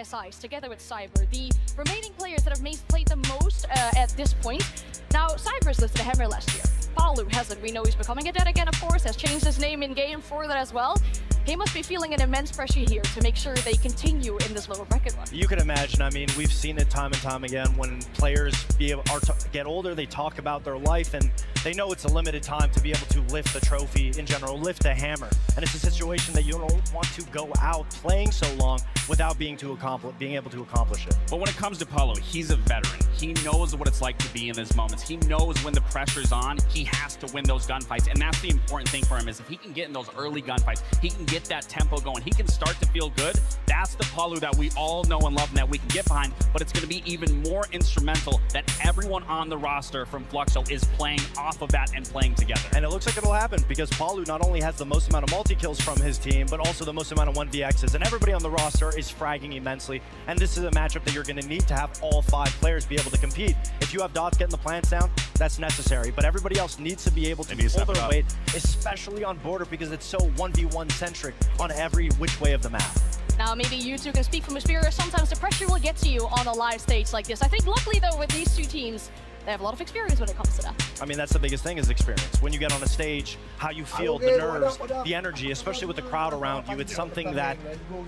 SIs together with Cyber, the remaining players that have played the most at this point. Now, Cyber's lifted a hammer last year. Palu hasn't. We know he's becoming a dead again, of course, has changed his name in game for that as well. He must be feeling an immense pressure here to make sure they continue in this lower bracket run. You can imagine, I mean, we've seen it time and time again when players get older, they talk about their life and they know it's a limited time to be able to lift the trophy in general, lift a hammer. And it's a situation that you don't want to go out playing so long without being able to accomplish it. But when it comes to Palu, he's a veteran. He knows what it's like to be in these moments. He knows when the pressure's on, he has to win those gunfights. And that's the important thing for him, is if he can get in those early gunfights, he can get that tempo going, he can start to feel good. That's the Palu that we all know and love and that we can get behind, but it's going to be even more instrumental that everyone on the roster from Fluxo is playing off of that and playing together. And it looks like it'll happen because Palu not only has the most amount of multi-kills from his team, but also the most amount of 1vx's, and everybody on the roster is fragging immensely. And this is a matchup that you're going to need to have all 5 players be able to compete. If you have Dots getting the plants down, that's necessary, but everybody else needs to be able to pull their weight, especially on border, because it's so 1v1 centric on every which way of the map. Now, maybe you two can speak from experience. Sometimes the pressure will get to you on a live stage like this. I think luckily, though, with these two teams, they have a lot of experience when it comes to that. I mean, that's the biggest thing is experience. When you get on a stage, how you feel, the nerves, the energy, especially with the crowd around you, it's something that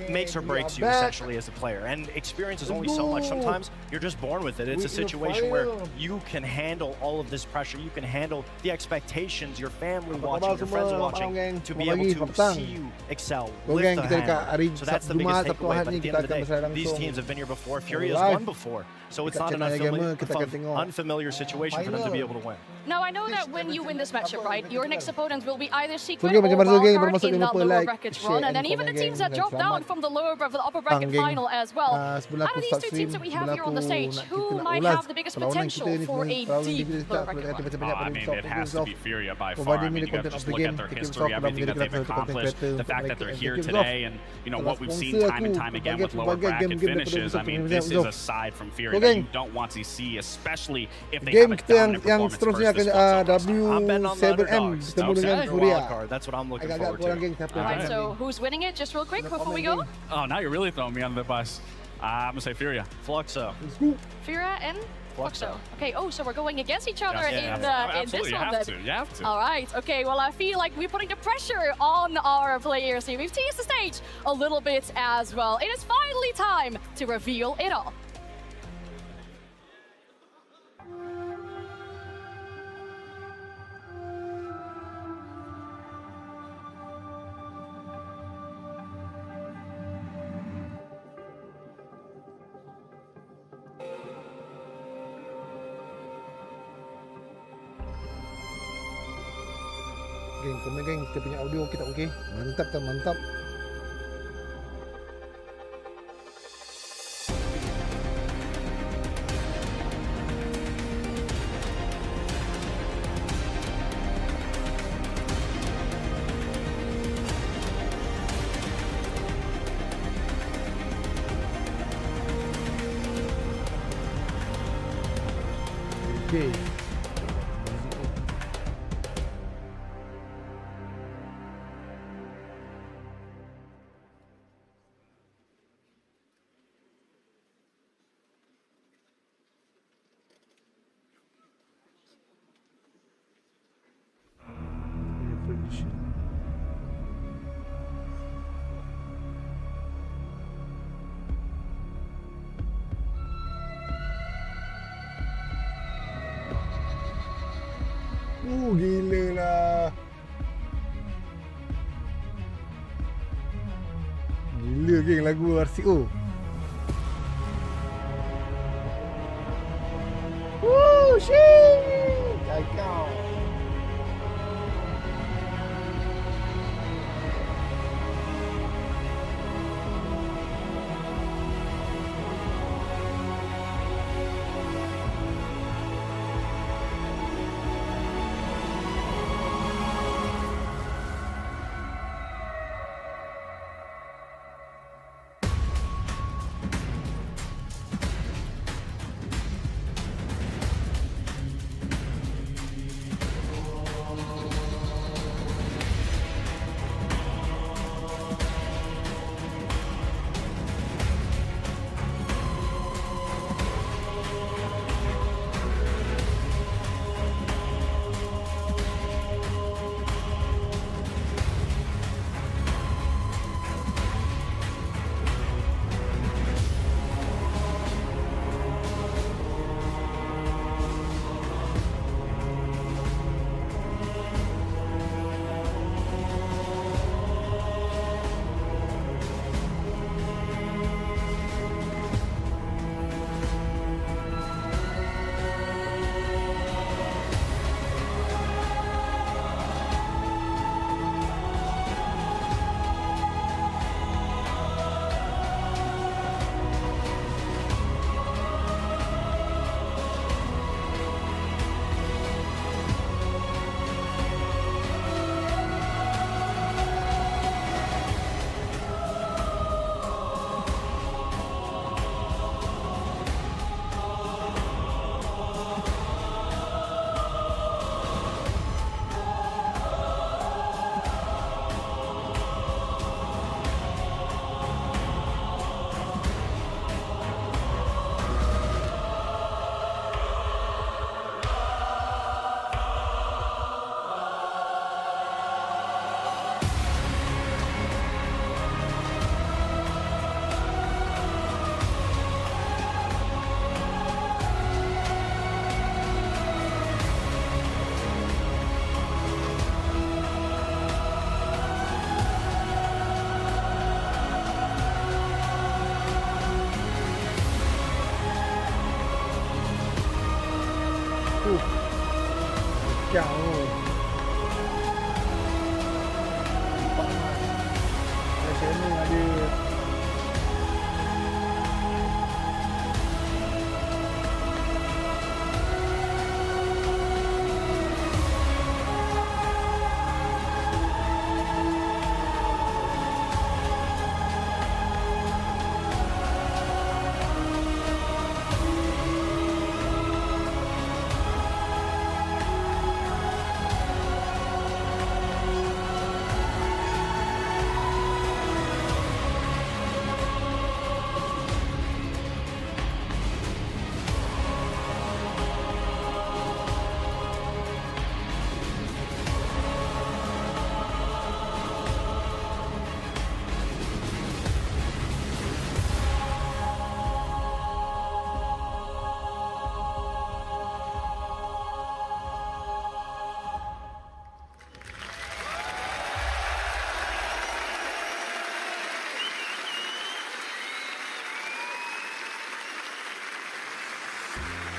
makes or breaks you essentially as a player. And experience is only so much. Sometimes you're just born with it. It's a situation where you can handle all of this pressure. You can handle the expectations, your family watching, your friends watching, to be able to see you excel, lift the hammer. So that's the biggest takeaway. But at the end of the day, these teams have been here before. Fury has won before. So it's not an unfamiliar situation for them to be able to win. Now, I know that when you win this matchup, right, your next opponent will be either Secret or Wildcard in that lower bracket run, and then even the teams that drop down from the upper bracket final as well. Out of these two teams that we have here on the stage, who might have the biggest potential for a deep lower bracket run? I mean, it has to be Furia by far. I mean, you got to just look at their history, everything that they've accomplished, the fact that they're here today, and you know what we've seen time and time again with lower bracket finishes. I mean, this is aside from Furia that you don't want to see, especially if they have a dominant performance versus this W7M ketemu dengan Furia. That's what I'm looking forward to. Alright, so who's winning it? Just real quick before we go. Oh, now you're really throwing me on the bus. I'm gonna say Furia. Fluxo. Furia and Fluxo. Okay, oh, so we're going against each other in this one then. You have to. Alright, okay, well I feel like we're putting the pressure on our players here. We've teased the stage a little bit as well. It is finally time to reveal it all. Geng, komen geng, kita punya audio kita okey. Mantap tak mantap. Okey. Gila lah. Gila geng lagu RCO. Woo, shit. Kau.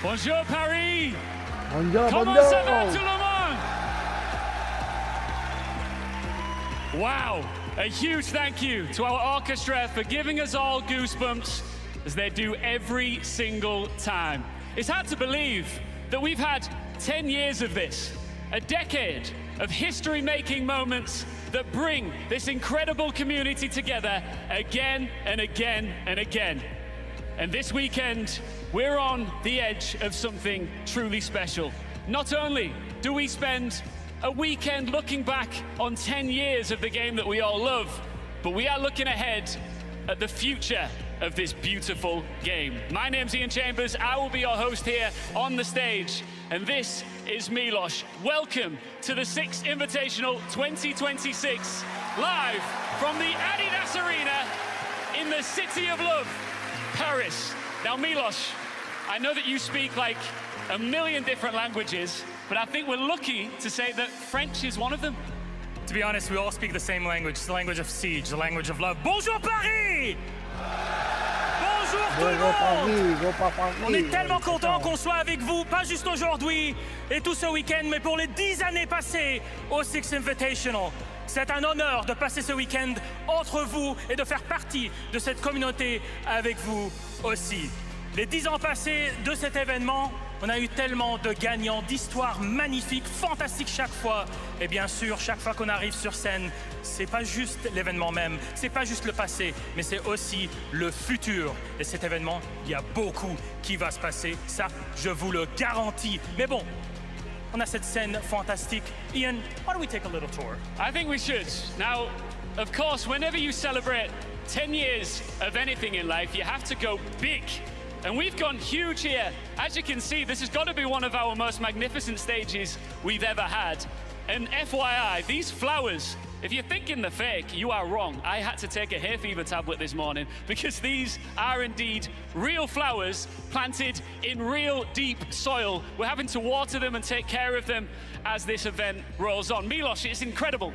Bonjour Paris. Bonjour, Comment bonjour. ça va tout le monde? Wow. A huge thank you to our orchestra for giving us all goosebumps as they do every single time. It's hard to believe that we've had 10 years of this, a decade of history-making moments that bring this incredible community together again and again and again. And this weekend, we're on the edge of something truly special. Not only do we spend a weekend looking back on 10 years of the game that we all love, but we are looking ahead at the future of this beautiful game. My name's Ian Chambers, I will be your host here on the stage, and this is Milos. Welcome to the 6th Invitational 2026, live from the Adidas Arena in the City of Love, Paris. Now Milos, I know that you speak like a million different languages, but I think we're lucky to say that French is one of them. To be honest, we all speak the same language, the language of siege, the language of love. Bonjour Paris! Bonjour tout le monde! On est tellement content qu'on soit avec vous, pas juste aujourd'hui et tout ce week-end, mais pour les 10 années passées au Six Invitational. C'est un honneur de passer ce week-end entre vous et de faire partie de cette communauté avec vous aussi. Les 10 ans passés de cet événement, on a eu tellement de gagnants, d'histoires magnifiques, fantastiques chaque fois. Et bien sûr, chaque fois qu'on arrive sur scène, c'est pas juste l'événement même, c'est pas juste le passé, mais c'est aussi le futur. Et cet événement, il y a beaucoup qui va se passer, ça, je vous le garantis. Mais bon, on a cette scène fantastique. Ian, why don't we take a little tour? I think we should. Now, of course, whenever you celebrate 10 years of anything in life, you have to go big. And we've gone huge here. As you can see, this has got to be one of our most magnificent stages we've ever had. And FYI, these flowers, if you're thinking they're fake, you are wrong. I had to take a hay fever tablet this morning because these are indeed real flowers planted in real deep soil. We're having to water them and take care of them as this event rolls on. Milos, it's incredible.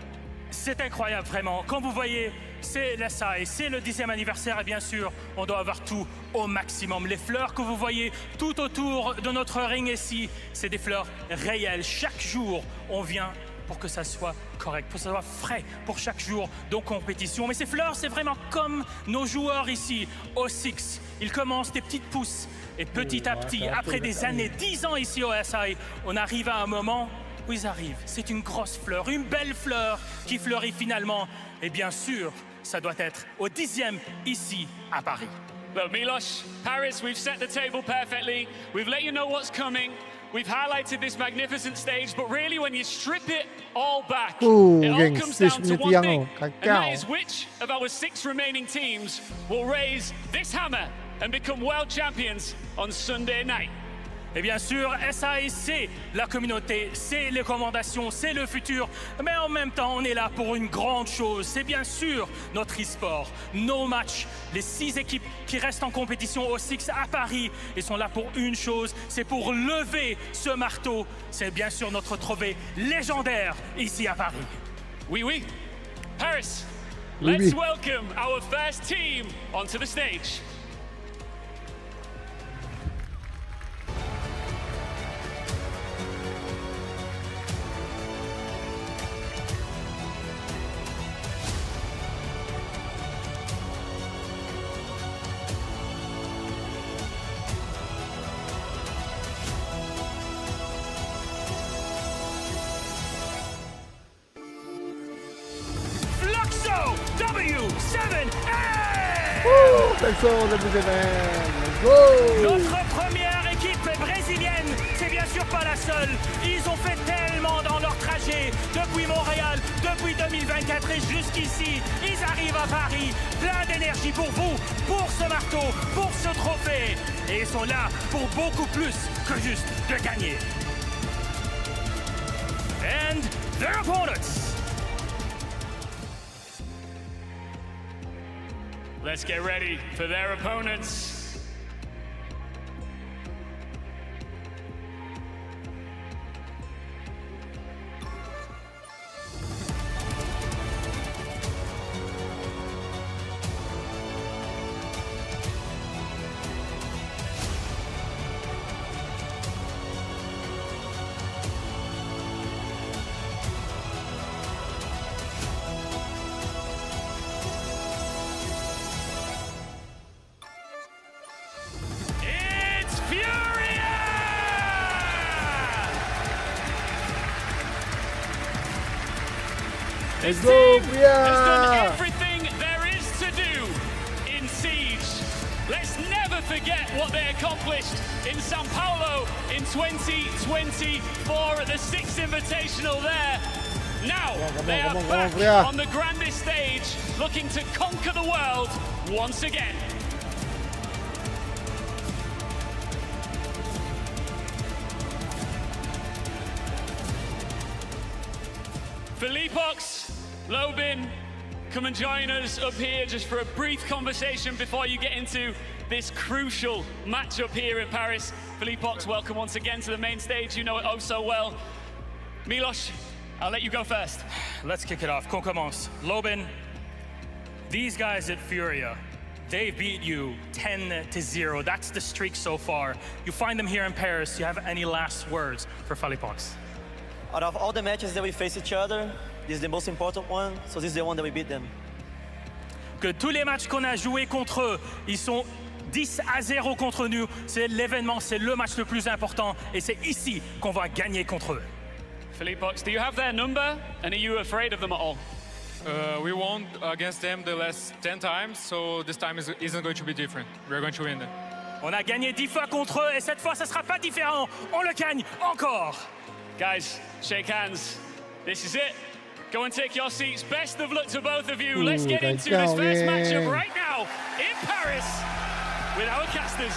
C'est incroyable, vraiment. Comme vous voyez, c'est la SAI, c'est le 10e anniversaire et bien sûr, on doit avoir tout au maximum. Les fleurs que vous voyez tout autour de notre ring ici, c'est des fleurs réelles. Chaque jour, on vient pour que ça soit correct, pour que ça soit frais pour chaque jour de compétition. Mais ces fleurs, c'est vraiment comme nos joueurs ici au Six. Ils commencent des petites pousses et petit à petit, après des années, 10 ans ici au SAI, on arrive à un moment où ils arrivent. C'est une grosse fleur, une belle fleur qui fleurit finalement. Et bien sûr, ça doit être au 10e ici à Paris. Well, Milos, Paris, we've set the table perfectly. We've let you know what's coming. We've highlighted this magnificent stage, but really when you strip it all back, it all comes down to one thing, and that is which of our 6 remaining teams will raise this hammer and become world champions on Sunday night. Et bien sûr, SAI, c'est la communauté, c'est les recommandations, c'est le futur. Mais en même temps, on est là pour une grande chose. C'est bien sûr notre e-sport, nos matchs, les 6 équipes qui restent en compétition au Six à Paris. Ils sont là pour une chose, c'est pour lever ce marteau. C'est bien sûr notre trophée légendaire ici à Paris. Oui, oui. Paris, let's welcome our first team onto the stage. Notre première équipe brésilienne, c'est bien sûr pas la seule. Ils ont fait tellement dans leur trajet depuis Montréal, depuis 2024 et jusqu'ici. Ils arrivent à Paris, plein d'énergie pour vous, pour ce marteau, pour ce trophée. Et ils sont là pour beaucoup plus que juste de gagner. And their opponents. Let's get ready for their opponents. This go, team Priya! has done everything there is to do in Siege. Let's never forget what they accomplished in Sao Paulo in 2024 at the 6th Invitational there. Now they are back Priya. on the grandest stage, looking to conquer the world once again. Philippox, Lobin, come and join us up here just for a brief conversation before you get into this crucial matchup here in Paris. Philippox, welcome once again to the main stage. You know it oh so well. Milos, I'll let you go first. Let's kick it off. Qu'on commence. Lobin, these guys at Furia, they beat you 10-0. That's the streak so far. You find them here in Paris. Do you have any last words for Philippox? Out of all the matches that we face each other, this is the most important one, so this is the one that we beat them. Que tous les matchs qu'on a joués contre eux, ils sont 10-0 contre nous. C'est l'événement, c'est le match le plus important, et c'est ici qu'on va gagner contre eux. Philippox, do you have their number, and are you afraid of them at all? We won against them the last 10 times, so this time isn't going to be different. We're going to win them. On a gagné 10 fois contre eux, et cette fois, ça sera pas différent. On le gagne encore. Guys, shake hands. This is it. Go and take your seats. Best of luck to both of you. Let's get into this first matchup right now in Paris with our casters.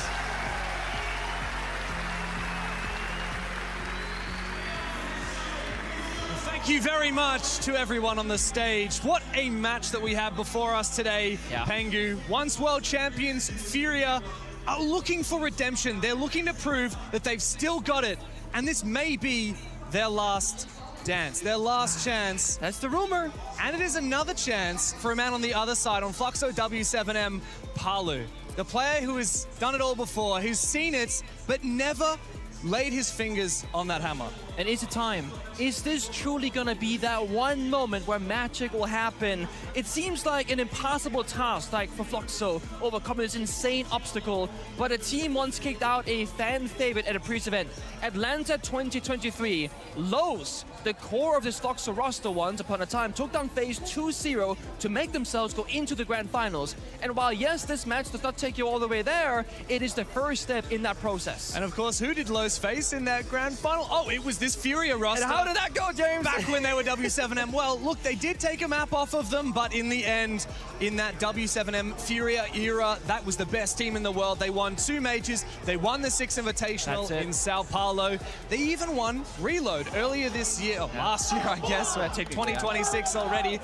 Thank you very much to everyone on the stage. What a match that we have before us today. Pengu, once world champions, Furia are looking for redemption. They're looking to prove that they've still got it. And this may be their last dance, their last chance. That's the rumor. And it is another chance for a man on the other side, on Fluxo W7M, Palu. The player who has done it all before, who's seen it, but never laid his fingers on that hammer. And is it time? Is this truly gonna be that one moment where magic will happen? It seems like an impossible task, like for Fluxo, overcoming this insane obstacle, but a team once kicked out a fan favorite at a previous event. Atlanta 2023, Lowe's, the core of this Fluxo roster once upon a time, took down FaZe 2-0 to make themselves go into the grand finals. And while yes, this match does not take you all the way there, it is the first step in that process. And of course, who did Lowe's face in that grand final? Oh, it was this Furia roster. And how did that go, James? Back when they were W7M. Well, look, they did take a map off of them, but in the end, in that W7M Furia era, that was the best team in the world. They won 2 majors. They won the 6th Invitational in Sao Paulo. They even won Reload earlier this year, last year, I guess. So 2026 already.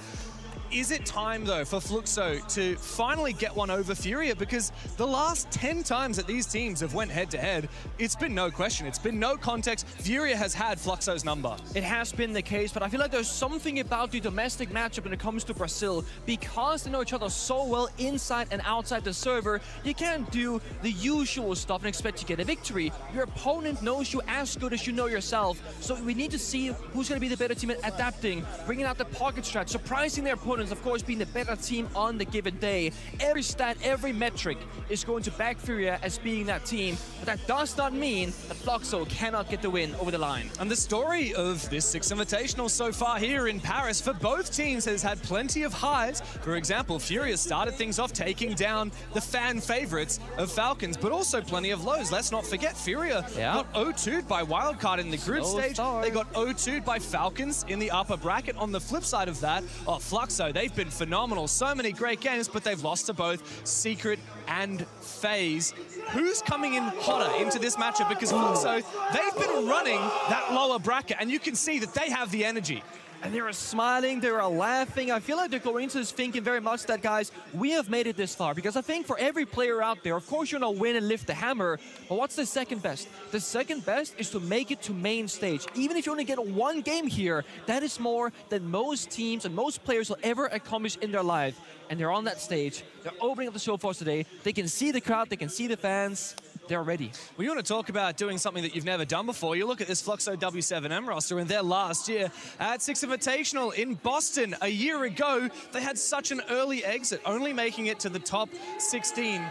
Is it time, though, for Fluxo to finally get one over Furia? Because the last 10 times that these teams have went head-to-head, it's been no question. It's been no context. Furia has had Fluxo's number. It has been the case, but I feel like there's something about the domestic matchup when it comes to Brazil. Because they know each other so well inside and outside the server, you can't do the usual stuff and expect to get a victory. Your opponent knows you as good as you know yourself. So we need to see who's going to be the better team at adapting, bringing out the pocket strat, surprising their opponents, of course, being the better team on the given day. Every stat, every metric is going to back Furia as being that team, but that does not mean that Fluxo cannot get the win over the line. And the story of this 6th Invitational so far here in Paris for both teams has had plenty of highs. For example, Furia started things off taking down the fan favorites of Falcons, but also plenty of lows. Let's not forget, Furia got 0-2'd by Wildcard in the group stage. They got 0-2'd by Falcons in the upper bracket. On the flip side of that, Fluxo, they've been phenomenal. So many great games, but they've lost to both Secret and FaZe. Who's coming in hotter into this matchup? Because Fluxo, they've been running that lower bracket, and you can see that they have the energy. And they are smiling, they are laughing. I feel like they're going into this thinking very much that, guys, we have made it this far. Because I think for every player out there, of course, you're going to win and lift the hammer. But what's the second best? The second best is to make it to main stage. Even if you only get one game here, that is more than most teams and most players will ever accomplish in their life. And they're on that stage. They're opening up the show for us today. They can see the crowd, they can see the fans. They're ready. Well, you want to talk about doing something that you've never done before. You look at this Fluxo W7M roster in their last year at 6th Invitational in Boston a year ago. They had such an early exit, only making it to the top 16.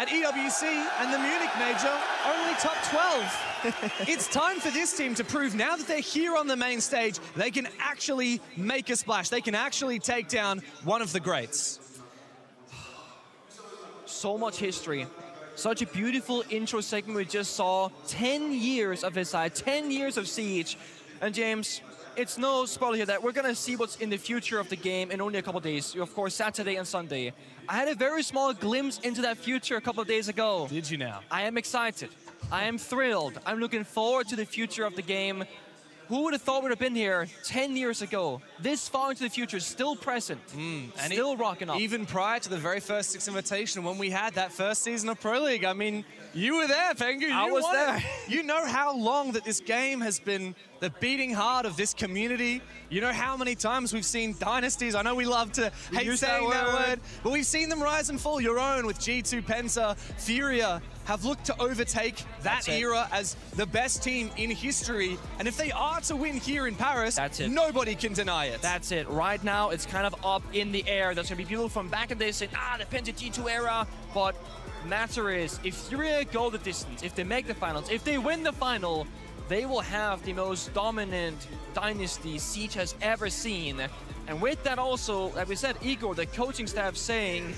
at EWC and the Munich Major, only top 12. It's time for this team to prove now that they're here on the main stage, they can actually make a splash. They can actually take down one of the greats. So much history. Such a beautiful intro segment we just saw. 10 years of his side, 10 years of Siege. And James, it's no spoiler here that we're going to see what's in the future of the game in only a couple of days. Of course, Saturday and Sunday. I had a very small glimpse into that future a couple of days ago. Did you now? I am excited. I am thrilled. I'm looking forward to the future of the game. Who would have thought we'd have been here 10 years ago? This far into the future, still present, and still rocking up. Even prior to the very first Six Invitational, when we had that first season of Pro League, I mean, you were there, Pengu. I was there. You know how long that this game has been the beating heart of this community. You know how many times we've seen dynasties. I know we love to hate saying that word, but we've seen them rise and fall. Your own with G2 Penta, Furia have looked to overtake that era as the best team in history. And if they are to win here in Paris, nobody can deny it. That's it. Right now, it's kind of up in the air. There's going to be people from back in the day saying, the Penta G2 era. But matter is, if Furia go the distance, if they make the finals, if they win the final, they will have the most dominant dynasty Siege has ever seen. And with that also, like we said, Igor, the coaching staff saying,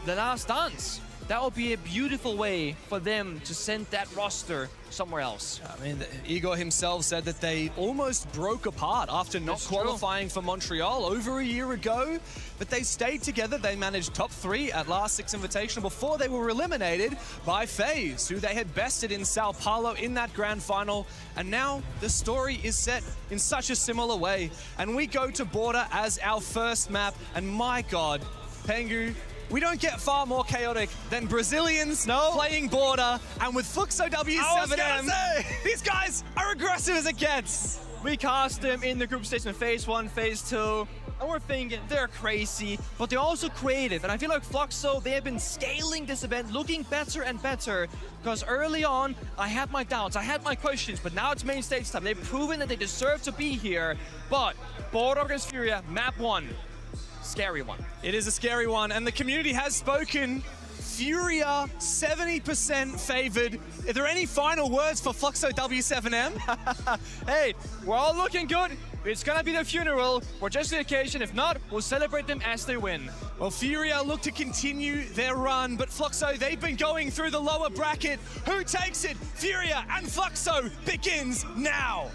the last dance. That would be a beautiful way for them to send that roster somewhere else. I mean, Igor himself said that they almost broke apart after not qualifying for Montreal over a year ago, but they stayed together. They managed top 3 at last Six Invitational before they were eliminated by FaZe, who they had bested in Sao Paulo in that grand final. And now the story is set in such a similar way. And we go to Border as our first map. And my God, Pengu, we don't get far more chaotic than Brazilians playing Border, and with Fluxo W7M, these guys are aggressive as it gets. We cast them in the group stage in phase 1, phase 2, and we're thinking they're crazy, but they're also creative. And I feel like Fluxo, they have been scaling this event, looking better and better, because early on, I had my doubts, I had my questions, but now it's main stage time. They've proven that they deserve to be here, but Border against Furia, map 1. Scary one. It is a scary one, and the community has spoken. Furia, 70% favored. Are there any final words for Fluxo W7M? Hey, we're all looking good. It's gonna be the funeral. We're just the occasion. If not, we'll celebrate them as they win. Well, Furia look to continue their run, but Fluxo, they've been going through the lower bracket. Who takes it? Furia and Fluxo begins now.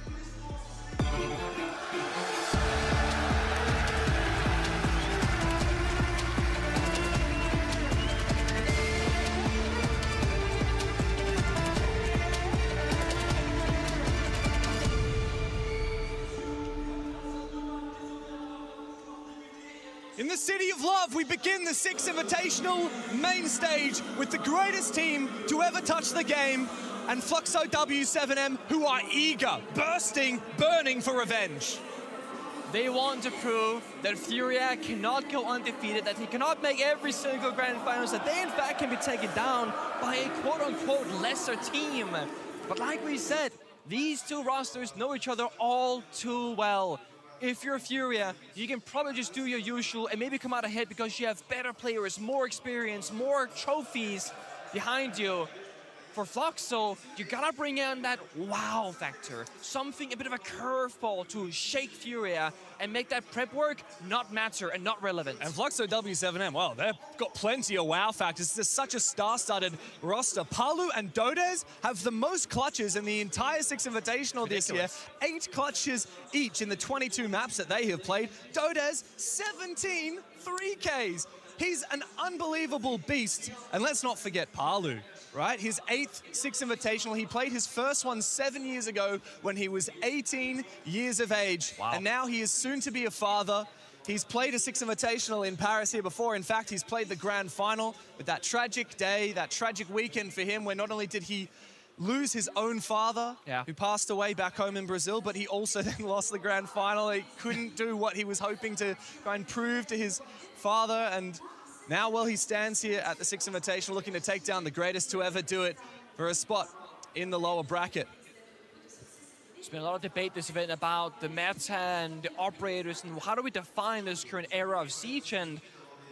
In the City of Love, we begin the Six Invitational main stage with the greatest team to ever touch the game, and Fluxo W7M, who are eager, bursting, burning for revenge. They want to prove that Furia cannot go undefeated, that he cannot make every single grand finals, that they in fact can be taken down by a quote-unquote lesser team. But like we said, these two rosters know each other all too well. If you're Furia, you can probably just do your usual and maybe come out ahead because you have better players, more experience, more trophies behind you. For Fluxo, you gotta bring in that wow factor, something, a bit of a curveball to shake Furia and make that prep work not matter and not relevant. And Fluxo W7M, well, they've got plenty of wow factors. This is such a star-studded roster. Palu and Dodez have the most clutches in the entire Six Invitational this year. 8 clutches each in the 22 maps that they have played. Dodez, 17 3Ks. He's an unbelievable beast. And let's not forget Palu, right? His 8th Six Invitational. He played his first one 7 years ago when he was 18 years of age. Wow. And now he is soon to be a father. He's played a Six Invitational in Paris here before. In fact, he's played the grand final. But that tragic day, that tragic weekend for him, where not only did he lose his own father, who passed away back home in Brazil, but he also then lost the grand final. He couldn't do what he was hoping to try and prove to his father. And now, well, he stands here at the Six Invitational looking to take down the greatest to ever do it for a spot in the lower bracket. There's been a lot of debate this event about the meta and the operators and how do we define this current era of Siege. And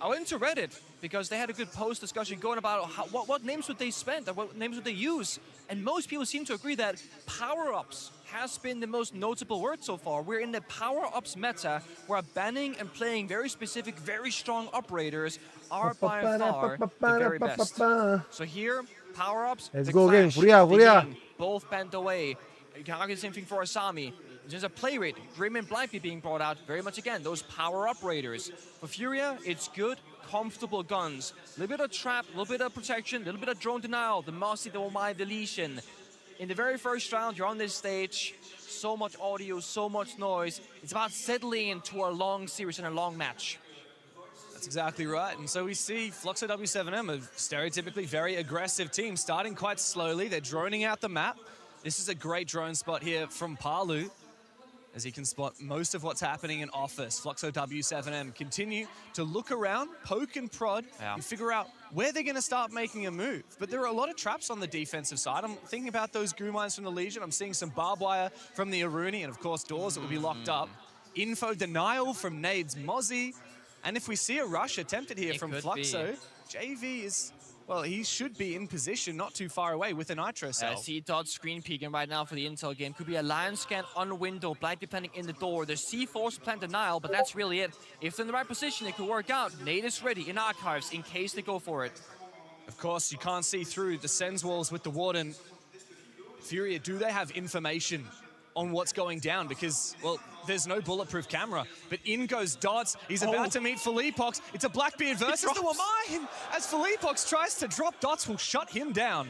I went into Reddit because they had a good post discussion going about what names would they spend, or what names would they use. And most people seem to agree that power-ups has been the most notable word so far. We're in the power-ups meta where banning and playing very specific, very strong operators are by far the very best. So here, power-ups, Let's the go Clash, game, Furia, the Furia. Ying, both banned away. You can argue the same thing for Asami. In terms of play rate, Grim and Blackbeard being brought out very much again, those power-up raiders. For Furia, it's good, comfortable guns. A little bit of trap, a little bit of protection, a little bit of drone denial, the Mossy, the Omai deletion. In the very first round, you're on this stage, so much audio, so much noise. It's about settling into a long series and a long match. That's exactly right. And so we see Fluxo W7M, a stereotypically very aggressive team, starting quite slowly. They're droning out the map. This is a great drone spot here from Palu, as he can spot most of what's happening in office. Fluxo W7M continue to look around, poke and prod, and figure out where they're going to start making a move. But there are a lot of traps on the defensive side. I'm thinking about those goo mines from the Legion. I'm seeing some barbed wire from the Aruni, and of course doors that will be locked up. Info denial from Nade's Mozzie. And if we see a rush attempted here from Fluxo, JV is... well, he should be in position not too far away with a Nitro cell. C-Dot screen peeking right now for the intel game. Could be a lion scan on window, Blackbeard planting in the door. There's C4's plant denial, but that's really it. If they're in the right position, it could work out. Nade is ready in archives in case they go for it. Of course, you can't see through the Sens walls with the Warden. Furia, do they have information on what's going down? Because, well, there's no bulletproof camera. But in goes Dots. He's about to meet Philippox. It's a Blackbeard versus the Wamai. As Philippox tries to drop, Dots will shut him down.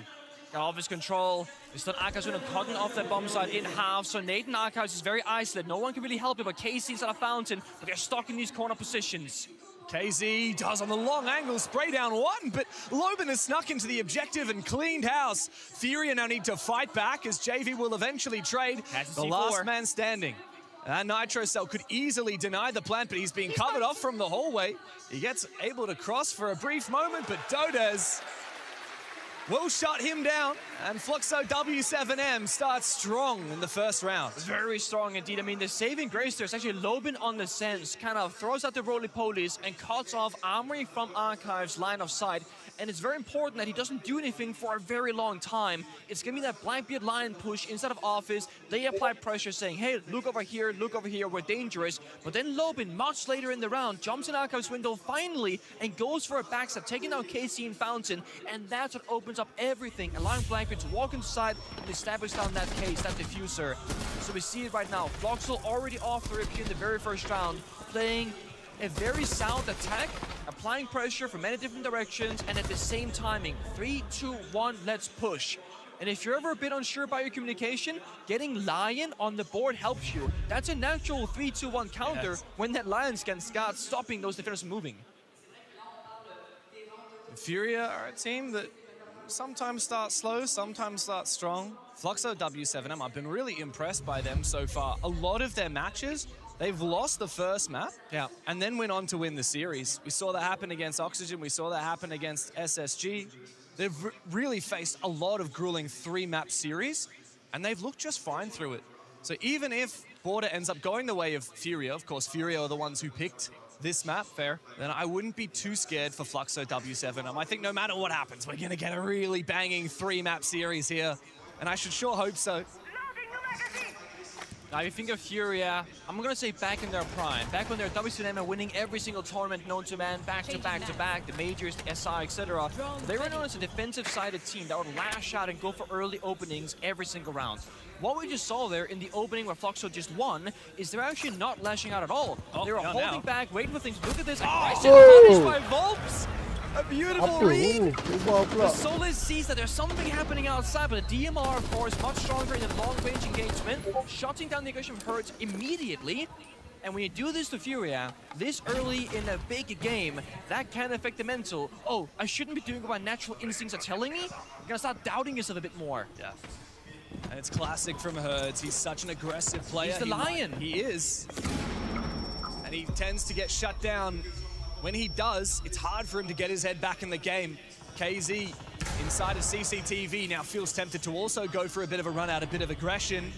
Off his control. It's not Archives going to cotton off that bomb site in half. So Nathan Archives is very isolated. No one can really help him, but KZ's at a fountain. But they're stuck in these corner positions. KZ does on the long angle, spray down one, but Loban has snuck into the objective and cleaned house. Furia now need to fight back as JV will eventually trade the last man standing. That Nitro Cell could easily deny the plant, but he's being covered off from the hallway. He gets able to cross for a brief moment, but Dodez will shut him down, and Fluxo W7M starts strong in the first round. Very strong indeed. I mean, the saving grace there is actually Loban on the Sens, kind of throws out the roly-polies and cuts off Armory from Archives' line of sight. And it's very important that he doesn't do anything for a very long time. It's gonna be that Blackbeard line push inside of office. They apply pressure saying, hey, look over here, we're dangerous. But then Loban, much later in the round, jumps in Archives' window finally and goes for a backstab, taking out KC and Fountain. And that's what opens up everything, allowing Blackbeard to walk inside and establish down that case, that diffuser. So we see it right now. Floxel already off the rip here in the very first round, playing a very sound attack, applying pressure from many different directions, and at the same timing. 3, 2, 1, let's push. And if you're ever a bit unsure about your communication, getting Lion on the board helps you. That's a natural 3, 2, 1 counter when that Lion can start stopping those defenders from moving. Furia are a team that sometimes start slow, sometimes start strong. Fluxo W7M, I've been really impressed by them so far. A lot of their matches, they've lost the first map, and then went on to win the series. We saw that happen against Oxygen, we saw that happen against SSG. They've really faced a lot of grueling 3-map series, and they've looked just fine through it. So even if Border ends up going the way of Furia, of course Furia are the ones who picked this map, then I wouldn't be too scared for Fluxo W7M. I think no matter what happens, we're gonna get a really banging 3-map series here, and I should sure hope so. Now, if you think of Furia, I'm gonna say back in their prime, back when they're WCM and winning every single tournament known to man, back to back, the majors, the SI, etc. They were known as a defensive-sided team that would lash out and go for early openings every single round. What we just saw there in the opening where Fluxo just won is they're actually not lashing out at all. They were holding back, waiting for things. Look at this, aggressive punish by Volps. A beautiful read. The Solis sees that there's something happening outside, but the DMR, of course, much stronger in the long-range engagement, shutting down the aggression hurts immediately. And when you do this to Furia, this early in a big game, that can affect the mental. Oh, I shouldn't be doing what my natural instincts are telling me. You're gonna start doubting yourself a bit more. Yeah. And it's classic from Herds. He's such an aggressive player. He's the lion. He is. And he tends to get shut down. When he does, it's hard for him to get his head back in the game. KZ inside of CCTV now feels tempted to also go for a bit of a run out, a bit of aggression.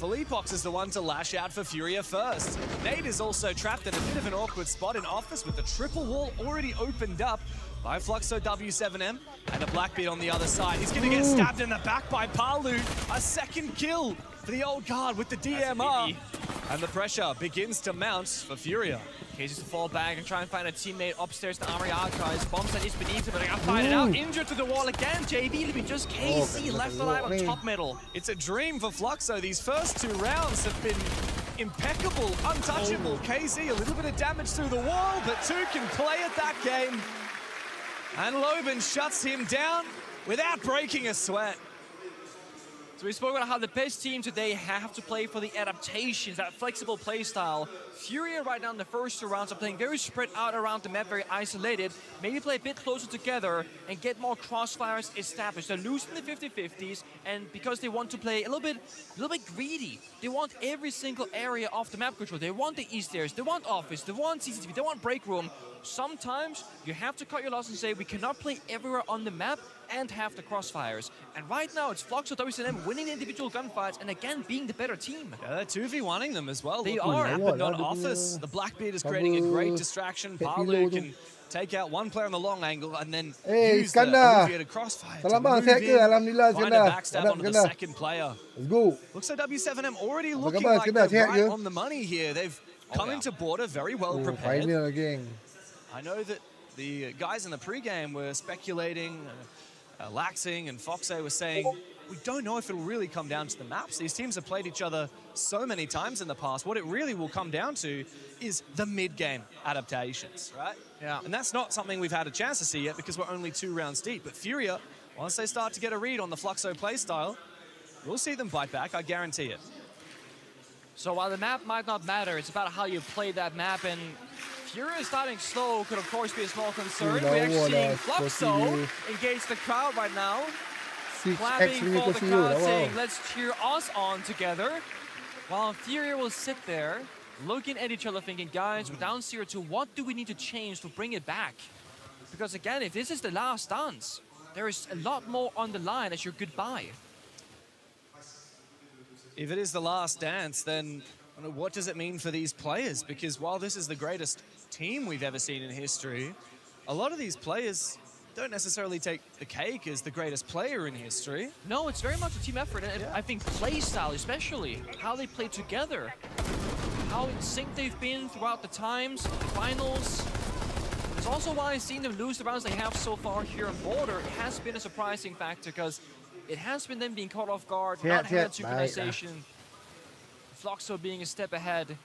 Felipox is the one to lash out for Furia first. Nate is also trapped in a bit of an awkward spot in Office with the triple wall already opened up by Fluxo W7M and a Blackbeard on the other side. He's going to get stabbed in the back by Palu. A second kill for the old guard with the DMR. And the pressure begins to mount for Furia. Cases to fall back and try and find a teammate upstairs in AyahGAMER. Bombs that is beneath him, but they gotta fight it out. Injured to the wall again. JB leaving just KC left alive on top middle. It's a dream for Fluxo. These first 2 rounds have been impeccable, untouchable. KZ, a little bit of damage through the wall, but 2 can play at that game. And Loban shuts him down without breaking a sweat. So we spoke about how the best team today have to play for the adaptations, that flexible play style. Furia right now in the first 2 rounds are playing very spread out around the map, very isolated. Maybe play a bit closer together and get more crossfires established. They're losing the 50-50s, and because they want to play a little bit greedy. They want every single area of the map control. They want the East stairs, they want Office, they want CCTV, they want Break Room. Sometimes you have to cut your loss and say we cannot play everywhere on the map and have the crossfires. And right now it's Fluxo WSM winning individual gunfights and again being the better team. Yeah, they're 2v1ing them as well. They Look are. what happened on Office. The Blackbeard is creating a great distraction. Palu can take out one player on the long angle and then use the alleviated crossfire to move in, find a backstab onto the second player. Let's go. Looks like W7M already looking like they're right on the money here. They've come into Border very well prepared. I know that the guys in the pregame were speculating, Laxing and Foxe were saying, we don't know if it'll really come down to the maps. These teams have played each other so many times in the past. What it really will come down to is the mid-game adaptations, right? Yeah. And that's not something we've had a chance to see yet because we're only 2 rounds deep. But Furia, once they start to get a read on the Fluxo playstyle, we'll see them bite back, I guarantee it. So while the map might not matter, it's about how you play that map, and Furia starting slow could of course be a small concern. We're actually seeing Fluxo engage the crowd right now. Clapping for the crowd, saying let's cheer us on together. While Furia will sit there, looking at each other thinking, guys, we're down 0-2, what do we need to change to bring it back? Because again, if this is the last dance, there is a lot more on the line as your goodbye. If it is the last dance, then what does it mean for these players? Because while this is the greatest team we've ever seen in history, a lot of these players don't necessarily take the cake as the greatest player in history. No, it's very much a team effort, and I think play style especially, how they play together, how in sync they've been throughout the times, finals. It's also why seeing them lose the rounds they have so far here on Border, it has been a surprising factor because it has been them being caught off guard, not having synchronization. Fluxo being a step ahead.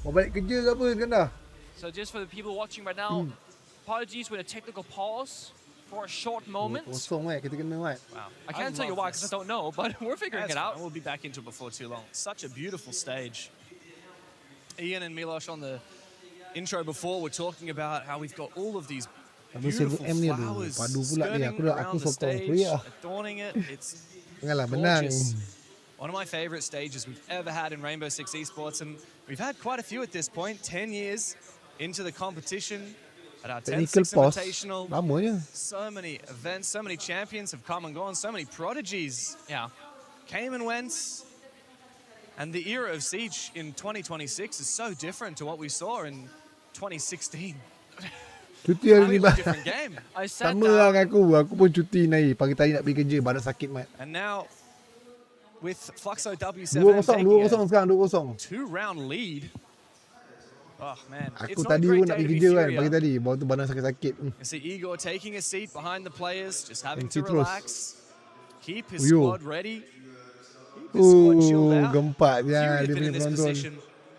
So just for the people watching right now, apologies with a technical pause for a short moment. Wow. I can't tell you why because I don't know, but we're figuring it out. We'll be back into it before too long. Such a beautiful stage. Ian and Milosh on the intro before were talking about how we've got all of these beautiful flowers skirting around the stage, adorning it. It's gorgeous. One of my favorite stages we've ever had in Rainbow Six Esports, and we've had quite a few at this point. 10 years into the competition at our 10th Six Invitational. So many events, so many champions have come and gone, so many prodigies came and went. And the era of Siege in 2026 is so different to what we saw in 2016. Different game. I sat Sama down. dengan aku pun cuti naik. Pagi tadi nak pergi kerja, badan sakit mat. And now, with Fluxo W7 taking a 2-round lead. Oh man, Aku tadi pun nak pergi kerja kan, pagi tadi. Bawa tu badan sakit-sakit. You see Igor taking a seat behind the players, just having to relax. Keep his squad ready. Keep his squad chilled out. Gempak dia. Fury Dia had been punya in this penonton. position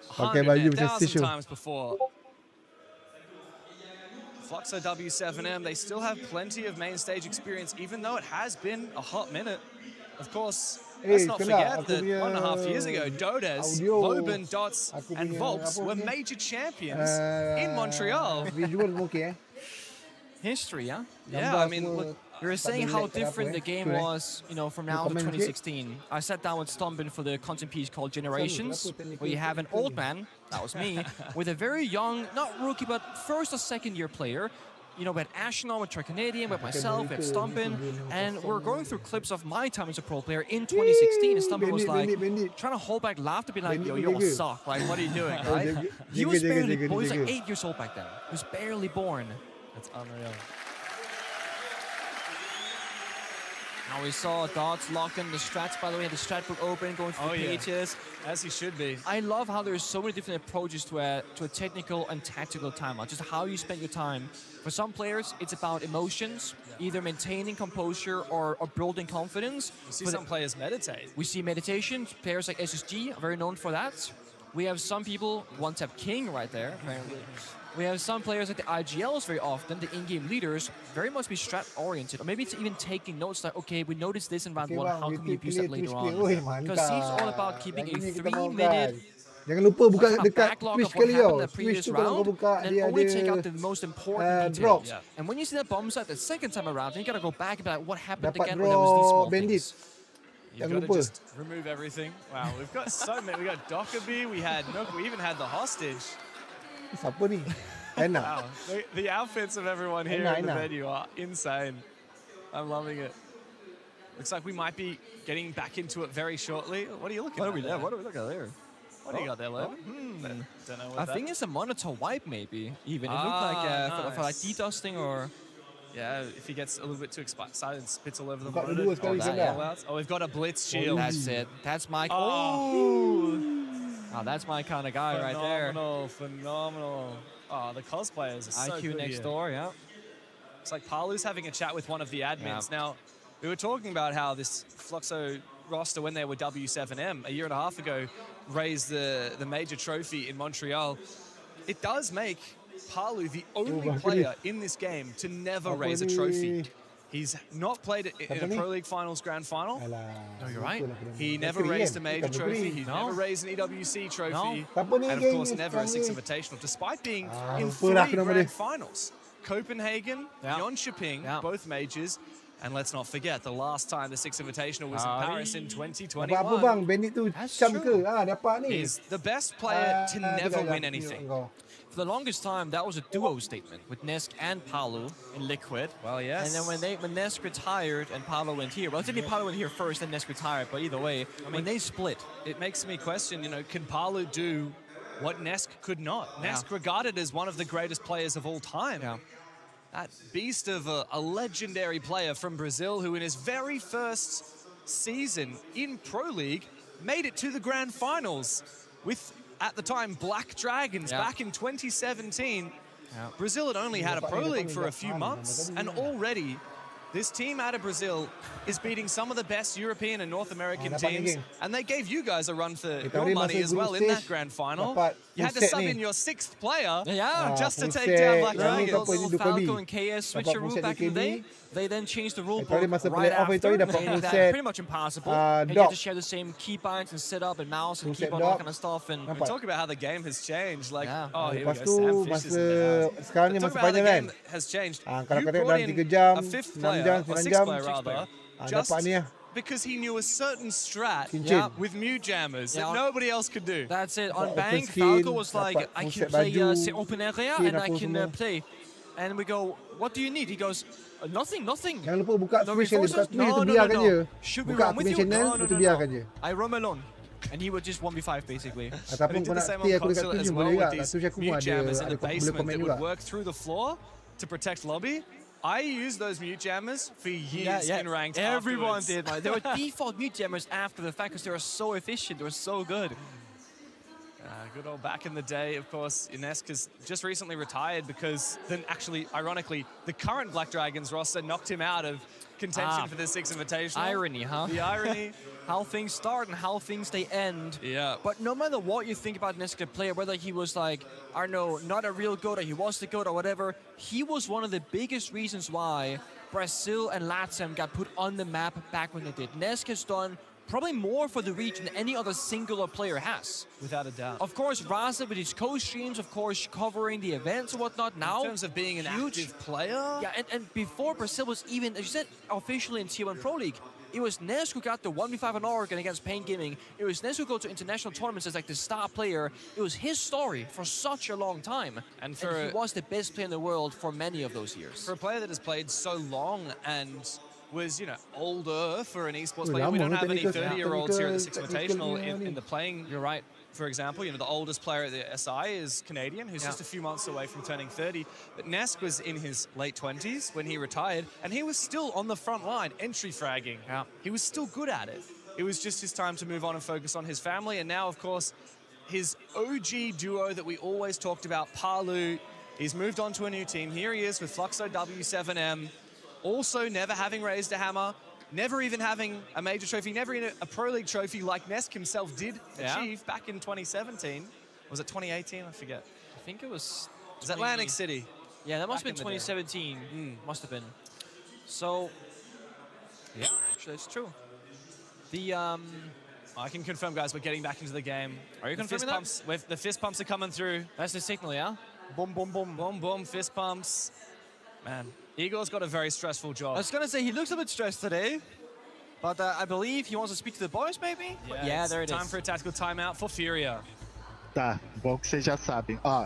Pakai baju macam 100,000 station. times before. Fluxo W7M, they still have plenty of main stage experience, even though it has been a hot minute. Of course, let's not forget that 1.5 years ago, Dodes, Loban, Dots, and Volks were major champions in Montreal. Visual okay. History, yeah? Yeah, I mean, look, We were saying how different the game was, you know, from now to 2016. I sat down with Stompin for the content piece called Generations, where you have an old man, that was me, with a very young, not rookie, but first or second year player, you know, we had Ashen on with Tricanadian, with myself, with Stumpin, and we're going through clips of my time as a pro player in 2016, and Stumpin was like, trying to hold back laughter, be like, yo, you all suck, like, what are you doing, right? He was barely born, he was like 8 years old back then. He was barely born. That's unreal. Now we saw Dots lock in the strats, by the way, the strat book open, going through the pages. As he should be. I love how there's so many different approaches to a technical and tactical timeout, just how you spend your time. For some players, it's about emotions, either maintaining composure or building confidence. You see some players meditate. We see meditation, players like SSG are very known for that. We have some people, one tap King right there, apparently. We have some players like the IGLs very often, the in-game leaders, very much be strat-oriented. Or maybe it's even taking notes like, okay, we noticed this in round 1, how can we abuse that later on? Because Siege is all about keeping a 3-minute Jangan lupa buka dekat backlog Twitch of what kali happened tau. the previous Twitch tu kalau kau round, buka and dia only take out ada the most important drop. details. And when you see that bomb site the second time around, then you gotta go back and be like, what happened Dapat again when there was these small draw bandit. things? You've got to just remove everything. Wow, we've got so many. We got Dockerby, we had Nook, we even had the hostage. Siapa ni? Enak. Wow, the outfits of everyone here in the venue are insane. I'm loving it. Looks like we might be getting back into it very shortly. What are you looking at? What are we looking at there? What do you got there, Levin? Don't know what I think it's a monitor wipe, maybe. Even it looked like for like dedusting or. Yeah, if he gets a little bit too excited and spits all over the Buka monitor. dua sekali sana. Oh, we've got a blitz shield. That's it. That's my. Oh, that's my kind of guy right there. Phenomenal. Oh, the cosplayers are so IQ good next here. door, yeah. It's like Palu's having a chat with one of the admins. Now, we were talking about how this Fluxo roster, when they were W7M a year and a half ago, raised the major trophy in Montreal. It does make Palu the only player in this game to never raise a trophy. He's not played it in a Pro League Finals Grand Final. No, you're right. He never raised a major trophy. He's never raised an EWC trophy. And of course, never a Six Invitational, despite being in 3 Grand Finals. Copenhagen, Jönköping, both majors. And let's not forget, the last time the Six Invitational was in Paris in 2021. Apa bang, bandit tu cam ke? Dapat ni. He's the best player to never win anything. For the longest time, that was a duo statement with Nesk and Palu in Liquid. Well, yes. And then when Nesk retired and Palu went here, well, actually Palu went here first, then Nesk retired, but either way, when they split. It makes me question, you know, can Palu do what Nesk could not? Nesk regarded as one of the greatest players of all time. Yeah. That beast of a legendary player from Brazil who in his very first season in Pro League made it to the Grand Finals with, at the time, Black Dragons back in 2017. Brazil had only had a Pro League for a few months, and already this team out of Brazil is beating some of the best European and North American teams, and they gave you guys a run for your money as well in that Grand Final. You had to sub in your 6th player just to take down Black Dragons. Little Falco and KS switcheroo back in the day. They then changed the rule book right after, making that pretty much impossible. And you had to share the same keybinds and setup and mouse and keyboard, all kind of stuff. And we talk about how the game has changed. Like, oh, here we Lepas go, tu, Sam Fish is in the house. sekarang ni Talk masa about how the final game kan. has changed. Kadang-kadang brought dalam in 3 jam, a 5th 6 player, jam, or 9 6th jam. player rather, just Dapat ni lah. because he knew a certain strat with mute jammers that nobody else could do. That's it. On Bang, skin, Falco was like, I can play open area and I can play. And we go, what do you need? He goes, nothing. Jangan lupa buka No Twitch channel. reinforcements? Buka Twitch tu biarkan je. Should we Buka run with Twitch you? channel, tu biarkan je. I roam alone. And he would just 1v5 basically. Ataupun kau nak stay aku dekat Twitch boleh juga. Kat Twitch aku pun ada boleh komen juga. Work through the floor to protect lobby. I used those mute jammers for years in ranked. Everyone afterwards. did. Man. They were default mute jammers after the fact because they were so efficient. They were so good. Good old back in the day, of course, Inesk has just recently retired because then actually, ironically, the current Black Dragons roster knocked him out of contention for the Six Invitational. Irony, huh? The irony. How things start and how things they end. Yeah. But no matter what you think about Nesk, the player, whether he was like, I don't know, not a real GOAT or he was the GOAT or whatever, he was one of the biggest reasons why Brazil and LATAM got put on the map back when they did. Nesk has done probably more for the region than any other singular player has. Without a doubt. Of course, Raza with his co-streams, of course, covering the events and whatnot. Now, in terms of being an active player. Yeah, and before Brazil was even, as you said, officially in T1 Pro League, It was Ness who got the 1v5 on Oregon against Pain Gaming. It was Ness who go to international tournaments as like the star player. It was his story for such a long time. And he was the best player in the world for many of those years. For a player that has played so long and was, older for an esports player, we don't have any 30-year-olds here at the Six Invitational in the playing. You're right. For example, the oldest player at the SI is Canadian, who's just a few months away from turning 30. But Nesk was in his late 20s when he retired, and he was still on the front line, entry fragging. Yeah. He was still good at it. It was just his time to move on and focus on his family. And now, of course, his OG duo that we always talked about, Palu, he's moved on to a new team. Here he is with Fluxo W7M, also never having raised a hammer, never even having a major trophy, never in a Pro League trophy like Nesk himself did achieve back in 2017. Was it 2018? I forget. I think it was... It was Atlantic City. Yeah, that must have been 2017. Must have been. So, yeah, actually, it's true. The, I can confirm, guys, we're getting back into the game. Are you confirming that? The fist pumps are coming through. That's the signal, yeah? Boom, boom, boom, boom, boom, fist pumps. Man, Igor's got a very stressful job. I was going to say, he looks a bit stressed today. But I believe he wants to speak to the boys, maybe? Yeah, there it is. Time for a tactical timeout for Furia. Tá, bom que vocês já sabem. Ó,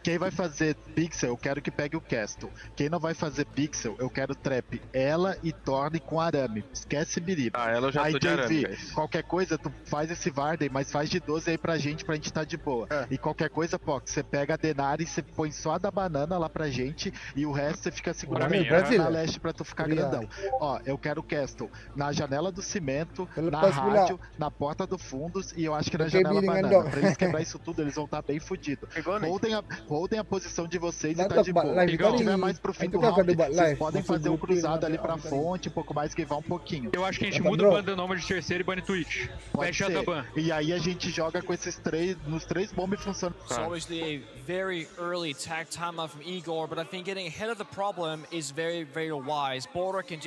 quem vai fazer Pixel, eu quero que pegue o Castle. Quem não vai fazer Pixel, eu quero Trap ela e Torne com arame. Esquece Biriba. Ah, ela eu já tô de arame, guys. Qualquer coisa, tu faz esse Varden, mas faz de 12 aí pra gente tá de boa. E qualquer coisa, pô, você pega a Denari, você põe só a da banana lá pra gente e o resto você fica segurando na leste pra tu ficar grandão. Ó, eu quero Castle na janela do cimento, na rádio, na porta do fundos e eu acho que na janela banana. Pra eles quebrar isso tudo, eles vão estar bem fodidos. Holdem a posição de vocês e tá de boa. Se tiver mais pro fim do round, vocês podem fazer um cruzado ali pra fonte, um pouco mais, esquivar um pouquinho. Eu acho que a gente muda o ban de terceiro e ban Twitch. Fecha a ban. E aí a gente joga com esses três, nos três bombas funcionando. It's obviously a very early tag timeout from Igor, but I think getting ahead of the problem is very, very wise. Border can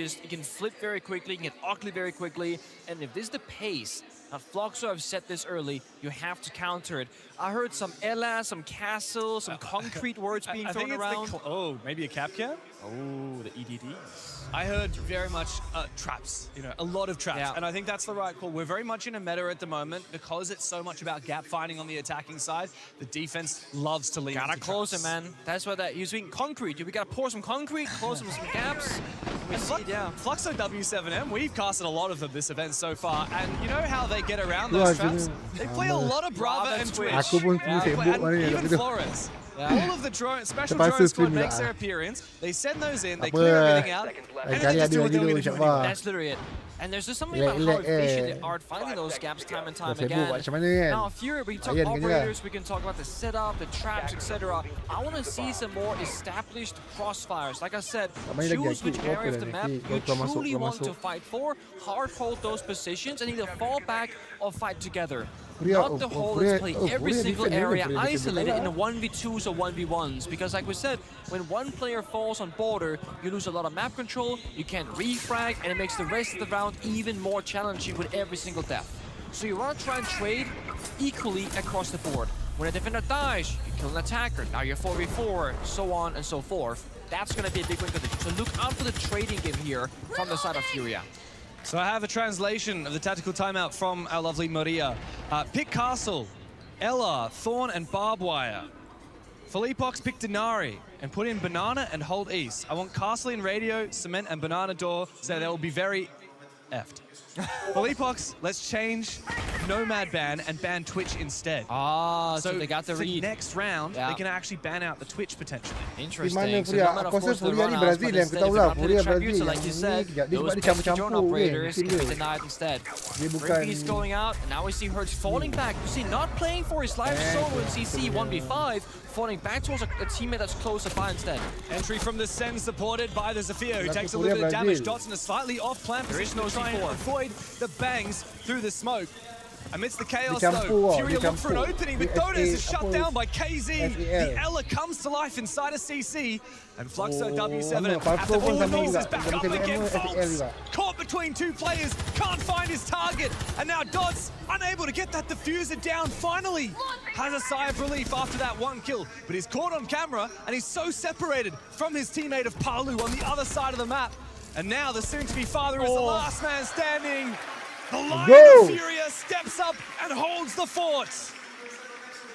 flip very quickly, can get ugly very quickly, and if this is the pace that Fluxo have set this early, you have to counter it. I heard some Ella, some castle, some concrete words being thrown around. Maybe a cap can? Oh, the EDDs. I heard very much traps, a lot of traps. And I think that's the right call. We're very much in a meta at the moment because it's so much about gap finding on the attacking side. The defense loves to lean Gotta close it, man. That's why he's doing concrete. We gotta pour some concrete, close some gaps. Fluxo W7M, we've casted a lot of them this event so far, and you know how they get around those traps? They play a lot of Brava and Twitch. And even Flores. All of the special drone squad makes their appearance. They send those in, they clear everything out, and then they just do what they're going to do. That's literally it. And there's just something about how efficient they are at finding those gaps time and time again. Now, Fury, we can talk operators, we can talk about the setup, the traps, etc. I want to see some more established crossfires. Like I said, choose which area of the map you truly want to fight for, hard hold those positions, and either fall back or fight together. Not the whole let's play every single area isolated in 1v2s or 1v1s, because like we said, when one player falls on border, you lose a lot of map control, you can't refrag, and it makes the rest of the round even more challenging with every single death. So you want to try and trade equally across the board. When a defender dies, you kill an attacker, now you're 4v4, so on and so forth. That's going to be a big win condition. So look out for the trading game here from the side of Furia. So I have a translation of the tactical timeout from our lovely Maria. Pick Castle, Ella, Thorn, and Barbed Wire. Felipox, pick Denari, and put in Banana and hold East. I want Castle in Radio, Cement, and Banana Door, so they will be very effed. Felipox, let's change Nomad ban and ban Twitch instead. So they got the read. Next round, they can actually ban out the Twitch potentially. Interesting. So no matter, of course, the runouts, but instead, if you not play the Tributor, like you said, those pesky drone operators can be denied instead. He's going out, and now we see Hertz falling back. You see, not playing for his life solo in CC 1v5, falling back towards a teammate that's closer by instead. Entry from the Sen supported by the Zafir, who takes a little bit of damage. Dots in a slightly off-plan position to try and avoid the bangs through the smoke. Amidst the chaos though, Furia look for an opening, but Dotas is shut down by KZ. The Ella comes to life inside a CC, and Fluxo W7 after all the pieces back up again. Falls, caught between two players, can't find his target, and now Dots unable to get that diffuser down. Finally has a sigh of relief after that one kill, but he's caught on camera, and he's so separated from his teammate of Palu on the other side of the map. And now the soon-to-be father is the last man standing. The Lion Go! of Furia steps up and holds the fort.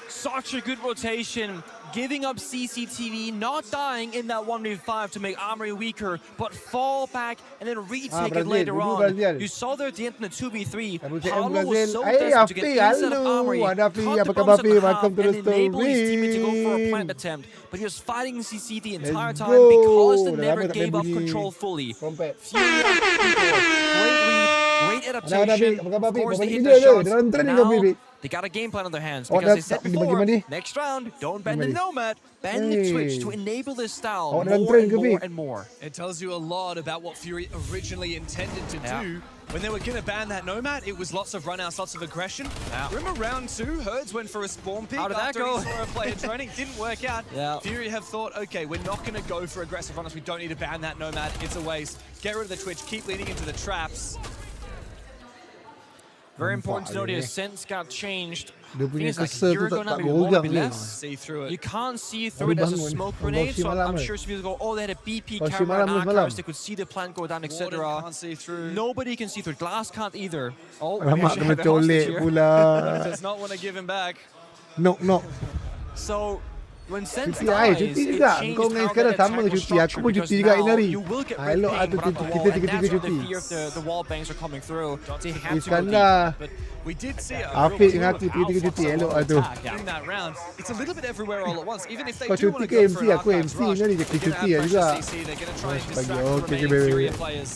Such a good rotation, giving up CCTV, not dying in that 1v5 to make Armory weaker, but fall back and then retake it later on. You saw there at the end in the 2v3, Paulo was so desperate to get inside of Armory, cut the bombs in half and enable his teammate to go for a plant attempt. But he was fighting CC the entire time because they never gave up control fully. Furia, great read, great adaptation. Of course, they hit their shots, but now they got a game plan on their hands because they said before, next round, don't bend the Nomad, bend the Twitch to enable this style more and more. It tells you a lot about what Fury originally intended to do. When they were going to ban that Nomad, it was lots of runouts, lots of aggression. Remember round 2, Herds went for a spawn pick after he saw a player droning. Didn't work out. Fury have thought, okay, we're not going to go for aggressive runouts. We don't need to ban that Nomad. It's a waste. Get rid of the Twitch, keep leading into the traps. Very important to note here, sense got changed. Dia punya Like kesel tu you're tak gonna be gogang one dia. less. See through it. You can't see through it as a smoke grenade, so I'm sure some people go, oh, they had a BP camera and archives, they could see the plant go down, etc. Can't see through. Nobody can see through. Glass can't either. Oh, Alamak, kena colek pula. Does not want to give him back. No. So, when sense Cuti dies, cuti it juga. changes Kau dengan how sekarang that sama attack was cuti. Aku structured pun because cuti juga ini now hari. you will get red Elok ping aku without the wall, kita and that's tiga where cuti. the fear of the wall bangs are coming through. They have to go Iskandar. deep. We did see a Afiq real dengan deal aku of tiga cuti. Elok how tu. in that round. It's a little bit everywhere all at once. Even if they Kau do want cuti to ke go for MC? an Aku archives MC rush, ni they're cuti going to have juga. pressure CC. They're going to try and Bagi, distract the okay, remaining baby. Furia players.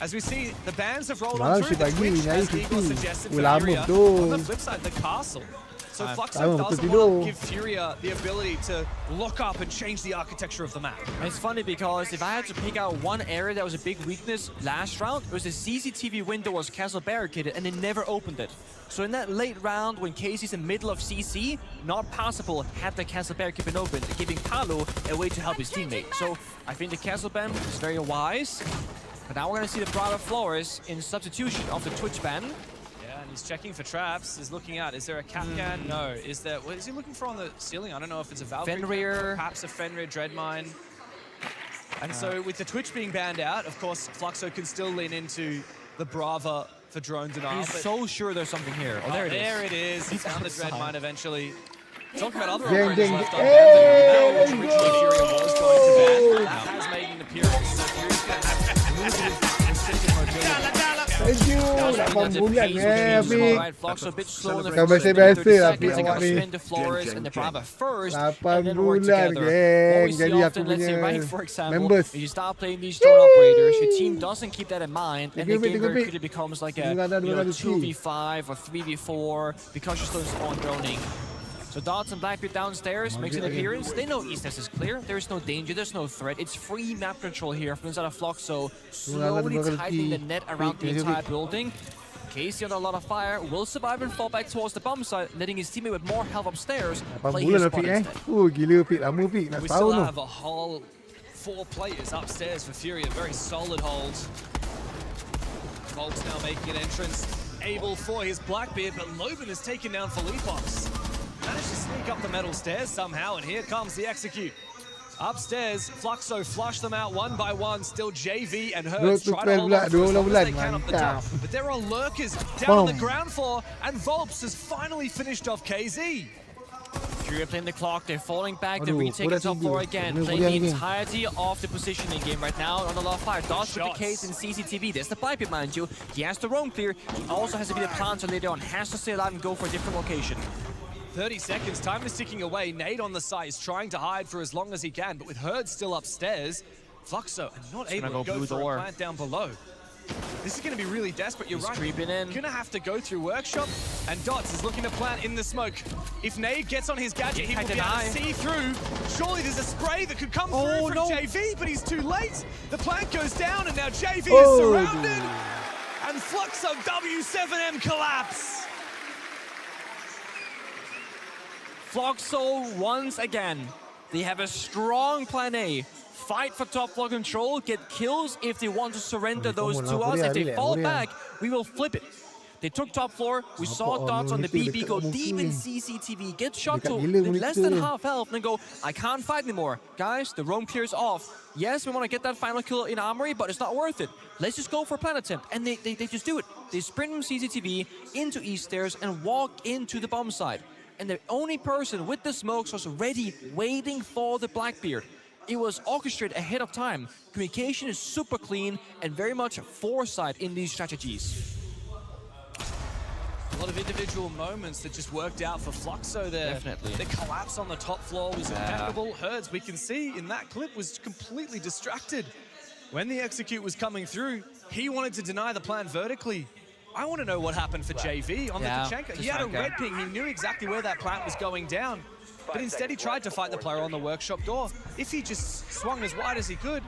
As we see, the bans have rolled Malam on through si the pagi, Twitch, nyari as Eagle cuti. suggested for Lama Furia. betul. On the flip side, the castle. So Fluxo betul doesn't tidur. want to give Furia the ability to lock up and change the architecture of the map. It's funny because if I had to pick out one area that was a big weakness last round, it was the CCTV window was castle barricaded and they never opened it. So in that late round when Casey's in the middle of CC, not possible had the castle barricade been opened, giving Paulo a way to help his teammate. So I think the castle ban is very wise. But now we're going to see the Bravo Flores in substitution of the Twitch ban. Yeah, and he's checking for traps. He's looking out. Is there a Kapkan? No. Is there? What is he looking for on the ceiling? I don't know if it's a Valkyrie. Fenrir. Perhaps a Fenrir Dreadmine. And so with the Twitch being banned out, of course, Fluxo can still lean into the Brava for drone denial. He's so sure there's something here. Oh, there it is. There it is. He found the Dreadmine eventually. Talking about other Ding, operators ding, left ding. on Hey, which originally go! Furia was going to ban. That has made an appearance. So Furia's going to have a little bit of restricted mobility. Thank you. 8 bulan Afiq. Right, Fox a bit slow in the Kau first biasa-biasa 30 Afiq seconds. They awak gotta ni. spin the Flores and the Brava first, 8 and then work bulan together. What we see Jadi aku often, let's say punya right, for example, members. if you start playing these drone operators, your team doesn't keep that in mind, and the Tiga bit, game tiga very bit. quickly becomes like a Dua dah, 2v5 or 3v4 because you're still in spawn droning. So Dots and Blackbeard downstairs makes an appearance. They know East is clear. There's no danger. There's no threat. It's free map control here from inside of Flock. So slowly tightening the net around the entire building. Casey under a lot of fire will survive and fall back towards the bomb site, letting his teammate with more health upstairs 8 play his bulan spot Afiq instead. Gila Afiq. Lama Afiq. Nak We tahu still tu. have a whole 4 players upstairs for Fury, a very solid hold. Volk's now making an entrance, able for his Blackbeard, but Loban has taken down Philippox. Managed to sneak up the metal stairs somehow, and here comes the execute. Upstairs, Fluxo flush them out one by one. Still JV and Hertz try to hold on for as long as they can up the top. But there are lurkers down on the ground floor, and Volps has finally finished off KZ. Fury playing the clock, they're falling back, they're Aduh, retaking bola top tinggi. floor again, Bola playing the tinggi. entirety of the positioning game right now on the lot of fire. Dodge with the case in CCTV, there's the pipe mind you. He has the roam clear, he also has to be the planter later on, has to stay alive and go for a different location. 30 seconds, time is ticking away. Nade on the site is trying to hide for as long as he can, but with Herd still upstairs, Fluxo not able to go for a plant down below. This is going to be really desperate. You're right. Creeping in. Going to have to go through Workshop, and Dots is looking to plant in the smoke. If Nade gets on his gadget, he will be able to see through. Surely there's a spray that could come through from JV, but he's too late. The plant goes down, and now JV is surrounded. And Fluxo W7M collapse. Floxo once again. They have a strong plan A. Fight for top floor control, get kills if they want to surrender those to us. If they fall back, we will flip it. They took top floor. We saw dots on the BB go deep in CCTV, get shot to less than half health, and then go, I can't fight anymore. Guys, the roam clears off. Yes, we want to get that final kill in Armory, but it's not worth it. Let's just go for a plant attempt. And they just do it. They sprint from CCTV into East Stairs and walk into the bomb site. And the only person with the smokes was ready, waiting for the Blackbeard. It was orchestrated ahead of time. Communication is super clean and very much foresight in these strategies. A lot of individual moments that just worked out for Fluxo there. Definitely. The collapse on the top floor was impeccable. Herds, we can see in that clip, was completely distracted. When the execute was coming through, he wanted to deny the plan vertically. I want to know what happened for JV on the Tachenko. He had a red ping. He knew exactly where that plant was going down. But instead, he tried to fight the player on the workshop door. If he just swung as wide as he could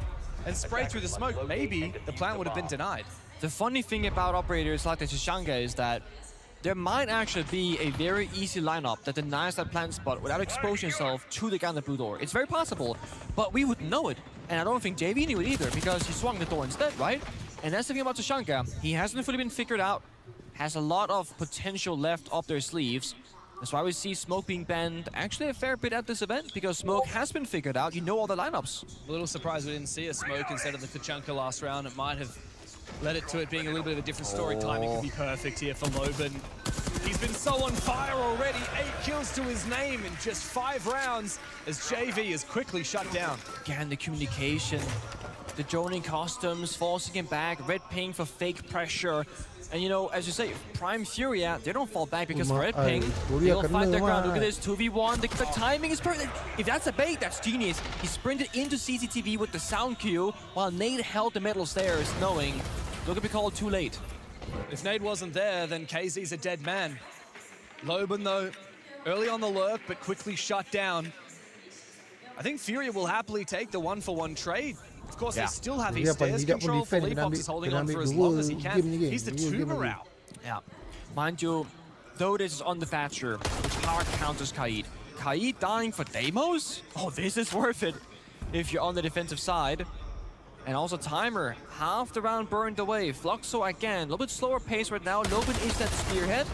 and sprayed through the smoke, maybe the plant would have been denied. The funny thing about operators like the Tachenko is that there might actually be a very easy lineup that denies that plant spot without exposing yourself to the guy on the blue door. It's very possible, but we wouldn't know it. And I don't think JV knew it either, because he swung the door instead, right? And that's the thing about Tachenko. He hasn't fully been figured out, has a lot of potential left up their sleeves. That's why we see Smoke being banned actually a fair bit at this event, because Smoke has been figured out. You know all the lineups. A little surprised we didn't see a Smoke instead of the Tachenko last round. It might have led it to it being a little bit of a different story. Timing could be perfect here for Loban. He's been so on fire already. 8 kills to his name in just 5 rounds as JV is quickly shut down. Again, the communication, the droning customs, forcing him back, red ping for fake pressure. And you know, as you say, Prime Furia, they don't fall back because of red ping. They'll find their ground. Look at this, 2v1. The timing is perfect. If that's a bait, that's genius. He sprinted into CCTV with the sound cue while Nate held the metal stairs, knowing they're gonna be called too late. If Nate wasn't there, then KZ's a dead man. Loban, though, early on the lurk, but quickly shut down. I think Furia will happily take the 1-for-1 trade. Of course, they still have his stairs control. Felipox is holding on for as long as he can. He's the 2 morale. Yeah. Mind you, though this is on the Thatcher, which power counters Kaid. Kaid dying for Deimos? Oh, this is worth it if you're on the defensive side. And also Timer, half the round burned away. Fluxo again, a little bit slower pace right now. Loban is that spearhead.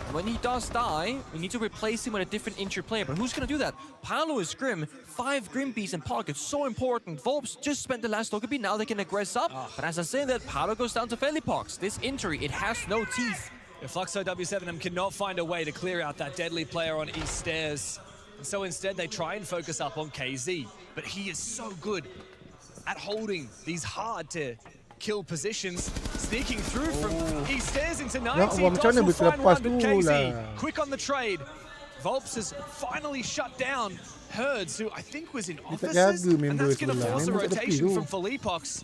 And when he does die, we need to replace him with a different injured player. But who's gonna do that? Paolo is Grim, 5 Grim Bees in pocket, so important. Volps just spent the last Lokabi, now they can aggress up. But as I say that, Paolo goes down to Felipox. This injury, it has no teeth. If Fluxo W7M cannot find a way to clear out that deadly player on East Stairs. And so instead they try and focus up on KZ. But he is so good at holding these hard-to-kill positions, sneaking through from East Stairs into 90. Doss will find one, but KZ, quick on the trade. Volps has finally shut down Herds, who I think was in offices, and that's going to force a rotation from Felipox.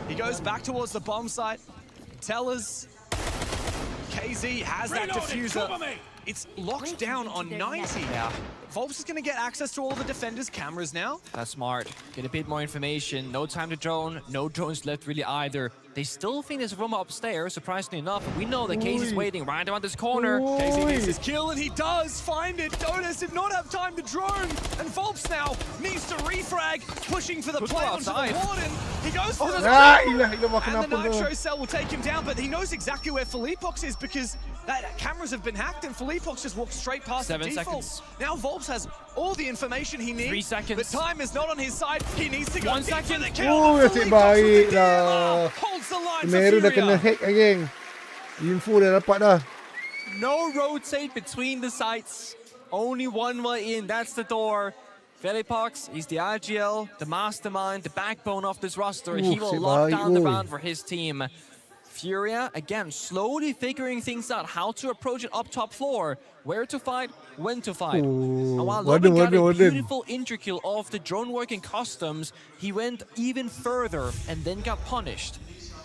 He goes back towards the bomb site. Tellers, KZ has that diffuser. It's locked down on 90. Yeah. Volps is going to get access to all the defenders' cameras now. That's smart. Get a bit more information. No time to drone. No drones left really either. They still think there's room upstairs, surprisingly enough. We know that KZ's waiting right around this corner. KZ needs his kill, and he does find it. Dodos did not have time to drone. And Volps now needs to refrag, pushing for the play onto the Warden. He goes for the and the Nitro Cell will take him down, but he knows exactly where Felipox is because that cameras have been hacked, and Felipox just walked straight past 7 the default. seconds. Now Volps has all the information he needs. 3 seconds. The time is not on his side. He needs to go 1 second. for the kill. Nasib baik lah. Holds the line Meru for dah kena Furia. hack again. Info dah dapat dah. No rotate between the sites. Only one way in. That's the door. Felipox, he's the IGL, the mastermind, the backbone of this roster. He will lock down the round for his team. Furia, again, slowly figuring things out, how to approach it up top floor, where to fight, when to fight. And while Loban got a beautiful injury kill off the drone working customs, he went even further and then got punished.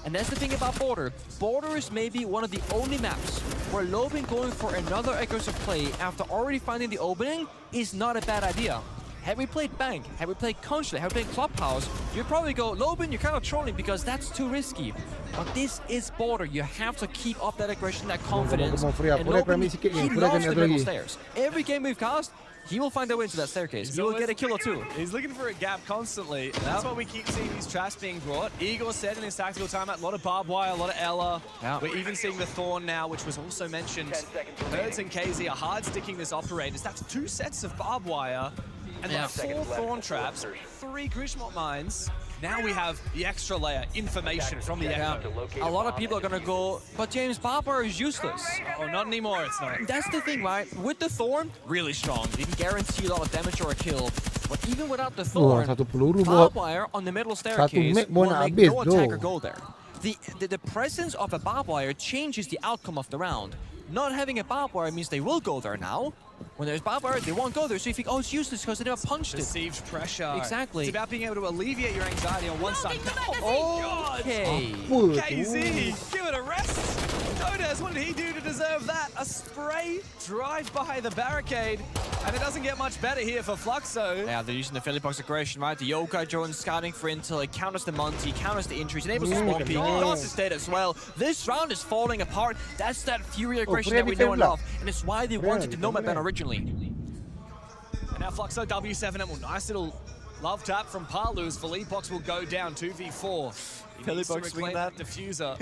And that's the thing about Border. Border is maybe one of the only maps where Loban going for another aggressive play after already finding the opening is not a bad idea. Had we played Bank, had we played Consulate, had we played Clubhouse, you'd probably go, Loban, you're kind of trolling because that's too risky. But this is Border. You have to keep up that aggression, that confidence. And Loban, he loves the middle stairs. Every game we've cast, he will find a way into that staircase. He will get a kill or two. He's looking for a gap constantly. That's why we keep seeing these traps being brought. Igor said in his tactical timeout, a lot of barbed wire, a lot of Ella. Yeah. We're even seeing the Thorn now, which was also mentioned. Herds and KZ are hard sticking this operators. That's 2 sets of barbed wire. And then 4 Thorn traps, 3 Grishmot mines. Now we have the extra layer, information from the Echo. A lot of people are gonna go, but James, barbed wire is useless. Oh, not anymore, it's not. That's the thing, right? With the Thorn, really strong. Didn't guarantee a lot of damage or a kill. But even without the Thorn, barbed wire on the middle staircase will make no attacker go there. The presence of a barbed wire changes the outcome of the round. Not having a barbed wire means they will go there now. When there's barbed wire, they won't go there. So you think, oh, it's useless because they never punched it. Perceived pressure. Exactly. It's about being able to alleviate your anxiety on one side. Oh, okay. KZ, give it a rest. Notice, what did he do to deserve that? A spray drive by the barricade. And it doesn't get much better here for Fluxo. Yeah, they're using the Philly box aggression, right? The Yokai drone scouting for intel. It counters the Monty, counters the injuries, enables the smoke peek. Dots is dead as well. This round is falling apart. That's that Fury aggression that we know and love. And it's why they wanted the Nomad ban originally. And now Fluxo W7, well, nice little love tap from Palus. Philippox will go down 2v4. He needs to reclaim that diffuser.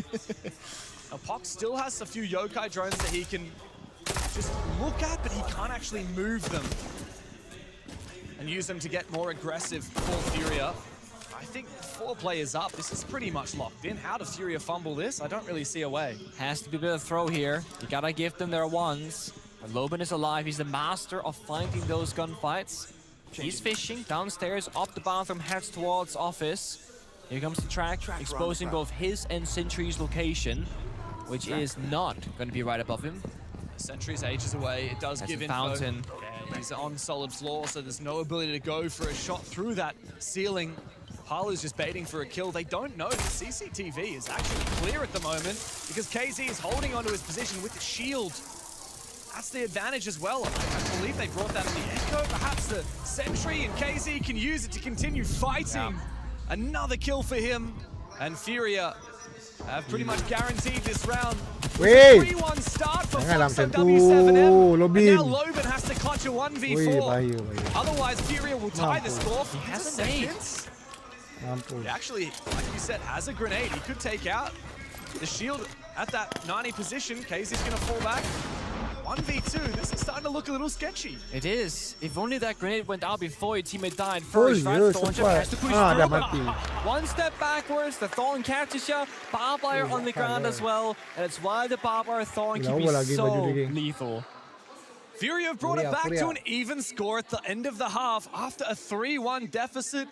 Now, Pox still has a few Yokai drones that he can just look at, but he can't actually move them and use them to get more aggressive for Furia. I think 4 players up, this is pretty much locked in. How does Furia fumble this? I don't really see a way. Has to be a bit of a throw here. You gotta give them their ones. But Loban is alive. He's the master of finding those gunfights. He's fishing downstairs, up the bathroom, heads towards office. Here comes the track, exposing both his and Sentry's location, which is not going to be right above him. Sentry's ages away. It does give info. Fountain. Yeah, he's on solid floor, so there's no ability to go for a shot through that ceiling. Palu's just baiting for a kill. They don't know that CCTV is actually clear at the moment because KZ is holding onto his position with the shield. That's the advantage as well. I believe they brought that in the Echo. Perhaps the Sentry and KZ can use it to continue fighting. Yeah. Another kill for him. And Furia have pretty much guaranteed this round. 3-1 start for Fluxo W7M. And now Loban has to clutch a 1v4. Otherwise, Furia will tie the score for seconds. He actually, like you said, has a grenade. He could take out the shield at that 90 position. KZ's going to fall back. 1v2, this is starting to look a little sketchy. It is. If only that grenade went out before your teammate died first, right? Thorn just has to push through. One step backwards, the Thorn catches you. Barbed wire on the ground as well. And it's why the barbed wire Thorn can be so lethal. Fury have brought it back to an even score at the end of the half after a 3-1 deficit.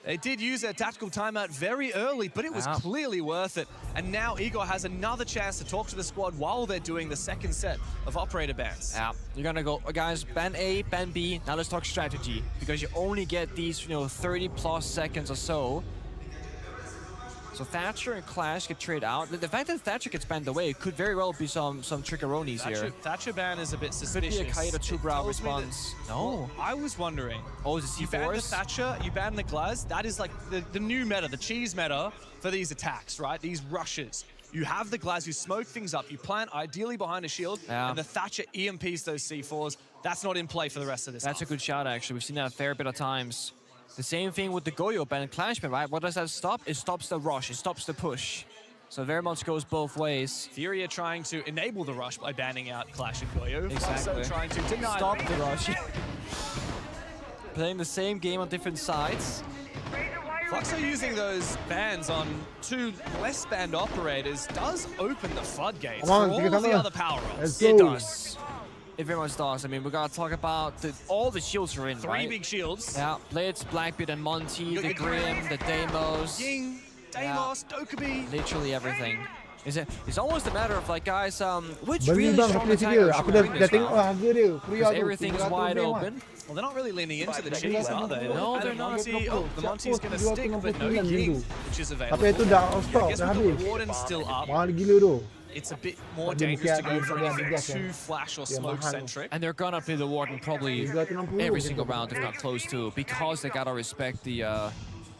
They did use their tactical timeout very early, but it was clearly worth it. And now Igor has another chance to talk to the squad while they're doing the second set of operator bans. Yeah, you're gonna go, guys, ban A, ban B, now let's talk strategy. Because you only get these, 30 plus seconds or so. So Thatcher and Clash get traded out. The fact that Thatcher gets banned away could very well be some trickeronis here. Thatcher ban is a bit suspicious. Could be a Kaida 2-brow response. No. I was wondering. Oh, is it C4s? You ban the Thatcher, you ban the Glaz. That is like the new meta, the cheese meta for these attacks, right? These rushes. You have the Glaz, you smoke things up, you plant ideally behind a shield, and the Thatcher EMPs those C4s. That's not in play for the rest of this That's a good shot, actually. We've seen that a fair bit of times. The same thing with the Goyo ban and Clash ban, right? What does that stop? It stops the rush, it stops the push. So very much goes both ways. Furia trying to enable the rush by banning out Clash and Goyo. Exactly. Also trying to deny stop the rush. Playing the same game on different sides. Fluxo using those bans on 2 less banned operators does open the floodgates for all of the other power-ups. It does. It very much does. I mean, we gotta talk about all the shields are in, 3 big shields. Yeah, Blitz, Blackbeard, and Monty, the Grim, the Deimos. Ying, Deimos, Dokkaebi. Literally everything. It's almost a matter of like, guys, which really strong attacker should win this round? Because everything's wide open. Well, they're not really leaning into the cheese, are they? No, they're not. The Monty's going to stick, but no King, which is available. I guess with the Warden's still up, it's a bit more dangerous to go for anything too flash or smoke-centric. And they're gonna play the Warden probably every single round, if not close to, because they gotta respect the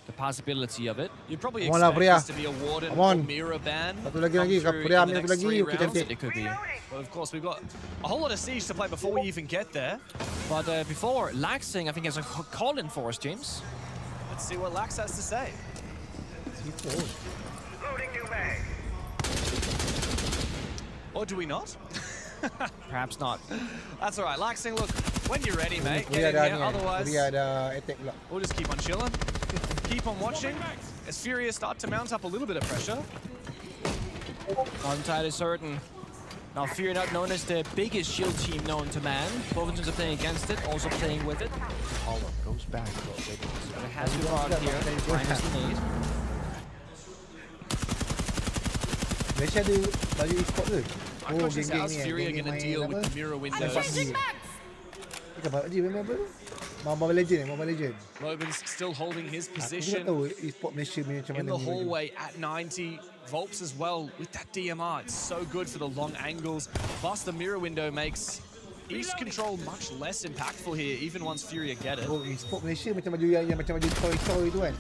the possibility of it. You'd probably Come on lah, expect Priya. this to be a Warden Come on. or Mirror ban. Satu lagi, come through Priya, in the satu next lagi, 3 kita rounds. take. It could be. But of course, we've got a whole lot of Siege to play before we even get there. But before, Laxing, I think, has a call in for us, James. Let's see what Lax has to say. Or do we not? Perhaps not. That's all right. Laxing, look, when you're ready, mate, Priya get in ada here. ni. Otherwise, Priya ada attack pula. we'll just keep on chilling. Keep on watching as Furia start to mount up a little bit of pressure. One side is certain. Now, Fear not known as the biggest shield team known to man. Both in terms of playing against it, also playing with it. Hollow goes back. But it has to be brought here. Minus the need. Malaysia ada baju e-sport ke? My question is, how's Furia geng-geng going to main deal apa? with the mirror windows? Kita PUBG main apa tu? Mobile Legend. Loban's still holding his Aku tak position tahu e-sport Malaysia punya macam in mana the ni. hallway at 90. Volps as well with that DMR. It's so good for the long angles. Plus the mirror window makes East control much less impactful here, even once Furia get it. Oh, e-sport Malaysia macam baju yang macam baju toy tu kan.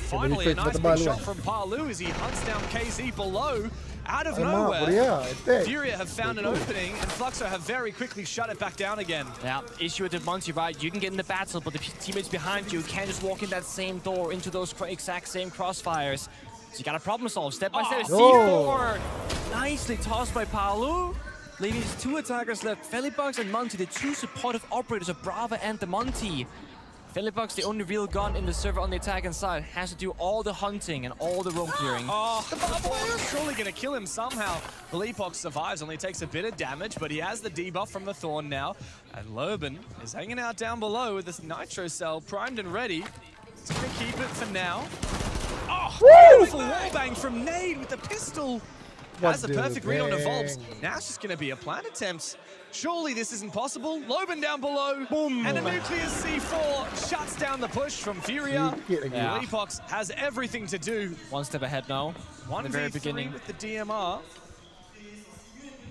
Finally, a nice big shot from Palu as he hunts down KZ below. Out of nowhere, Furia have found an opening, and Fluxo have very quickly shut it back down again. Yeah, issue with the Monty, right? You can get in the battle, but the teammates behind you can't just walk in that same door into those exact same crossfires. So you got a problem solve. Step by step, C4. Nicely tossed by Palu. Leaving his 2 attackers left, Felibugs and Monty, the 2 supportive operators of Brava and the Monty. Felibugs, the only real gun in the server on the attacking side, has to do all the hunting and all the roam clearing. Oh, the barbarian is surely going to kill him somehow. Leapok survives, only takes a bit of damage, but he has the debuff from the Thorn now. And Loban is hanging out down below with this Nitro Cell primed and ready. He's going to keep it for now. Oh, beautiful wallbang from Nade with the pistol. Has the perfect read on the Volps. Now it's just going to be a plant attempt. Surely this isn't possible. Loban down below. Boom. And a nuclear C4 shuts down the push from Furia. Yeah. Leapox has everything to do. One step ahead now. One in the very beginning with the DMR.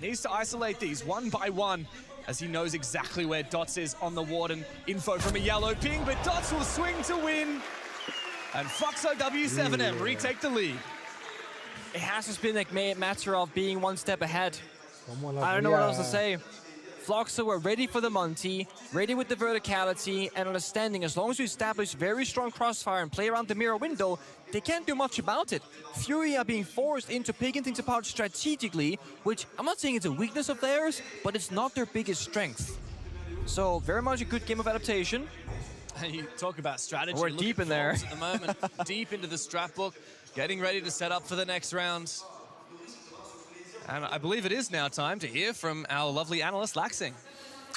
Needs to isolate these one by one, as he knows exactly where Dots is on the Warden. Info from a yellow ping, but Dots will swing to win. And Fluxo W7M retake the lead. It has just been like a matter of being one step ahead. I don't know what else to say. Fluxo were ready for the Monty, ready with the verticality, and understanding as long as you establish very strong crossfire and play around the mirror window, they can't do much about it. Fury are being forced into picking things apart strategically, which I'm not saying it's a weakness of theirs, but it's not their biggest strength. So very much a good game of adaptation. You talk about strategy. We're deep in there. At the moment, deep into the strat book, getting ready to set up for the next round. And I believe it is now time to hear from our lovely analyst, Laxing.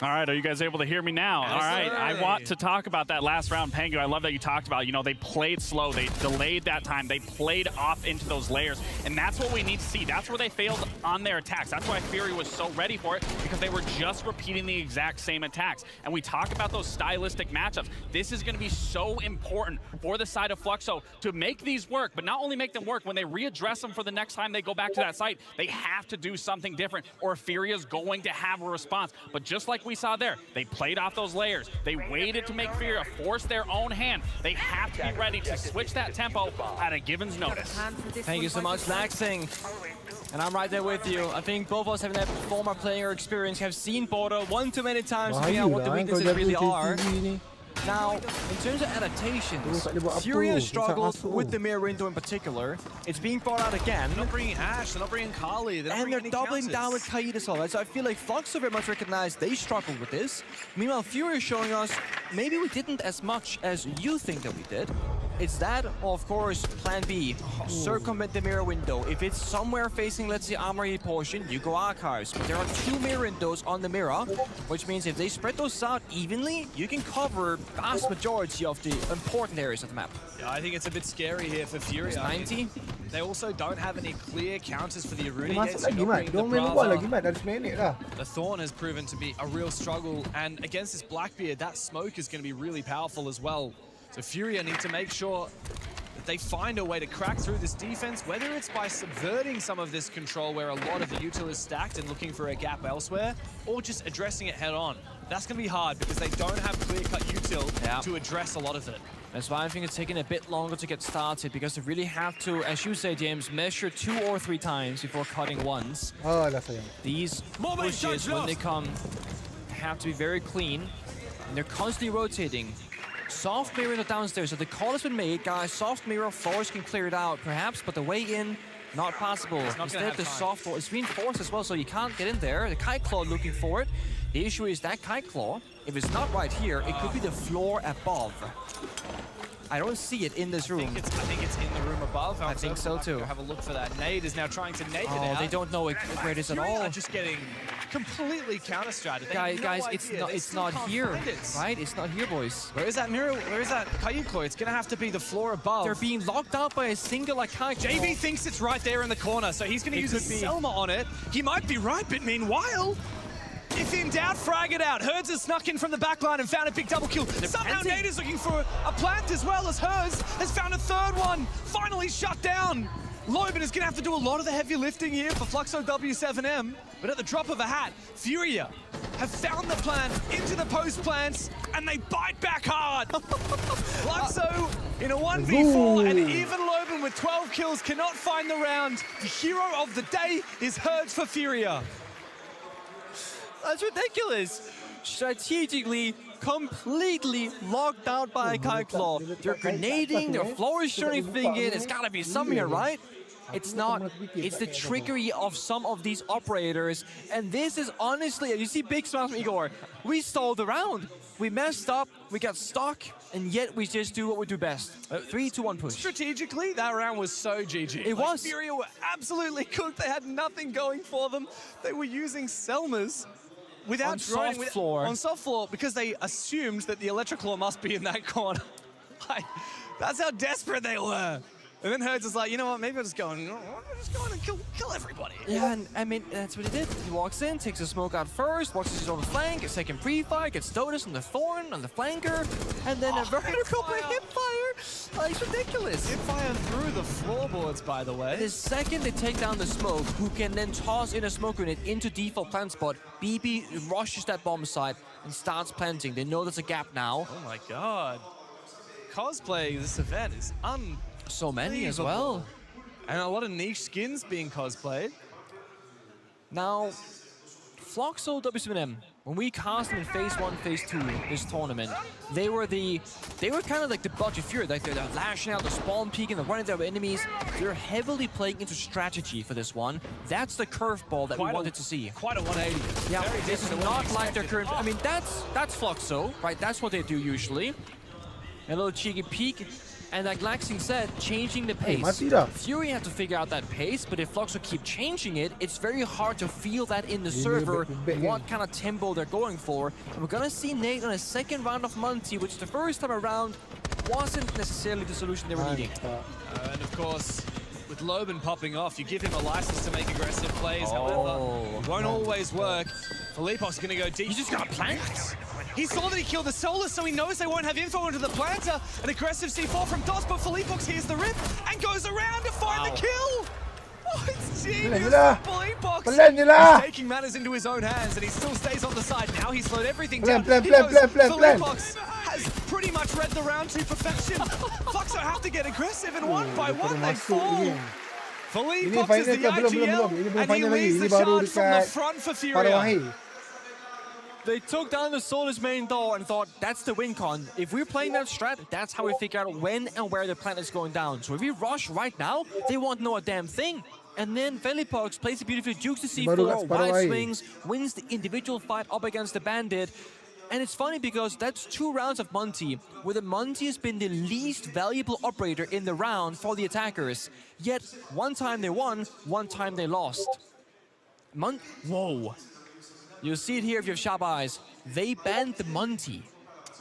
All right, are you guys able to hear me now? Yes, all right, sir. I want to talk about that last round, Pengu. I love that you talked about, they played slow, they delayed that time, they played off into those layers, and that's what we need to see. That's where they failed on their attacks. That's why Fury was so ready for it, because they were just repeating the exact same attacks. And we talk about those stylistic matchups. This is going to be so important for the side of Fluxo to make these work, but not only make them work, when they readdress them for the next time they go back to that site, they have to do something different, or Fury is going to have a response. But just like we saw there, they played off those layers. They waited to make Furia force their own hand. They have to be ready to switch that tempo at a given's notice. Thank you so much, Laxing. And I'm right there with you. I think both of us having that former player experience have seen Border one too many times to figure out what the weaknesses really are. Now, in terms of adaptations, Furia struggles with the mirror window in particular. It's being brought out again. They're not bringing Ash, they're not bringing Kali, and they're doubling down with Kaid as well. Right? So I feel like Fluxo very much recognized they struggled with this. Meanwhile, Furia is showing us maybe we didn't as much as you think that we did. It's that, or of course, plan B, circumvent the mirror window. If it's somewhere facing, let's say, armory portion, you go archives. But there are 2 mirror windows on the mirror, which means if they spread those out evenly, you can cover vast majority of the important areas of the map. Yeah, I think it's a bit scary here for Furia. It's 90. They also don't have any clear counters for the Aruna Masuk yet. lagi, Mat. Diorang main luar lagi, Mat. Dah 10 minit dah. The Thorn has proven to be a real struggle, and against this Blackbeard, that smoke is going to be really powerful as well. So Furia need to make sure that they find a way to crack through this defense, whether it's by subverting some of this control where a lot of the util is stacked and looking for a gap elsewhere, or just addressing it head on. That's going to be hard because they don't have clear-cut util to address a lot of it. That's why I think it's taking a bit longer to get started, because they really have to, as you say, James, measure 2 or 3 times before cutting once. Oh, la sayang. These pushes, when they come, have to be very clean. And they're constantly rotating. Soft mirror in the downstairs. So the call has been made, guys. Soft mirror, floors can clear it out, perhaps, but the way in, not possible. Instead, the soft floor is reinforced as well, so you can't get in there. The Kite Claw looking for it. The issue is that Kite Claw, if it's not right here, it could be the floor above. I don't see it in this room. I think it's in the room above. I think so too. Have a look for that. Nade is now trying to nade it out. They don't know where it is at all. Are just getting completely counter-strated. Guys, it's not here, right? It's not here, boys. Where is that mirror? Where is that Kite Claw? It's gonna have to be the floor above. They're being locked out by a single Kite Claw. JB thinks it's right there in the corner, so he's gonna use a Selma on it. He might be right, but meanwhile, if in doubt, frag it out. Herds has snuck in from the back line and found a big double kill. Somehow Nade is looking for a plant as well, as Herds has found a third one. Finally shut down. Loban is going to have to do a lot of the heavy lifting here for Fluxo W7M. But at the drop of a hat, Furia have found the plant into the post plants, and they bite back hard. Fluxo in a 1v4, and even Loban with 12 kills cannot find the round. The hero of the day is Herds for Furia. That's ridiculous. Strategically, completely locked out by a Kite Claw. They're grenading, their floor is turning thing in. It's gotta be some here, right? It's not. It's the trickery of some of these operators. And this is honestly, you see big smiles from Igor. We stalled the round. We messed up, we got stuck, and yet we just do what we do best. 3, 2, 1 push. Strategically, that round was so GG. It was. Furia were absolutely cooked. They had nothing going for them. They were using Selmas without on soft floor. On soft floor, because they assumed that the Electroclaw must be in that corner. That's how desperate they were. And then Herds is like, you know what, maybe I'll just go and kill everybody. Yeah, and I mean, that's what he did. He walks in, takes a smoke out first, watches his own flank, a second pre-fire, gets Dotus on the Thorn, on the flanker, and then a vertical hipfire. It's ridiculous. Hipfire through the floorboards, by the way. The second they take down the smoke, who can then toss in a smoke grenade into default plant spot, BB rushes that bomb site and starts planting. They know there's a gap now. Oh my god. Cosplay this event is so many as well. And a lot of niche skins being cosplayed. Now, Fluxo W7M, when we cast them in phase 1, phase 2 this tournament, they were kind of like the budget Fury, like they're lashing out the spawn peak and they're running their enemies. They're heavily playing into strategy for this one. That's the curveball that we wanted to see. Quite a 180. Yeah, this is not like their current. I mean, that's Fluxo, right? That's what they do usually. A little cheeky peek. And like Laxing said, changing the pace. Fury had to figure out that pace, but if Fluxo keep changing it, it's very hard to feel that in the server, what kind of tempo they're going for. And we're gonna see Nate on a second round of Monty, which the first time around wasn't necessarily the solution they were needing. And of course, with Loban popping off, you give him a license to make aggressive plays, however, it won't always work. Filipok's gonna go deep. He just got planked. He saw that he killed the Solar, so he knows they won't have info into the planter. An aggressive C4 from DOS, but Felipox hears the rip and goes around to find the kill. Oh, it's genius from Felipox. He's taking matters into his own hands, and he still stays on the side. Now he's slowed everything down. Felipox has pretty much read the round to perfection. Fluxo have to get aggressive, and one by one they fall. Felipox is the IGL, and he leads the charge from the front for Furia. They took down the Solar's main door and thought, that's the win con. If we're playing that strat, that's how we figure out when and where the planet is going down. So if we rush right now, they won't know a damn thing. And then Felipox plays it beautifully, dukes the C4, wide swings, wins the individual fight up against the Bandit. And it's funny because that's 2 rounds of Monty, where the Monty has been the least valuable operator in the round for the attackers. Yet, one time they won, one time they lost. Whoa. You'll see it here if you have sharp eyes. They banned the Monty.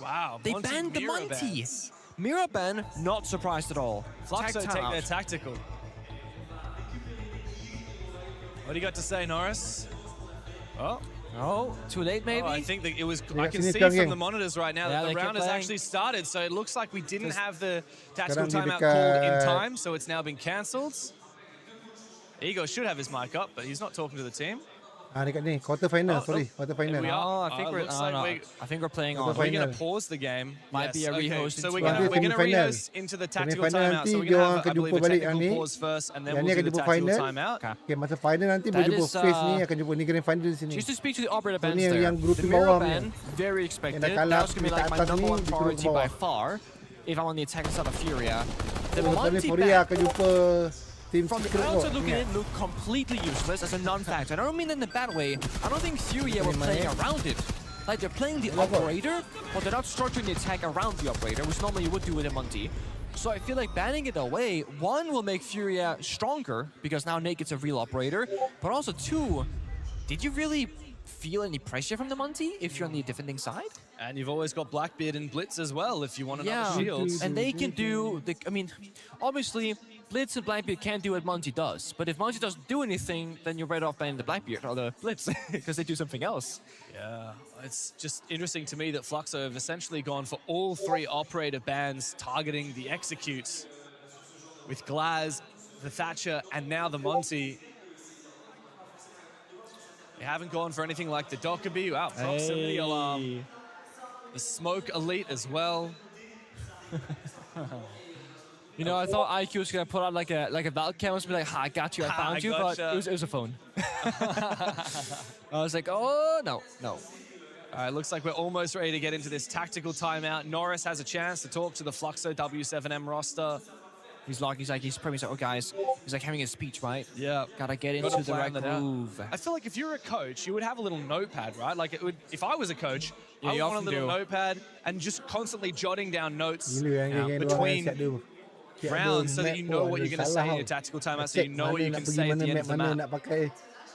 Wow. They banned the Monty. Mirror ban, not surprised at all. Fluxo take their tactical. What do you got to say, Norris? Oh, too late maybe? Oh, I think that it was. I can see from the monitors right now that the round has actually started, so it looks like we didn't have the tactical timeout called in time, so it's now been cancelled. Ego should have his mic up, but he's not talking to the team. Dekat ni, quarter final, sorry. Quarter final. we are. I think looks like I think we're playing Quarter on. We're going final. to pause the game. Might be a rehost So into we're a- going to Semi-final. rehost into the tactical Semi-final timeout. nanti So we're dia going to orang have, I akan believe, jumpa a balik technical yang ni. pause first, and then Yang ni we'll akan do the jumpa tactical final. timeout. Okay, masa final nanti That boleh jumpa is, face ni akan jumpa ni grand final di sini. Just to speak to the operator So bands ni there, yang group the di mirror bawah ni. band, very expected. Yang dah kalah That's going to be like my atas number ni, one dia turun ke priority by bawah. far if I'm on the attacking side of Furia. The Lepas ni multi Furia akan jumpa team from the secret outside kot. looking in, look completely useless as a non-factor. And I don't mean that in a bad way. I don't think Furia were playing around it. Like, they're playing the operator, but they're not structuring the attack around the operator, which normally you would do with a Monty. So I feel like banning it away, one, will make Furia stronger, because now Naked's a real operator, but also two, did you really feel any pressure from the Monty if you're on the defending side? And you've always got Blackbeard and Blitz as well if you want another Yeah, shield. and they can do, I mean, obviously, Blitz and Blackbeard can't do what Monty does, but if Monty doesn't do anything, then you're better off banning the Blackbeard or the Blitz, because they do something else. Yeah, it's just interesting to me that Fluxo have essentially gone for all three operator bans targeting the executes with Glaz, the Thatcher, and now the Monty. They haven't gone for anything like the Dockerby. Wow, proximity alarm. The Smoke Elite as well. You know, I thought IQ was gonna put out like a Valk cam and be like, "Ha, I got you, I found you," but gotcha. it was a phone. I was like, "Oh no, no." All right, looks like we're almost ready to get into this tactical timeout. Norris has a chance to talk to the Fluxo W7M roster. He's probably like, "Oh guys," he's like having a speech, right? Yeah. Gotta get Gotta into the right plan that out. groove. I feel like if you're a coach, you would have a little notepad, right? Like, it would, if I was a coach, Yeah, I would you want a often little do. notepad and just constantly jotting down notes Gila yang geng-geng diorang between siap dia. Siap rounds dia so that map you know pun what ada you're going to salah say in tau. your tactical timeout, so Check you know what mana you nak can pergi say at mana the end map of the mana map.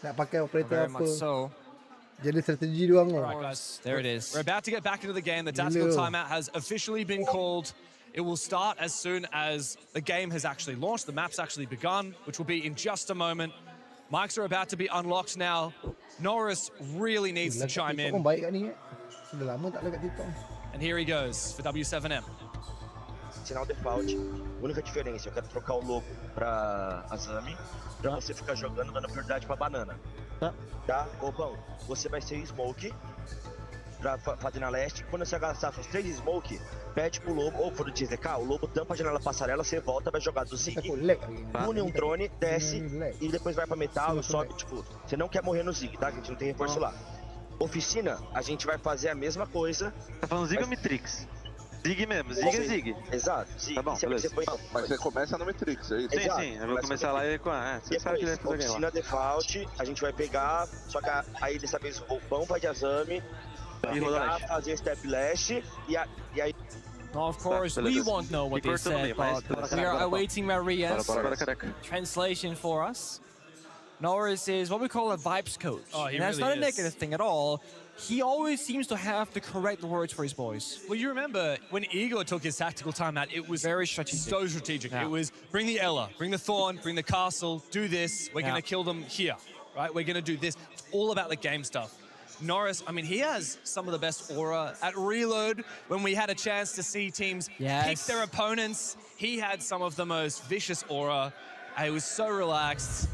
nak pakai operator Very apa. much so. Jadi strategi diorang tau. All right, guys. There it is. We're about to get back into the game. The tactical Gila. timeout has officially been called. It will start as soon as the game has actually launched. The map's actually begun, which will be in just a moment. Mics are about to be unlocked now. Norris really needs to chime TikTok pun in. baik kat ni. Sudah lama tak lihat kat TikTok. And here he goes for W7M. Sinal default. A única diferença, eu quero trocar o logo pra Azami, pra você ficar jogando, dando prioridade pra banana. Tá? Bobão, você vai ser Smoke pra fazer na leste. Quando você gastar seus 3 Smoke, pede pro lobo, ou for do DZK, o lobo tampa a janela passarela, você volta, vai jogar do Zig, une um drone, desce e depois vai pra metal e sobe, tipo, você não quer morrer no Zig, tá? A gente não tem reforço lá. Oficina, a gente vai fazer a mesma coisa. Tá falando Zig ou Matrix? Zig mesmo, Zig é Zig. Exato, Zig. Tá bom, beleza. Mas você começa no Matrix, é isso? Sim, eu vou começar lá e com você sabe que ele vai fazer oficina lá. default, a gente vai pegar, só que aí dessa vez o Volpão vai de Azami, pegar, fazer step lash e aí... Now, of course, we won't know what they said, but we are awaiting Maria's translation for us. Norris is what we call a vibes coach. Oh, he and that's really not a is. negative thing at all. He always seems to have the correct words for his boys. Well, you remember when Igor took his tactical timeout, it was very strategic. So strategic. Yeah. It was bring the Ella, bring the Thorn, bring the castle, do this. We're Yeah. going to kill them here, right? We're going to do this. It's all about the game stuff. Norris, I mean, he has some of the best aura. At Reload, when we had a chance to see teams pick their opponents, he had some of the most vicious aura. He was so relaxed.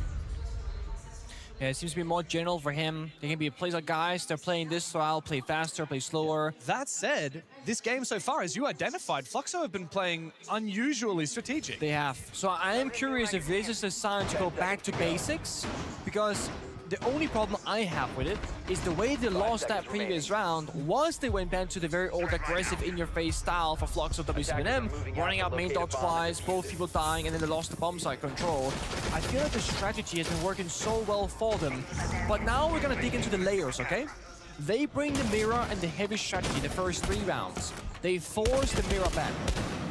Yeah, it seems to be more general for him. They can be plays like guys, they're playing this style, play faster, play slower. That said, this game so far, as you identified, Fluxo have been playing unusually strategic. They have. So I am curious if this is a sign to go back to basics, because the only problem I have with it is the way they lost that previous round was they went back to the very old aggressive in-your-face style for Fluxo W7M, running out main dot twice, both people dying, and then they lost the bomb site control. I feel like the strategy has been working so well for them, but now we're gonna dig into the layers, okay? They bring the mirror and the heavy strategy the first 3 rounds. They force the mirror back.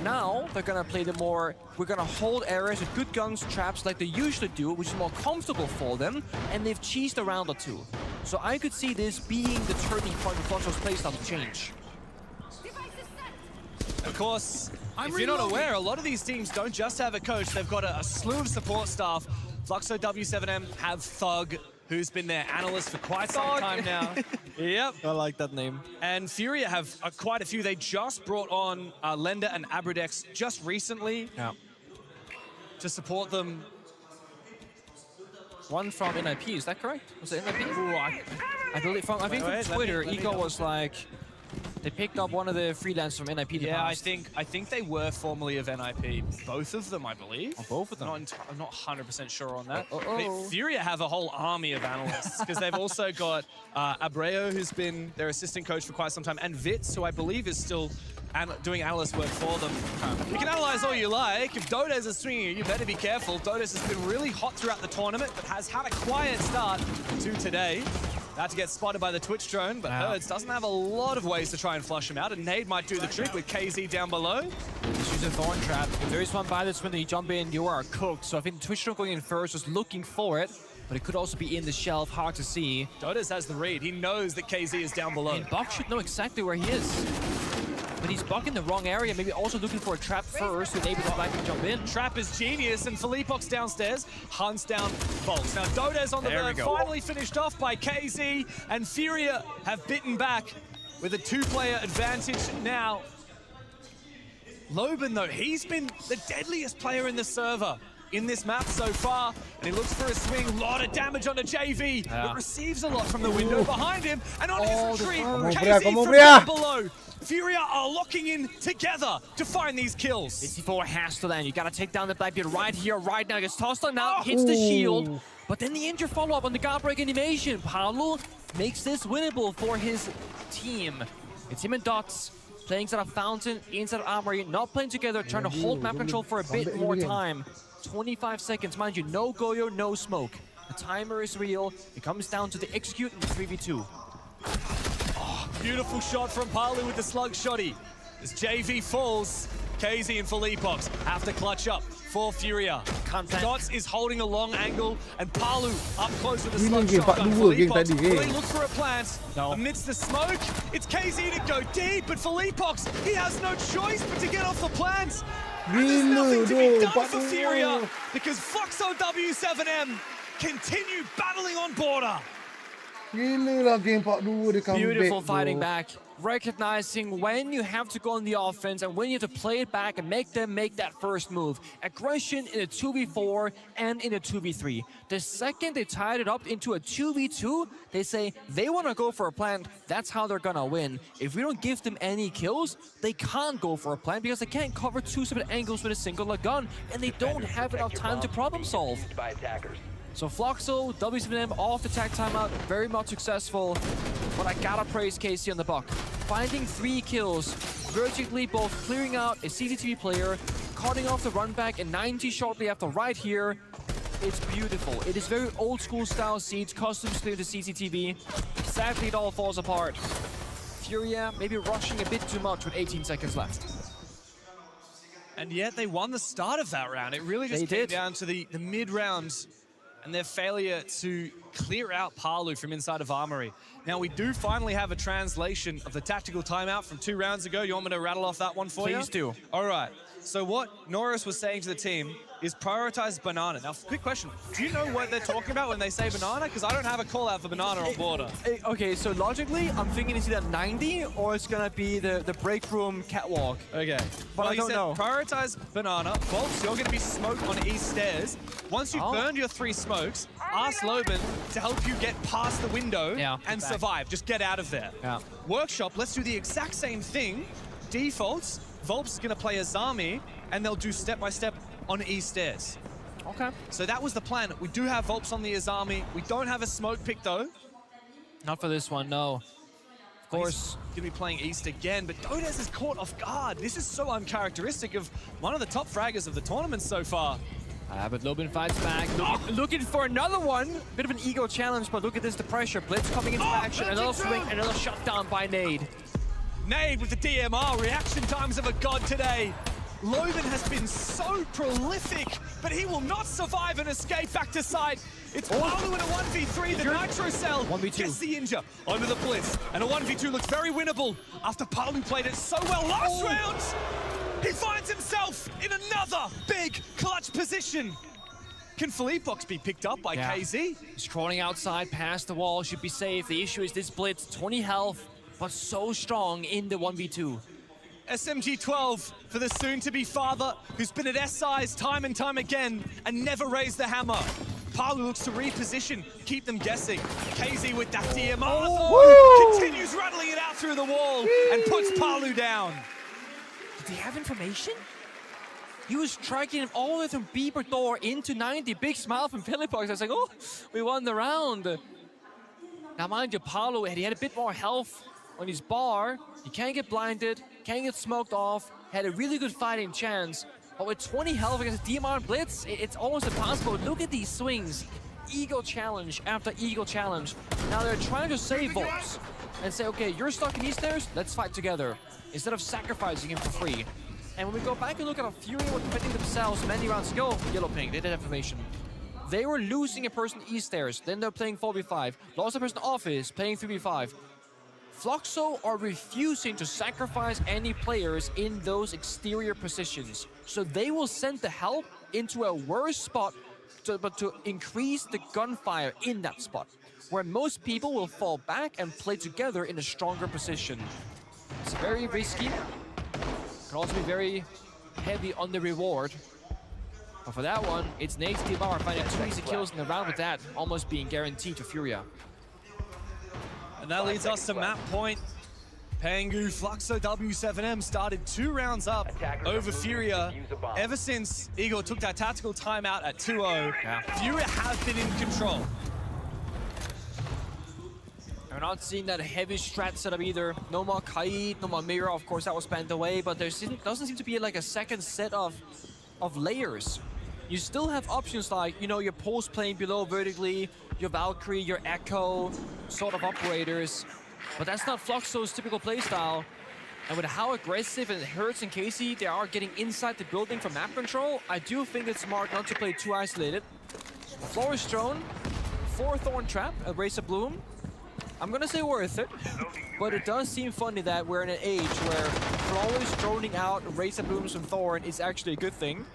Now they're gonna play the more, we're gonna hold areas with good guns, traps like they usually do, which is more comfortable for them, and they've cheesed a round or 2. So I could see this being the turning point for Fluxo's playstyle to change. Of course, if you're not aware, a lot of these teams don't just have a coach, they've got a slew of support staff. Fluxo W7M have Thug, who's been their analyst for quite some time now. Yep. I like that name. And Furia have quite a few. They just brought on Lenda and Abridex just recently to support them. One from NIP, is that correct? Was it NIP? Ooh, I believe from Twitter, Ego was like, they picked up one of the freelancers from NIP. Yeah, I think they were formerly of NIP. Both of them, I believe. Oh, both of them. I'm not 100% sure on that. Furia have a whole army of analysts because they've also got Abreu, who's been their assistant coach for quite some time, and Vitz, who I believe is still doing analyst work for them. You can analyze all you like. If Dodes is swinging you, you better be careful. Dodes has been really hot throughout the tournament, but has had a quiet start to today. About to get spotted by the Twitch drone, but Herds doesn't have a lot of ways to try and flush him out, and Nade might do the trick with KZ down below. Just use a Thorn Trap. If there is one by this when you jump in, you are cooked. So I think the Twitch drone going in first was looking for it, but it could also be in the shelf, hard to see. Dodes has the read. He knows that KZ is down below. And Buck should know exactly where he is. But he's Buck in the wrong area, maybe also looking for a trap first to enable him to jump in. Trap is genius, and Philippox downstairs hunts down Volks. Now Dodes on the burn, finally finished off by KZ, and Furia have bitten back with a two-player advantage now. Loban, though, he's been the deadliest player in the server in this map so far, and he looks for a swing. A lot of damage on the JV, but receives a lot from the window behind him, and on his retreat, KZ from down below. Furia are locking in together to find these kills. 54 has to land. You gotta take down the Blackbeard right here, right now. Gets tossed on now, hits the shield, but then the injure follow-up on the guard break animation. Paulo makes this winnable for his team. It's him and Dots playing inside of Fountain, inside of Armory, not playing together, trying to hold map control for a bit more time. 25 seconds, mind you, no Goyo, no smoke. The timer is real. It comes down to the execute in the 3v2. Beautiful shot from Palu with the slug shotty. As JV falls, KZ and Philippox have to clutch up for Furia. Dots is holding a long angle, and Palu up close with the slug shotgun. Philippox, will he look for a plant? No. Amidst the smoke, it's KZ to go deep, but Philippox, he has no choice but to get off the plant. And there's nothing to be done for Furia, because Fluxo W7M continue battling on border. Beautiful fighting back, recognizing when you have to go on the offense and when you have to play it back and make them make that first move. Aggression in a 2v4 and in a 2v3. The second they tied it up into a 2v2, they say they want to go for a plant. That's how they're gonna win. If we don't give them any kills, they can't go for a plant because they can't cover two separate angles with a single gun, and they don't have enough time to problem solve. So Fluxo, W7M off the tag timeout, very much successful. But I gotta praise KC on the Buck. Finding 3 kills, vertically both clearing out a CCTV player, cutting off the run back, and 90 shortly after right here. It's beautiful. It is very old school style Siege, customs clear to CCTV. Sadly, it all falls apart. Furia maybe rushing a bit too much with 18 seconds left. And yet they won the start of that round. It really just came down to the mid-round and their failure to clear out Palu from inside of Armory. Now, we do finally have a translation of the tactical timeout from 2 rounds ago. You want me to rattle off that one for you? Please do. All right. So what Norris was saying to the team is prioritize banana. Now, quick question. Do you know what they're talking about when they say banana? Because I don't have a call out for banana on border. Okay, so logically, I'm thinking it's either 90 or it's gonna be the break room catwalk. Okay. But I don't know. Prioritize banana. Bolts, you're gonna be smoked on east stairs. Once you've burned your 3 smokes, ask Loban to help you get past the window and survive. Just get out of there. Workshop, let's do the exact same thing. Defaults, Volp's gonna play Azami, and they'll do step-by-step on east stairs. Okay. So that was the plan. We do have Volps on the Azami. We don't have a smoke pick, though. Not for this one, no. Of course. He's gonna be playing east again, but Dodes is caught off guard. This is so uncharacteristic of one of the top fraggers of the tournament so far. But Loban fights back, looking for another one. Bit of an ego challenge, but look at this, the pressure. Blitz coming into action, another swing, another shutdown by Nade. Nade with the DMR, reaction times of a god today. Loban has been so prolific, but he will not survive and escape back to side. It's Palu in a 1v3, the Nitro Cell 1v2. gets the injure onto the Blitz, and a 1v2 looks very winnable after Palu played it so well last round. He finds himself in another big clutch position. Can Philippox be picked up by KZ? He's crawling outside, past the wall, should be safe. The issue is this Blitz, 20 health, but so strong in the 1v2. SMG-12 for the soon-to-be father who's been at SIs time and time again and never raised the hammer. Palu looks to reposition, keep them guessing. KZ with that DMR. Oh, Continues rattling it out through the wall and puts Palu down. Did they have information? He was striking him all the way from Beeper door into 90. Big smile from Philippox. I was like, oh, we won the round. Now, mind you, Palu, he had a bit more health on his bar. He can't get blinded, can't get smoked off. Had a really good fighting chance. But with 20 health against DMR Blitz, it's almost impossible. Look at these swings. Ego challenge after ego challenge. Now they're trying to save Volps and say, okay, you're stuck in these stairs, let's fight together. Instead of sacrificing him for free. And when we go back and look at how Fury were defending themselves many rounds ago, Yellow Pink, they did have information. They were losing a person East stairs, then they're playing 4v5. Lost a person Office, playing 3v5. Fluxo are refusing to sacrifice any players in those exterior positions. So they will send the help into a worse spot, but to increase the gunfire in that spot, where most people will fall back and play together in a stronger position. It's very risky. Can also be very heavy on the reward. But for that one, it's Nate DMR finding 2 easy kills in the round with that almost being guaranteed to Furia. And that leads us to map point. Pangu, Fluxo, W7M started 2 rounds up over Furia ever since Igor took that tactical timeout at 2-0. Furia have been in control. We're not seeing that heavy strat setup either. No more Kaid, no more Mirror. Of course, that was spanned away, but there doesn't seem to be like a second set of layers. You still have options like, you know, your pulse playing below vertically, your Valkyrie, your Echo, sort of operators. But that's not Fluxo's typical playstyle. And with how aggressive and Hertz and Casey they are getting inside the building for map control, I do think it's smart not to play too isolated. Flores Drone, 4 Thorn Trap, a Razor Bloom. I'm gonna say worth it, but it does seem funny that we're in an age where Flawless droning out Razor Blooms from Thorn is actually a good thing.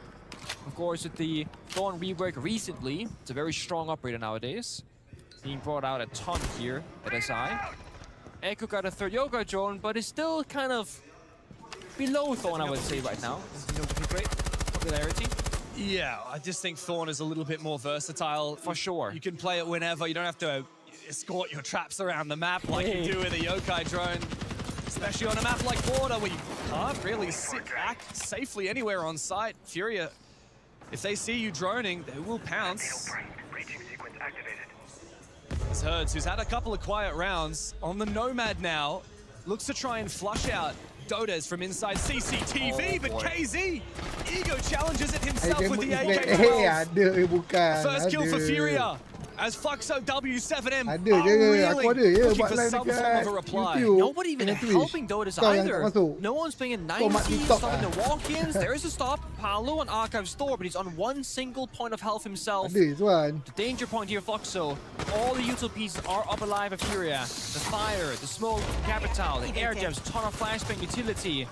Of course, with the Thorn rework recently, it's a very strong operator nowadays. Being brought out a ton here at SI. Echo got a 3rd Yoga drone, but is still kind of below Thorn, I would say, right now. Great popularity. Yeah, I just think Thorn is a little bit more versatile. For sure. You can play it whenever. You don't have to escort your traps around the map like you do with a Yokai drone. Especially on a map like Border where you can't really sit back safely anywhere on site. Furia, if they see you droning, they will pounce. It's Hertz, who's had a couple of quiet rounds on the Nomad now, looks to try and flush out Dodes from inside CCTV, but KZ, Ego challenges it himself with the AK-12. First kill for Furia. As Fluxo W7M are really looking for some form of a reply. Nobody even helping Dodes either. No one's playing in 90, stopping the walk-ins. There is a stop. Palu on Archive Store, but he's on 1 single point of health himself. The danger point here, Fluxo. All the util pieces are up alive at Furia. The fire, the smoke, Capital, the air jabs, ton of flashbang utility.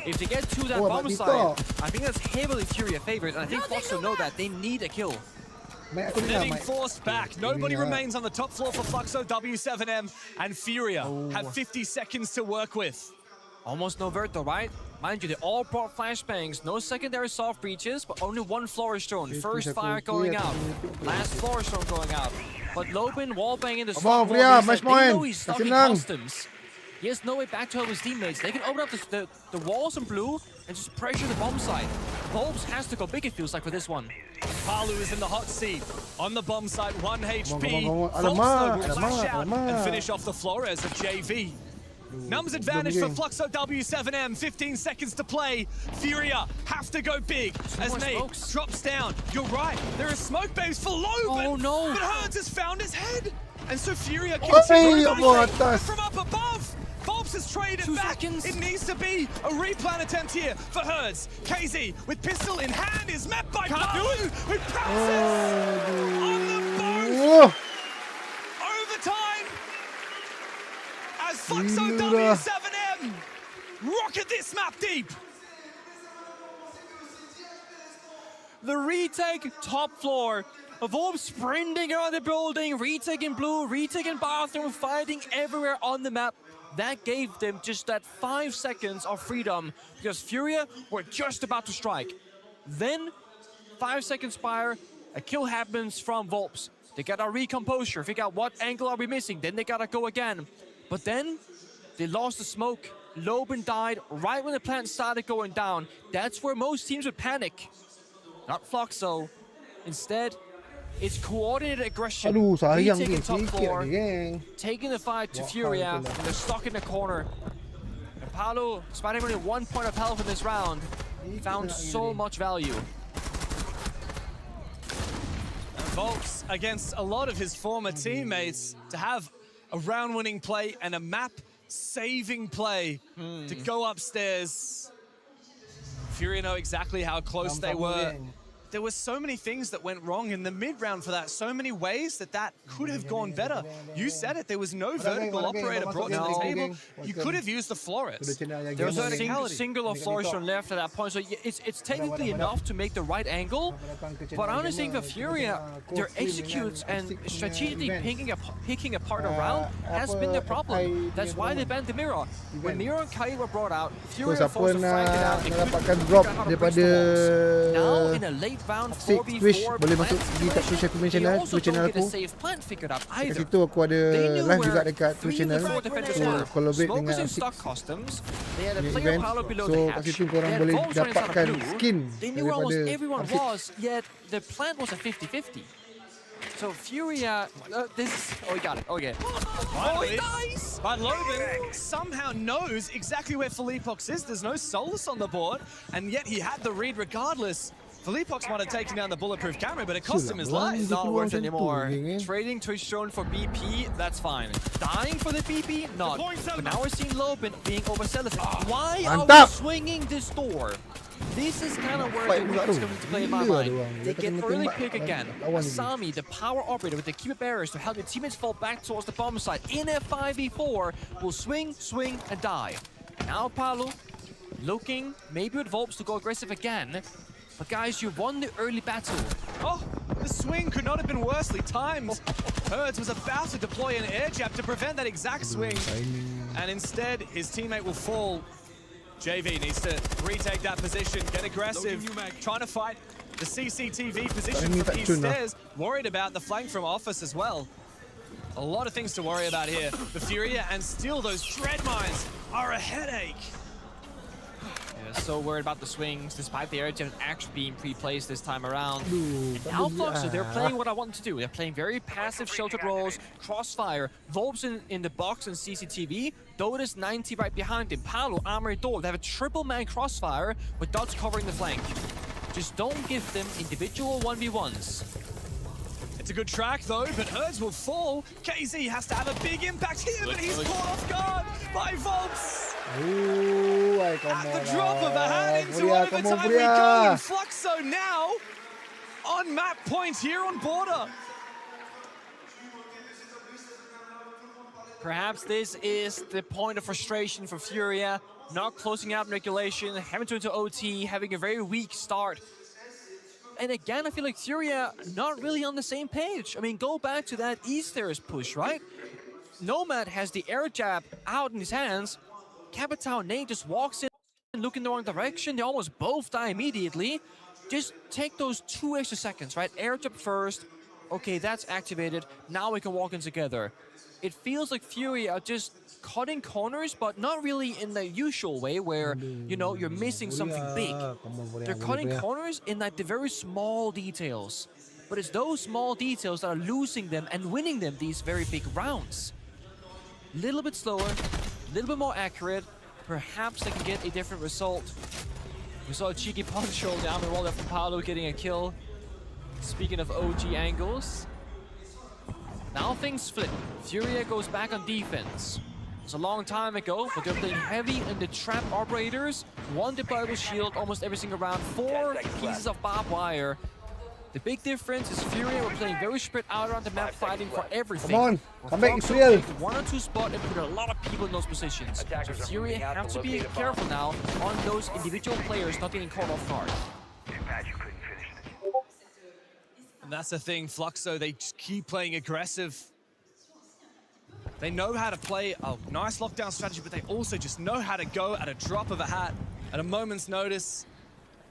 If they get to that bomb site, I think that's heavily Furia favored, and I think Fluxo know that. They need a kill. They're being forced back. Nobody remains on the top floor for Fluxo, W7M, and Furia have 50 seconds to work with. Almost no vert though, right? Mind you, they all brought flashbangs. No secondary soft breaches, but only 1 Flores drone. First fire going out. Last Flores drone going out. But Lobin wallbanging the soft wall. They know he's stuck in customs. He has no way back to help his teammates. They can open up the walls in blue and just pressure the bomb site. Volps has to go big, it feels like, for this one. Palu is in the hot seat on the bomb site, 1 HP. Volps will flash out and finish off the Flores of JV. Numbers advantage for Fluxo W7M, 15 seconds to play. Furia have to go big as Nate drops down. You're right, there are smoke babes for Lobin. Oh no! But Hertz has found his head. And so Furia can from up above. Volps has traded 2 back. seconds. It needs to be a replan attempt here for Hertz. KZ with pistol in hand is met by Palu, who pounces on the boat. Overtime as Fluxo W7M rocket this map deep. The retake top floor. Volps sprinting around the building, retaking blue, retaking bathroom, fighting everywhere on the map. That gave them just that 5 seconds of freedom because Furia were just about to strike. Then 5 seconds fire, A kill happens from Volps. They gotta recomposure, figure out what angle are we missing, then they gotta go again. But then, they lost the smoke. Loben died right when the plant started going down. That's where most teams would panic. Not Fluxo. Instead, it's coordinated aggression. Aduh, sayang Retaking game top sikit floor, ni, geng. taking the fight to Wah, Furia, betul lah. and they're stuck in the corner. And Paolo, despite having only 1 point of health in this round, found so much value. Volks against a lot of his former teammates to have a round-winning play and a map-saving play to go upstairs. Furia know exactly how close they were. There were so many things that went wrong in the mid-round for that. So many ways that could have gone better. You said it, there was no vertical operator brought to the table. You could have used the florist. There was a singular flourish on left at that point, so it's technically enough to make the right angle. But honestly, think for Furia, their executes and strategically picking apart a round has been the problem. That's why they banned the mirror. When mirror and Kai were brought out, Furia Siapa forced to fight it out. nak dapatkan drop daripada Now in a late round Twitch, 4v4, boleh masuk di kat Twitch aku mention dah, Twitch channel aku. Kat situ aku ada live juga dekat Twitch channel. So collaborate dengan event. So kat situ korang boleh dapatkan skin daripada yet the plan was a 50-50. So Furia, he got it. Okay. Oh, he dies! But Loben somehow knows exactly where Felipox is. There's no Solus on the board, and yet he had the read regardless. Felipox might have taken down the bulletproof camera, but it cost him his life. Not worth it anymore. Trading Twitch drone for BP, that's fine. Dying for the BP, not. But now we're seeing Loben being overzealous. Why are we swinging this door? This is kind of where the weak is coming to play in my mind. They get early pick again. Asami, the power operator with the keeper barriers to help the teammates fall back towards the bomb site in a 5v4 will swing, and die. Now Paolo looking maybe with Volps to go aggressive again. But guys, you won the early battle. Oh, the swing could not have been worsely timed. Herds was about to deploy an air jab to prevent that exact swing. And instead, his teammate will fall. JV needs to retake that position, get aggressive, trying to fight the CCTV position from these stairs. Worried about the flank from Office as well. A lot of things to worry about here. The Furia and still those dread mines are a headache. So worried about the swings, despite the air jab actually being pre-placed this time around. Now Fluxo, they're playing what I want to do. They're playing very passive sheltered roles, crossfire, Volps in the box and CCTV, Dotus 90 right behind him, Paolo, Armored Door. They have a triple man crossfire with dots covering the flank. Just don't give them individual 1v1s. It's a good track though, but Herds will fall. KZ has to have a big impact here, but he's caught off guard by Volps. At the drop of a hat into overtime we go, and Fluxo now on map point here on border. Perhaps this is the point of frustration for Furia, not closing out regulation, having to into OT, having a very weak start. And again, I feel like Furia not really on the same page. I mean, go back to that East Terrace push, right? Nomad has the air jab out in his hands. Capital Nate just walks in and look in the wrong direction. They almost both die immediately. Just take those 2 extra seconds, right? Air jab first. Okay, that's activated. Now we can walk in together. It feels like Fury are just cutting corners, but not really in the usual way where, you know, you're missing something big. They're cutting corners in like the very small details. But it's those small details that are losing them and winning them these very big rounds. Little bit slower, a little bit more accurate. Perhaps they can get a different result. We saw a cheeky punch roll down the wall there from Paolo getting a kill. Speaking of OG angles. Now things flip. Furia goes back on defense. It's a long time ago, but they're playing heavy in the trap operators. One deployable shield almost every single round. 4 pieces of barbed wire. The big difference is Furia were playing very spread out around the map, fighting for everything. Come on, come back, Israel. 1 or 2 spot and put a lot of people in those positions. So Furia have to be careful now on those individual players not getting caught off guard. And that's the thing, Fluxo, they just keep playing aggressive. They know how to play a nice lockdown strategy, but they also just know how to go at a drop of a hat, at a moment's notice.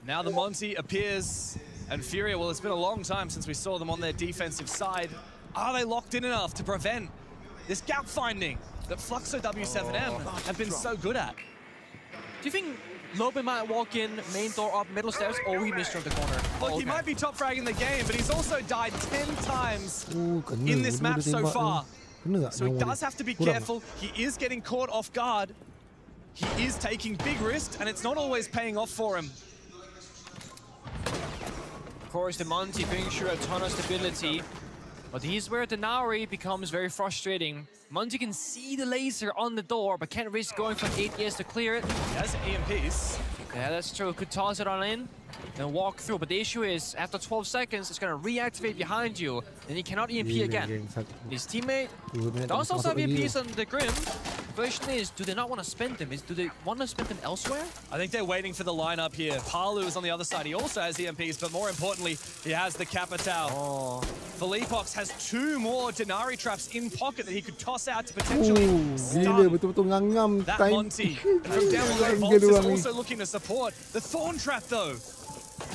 Now the Monty appears And Furia, well, it's been a long time since we saw them on their defensive side. Are they locked in enough to prevent this gap finding that Fluxo W7M have been so good at? Do you think Lobe might walk in, main door up, middle stairs, or he missed from the corner? Look, he might be top fragging the game, but he's also died 10 times in this map so far. So he does have to be careful. He is getting caught off guard. He is taking big risks, and it's not always paying off for him. Of course, the Monty brings sure a ton of stability, but here's where the Nauri becomes very frustrating. Monty can see the laser on the door, but can't risk going for 8 years to clear it. He has EMPs. Yeah, that's true. Could toss it on in and walk through, but the issue is, after 12 seconds, it's going to reactivate behind you, and he cannot EMP again. His teammate does also have EMPs on the Grim. The question is, do they not want to spend them? Do they want to spend them elsewhere? I think they're waiting for the lineup here. Palu is on the other side. He also has EMPs, but more importantly, he has the Capitao. Felipox has 2 more Denari traps in pocket that he could toss out to potentially stun that Monty. And from down below, Volts is also looking to support. The Thorn trap, though,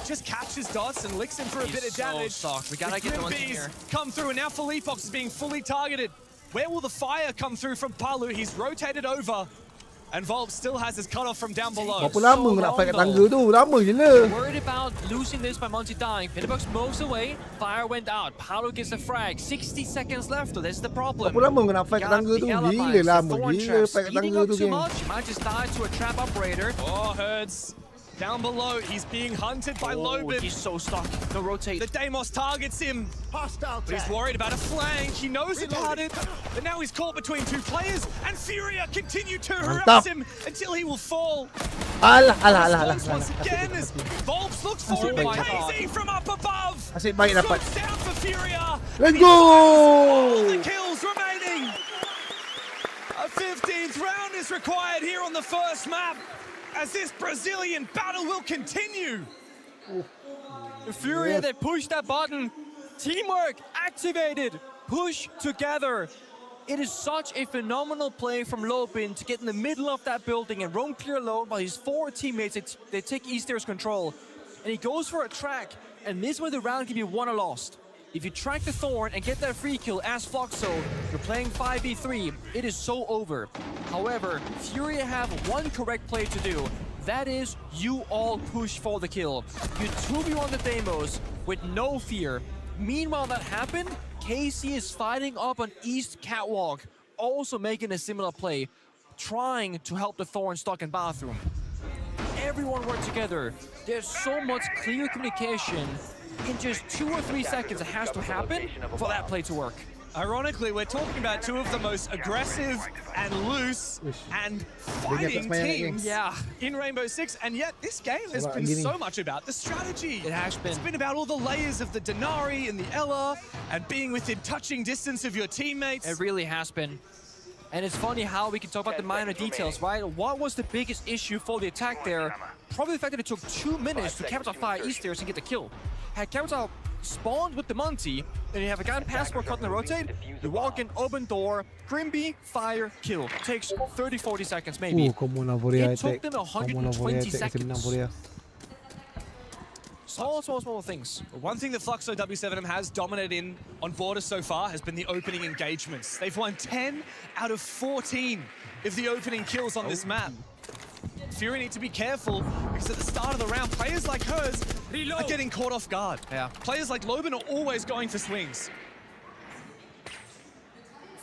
just catches Dots and licks him for a bit of damage. We gotta get the ones in here. Come through, and now Felipox is being fully targeted. Where will the fire come through from Palu? He's rotated over. And Volp still has his cutoff from down below. Worried about losing this by Monty dying. Felipox moves away. Fire went out. Palu gets a frag. 60 seconds left, though. That's the problem. The Thorn trap speeding up too much. He might just die to a trap operator. Oh, Herds. Down below, he's being hunted by Lobin. He's so stuck. No rotate. The Deimos targets him. But he's worried about a flank. He knows about it. But now he's caught between 2 players. And Furia continue to harass him until he will fall. Once again, as Volps looks forward, but KZ from up above. Swoops down for Furia. Let's go! All the kills remaining. A 15th round is required here on the first map, as this Brazilian battle will continue. Furia, they push that button. Teamwork activated. Push together. It is such a phenomenal play from Lopin to get in the middle of that building and roam clear alone while his 4 teammates, they take Easter's control. And he goes for a track, and this is where the round can be won or lost. If you track the Thorn and get that free kill as Fluxo, you're playing 5v3. It is so over. However, Furia have one correct play to do. That is, you all push for the kill. You 2v1 the Deimos with no fear. Meanwhile that happened, KC is fighting up on East Catwalk, also making a similar play, trying to help the Thorn stuck in bathroom. Everyone work together. There's so much clear communication. In just 2 or 3 seconds, it has to happen for that play to work. Ironically, we're talking about 2 of the most aggressive and loose and fighting teams in Rainbow Six, and yet this game has been so much about the strategy. It has been. It's been about all the layers of the Denari and the Ella and being within touching distance of your teammates. It really has been. And it's funny how we can talk about the minor details, right? What was the biggest issue for the attack there? Probably the fact that it took 2 minutes to Capitao fire Easters and get the kill. Had Capitao spawned with the Monty, then you have a guy in passport cut in the rotate, you walk in, open door, Grimby, fire, kill. Takes 30-40 seconds maybe. It took them 120 seconds. Small things. One thing that Fluxo W7M has dominated in on Borders so far has been the opening engagements. They've won 10 out of 14 of the opening kills on this map. Fury need to be careful because at the start of the round, players like hers are getting caught off guard. Yeah. Players like Lobin are always going for swings.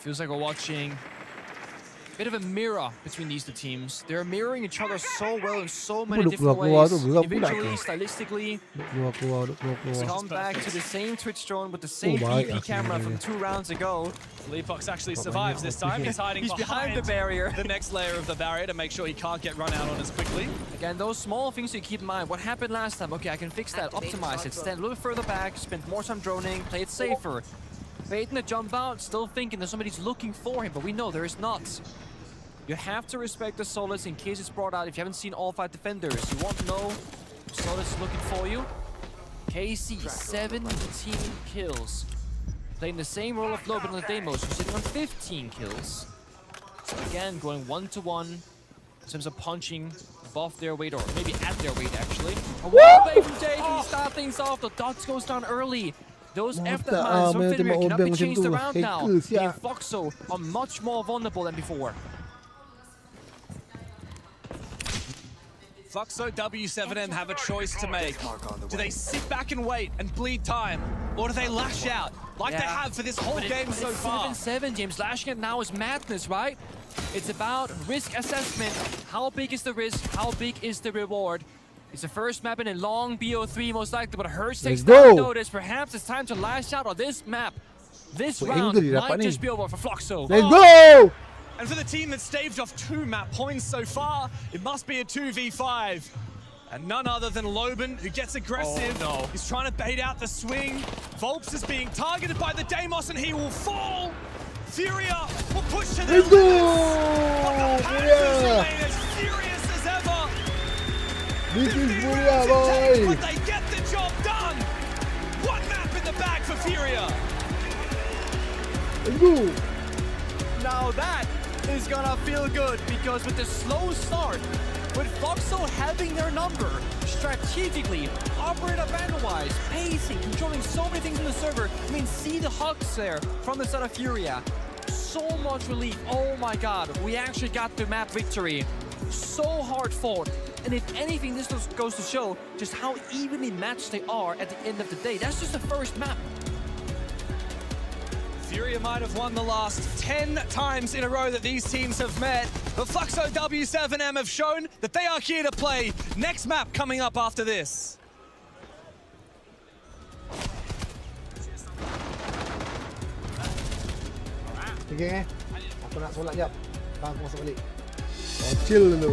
Feels like we're watching a bit of a mirror between these 2 teams. They're mirroring each other so well in so many different ways. Individually, stylistically. Come back to the same Twitch drone with the same EP camera from 2 rounds ago. Leapox actually survives this time. He's hiding behind the barrier. The next layer of the barrier to make sure he can't get run out on as quickly. Again, those small things you keep in mind. What happened last time? Okay, I can fix that, optimize it, stand a little bit further back, spend more time droning, play it safer. Baiting the jump out, still thinking that somebody's looking for him, but we know there is not. You have to respect the Solus in case it's brought out. If you haven't seen all 5 defenders, you won't know Solus is looking for you. KC, 17 kills. Playing the same role of Lobin on the Deimos, who's sitting on 15 kills. So again, going 1-to-1 in terms of punching above their weight, or maybe at their weight actually. Wallbang from Jay to start things off. The dots goes down early. Those aftermaths from Fenrir cannot be changed around now. And Foxo are much more vulnerable than before. Foxo W7M have a choice to make. Do they sit back and wait and bleed time? Or do they lash out like they have for this whole game so far? 7-7, James. Lashing it now is madness, right? It's about risk assessment. How big is the risk? How big is the reward? It's the first map in a long BO3 most likely, but Hurts takes down notice. Perhaps it's time to lash out on this map. This round might just be over for Foxo. Let's go! And for the team that staved off 2 map points so far, it must be a 2v5. And none other than Loban, who gets aggressive. Oh, no. He's trying to bait out the swing. Volps is being targeted by the Deimos and he will fall. Furia will push to the limits. But the Panthers remain as furious as ever. This is Furia, boy. But they get the job done. 1 map in the bag for Furia. Let's go. Now that is gonna feel good, because with the slow start, with Foxo having their number, strategically, operator bandwise, pacing, controlling so many things in the server. I mean, see the hugs there from the side of Furia. So much relief. Oh my god, we actually got the map victory. So hard fought. And if anything, this just goes to show just how evenly matched they are at the end of the day. That's just the first map. Furia might have won the last 10 times in a row that these teams have met, but Foxo W7M have shown that they are here to play. Next map coming up after this. Okay, aku nak solat jap. Bang, aku masuk balik. Oh, chill dulu.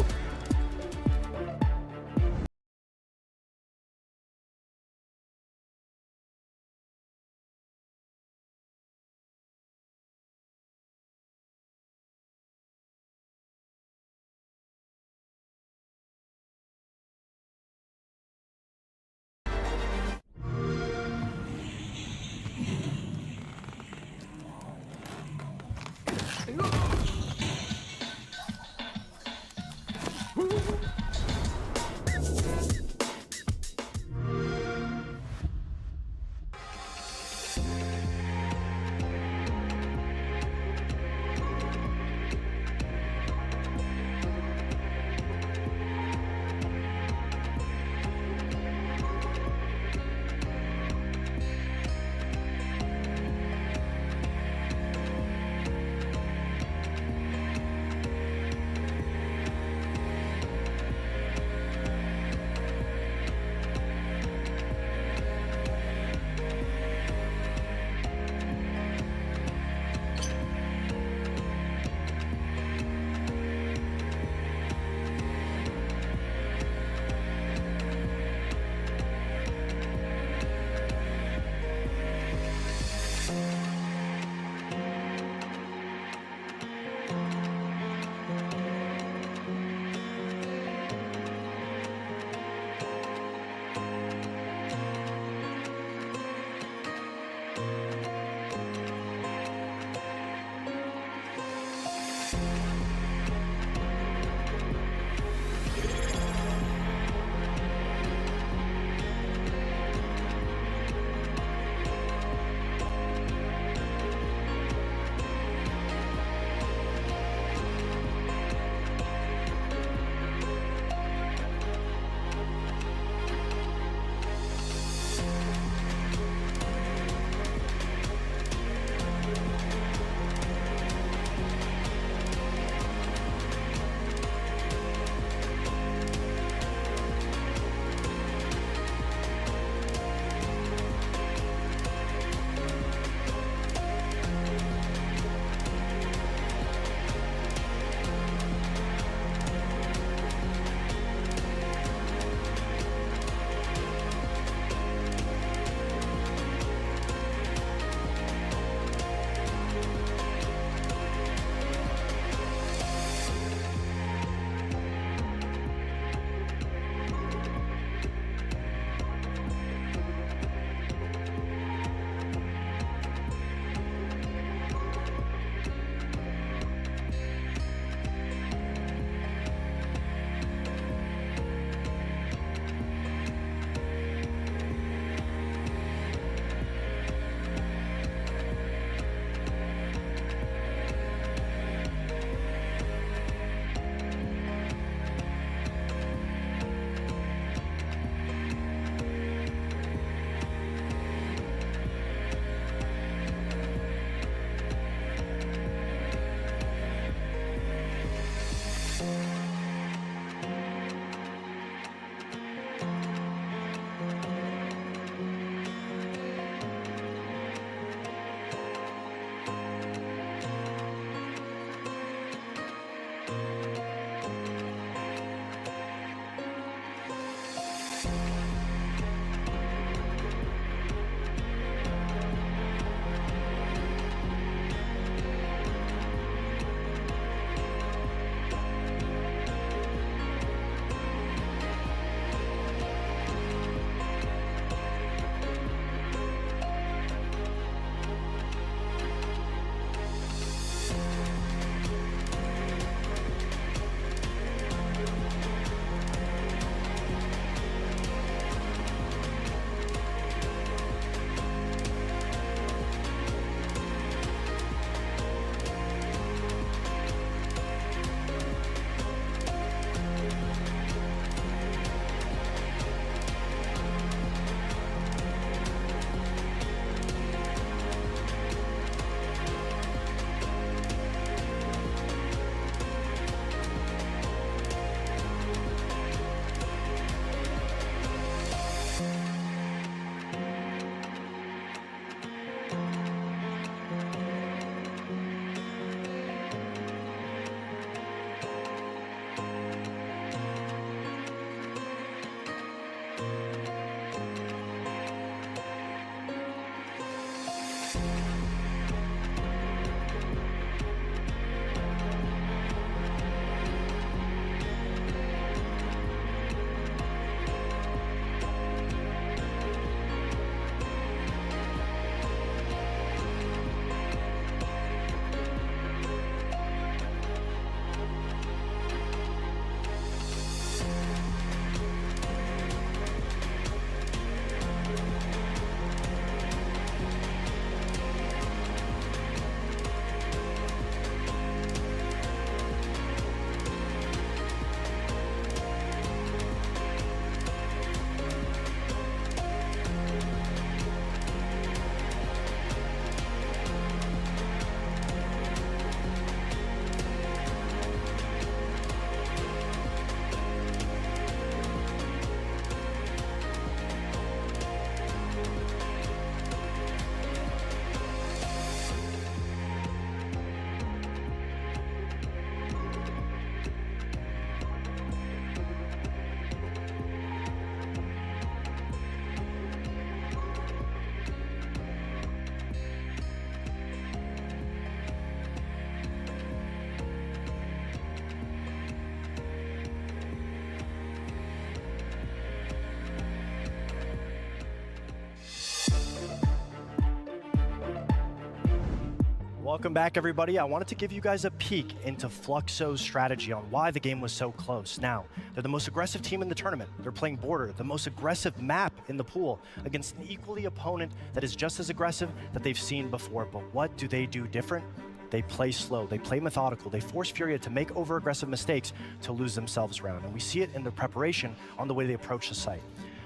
Welcome back, everybody. I wanted to give you guys a peek into Fluxo's strategy on why the game was so close. Now, they're the most aggressive team in the tournament. They're playing Border, the most aggressive map in the pool, against an equally opponent that is just as aggressive that they've seen before. But what do they do different? They play slow, they play methodical, they force Furia to make over-aggressive mistakes to lose themselves around. And we see it in their preparation on the way they approach the site.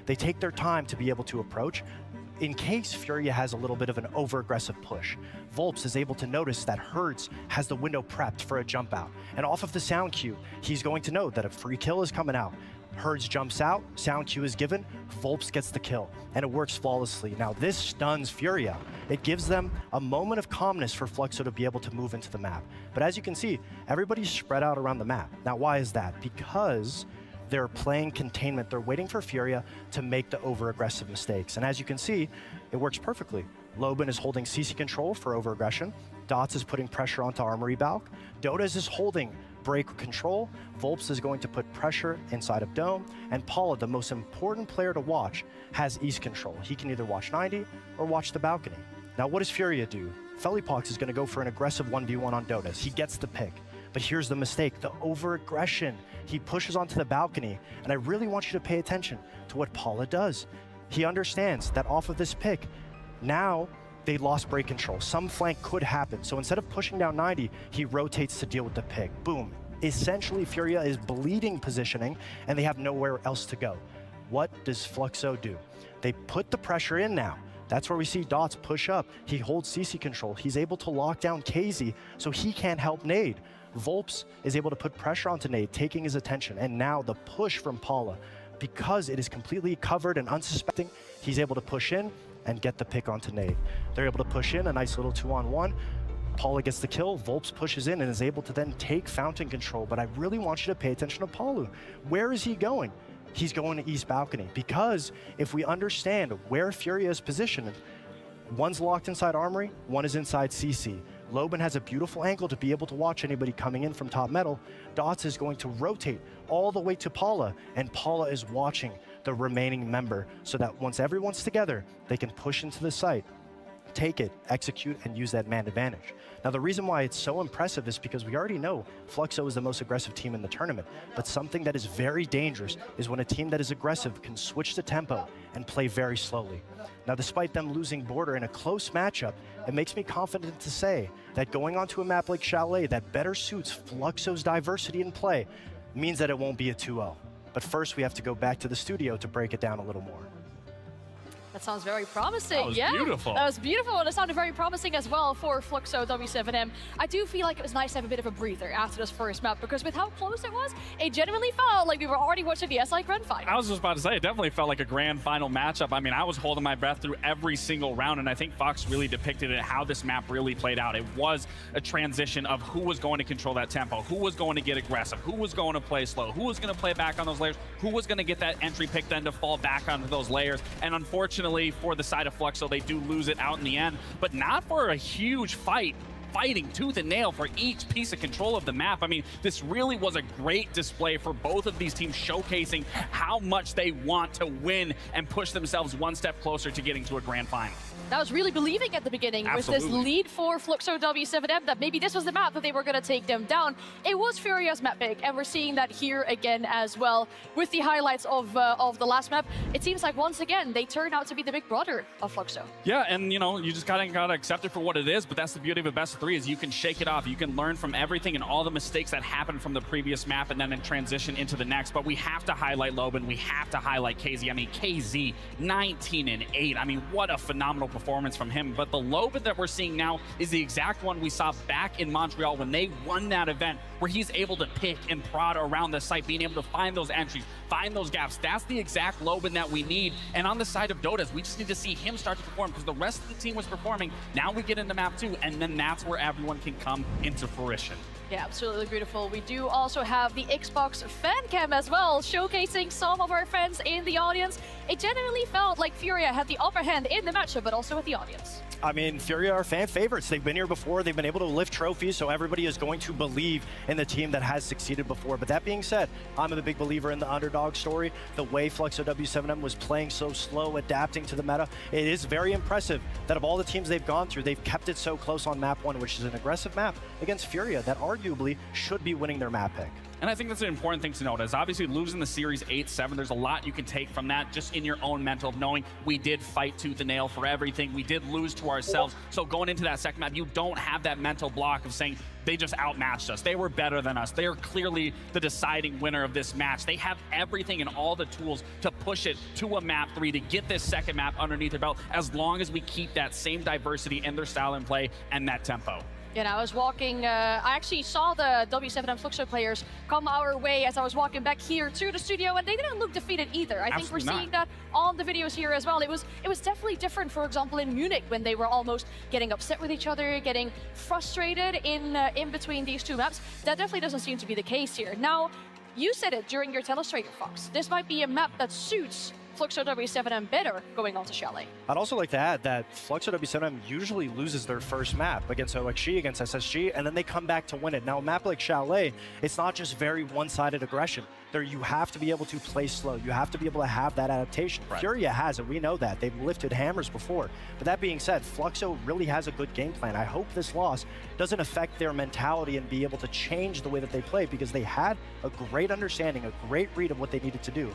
They take their time to be able to approach, in case Furia has a little bit of an over-aggressive push. Volps is able to notice that Hertz has the window prepped for a jump out. And off of the sound cue, he's going to know that a free kill is coming out. Hertz jumps out, sound cue is given, Volps gets the kill, and it works flawlessly. Now this stuns Furia. It gives them a moment of calmness for Fluxo to be able to move into the map. But as you can see, everybody's spread out around the map. Now why is that? Because they're playing containment. They're waiting for Furia to make the over-aggressive mistakes. And as you can see, it works perfectly. Loban is holding CC control for over-aggression. Dots is putting pressure onto Armory Balk. Dotas is holding break control. Volps is going to put pressure inside of Dome. And Paula, the most important player to watch, has East control. He can either watch 90 or watch the balcony. Now what does Furia do? Felipox is going to go for an aggressive 1v1 on Dotas. He gets the pick. But here's the mistake, the over-aggression. He pushes onto the balcony, and I really want you to pay attention to what Paula does. He understands that off of this pick, now they lost break control. Some flank could happen. So instead of pushing down 90, he rotates to deal with the pick. Boom. Essentially, Furia is bleeding positioning, and they have nowhere else to go. What does Fluxo do? They put the pressure in now. That's where we see Dots push up. He holds CC control. He's able to lock down KZ, so he can't help Nade. Volps is able to put pressure onto Nade, taking his attention, and now the push from Paula. Because it is completely covered and unsuspecting, he's able to push in and get the pick onto Nade. They're able to push in a nice little 2-on-1. Paula gets the kill, Volps pushes in and is able to then take Fountain control, but I really want you to pay attention to Paulu. Where is he going? He's going to East Balcony, because if we understand where Furia is positioned, one's locked inside Armory, one is inside CC. Loban has a beautiful angle to be able to watch anybody coming in from top metal. Dots is going to rotate all the way to Paula, and Paula is watching the remaining member so that once everyone's together, they can push into the site, take it, execute, and use that man advantage. Now, the reason why it's so impressive is because we already know Fluxo is the most aggressive team in the tournament, but something that is very dangerous is when a team that is aggressive can switch the tempo and play very slowly. Now, despite them losing Border in a close matchup, it makes me confident to say that going onto a map like Chalet that better suits Fluxo's diversity in play means that it won't be a 2-0. But first, we have to go back to the studio to break it down a little more. That sounds very promising. That was beautiful. That was beautiful, and it sounded very promising as well for Fluxo W7M. I do feel like it was nice to have a bit of a breather after this first map, because with how close it was, it genuinely felt like we were already watching the SI Grand Final. I was just about to say, it definitely felt like a grand final matchup. I mean, I was holding my breath through every single round, and I think Fox really depicted it, how this map really played out. It was a transition of who was going to control that tempo, who was going to get aggressive, who was going to play slow, who was going to play back on those layers, who was going to get that entry pick then to fall back onto those layers. And unfortunately, for the side of Fluxo, they do lose it out in the end, but not for a huge fight. Fighting tooth and nail for each piece of control of the map. I mean, this really was a great display for both of these teams, showcasing how much they want to win and push themselves one step closer to getting to a grand final. That was really believing at the beginning with this lead for Fluxo W7M that maybe this was the map that they were going to take them down. It was Furia's map pick, and we're seeing that here again as well with the highlights of the last map. It seems like once again they turned out to be the big brother of Fluxo. Yeah, and you know, you just gotta accept it for what it is, but that's the beauty of a best of three, is you can shake it off. You can learn from everything and all the mistakes that happened from the previous map and then transition into the next. But we have to highlight Loban, we have to highlight KZ. I mean, KZ 19-8. I mean, what a phenomenal performance from him. But the Loban that we're seeing now is the exact one we saw back in Montreal when they won that event, where he's able to pick and prod around the site, being able to find those entries, find those gaps. That's the exact Loban that we need. And on the side of Dotas, we just need to see him start to perform, because the rest of the team was performing. Now we get into map 2, and then that's where everyone can come into fruition. Yeah, absolutely beautiful. We do also have the Xbox fan cam as well, showcasing some of our fans in the audience. It genuinely felt like Furia had the upper hand in the matchup, but also with the audience. I mean, Furia are fan favorites. They've been here before. They've been able to lift trophies, so everybody is going to believe in the team that has succeeded before. But that being said, I'm a big believer in the underdog story. The way Fluxo W7M was playing so slow, adapting to the meta, it is very impressive that of all the teams they've gone through, they've kept it so close on map 1, which is an aggressive map against Furia that arguably should be winning their map pick. And I think that's an important thing to note, is obviously losing the series 8-7, there's a lot you can take from that just in your own mental of knowing we did fight tooth and nail for everything, we did lose to ourselves. So going into that second map, you don't have that mental block of saying they just outmatched us, they were better than us, they are clearly the deciding winner of this match. They have everything and all the tools to push it to a map 3, to get this second map underneath their belt, as long as we keep that same diversity in their style and play and that tempo. You know, I was walking, I actually saw the W7M Fluxo players come our way as I was walking back here to the studio, and they didn't look defeated either. I think we're seeing that on the videos here as well. It was definitely different, for example, in Munich, when they were almost getting upset with each other, getting frustrated in between these two maps. That definitely doesn't seem to be the case here. Now, you said it during your telestrator, Fox. This might be a map that suits Fluxo W7M better going on to Chalet. I'd also like to add that Fluxo W7M usually loses their first map against OXG, against SSG, and then they come back to win it. Now, a map like Chalet, it's not just very one-sided aggression. There, you have to be able to play slow. You have to be able to have that adaptation. Right. Furia has it. We know that. They've lifted hammers before. But that being said, Fluxo really has a good game plan. I hope this loss doesn't affect their mentality and be able to change the way that they play, because they had a great understanding, a great read of what they needed to do.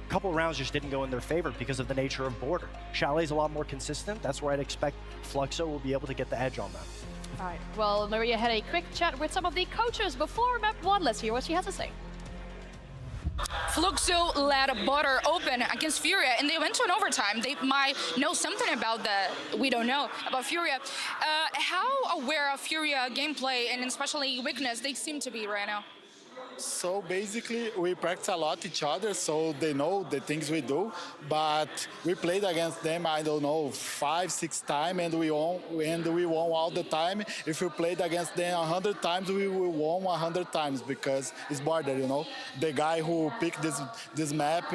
A couple of rounds just didn't go in their favor because of the nature of border. Chalet's a lot more consistent. That's where I'd expect Fluxo will be able to get the edge on them. All right, well, Maria had a quick chat with some of the coaches before map 1. Let's hear what she has to say. Fluxo led border open against Furia, and they went to an overtime. They might know something about that we don't know about Furia. How aware of Furia gameplay and especially weakness they seem to be right now? So basically, we practice a lot each other, so they know the things we do. But we played against them, I don't know, 5-6 times, and we won all the time. If we played against them 100 times, we will won 100 times, because it's border, you know. The guy who picked this map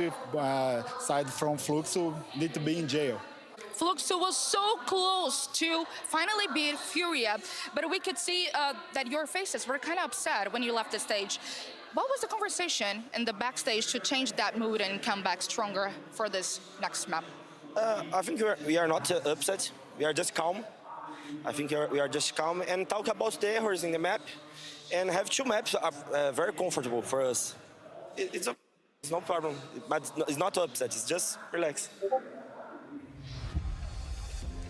side from Fluxo need to be in jail. Fluxo was so close to finally beat Furia, but we could see that your faces were kind of upset when you left the stage. What was the conversation in the backstage to change that mood and come back stronger for this next map? I think we are not upset. We are just calm. I think we are just calm and talk about the errors in the map, and have 2 maps are very comfortable for us. It's no problem, but it's not upset. It's just relax.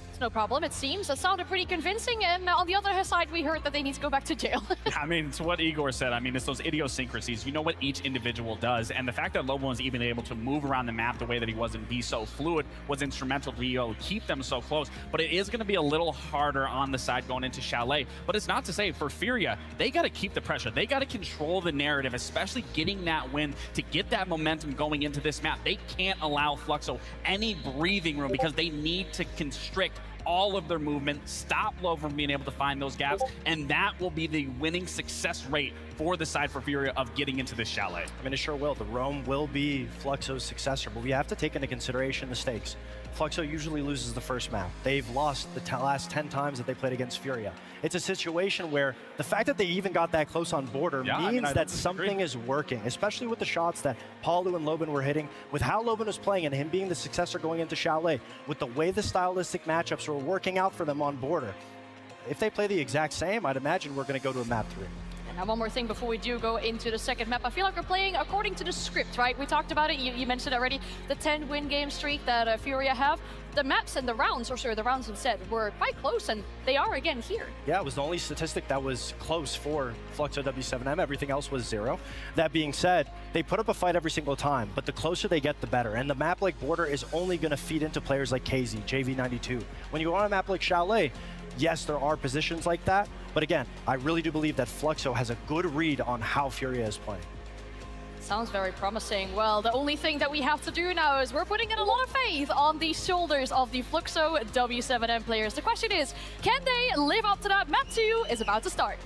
It's no problem, it seems. That sounded pretty convincing, and on the other side, we heard that they need to go back to jail. I mean, to what Igor said, I mean, it's those idiosyncrasies. You know what each individual does, and the fact that Lobo was even able to move around the map the way that he was and be so fluid was instrumental to be able to keep them so close. But it is going to be a little harder on the side going into Chalet. But it's not to say, for Furia, they got to keep the pressure. They got to control the narrative, especially getting that win to get that momentum going into this map. They can't allow Fluxo any breathing room, because they need to constrict all of their movement, stop Low from being able to find those gaps, and that will be the winning success rate for the side for Furia of getting into this Chalet. I mean, it sure will. The Roam will be Fluxo's successor, but we have to take into consideration the stakes. Fluxo usually loses the first map. They've lost the last 10 times that they played against Furia. It's a situation where the fact that they even got that close on border means that something is working, especially with the shots that Palu and Lobin were hitting, with how Lobin was playing and him being the successor going into Chalet, with the way the stylistic matchups were working out for them on border. If they play the exact same, I'd imagine we're going to go to a map 3. Now, one more thing before we do go into the second map. I feel like we're playing according to the script, right? We talked about it. You mentioned already the 10-win game streak that Furia have. The maps and the rounds, or sorry, the rounds instead, were quite close, and they are again here. Yeah, it was the only statistic that was close for Fluxo W7M. Everything else was 0. That being said, they put up a fight every single time, but the closer they get, the better. And the map like Border is only going to feed into players like KZ, JV92. When you go on a map like Chalet, yes, there are positions like that, but again, I really do believe that Fluxo has a good read on how Furia is playing. Sounds very promising. Well, the only thing that we have to do now is we're putting in a lot of faith on the shoulders of the Fluxo W7M players. The question is, can they live up to that? Map 2 is about to start.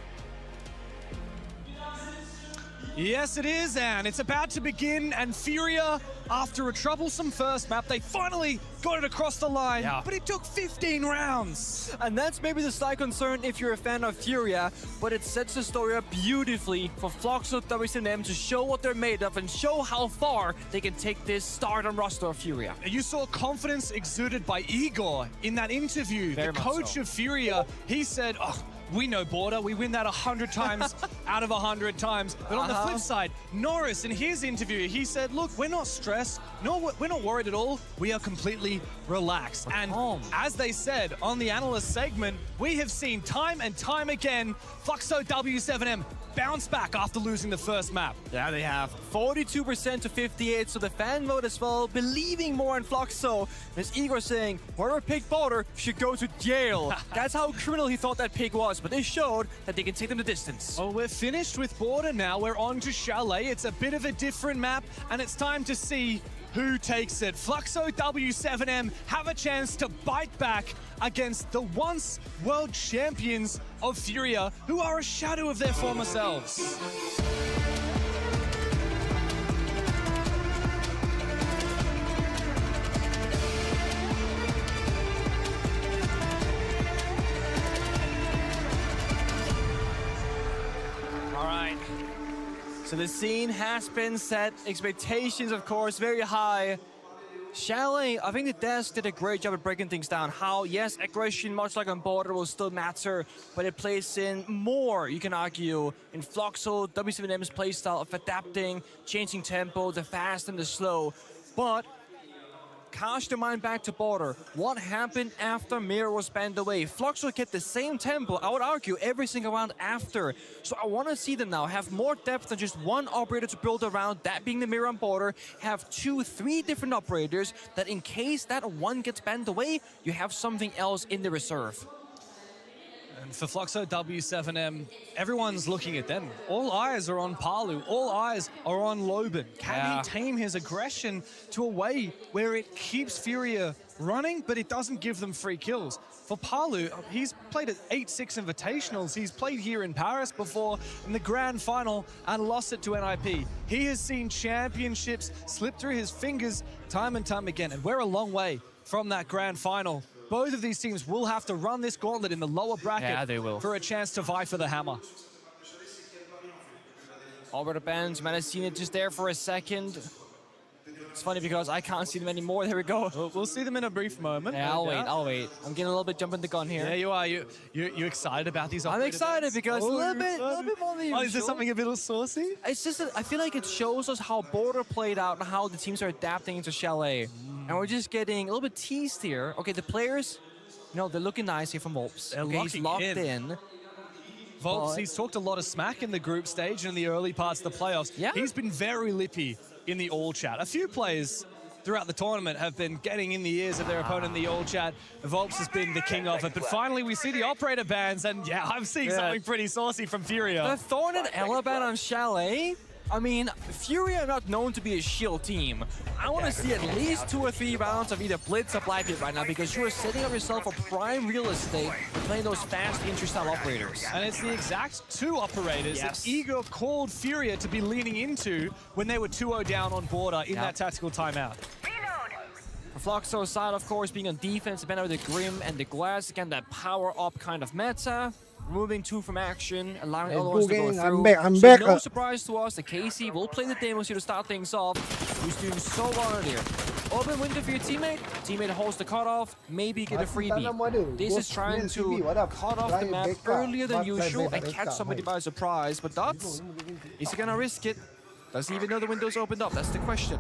Yes, it is, and it's about to begin, and Furia, after a troublesome first map, they finally got it across the line, but it took 15 rounds. And that's maybe the slight concern if you're a fan of Furia, but it sets the story up beautifully for Floxo, WCM to show what they're made of and show how far they can take this stardom roster of Furia. You saw confidence exuded by Igor in that interview. Very the coach of Furia, he said, oh, we know Border, we win that 100 times out of 100 times. But on the flip side, Norris, in his interview, he said, look, we're not stressed, we're not worried at all. We are completely relaxed. And as they said on the analyst segment, we have seen time and time again, Floxo W7M bounce back after losing the first map. Yeah, they have 42% to 58%, so the fan vote as well, believing more in Floxo. There's Igor saying, whoever picked Border should go to jail. That's how criminal he thought that pick was, but they showed that they can take them the distance. Oh, we're finished with Border now. We're on to Chalet. It's a bit of a different map, and it's time to see who takes it. Floxo W7M have a chance to bite back against the once world champions of Furia, who are a shadow of their former selves. All right. So the scene has been set. Expectations, of course, very high. Chalet, I think the devs did a great job at breaking things down. How, yes, aggression, much like on Border, will still matter, but it plays in more, you can argue, in Floxo, W7M's playstyle of adapting, changing tempo, the fast and the slow. But cast your mind back to Border. What happened after Mirror was banned away? Floxo kept the same tempo, I would argue, every single round after. So I want to see them now have more depth than just one operator to build around, that being the Mirror on Border. Have 2, 3 different operators that in case that one gets banned away, you have something else in the reserve. And for Floxo W7M, everyone's looking at them. All eyes are on Palu. All eyes are on Loban. Can he tame his aggression to a way where it keeps Furia running, but it doesn't give them free kills? For Palu, he's played at 8-6 Invitationals. He's played here in Paris before in the grand final and lost it to NIP. He has seen championships slip through his fingers time and time again, and we're a long way from that grand final. Both of these teams will have to run this gauntlet in the lower bracket for a chance to vie for the hammer. Albert bans, might have seen it just there for a second. It's funny because I can't see them anymore. There we go. We'll see them in a brief moment. Yeah, I'll wait. I'm getting a little bit jumping the gun here. Yeah, you are. You excited about these? I'm excited because a little bit more than usual. Oh, is there something a bit saucy? It's just that I feel like it shows us how Border played out and how the teams are adapting into Chalet. And we're just getting a little bit teased here. Okay, the players, they're looking nice here from Volps. He's locked in. Volps, he's talked a lot of smack in the group stage and in the early parts of the playoffs. Yeah. He's been very lippy in the all chat. A few players throughout the tournament have been getting in the ears of their opponent in the all chat. Volps has been the king of it. But finally, we see the operator bans, and I'm seeing something pretty saucy from Furia. The Thorn and Ella ban on Chalet? I mean, Furia are not known to be a shield team. I want to see at least 2 or 3 rounds of either Blitz or Black Pit right now because you are setting up yourself for prime real estate playing those fast entry-style operators. And it's the exact 2 operators that Igor called Furia to be leaning into when they were 2-0 down on Border in that tactical timeout. For Floxo's side, of course, being on defense, depending on the Grim and the Glass, again, that power-up kind of meta. Removing 2 from action, allowing other ones to go through. I'm back. No surprise to us, the KC will play the demos here to start things off. Who's doing so well here. Open window for your teammate. Teammate holds the cutoff, maybe get a freebie. This is trying to cut off the map earlier than usual and catch somebody by surprise. But Dots, is he gonna risk it? Does he even know the window's opened up? That's the question.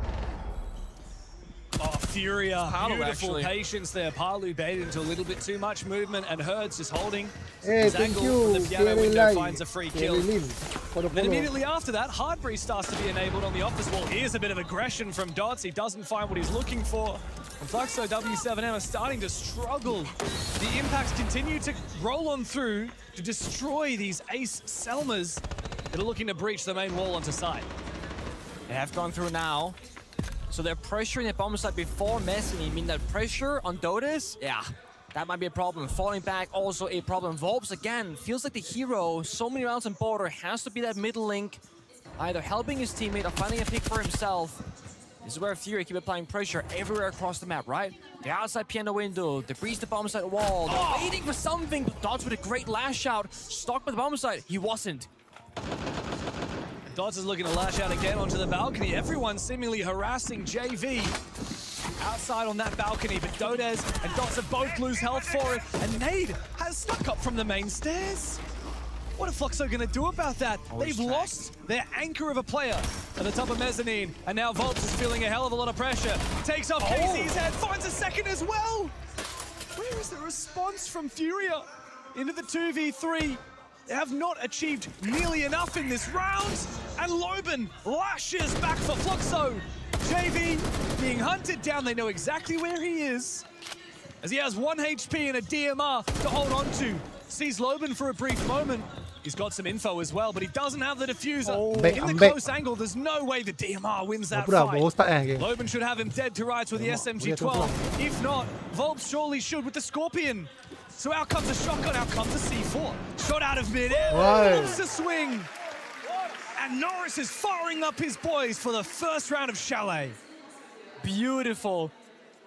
Oh, Furia, beautiful patience there. Palu baited into a little bit too much movement, and Herds just holding his angle from the piano window, finds a free kill. Then immediately after that, Hardbreeze starts to be enabled on the office wall. Here's a bit of aggression from Dots. He doesn't find what he's looking for. And Floxo W7M are starting to struggle. The impacts continue to roll on through to destroy these ace Selmas that are looking to breach the main wall onto site. They have gone through now. So they're pressuring the bomb site before messing. I mean, that pressure on Dotis, that might be a problem. Falling back, also a problem. Volps, again, feels like the hero. So many rounds on Border, has to be that middle link. either helping his teammate or finding a pick for himself. This is where Fury keep applying pressure everywhere across the map, right? The outside piano window, they breach the bomb site wall, they're waiting for something, but Dots with a great lash out, stuck by the bomb site. He wasn't. Dots is looking to lash out again onto the balcony. Everyone seemingly harassing JV outside on that balcony, but Dodez and Dots have both lose health for it, and Nade has stuck up from the main stairs. What are Fluxo going to do about that? They've lost their anchor of a player at the top of mezzanine, and now Volps is feeling a hell of a lot of pressure. Takes off KZ's head, finds a second as well. Where is the response from Furia into the 2v3? They have not achieved nearly enough in this round, and Loban lashes back for Fluxo. JV being hunted down, they know exactly where he is, as he has 1 HP and a DMR to hold on to. Sees Loban for a brief moment. He's got some info as well, but he doesn't have the diffuser. In the close angle, there's no way the DMR wins that fight. Loban should have him dead to rights with the SMG-12. If not, Volps surely should with the Scorpion. So out comes a shotgun, out comes a C4. Shot out of mid-air, loves the swing. And Norris is firing up his boys for the first round of Chalet. Beautiful.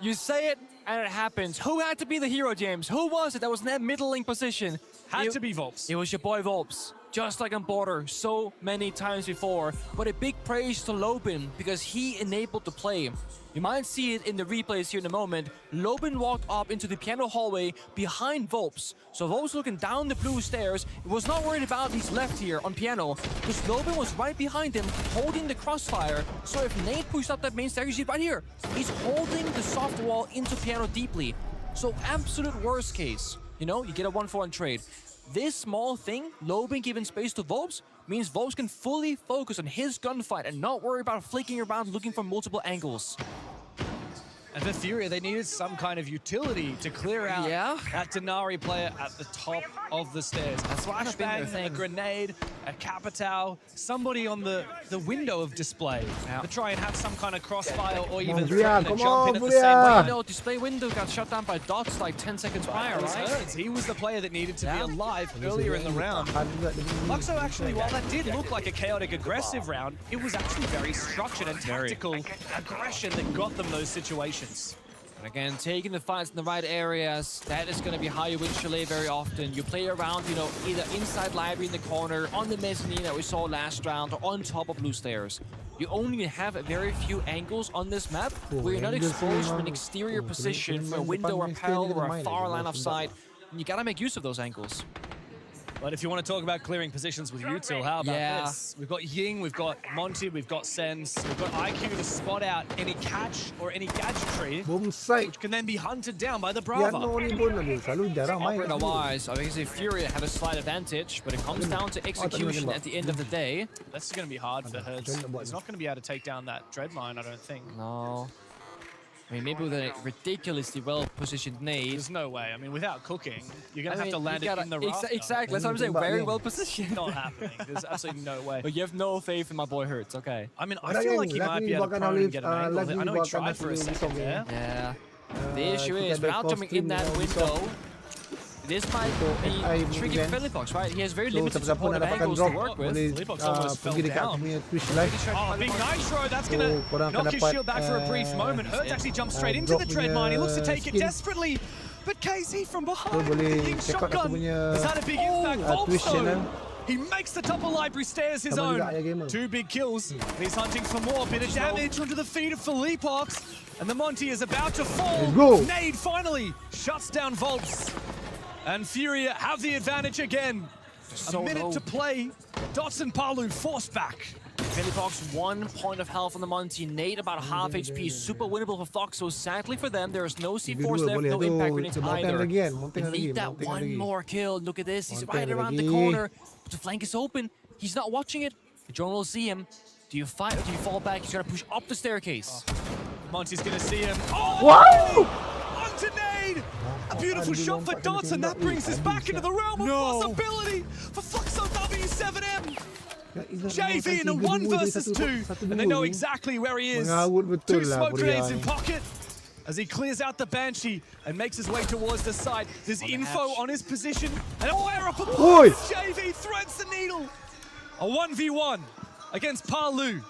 You say it, and it happens. Who had to be the hero, James? Who was it that was in that middling position? Had to be Volps. It was your boy Volps. Just like on Border so many times before. But a big praise to Loban because he enabled the play. You might see it in the replays here in a moment. Loban walked up into the piano hallway behind Volps. So Volps looking down the blue stairs. He was not worried about his left here on piano because Loban was right behind him holding the crossfire. So if Nate pushed up that main stair, you see it right here. He's holding the soft wall into piano deeply. So absolute worst case, you know, you get a 1-for-1 trade. This small thing, Loban giving space to Volps, means Volps can fully focus on his gunfight and not worry about flicking around looking for multiple angles. And for Furia, they needed some kind of utility to clear out that Denari player at the top of the stairs. A flashbang, a grenade, a Capitao, somebody on the window of display to try and have some kind of crossfire or even threaten to jump in at the same time. You know, display window got shut down by Dots like 10 seconds prior, right? He was the player that needed to be alive earlier in the round. Luxo actually, while that did look like a chaotic aggressive round, it was actually very structured and tactical aggression that got them those situations. And again, taking the fights in the right areas, that is going to be how you win Chalet very often. You play around, you know, either inside library in the corner, on the mezzanine that we saw last round, or on top of blue stairs. You only have very few angles on this map where you're not exposed from an exterior position, from a window or panel or a far line of sight. And you got to make use of those angles. But if you want to talk about clearing positions with Util, how about this? We've got Ying, we've got Monty, we've got Sens, we've got IQ to spot out any catch or any gadgetry, which can then be hunted down by the Brava. Operator-wise, I think Furia have a slight advantage, but it comes down to execution at the end of the day. That's going to be hard for Hertz. He's not going to be able to take down that dread line, I don't think. No. I mean, maybe with a ridiculously well-positioned nade. There's no way. I mean, without cooking, you're going to have to land it in the rafter. Exactly. That's what I'm saying. Very well-positioned. Not happening. There's absolutely no way. But you have no faith in my boy Hertz. Okay. I mean, I feel like he might be able to prone and get an angle. I know he tried for a second there. Yeah. The issue is, without jumping in that window, this might be tricky for Philippox, right? He has very limited supportive angles to work with. Philippox almost fell down. Oh, big Nitro, that's going to knock his shield back for a brief moment. Hertz actually jumps straight into the dread mine. He looks to take it desperately, but KZ from behind, the King shotgun has had a big impact. Volps, he makes the top of library stairs his own. 2 big kills. He's hunting for more. Bit of damage onto the feet of Philippox. And the Monty is about to fall. Nade finally shuts down Volps. And Furia have the advantage again. A minute to play. Dots and Palu forced back. Philippox 1 point of health on the Monty. Nade about half HP. Super winnable for Fox. So sadly for them, there is no C4s left, no impact grenades either. They need that one more kill. Look at this. He's right around the corner. But the flank is open. He's not watching it. The drone will see him. Do you fight or do you fall back? He's going to push up the staircase. Monty's going to see him. Oh! Onto Nade! A beautiful shot for Dots, and that brings us back into the realm of possibility for Fluxo W7M. JV in a 1 versus 2, and they know exactly where he is. 2 smoke grenades in pocket as he clears out the Banshee and makes his way towards the side. There's info on his position, and a fire up above. JV threads the needle. A 1v1. against Palu.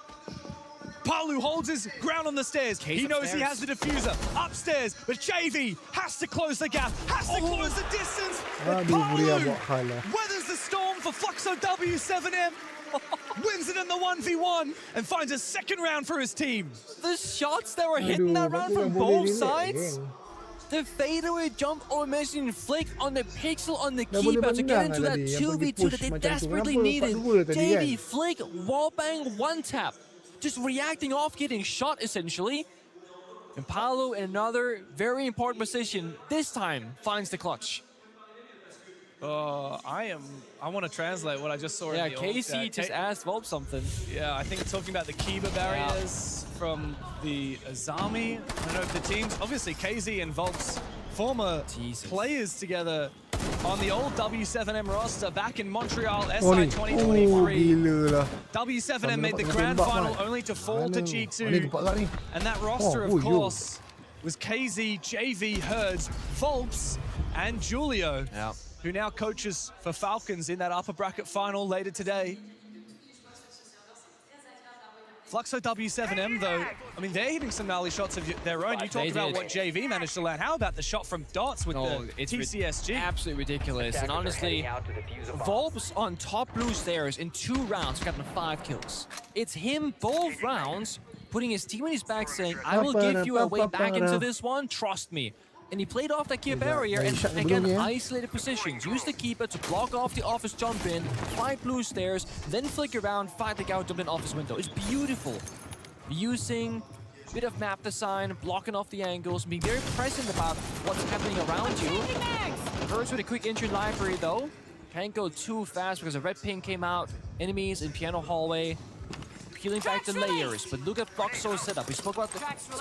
Palu holds his ground on the stairs. He knows he has the diffuser upstairs, but JV has to close the gap, has to close the distance. But Palu weathers the storm for Fluxo W7M, wins it in the 1v1, and finds a second round for his team. The shots that were hitting that round from both sides. The fadeaway jump or missing flick on the pixel on the keeper to get into that 2v2 that they desperately needed. JV flick, wallbang, one tap. Just reacting off getting shot essentially. And Palu in another very important position, this time finds the clutch. I want to translate what I just saw. Yeah, in the Casey just asked Volp something. Yeah, I think talking about the Kiba barriers from the Azami. I don't know if the teams, obviously KZ and Volp's former players together on the old W7M roster back in Montreal SI 2023. W7M made the grand final only to fall to G2. And that roster, of course, was KZ, JV, Herds, Volps, and Julio, who now coaches for Falcons in that upper bracket final later today. Fluxo W7M, though, I mean, they're hitting some gnarly shots of their own. You talked about what JV managed to land. How about the shot from Dots with the TCSG? Absolutely ridiculous. And honestly, Volps on top blue stairs in 2 rounds, gotten 5 kills. It's him both rounds, putting his team on his back saying, I will give you a way back into this one, trust me. And he played off that keeper barrier and again isolated positions. Used the keeper to block off the office jump in, fight blue stairs, then flick around, fight the guy who jumped in office window. It's beautiful. Using a bit of map design, blocking off the angles, being very present about what's happening around you. First with a quick entry library though. Can't go too fast because a red ping came out. Enemies in piano hallway. Peeling back the layers, but look at Fluxo's setup. We spoke about the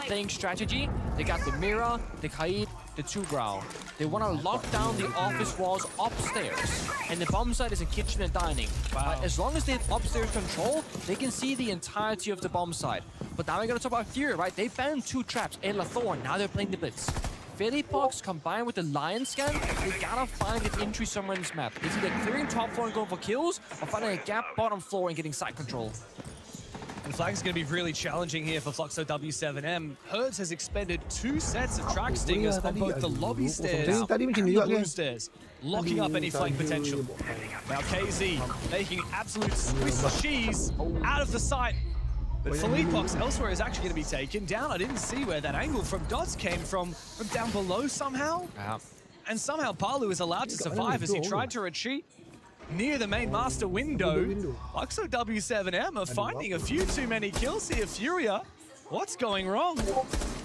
playing strategy. They got the Mira, the Kaid, the Two-Brow. They want to lock down the office walls upstairs. And the bomb site is in kitchen and dining. But as long as they have upstairs control, they can see the entirety of the bomb site. But now we're going to talk about Fury, right? They banned 2 traps and Lathorn. Now they're playing the Blitz. Phillypox combined with the Lion Scan, they gotta find an entry somewhere in this map. It's either clearing top floor and going for kills, or finding a gap bottom floor and getting site control. And flag is going to be really challenging here for Fluxo W7M. Herds has expended 2 sets of track stingers on both the lobby stairs and the blue stairs, locking up any flank potential. Now KZ making absolute Swiss cheese out of the sight. But Philippox elsewhere is actually going to be taken down. I didn't see where that angle from Dots came from down below somehow. And somehow Palu is allowed to survive as he tried to retreat near the main master window. Fluxo W7M are finding a few too many kills here. Furia, what's going wrong?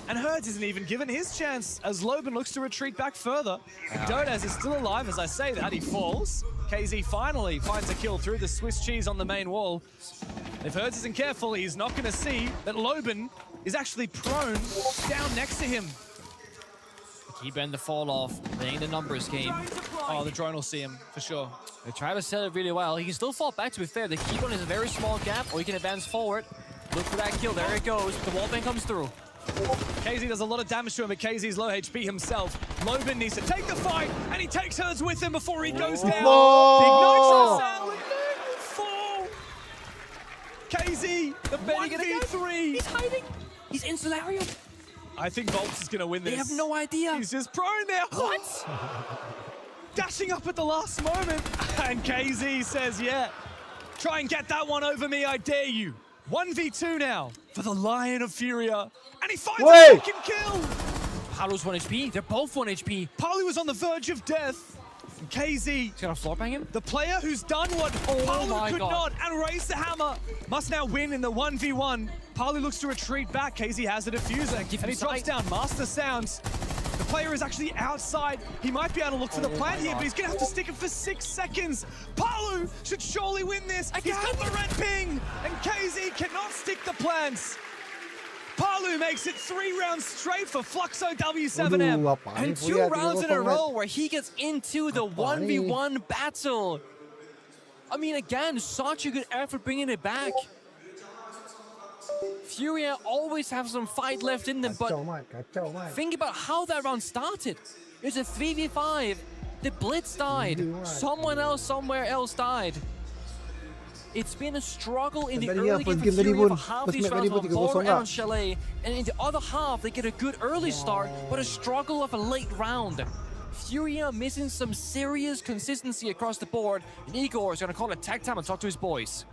And Herds isn't even given his chance as Loban looks to retreat back further. Dodaz is still alive as I say that. He falls. KZ finally finds a kill through the Swiss cheese on the main wall. If Herds isn't careful, he's not going to see that Loban is actually prone down next to him. Keep in the fall off, playing the numbers game. Oh, the drone will see him for sure. They try to set it really well. He can still fall back, to be fair. The keep on is a very small gap, or he can advance forward. Look for that kill. There it goes. The wallbang comes through. KZ does a lot of damage to him, but KZ's low HP himself. Loban needs to take the fight, and he takes Herds with him before he goes down. Big Nitro Sound with no fall. KZ, the 1v3. He's hiding. He's in Solarium. I think Volps is going to win this. They have no idea. He's just prone there. What? Dashing up at the last moment. And KZ says, yeah, try and get that one over me, I dare you. 1v2 now for the Lion of Furia. And he finds a fucking kill. Palu's 1 HP. They're both 1 HP. Palu was on the verge of death. And KZ, he's gonna floor bang him? The player who's done what Palu could not and raised the hammer, must now win in the 1v1. Palu looks to retreat back. KZ has the diffuser and he drops down. Master Sounds. The player is actually outside. He might be able to look for the plant here, but he's gonna have to stick it for 6 seconds. Palu should surely win this. He's got the red ping, and KZ cannot stick the plants. Palu makes it 3 rounds straight for Fluxo W7M. And 2 rounds in a row where he gets into the 1v1 battle. I mean, again, such a good effort bringing it back. Furia always have some fight left in them, but think about how that round started. It's a 3v5. The Blitz died. Someone else somewhere else died. It's been a struggle in the Tadi early apa, game for game tadi Furia pun, for half first these map tadi rounds pun on 3-0 Bar tak? and Chalet, and in the other half they get a good early start, but a struggle of a late round. Furia missing some serious consistency across the board, and Igor is gonna call it tag time and talk to his boys.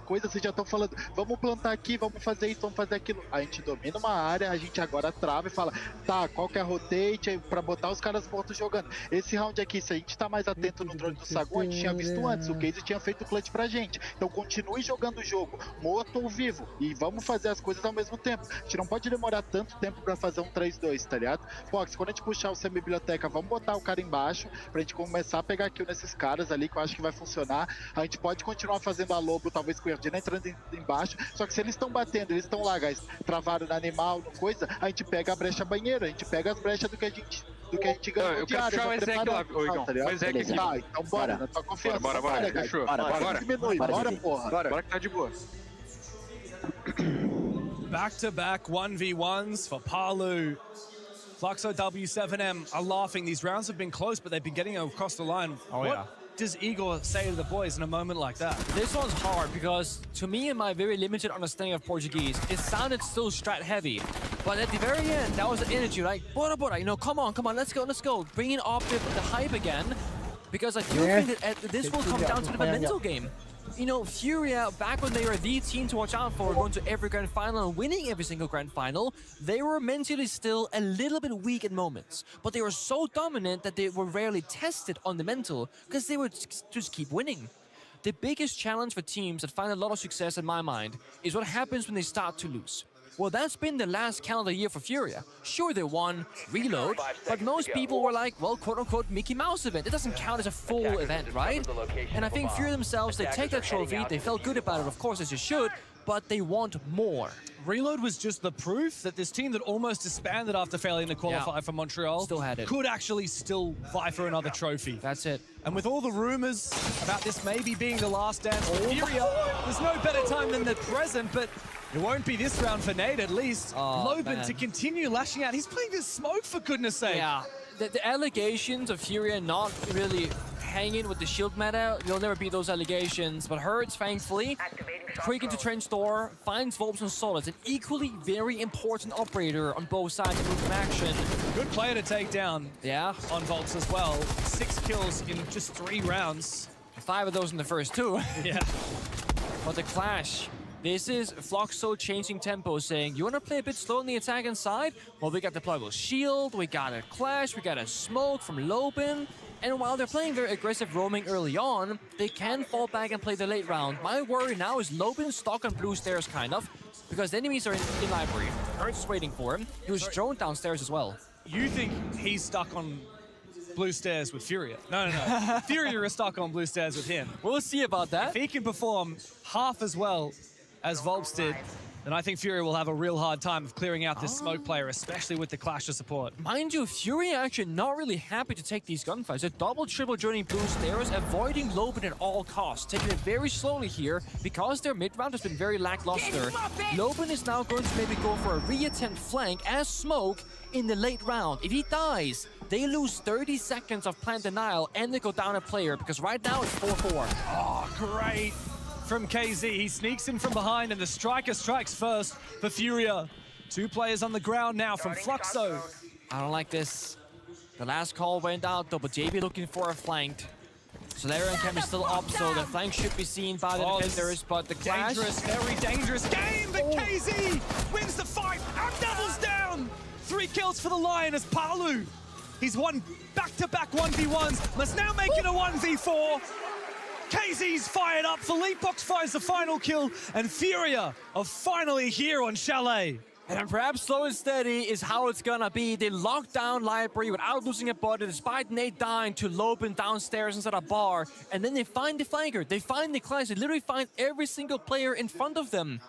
Coisa, vocês já estão falando, vamos plantar aqui, vamos fazer isso, vamos fazer aquilo. A gente domina uma área, a gente agora trava e fala, tá, qual que é a rotate pra botar os caras mortos jogando. Esse round aqui, se a gente tá mais atento no drone do Sagu, a gente tinha visto antes, o Casey tinha feito o clutch pra gente. Então continue jogando o jogo, morto ou vivo, e vamos fazer as coisas ao mesmo tempo. A gente não pode demorar tanto tempo pra fazer um 3-2, tá ligado? Fox, quando a gente puxar o semi-biblioteca, vamos botar o cara embaixo, pra gente começar a pegar kill nesses caras ali, que eu acho que vai funcionar. A gente pode continuar fazendo a Lobo, talvez com o Erdina entrando embaixo, só que se eles estão batendo, eles estão lá, guys, travaram no animal, no coisa, a gente pega a brecha banheira, a gente pega as brechas do que a gente ganhou no diário. Eu quero puxar o Ezek lá, Igão. O Ezek aqui. Tá, então bora, na tua confiança. Bora, fechou. Bora, diminui, bora, porra. Bora que tá de boa. Back-to-back 1v1s for Palu. Fluxo W7M are laughing. These rounds have been close, but they've been getting across the line. What does Igor say to the boys in a moment like that? This one's hard because, to me, in my very limited understanding of Portuguese, it sounded still strat heavy. But at the very end, that was the energy, like, bora, you know, come on, let's go. Bringing up the hype again. Because I do think that this will come down to the mental game. You know, Furia, back when they were the team to watch out for, going to every grand final and winning every single grand final, they were mentally still a little bit weak at moments. But they were so dominant that they were rarely tested on the mental, because they would just keep winning. The biggest challenge for teams that find a lot of success, in my mind, is what happens when they start to lose. Well, that's been the last calendar year for Furia. Sure, they won Reload, but most people were like, well, quote-unquote, Mickey Mouse event. It doesn't count as a full event, right? And I think Furia themselves, they take that trophy, they felt good about it, of course, as you should, but they want more. Reload was just the proof that this team that almost disbanded after failing to qualify for Montreal still had it. Could actually still vie for another trophy. That's it. And with all the rumors about this maybe being the last dance for Furia, there's no better time than the present, but it won't be this round for Nate, at least. Loban to continue lashing out. He's playing this smoke, for goodness sake. Yeah, the allegations of Furia not really hanging with the shield meta, you'll never beat those allegations. But Hurts, thankfully, quick into Trench Door, finds Volps and Solids, an equally very important operator on both sides of movement action. Good player to take down on Volps as well. 6 kills in just 3 rounds. 5 of those in the first 2. Yeah. But the clash. This is Fluxo changing tempo, saying, you want to play a bit slow on the attack inside? Well, we got the deployable shield, we got a clash, we got a smoke from Loban. And while they're playing very aggressive roaming early on, they can fall back and play the late round. My worry now is Loban stuck on blue stairs, kind of, because the enemies are in library. Hurts is waiting for him. He was thrown downstairs as well. You think he's stuck on blue stairs with Furia? No. Furia is stuck on blue stairs with him. We'll see about that. If he can perform half as well as Volps did, then I think Furia will have a real hard time of clearing out this smoke player, especially with the clash of support. Mind you, Furia actually not really happy to take these gunfights. They're double-triple joining blue stairs, avoiding Loban at all costs, taking it very slowly here because their mid-round has been very lackluster. Loban is now going to maybe go for a re-attempt flank as smoke in the late round. If he dies, they lose 30 seconds of plant denial and they go down a player because right now it's 4-4. Oh, great from KZ. He sneaks in from behind and the striker strikes first for Furia. 2 players on the ground now from Fluxo. I don't like this. The last call went out though, but JB looking for a flank. Solera and Chem is still up, so the flank should be seen by the defenders, but the clash... Dangerous, very dangerous game, but KZ wins the fight and doubles down! 3 kills for the Lion as Palu. He's won back-to-back 1v1s, must now make it a 1v4. KZ's fired up, Philippox finds the final kill, and Furia are finally here on Chalet. And perhaps slow and steady is how it's gonna be. They lock down library without losing a body, despite Nate dying to Loban downstairs inside a bar. And then they find the flanker, they find the clash, they literally find every single player in front of them.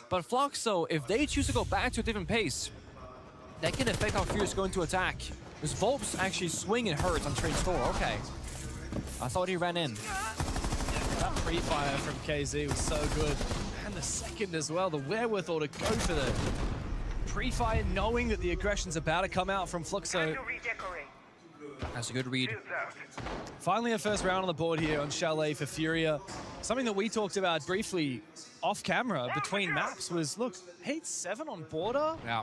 But Fluxo, if they choose to go back to a different pace, that can affect how Furia's going to attack. Because Volps actually swing and hurt on Trench Door, okay. I thought he ran in. That pre-fire from KZ was so good. And the second as well, the wherewithal to go for the pre-fire, knowing that the aggression's about to come out from Fluxo. That's a good read. Finally, a first round on the board here on Chalet for Furia. Something that we talked about briefly off camera between maps was, look, Heat 7 on border. Yeah.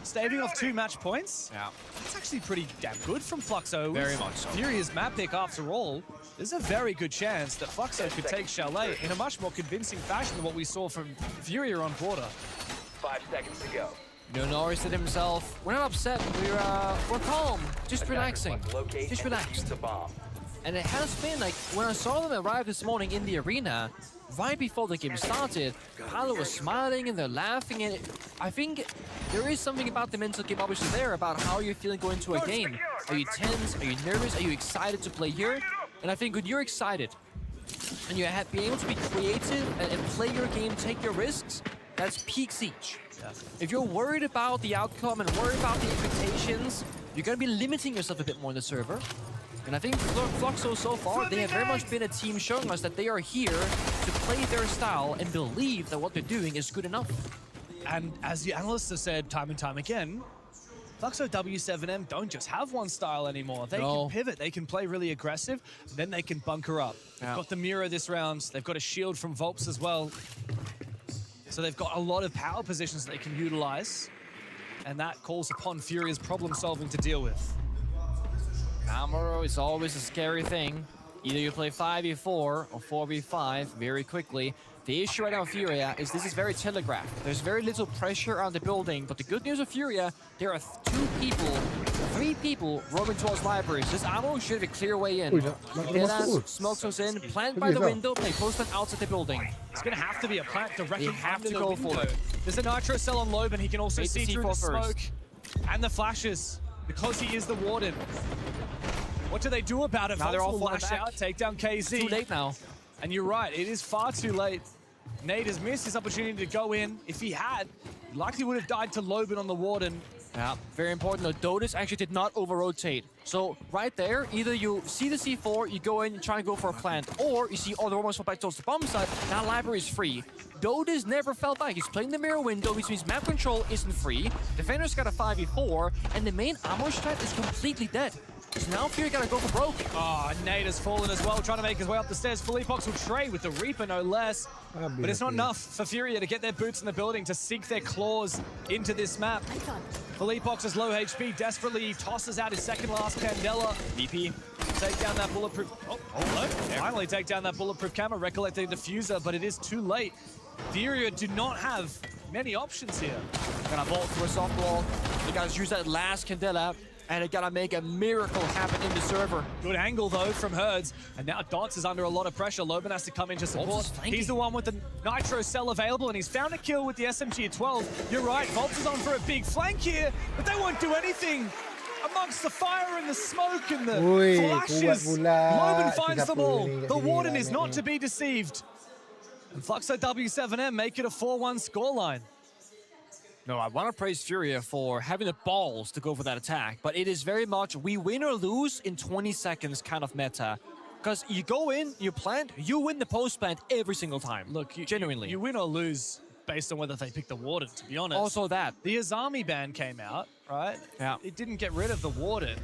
Staving off 2 match points. Yeah. That's actually pretty damn good from Fluxo. Very much so. Furia's map pick after all. There's a very good chance that Fluxo could take Chalet in a much more convincing fashion than what we saw from Furia on border. 5 seconds to go. Norris said himself, we're not upset, we're calm, just relaxing, just relaxed. And it has been like, when I saw them arrive this morning in the arena, right before the game started, Kylo was smiling and they're laughing, and I think there is something about the mental game obviously there about how you're feeling going into a game. Are you tense? Are you nervous? Are you excited to play here? And I think when you're excited and you're being able to be creative and play your game, take your risks, that's peak Siege. If you're worried about the outcome and worried about the expectations, you're going to be limiting yourself a bit more in the server. And I think Fluxo so far, they have very much been a team showing us that they are here to play their style and believe that what they're doing is good enough. And as the analysts have said time and time again, Fluxo W7M don't just have one style anymore. They can pivot, they can play really aggressive, and then they can bunker up. They've got the mirror this round, they've got a shield from Volps as well. So they've got a lot of power positions that they can utilize, and that calls upon Furia's problem solving to deal with. Amaro is always a scary thing. Either you play 5v4 or 4v5 very quickly. The issue right now with Furia is this is very telegraphed. There's very little pressure on the building, but the good news of Furia, there are 3 people roaming towards libraries. This Amaro should have a clear way in. Smokes us in, plant by the window, play post plant outside the building. It's going to have to be a plant directly They have under to the go window. for it. There's a Nitro cell on Loban. He can also see through the smoke and the flashes because he is the Warden. What do they do about it? Now they're all lash out, take down KZ. It's too late now. And you're right, it is far too late. Nate has missed his opportunity to go in. If he had, he likely would have died to Loban on the Warden. Yeah, very important. The Dodus actually did not over-rotate. So right there, either you see the C4, you go in, you try and go for a plant, or you see, oh, they're almost back towards the bomb side. Now library is free. Dodus never fell back. He's playing the mirror window, which means map control isn't free. Defender's got a 5v4, and the main armor strat is completely dead. So now Fury gotta go for broke. Oh, Nate has fallen as well, trying to make his way up the stairs. Philippox will trade with the Reaper, no less. But it's not enough for Furia to get their boots in the building, to sink their claws into this map. Philippox is low HP, desperately he tosses out his second last Candela. VP take down that bulletproof. Oh, hello. Finally take down that bulletproof camera, recollecting the diffuser, but it is too late. Furia do not have many options here. Gonna vault through a softball. You guys use that last Candela. And it gotta make a miracle happen in the server. Good angle though from Herds, and now Dots is under a lot of pressure. Loban has to come in to support. He's the one with the Nitro cell available, and he's found a kill with the SMG at 12. You're right, Volts is on for a big flank here, but they won't do anything amongst the fire and the smoke and the flashes. Loban finds them all. The Warden is not to be deceived. And Fluxo W7M make it a 4-1 scoreline. No, I want to praise Furia for having the balls to go for that attack, but it is very much we win or lose in 20 seconds kind of meta. Because you go in, you plant, you win the post plant every single time. Look, genuinely. You win or lose based on whether they pick the Warden, to be honest. Also that. The Azami ban came out, right? Yeah. It didn't get rid of the Warden.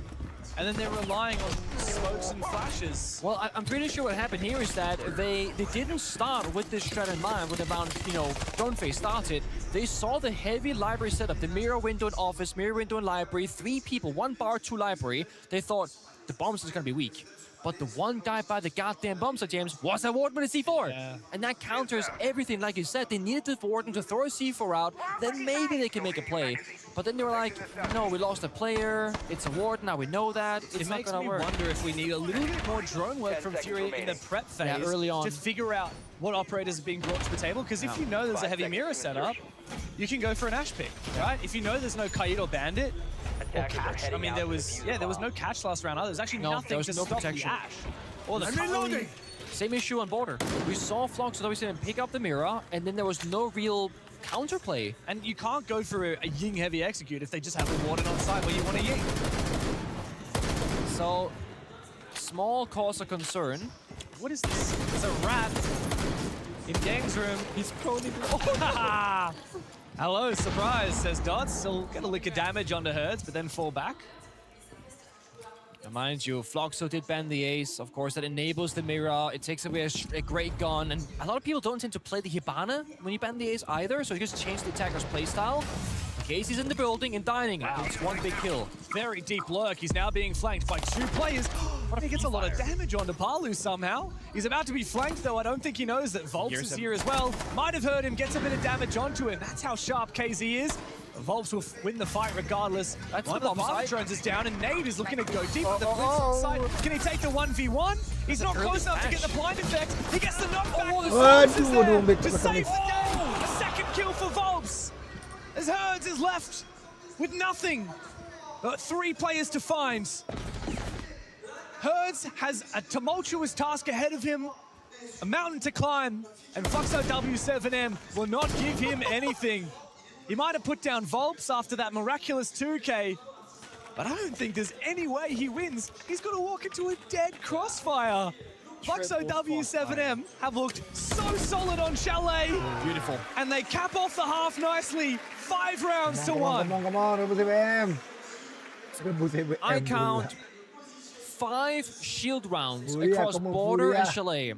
And then they're relying on smokes and flashes. Well, I'm pretty sure what happened here is that they didn't start with this strat in mind when the round, drone phase started. They saw the heavy library setup, the mirror window in office, mirror window in library, 3 people, 1 bar, 2 library. They thought the bombs is gonna be weak. But the one guy by the goddamn bomb site, James, was a Warden with a C4. Yeah. And that counters everything. Like you said, they needed the Warden to throw a C4 out, then maybe they can make a play. But then they were like, no, we lost a player, it's a Warden, now we know that, it's not gonna work. It makes me wonder if we need a little bit more drone work from Fury in the prep phase early on. to figure out what operators are being brought to the table. Because if you know there's a heavy mirror setup, you can go for an Ash pick, right? If you know there's no Kite or Bandit, or catch. I mean, there was no catch last round either. There's actually nothing to stop the Ash. Or the Same issue on border. We saw Flox obviously pick up the mirror, and then there was no real counterplay. And you can't go for a Ying heavy execute if they just have a Warden on site where you want a Ying. So, small cause of concern. What is this? It's a rat in Gang's room. He's probably... Oh, hello, surprise, says Dots. Still get a lick of damage onto Herds, but then fall back. Mind you, Floxo did ban the ace. Of course, that enables the mirror. It takes away a great gun. And a lot of people don't tend to play the Hibana when you ban the ace either. So you just change the attacker's playstyle. Casey's in the building and dining. It's one big kill. Very deep lurk. He's now being flanked by 2 players. But he gets a lot of damage onto Palu somehow. He's about to be flanked, though. I don't think he knows that Volps is here as well. Might have heard him, gets a bit of damage onto him. That's how sharp KZ is. Volps will win the fight regardless. One of the Barbatrones is down, and Nade is looking to go deep at the Blitz side. Can he take the 1v1? He's not close enough to get the blind effect. He gets the knockback. To save the game. A second kill for Volps. As Herds is left with nothing but 3 players to find. Herds has a tumultuous task ahead of him, a mountain to climb, and Floxo W7M will not give him anything. He might have put down Volps after that miraculous 2K, but I don't think there's any way he wins. He's got to walk into a dead crossfire. Floxo W7M have looked so solid on Chalet. Beautiful. And they cap off the half nicely. 5 rounds to 1. Come on. I count 5 shield rounds across Border and Chalet.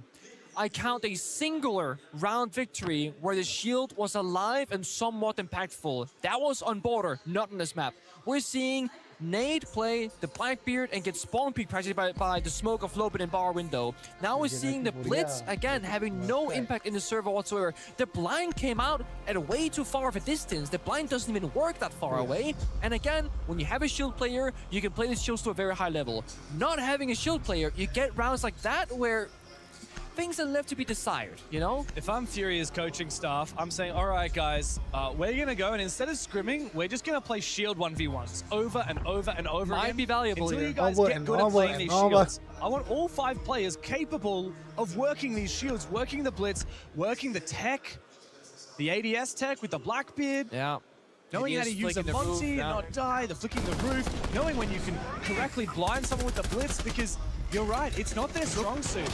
I count a singular round victory where the shield was alive and somewhat impactful. That was on Border, not on this map. We're seeing Nade play the Blackbeard and get spawn peek practically by the smoke of Lopin and bar window. Now we're seeing the Blitz again having no impact in the server whatsoever. The blind came out at way too far of a distance. The blind doesn't even work that far away. And again, when you have a shield player, you can play the shields to a very high level. Not having a shield player, you get rounds like that where things are left to be desired, you know? If I'm Furia's coaching staff, I'm saying, all right, guys, we're going to go, and instead of scrimming, we're just going to play shield 1v1s over and over and over again. Might be valuable until here. you guys get good at playing these shields. I want all 5 players capable of working these shields, working the Blitz, working the tech, the ADS tech with the Blackbeard. Yeah. Knowing how to use a Monty and not die, the flicking the roof, knowing when you can correctly blind someone with the Blitz, because you're right, it's not their strong suit.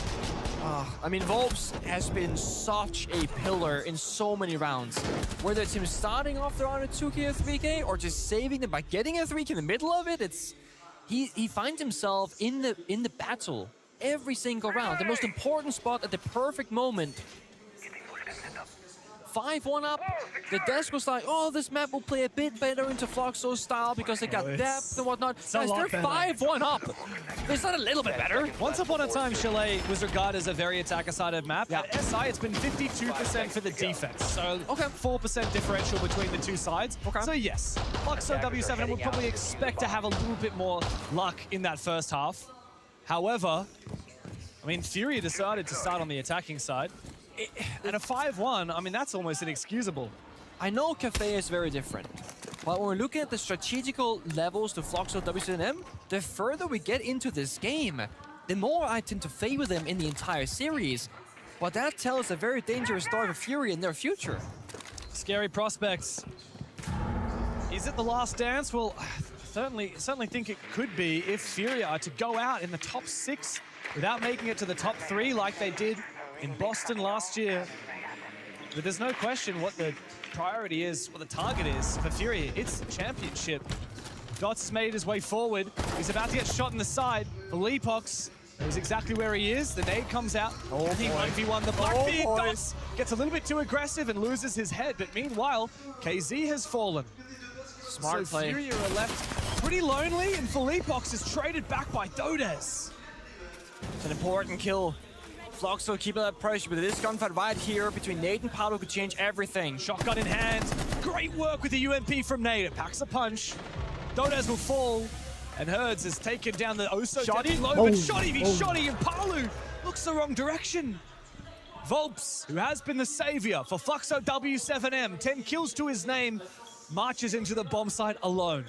I mean, Volps has been such a pillar in so many rounds. Whether it's him starting off the round at 2K or 3K, or just saving them by getting a 3K in the middle of it, he finds himself in the battle every single round. The most important spot at the perfect moment. 5-1 up. The desk was like, oh, this map will play a bit better into Floxo's style because they got depth and whatnot. Guys, they're 5-1 up. It's not a little bit better. Once upon a time, Chalet was regarded as a very attacker-sided map. Yeah. At SI, it's been 52% for the defense. So, 4% differential between the 2 sides. So, yes, Floxo W7 would probably expect to have a little bit more luck in that first half. However, I mean, Furia decided to start on the attacking side. And a 5-1, I mean, that's almost inexcusable. I know Cafe is very different, but when we're looking at the strategical levels to Floxo W7M, the further we get into this game, the more I tend to favor them in the entire series. But that tells a very dangerous story of Fury in their future. Scary prospects. Is it the last dance? Well, certainly think it could be if Fury are to go out in the top 6 without making it to the top 3 like they did in Boston last year. But there's no question what the priority is, what the target is for Fury. It's championship. Dots has made his way forward. He's about to get shot in the side. For Leapox knows exactly where he is. The nade comes out. And he 1v1 the Blackbeard. Dots gets a little bit too aggressive and loses his head. But meanwhile, KZ has fallen. Smart play. Fury are left pretty lonely, and for Leapox is traded back by Dodes. It's an important kill. Floxo keeping that pressure, but this gunfight right here between Nade and Paolo could change everything. Shotgun in hand. Great work with the UMP from Nade. It packs a punch. Dodes will fall. And Herds has taken down the deadly low, but Shoddy and Paolo looks the wrong direction. Volps, who has been the savior for Floxo W7M, 10 kills to his name, marches into the bomb site alone.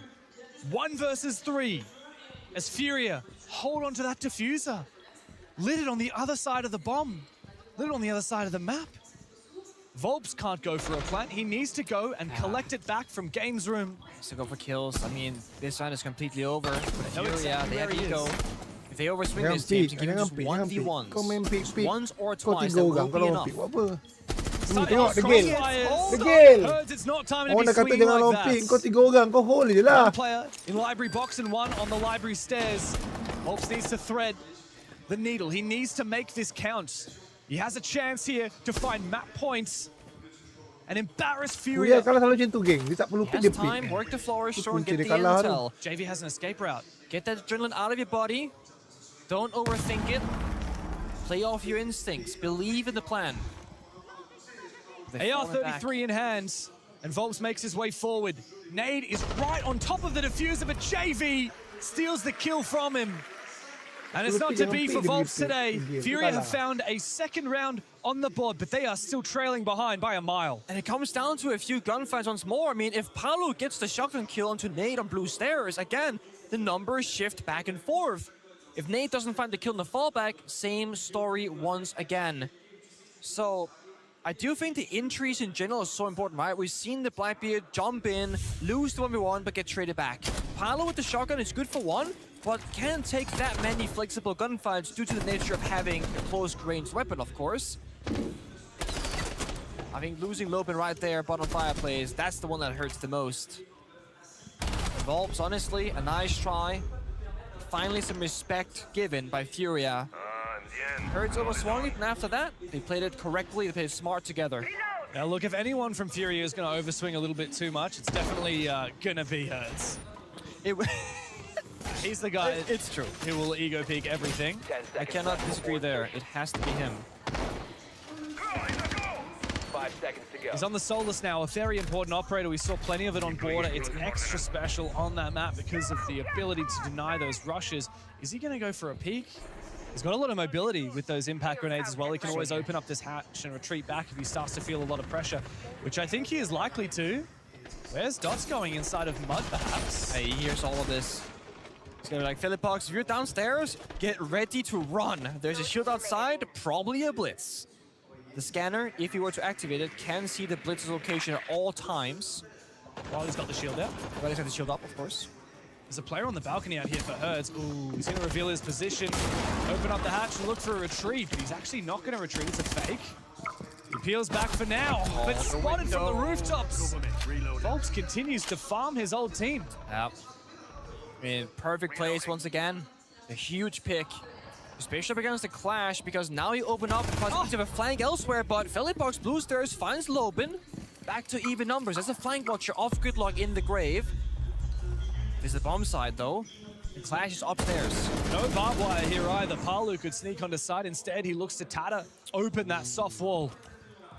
1 versus 3. As Furia hold on to that diffuser. Lit it on the other side of the bomb. Lit it on the other side of the map. Volps can't go for a plant. He needs to go and collect it back from Games Room. Needs to go for kills. I mean, this round is completely over. Furia, they have ego. If they overswing this team, to give him just 1v1s. Once or twice, that will be enough. Tengok degil. It's not time to Orang be dah kata swinging jangan like lompik, that. kau 3 orang, kau hold je lah. One player in library box and 1 on the library stairs. Volps needs to thread the needle. He needs to make this count. He has a chance here to find map points and embarrass Furia. Furia kalah selalu macam tu, geng. Dia tak perlu pick dia pick. Time, work the flourish, Itu and kunci get dia the kalah tu. intel. JV has an escape route. Get that adrenaline out of your body. Don't overthink it. Play off your instincts. Believe in the plan. AR-33 in hands, and Volps makes his way forward. Nade is right on top of the diffuser, but JV steals the kill from him. And it's not to be for Volps today. Furia have found a second round on the board, but they are still trailing behind by a mile. And it comes down to a few gunfights once more. I mean, if Palu gets the shotgun kill onto Nade on blue stairs, again, the numbers shift back and forth. If Nade doesn't find the kill in the fallback, same story once again. So, I do think the entries in general is so important, right? We've seen the Blackbeard jump in, lose the 1v1, but get traded back. Palu with the shotgun is good for one, but can't take that many flexible gunfights due to the nature of having a close-range weapon, of course. I think losing Lopin right there, bottom fireplace, that's the one that hurts the most. Volps, honestly, a nice try. Finally some respect given by Furia. Hurts overswung it, and after that, they played it correctly, they played it smart together. Now look, if anyone from Furia is going to overswing a little bit too much, it's definitely going to be Hurts. He's the guy It's true. who will ego peek everything. I cannot disagree there. It has to be him. 5 seconds to go. He's on the Solus now, a very important operator. We saw plenty of it on border. It's extra special on that map because of the ability to deny those rushes. Is he going to go for a peek? He's got a lot of mobility with those impact grenades as well. He can always open up this hatch and retreat back if he starts to feel a lot of pressure, which I think he is likely to. Where's Dots going? Inside of mud, perhaps? Hey, he hears all of this. He's gonna be like, Philippox, if you're downstairs, get ready to run. There's a shield outside, probably a blitz. The scanner, if he were to activate it, can see the blitz's location at all times. While he's got the shield out. While he's got the shield up, of course. There's a player on the balcony out here for Herds. Ooh, he's going to reveal his position, open up the hatch and look for a retreat, but he's actually not going to retreat. It's a fake. He peels back for now, but spotted from the rooftops. Volps continues to farm his old team. Yep. In perfect place once again. A huge pick. Especially up against the Clash, because now you open up the possibility of a flank elsewhere, but Philippox Blue Stairs finds Lobin. Back to even numbers. There's a flank watcher off Gridlock in the grave. There's the bomb side though. The Clash is upstairs. No barbed wire here either. Palu could sneak onto side. Instead, he looks to Tata open that soft wall.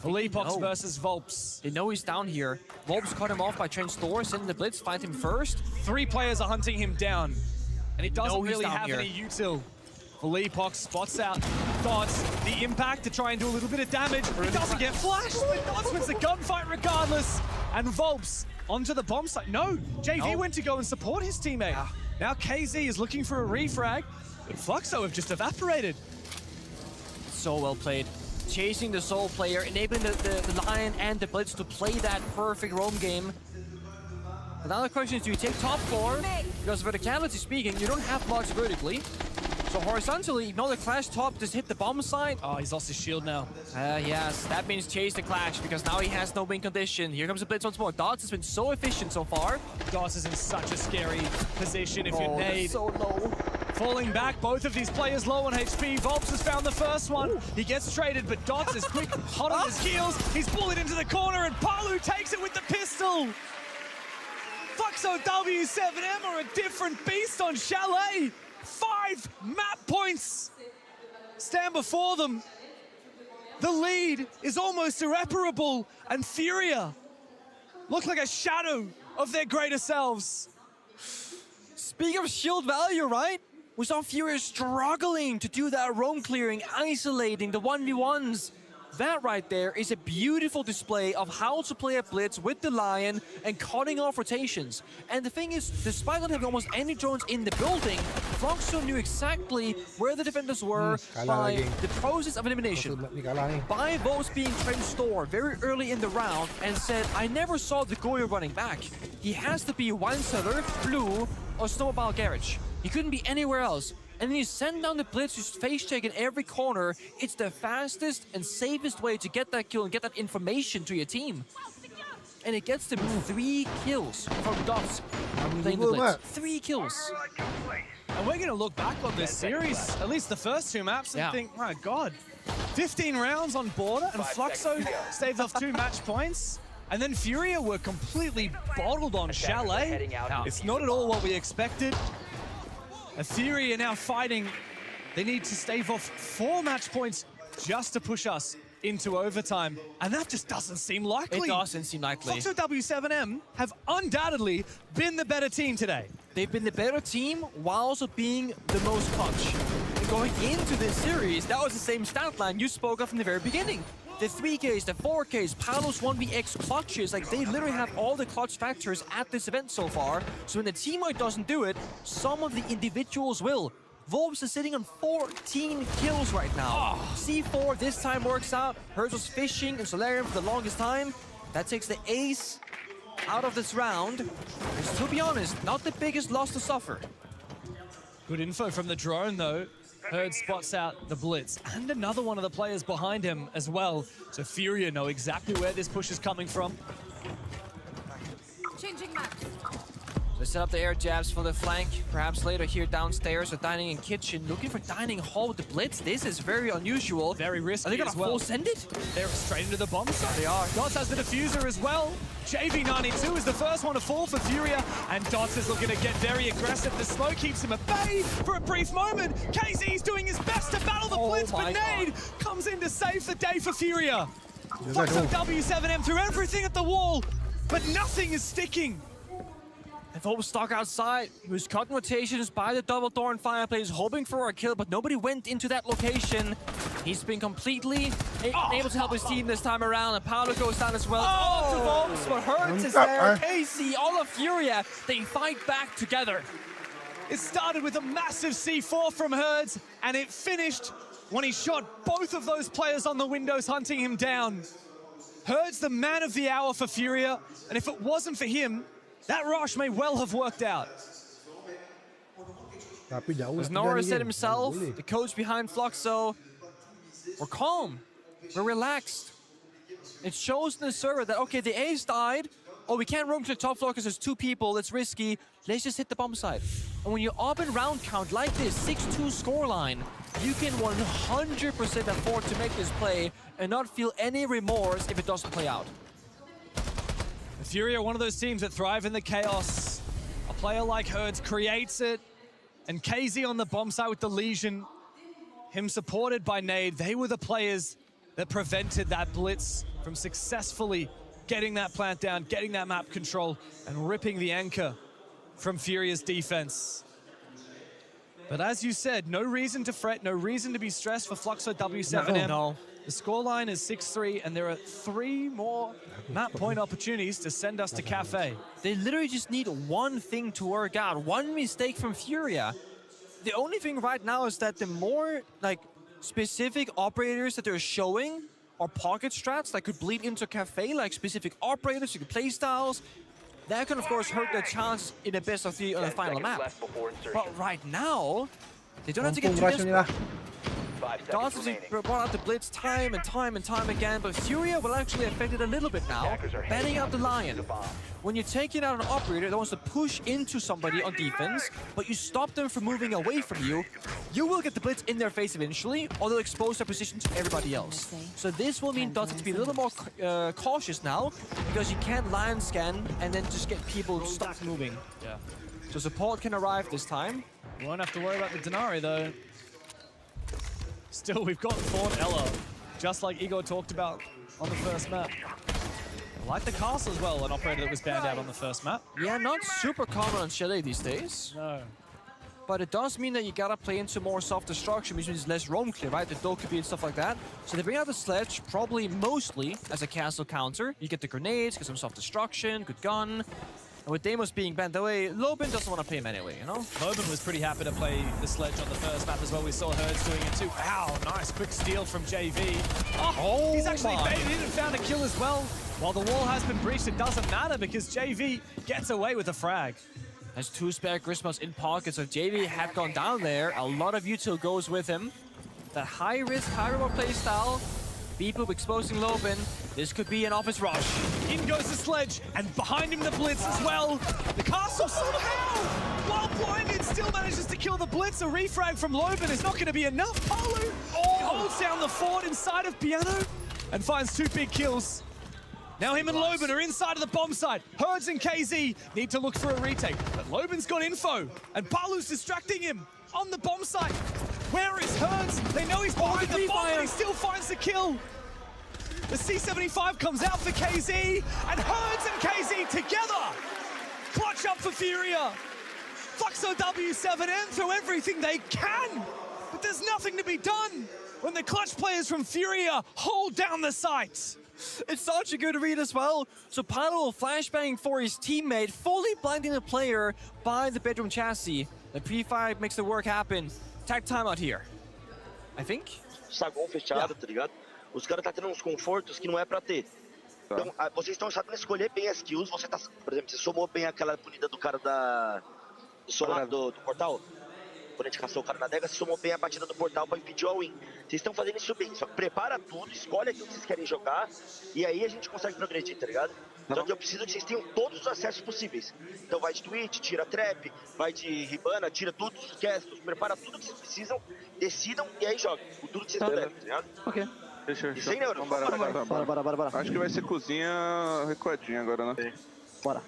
Philippox versus Volps. They know he's down here. Volps cut him off by Trench Door, sending the blitz, find him first. 3 players are hunting him down, and he doesn't really have here. any util. Philippox spots out Dots, the impact to try and do a little bit of damage. He doesn't get flashed, but Dots wins the gunfight regardless. And Volps onto the bomb site. No, JV went to go and support his teammate. Yeah. Now KZ is looking for a refrag, but Fluxo have just evaporated. So well played. Chasing the Soul player, enabling the Lion and the Blitz to play that perfect roam game. But now the question is, do you take top 4? Because verticality speaking, you don't have much vertically. So horizontally, ignore the Clash top, just hit the bomb side. Oh, he's lost his shield now. Yes, that means chase the Clash, because now he has no win condition. Here comes the Blitz once more. Dots has been so efficient so far. Dots is in such a scary position if you're they're Nade. so low. Falling back, both of these players low on HP. Volps has found the first one. Ooh. He gets traded, but Dots is quick, hot on his heels. He's bullied into the corner, and Palu takes it with the pistol. Fluxo W7M are a different beast on Chalet. 5 map points stand before them. The lead is almost irreparable, and Furia look like a shadow of their greater selves. Speaking of shield value, right? We saw Furia struggling to do that roam clearing, isolating the 1v1s. That right there is a beautiful display of how to play a blitz with the Lion and cutting off rotations. And the thing is, despite not having almost any drones in the building, Fluxo knew exactly where the defenders were by the process of elimination. By Volps being Trench Door very early in the round and said, I never saw the Goyo running back. He has to be Wine Cellar, Blue, or Snowmobile Garage. He couldn't be anywhere else. And then you send down the blitz, you face check in every corner. It's the fastest and safest way to get that kill and get that information to your team. And it gets them 3 kills from Dots playing the blitz. 3 kills. And we're going to look back on this series, at least the first 2 maps, and think, my God, 15 rounds on Border, and Fluxo staved off 2 match points. And then Furia were completely bottled on Chalet. It's not at all what we expected. Furia now fighting. They need to stave off 4 match points just to push us into overtime. And that just doesn't seem likely. It doesn't seem likely. Fluxo W7M have undoubtedly been the better team today. They've been the better team while also being the most clutch. And going into this series, that was the same stat line you spoke of from the very beginning. The 3Ks, the 4Ks, Palos 1vx clutches, like they literally have all the clutch factors at this event so far. So when the teamwork doesn't do it, some of the individuals will. Wolves is sitting on 14 kills right now. C4 this time works out. Herds was fishing in Solarium for the longest time. That takes the ace out of this round. Which, to be honest, not the biggest loss to suffer. Good info from the drone though. Herd spots out the blitz and another one of the players behind him as well. So Furia know exactly where this push is coming from. Changing maps. They set up the air jabs for the flank. Perhaps later here downstairs or dining in kitchen. Looking for dining hall with the blitz. This is very unusual. Very risky. Are they gonna as well. full send it? They're straight into the bomb site. They are. Dots has the diffuser as well. JV92 is the first one to fall for Furia, and Dots is looking to get very aggressive. The smoke keeps him at bay for a brief moment. KZ's doing his best to battle the blitz, but Nade comes in to save the day for Furia. Fluxo W7M threw everything at the wall, but nothing is sticking. And Wolves stuck outside. He was cutting rotations by the double door and fireplace, hoping for a kill, but nobody went into that location. He's been completely able to help his team this time around, and Paolo goes down as well. All to Wolves, but Hurts is there. KC, all of Furia, they fight back together. It started with a massive C4 from Herds, and it finished when he shot both of those players on the windows, hunting him down. Herds the man of the hour for Furia, and if it wasn't for him, that rush may well have worked out. As Nora said himself, the coach behind Fluxo, we're calm, we're relaxed. It shows in the server that, okay, the ace died. Oh, we can't roam to the top floor because there's 2 people, it's risky. Let's just hit the bomb site. And when you're up in round count like this, 6-2 scoreline, you can 100% afford to make this play and not feel any remorse if it doesn't play out. Furia are one of those teams that thrive in the chaos. A player like Herds creates it, and KZ on the bomb site with the Legion, him supported by Nade, they were the players that prevented that blitz from successfully getting that plant down, getting that map control, and ripping the anchor from Furia's defense. But as you said, no reason to fret, no reason to be stressed for Fluxo W7M. No. The scoreline is 6-3, and there are 3 more map point opportunities to send us to Cafe. They literally just need one thing to work out, one mistake from Furia. The only thing right now is that the more like specific operators that they're showing are pocket strats that could bleed into Cafe, like specific operators, play styles. That can of course hurt their chance in a best of 3 on the final map. But right now, they don't have to get too desperate. Dots brought out the blitz time and time and time again, but Furia will actually affect it a little bit now, banning out the Lion. When you're taking out an operator that wants to push into somebody on defense, but you stop them from moving away from you, you will get the blitz in their face eventually, or they'll expose their position to everybody else. So this will mean Dots have to be a little more cautious now, because you can't Lion scan and then just get people stopped moving. Yeah. So support can arrive this time. You won't have to worry about the Denari though. Still, we've got Thorn Ella, just like Igor talked about on the first map. I like the castle as well, an operator that was banned out on the first map. Yeah, not super common on Chalet these days. No. But it does mean that you gotta play into more self-destruction, which means less roam clear, right? The door could be and stuff like that. So they bring out the sledge, probably mostly as a castle counter. You get the grenades, get some self-destruction, good gun. And with Deimos being banned away, Lobin doesn't want to play him anyway, you know? Lobin was pretty happy to play the sledge on the first map as well. We saw Herds doing it too. Wow, nice quick steal from JV. Oh, he's actually baited in and found a kill as well. While the wall has been breached, it doesn't matter because JV gets away with a frag. Has 2 spare Grismos in pocket, so JV had gone down there. A lot of util goes with him. That high-risk, high-reward playstyle. Beepoop exposing Lobin. This could be an office rush. In goes the sledge, and behind him the blitz as well. The castle somehow while blinded, still manages to kill the blitz. A refrag from Loban is not going to be enough. Palu holds down the fort inside of Piano and finds 2 big kills. Now him and Loban are inside of the bomb site. Herds and KZ need to look for a retake, but Loban's got info, and Palu's distracting him on the bomb site. Where is Herds? They know he's behind the bomb, but he still finds the kill. The C75 comes out for KZ, and Herds and KZ together clutch up for Furia. Fluxo W7M throw everything they can, but there's nothing to be done when the clutch players from Furia hold down the site. It's such a good read as well. So Palu will flashbang for his teammate, fully blinding the player by the bedroom chassis. The pre-fire makes the work happen. Tag timeout here, I think. Sagon fechado, tá ligado? Os caras tá tendo uns confortos que não é pra ter. Então, vocês estão sabendo escolher bem as kills. Você tá, por exemplo, você somou bem aquela punida do cara do solar do portal. Quando a gente caçou o cara na adega, você somou bem a batida do portal para impedir o win. Vocês estão fazendo isso bem, só que prepara tudo, escolhe aquilo que vocês querem jogar e aí a gente consegue progredir, tá ligado? Só que eu preciso que vocês tenham todos os acessos possíveis. Então vai de Twitch, tira trap, vai de Ribana, tira todos os castos, prepara tudo que vocês precisam, decidam e aí joga. Com tudo que vocês puderem, tá ligado? Ok. Fechou. E sem neuro, Bora. Acho que vai ser cozinha recuadinha agora, né? Bora.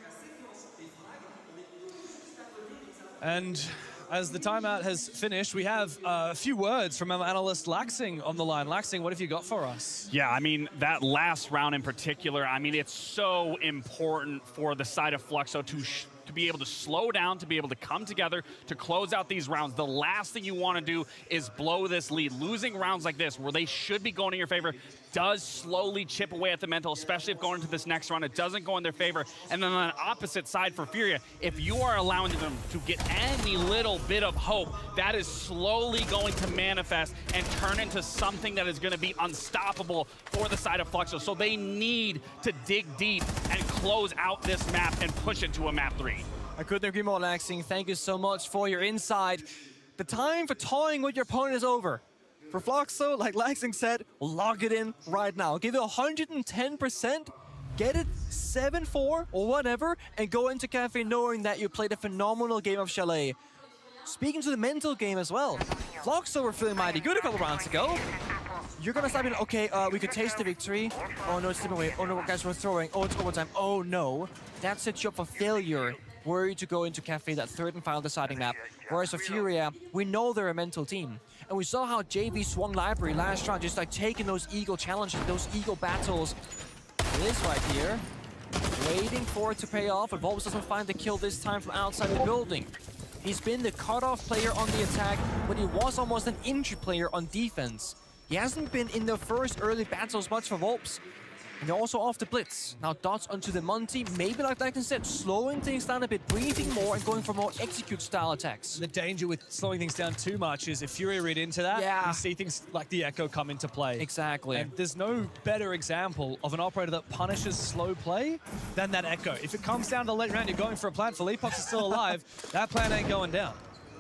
And as the timeout has finished, we have a few words from our analyst Laxing on the line. Laxing, what have you got for us? Yeah, I mean, that last round in particular, I mean, it's so important for the side of Fluxo to be able to slow down, to be able to come together, to close out these rounds. The last thing you want to do is blow this lead. Losing rounds like this, where they should be going in your favor, does slowly chip away at the mental, especially if going into this next round, it doesn't go in their favor. And then on the opposite side for Furia, if you are allowing them to get any little bit of hope, that is slowly going to manifest and turn into something that is going to be unstoppable for the side of Fluxo. So they need to dig deep and close out this map and push it to a map 3. I couldn't agree more, Laxing. Thank you so much for your insight. The time for toying with your opponent is over. For Fluxo, like Laxing said, log it in right now. Give it 110%, get it 7-4 or whatever, and go into Cafe knowing that you played a phenomenal game of Chalet. Speaking to the mental game as well, Fluxo were feeling mighty good a couple rounds ago. You're gonna start being, okay, we could taste the victory. Oh no, it's slipping away. Oh no, guys, we're throwing. Oh, it's overtime. Oh no. That sets you up for failure were you to go into Cafe, that third and final deciding map. Whereas for Furia, we know they're a mental team. And we saw how JV swung Library last round, just like taking those Eagle challenges, those Eagle battles. This right here, waiting for it to pay off, but Volbs doesn't find the kill this time from outside the building. He's been the cutoff player on the attack, but he was almost an entry player on defense. He hasn't been in the first early battles much for Volbs. And they're also off the blitz. Now dots onto the Monty, maybe like Dyken said, slowing things down a bit, breathing more and going for more execute style attacks. The danger with slowing things down too much is if Fury read into that, you see things like the Echo come into play. Exactly. And there's no better example of an operator that punishes slow play than that Echo. If it comes down to the late round, you're going for a plant, Felipox is still alive, that plant ain't going down.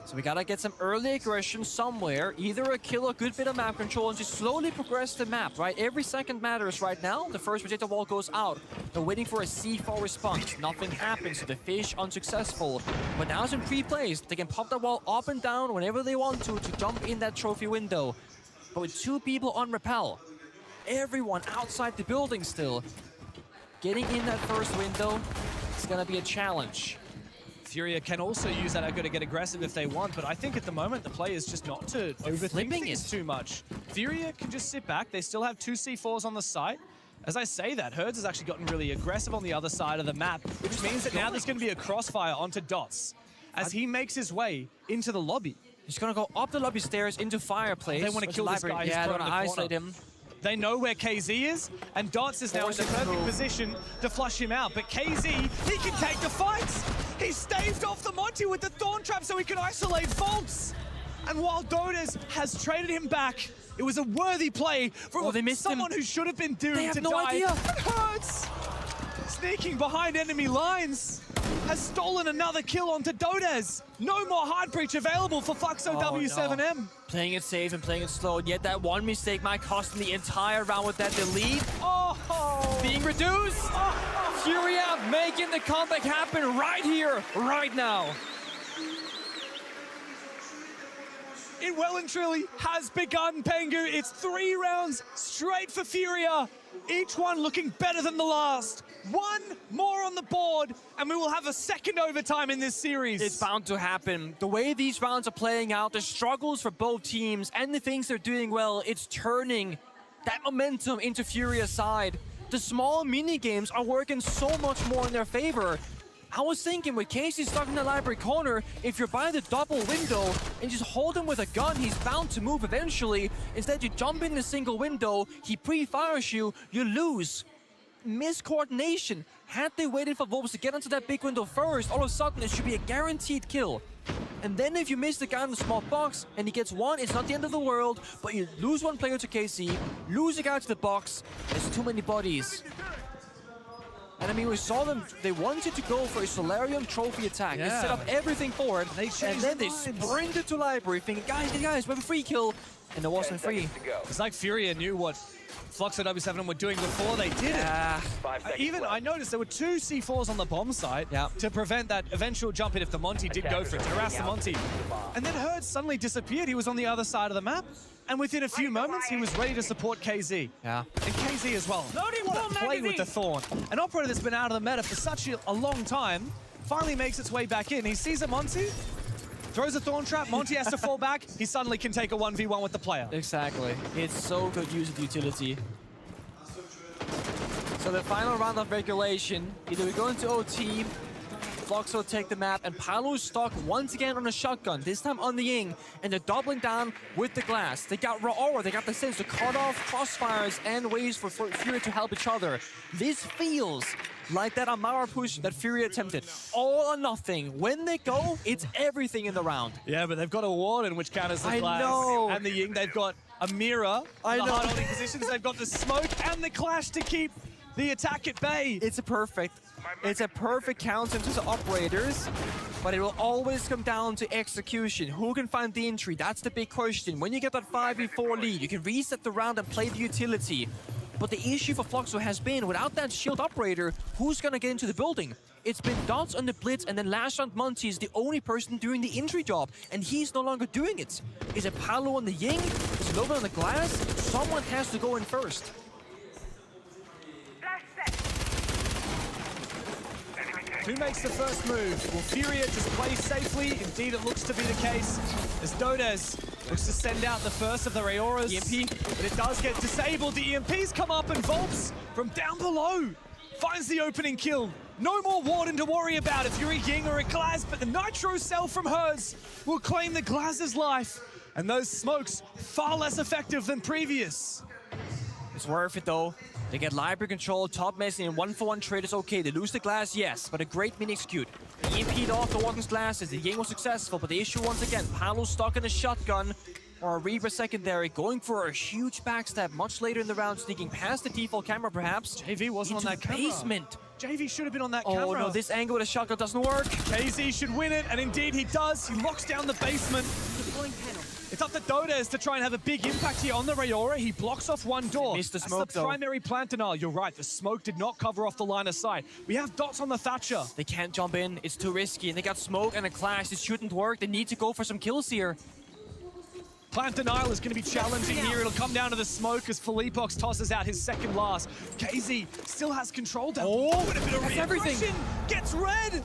So we gotta get some early aggression somewhere, either a kill or a good bit of map control, and just slowly progress the map, right? Every second matters right now. The first projectile wall goes out. They're waiting for a C4 response. Nothing happens, so the fish unsuccessful. But now it's in pre-placed. They can pop that wall up and down whenever they want to jump in that trophy window. But with 2 people on rappel, everyone outside the building still, getting in that first window, it's gonna be a challenge. Furia can also use that Echo to get aggressive if they want, but I think at the moment the play is just not to overthink things too much. Furia can just sit back. They still have 2 C4s on the site. As I say that, Herds has actually gotten really aggressive on the other side of the map, which means that now there's going to be a crossfire onto Dots as he makes his way into the lobby. He's going to go up the lobby stairs into Fireplace. They want to kill this guy. Yeah, they want to isolate him. They know where KZ is, and Dots is now in the perfect position to flush him out. But KZ, he can take the fights! He staved off the Monty with the Thorn Trap so he can isolate Volts! And while Dodes has traded him back, it was a worthy play from someone who should have been doomed to die. It hurts! Sneaking behind enemy lines, has stolen another kill onto Dodes. No more hard breach available for Fluxo W7M. No. Playing it safe and playing it slow, and yet that one mistake might cost him the entire round with that. The lead being reduced. Furia making the comeback happen right here, right now. It well and truly has begun, Pengu. It's 3 rounds straight for Furia, each one looking better than the last. One more on the board, and we will have a second overtime in this series. It's bound to happen. The way these rounds are playing out, the struggles for both teams, and the things they're doing well, it's turning that momentum into Furia's side. The small mini games are working so much more in their favor. I was thinking with Casey stuck in the library corner, if you're by the double window and just hold him with a gun, he's bound to move eventually. Instead, you jump in a single window, he pre-fires you, you lose. Miscoordination. Had they waited for Wolves to get into that big window first, all of a sudden it should be a guaranteed kill. And then if you miss the guy in the small box and he gets one, it's not the end of the world, but you lose one player to KC, lose a guy to the box, there's too many bodies. And I mean, we saw them, they wanted to go for a Solarium trophy attack. They set up everything for it, and then they sprinted to library thinking, guys, we have a free kill, and it wasn't free. It's like Furia knew what Flux and W7 were doing before they did it. Even I noticed there were 2 C4s on the bomb site to prevent that eventual jump in if the Monty did go for it, to harass the Monty. And then Herd suddenly disappeared. He was on the other side of the map. And within a few moments, he was ready to support KZ. Yeah. And KZ as well. What a play with the Thorn. An operator that's been out of the meta for such a long time finally makes its way back in. He sees a Monty, throws a Thorn trap, Monty has to fall back. He suddenly can take a 1v1 with the player. Exactly. It's so good use of utility. So the final round of regulation, either we go into OT, Flux will take the map, and Palu is stuck once again on a shotgun, this time on the Ying, and they're doubling down with the glass. They got raw aura, they got the sense to cut off crossfires and ways for Furia to help each other. This feels like that Amara push that Furia attempted. All or nothing. When they go, it's everything in the round. Yeah, but they've got a Warden which counters the glass. I know. And the Ying, they've got a mirror in the hard holding positions. They've got the smoke and the clash to keep the attack at bay. It's a perfect counter to the operators, but it will always come down to execution. Who can find the entry? That's the big question. When you get that 5v4 lead, you can reset the round and play the utility. But the issue for Fluxo has been, without that shield operator, who's gonna get into the building? It's been Dots on the Blitz, and then last round Monty is the only person doing the entry job, and he's no longer doing it. Is it Palu on the Ying? Is it Logan on the glass? Someone has to go in first. Who makes the first move? Will Furia just play safely? Indeed, it looks to be the case, as Dodez looks to send out the first of the Rayoras. EMP, but it does get disabled. The EMPs come up, and Volps from down below finds the opening kill. No more Warden to worry about if you're a Ying or a Glaz, but the Nitro Cell from Herds will claim the Glaz's life. And those smokes, far less effective than previous. It's worth it though. They get library control, top messing, and 1-for-1 trade is okay. They lose the glass, yes, but a great mini-execute. EMP'd off the Warden's glasses. The Ying was successful, but the issue once again, Palu stuck in a shotgun or a Reaper secondary, going for a huge backstab much later in the round, sneaking past the default camera perhaps. JV wasn't on that camera. Basement. JV should have been on that camera. Oh no, this angle with a shotgun doesn't work. KZ should win it, and indeed he does. He locks down the basement. It's up to Dodez to try and have a big impact here on the Rayora. He blocks off one door. Missed the smoke, That's the primary plant denial. You're right, the smoke did not cover off the line of sight. We have Dots on the Thatcher. They can't jump in, it's too risky, and they got smoke and a clash. This shouldn't work. They need to go for some kills here. Plant denial is going to be challenging here. It'll come down to the smoke as Felipox tosses out his second last. KZ still has control down. Oh, with a bit of that's everything. Gets red.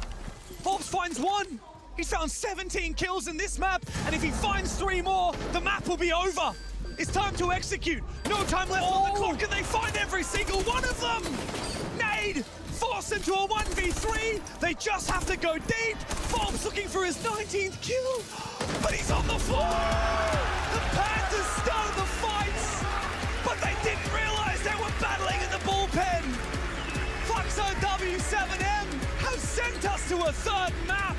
Volps finds one. He's found 17 kills in this map, and if he finds 3 more, the map will be over. It's time to execute. No time left on the clock, and they find every single one of them. Nade, forced into a 1v3. They just have to go deep. Volps looking for his 19th kill, but he's on the floor. The Panthers started the fights, but they didn't realize they were battling in the bullpen. Fluxo W7M have sent us to a 3rd map.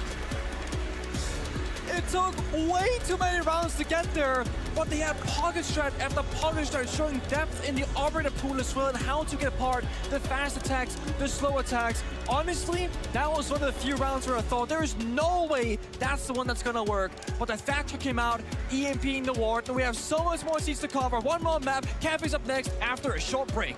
It took way too many rounds to get there, but they had pocket strat after pocket strat showing depth in the operator pool as well and how to get apart the fast attacks, the slow attacks. Honestly, that was one of the few rounds where I thought there is no way that's the one that's gonna work. But the Thatcher came out, EMP in the ward, and we have so much more seats to cover. One more map, Cappy's up next after a short break.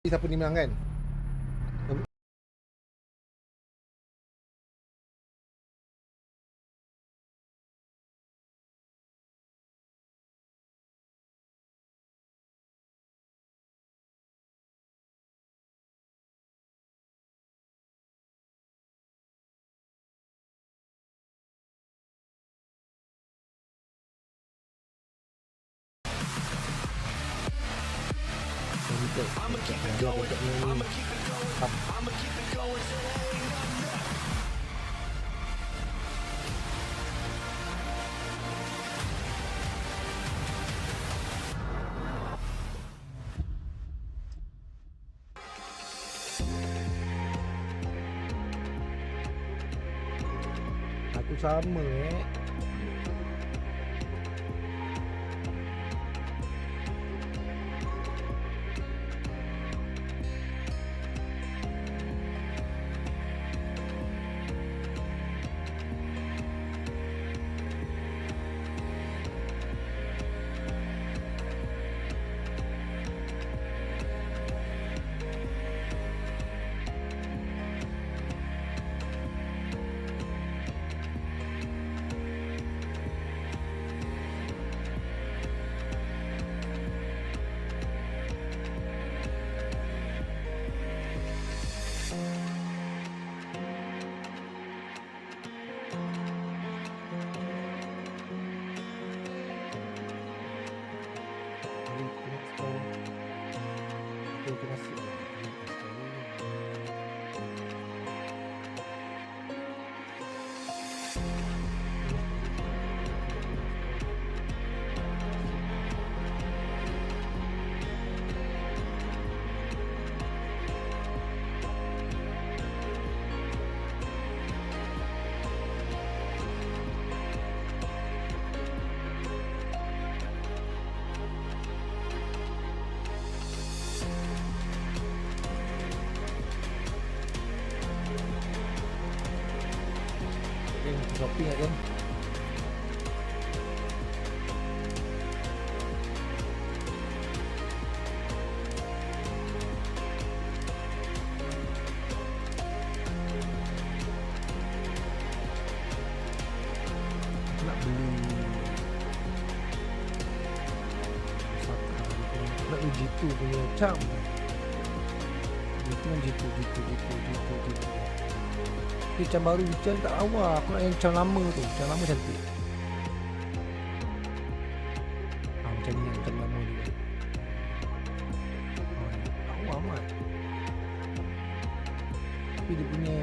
Siapa ni menang kan? Aku sama shopping kan. Nak beli nak beli G2 punya charm. Itu kan G2. Macam baru macam tak lawa. Aku nak yang macam lama tu. Macam lama cantik. Macam ni macam lama dia. Lawa amat. Tapi dia punya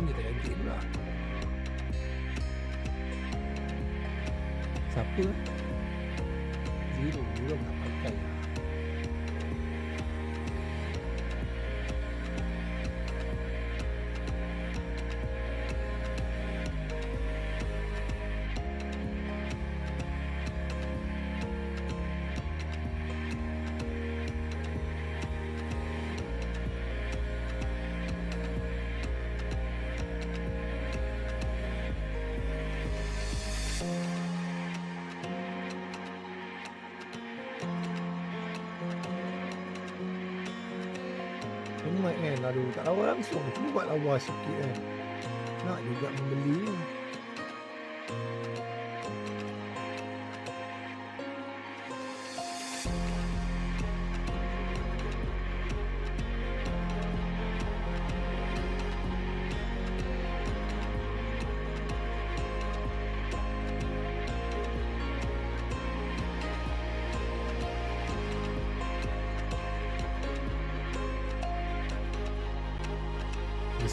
ni tak cantik pula. Siapa? Zero nak pakai. Mat kan, aduh tak lawa langsung, cuma buat lawa sikit kan. Nak juga membeli ni.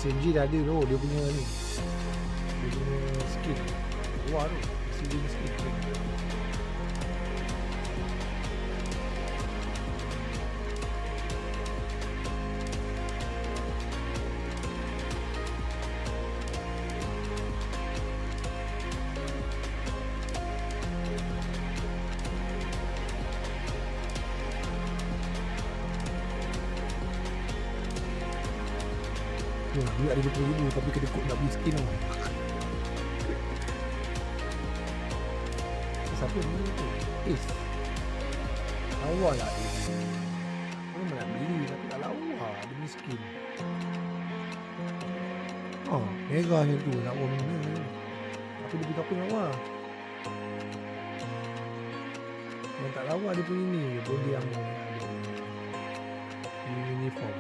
SMG dah ada tu, dia punya ni. Dia punya skin. Wah tu, SMG ni skin. Dia ada 20,000 tapi kena kod nak beli skin tu. Siapa ni tu? Awal lah dia. Mana nak beli tapi tak lawa, dia miskin. Oh, merah macam tu nak buat mana. Tapi dia tak pernah lawa. Yang tak lawa dia punya ni, body armor ada. Uniform.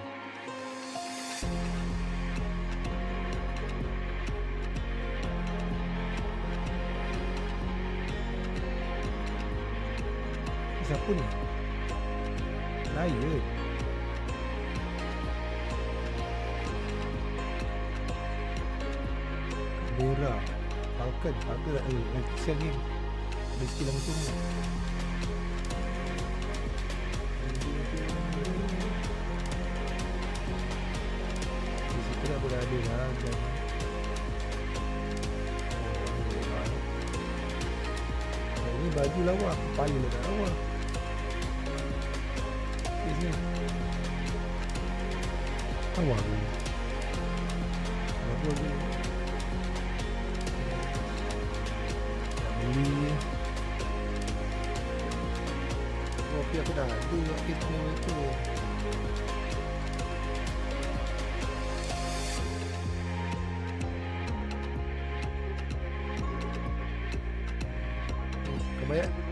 Siapa ni? Lion. Bora. Falcon tak ada. Kesian ni. Ada skill langsung ni. Di situ dah berada lah. Ini baju lawa. Kepala dah tak lawa. Ini awal ni. Apa ni? Ini. Kopi aku dah ada kita itu.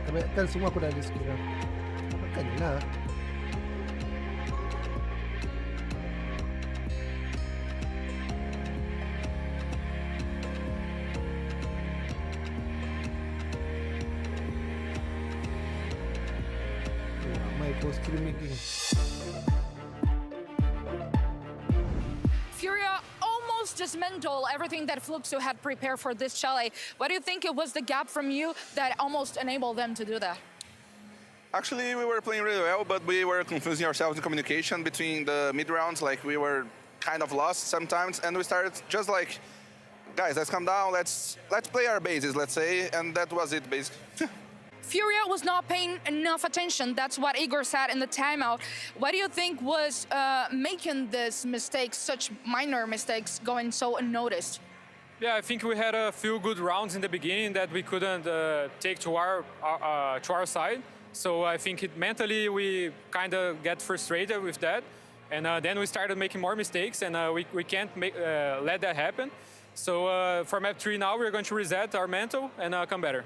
Kebanyakan semua aku dah ada sekarang. Makannya lah. Furia almost dismantled everything that Fluxo had prepared for this chalet. What do you think it was the gap from you that almost enabled them to do that? Actually, we were playing really well, but we were confusing ourselves in communication between the mid rounds. Like, we were kind of lost sometimes, and we started just like, guys, let's calm down, let's play our bases, let's say, and that was it, basically. Furia was not paying enough attention. That's what Igor said in the timeout. What do you think was making this mistake, such minor mistakes, going so unnoticed? Yeah, I think we had a few good rounds in the beginning that we couldn't take to our side. So I think mentally we kind of get frustrated with that. And then we started making more mistakes, and we can't let that happen. So for map 3 now, we're going to reset our mental and come better.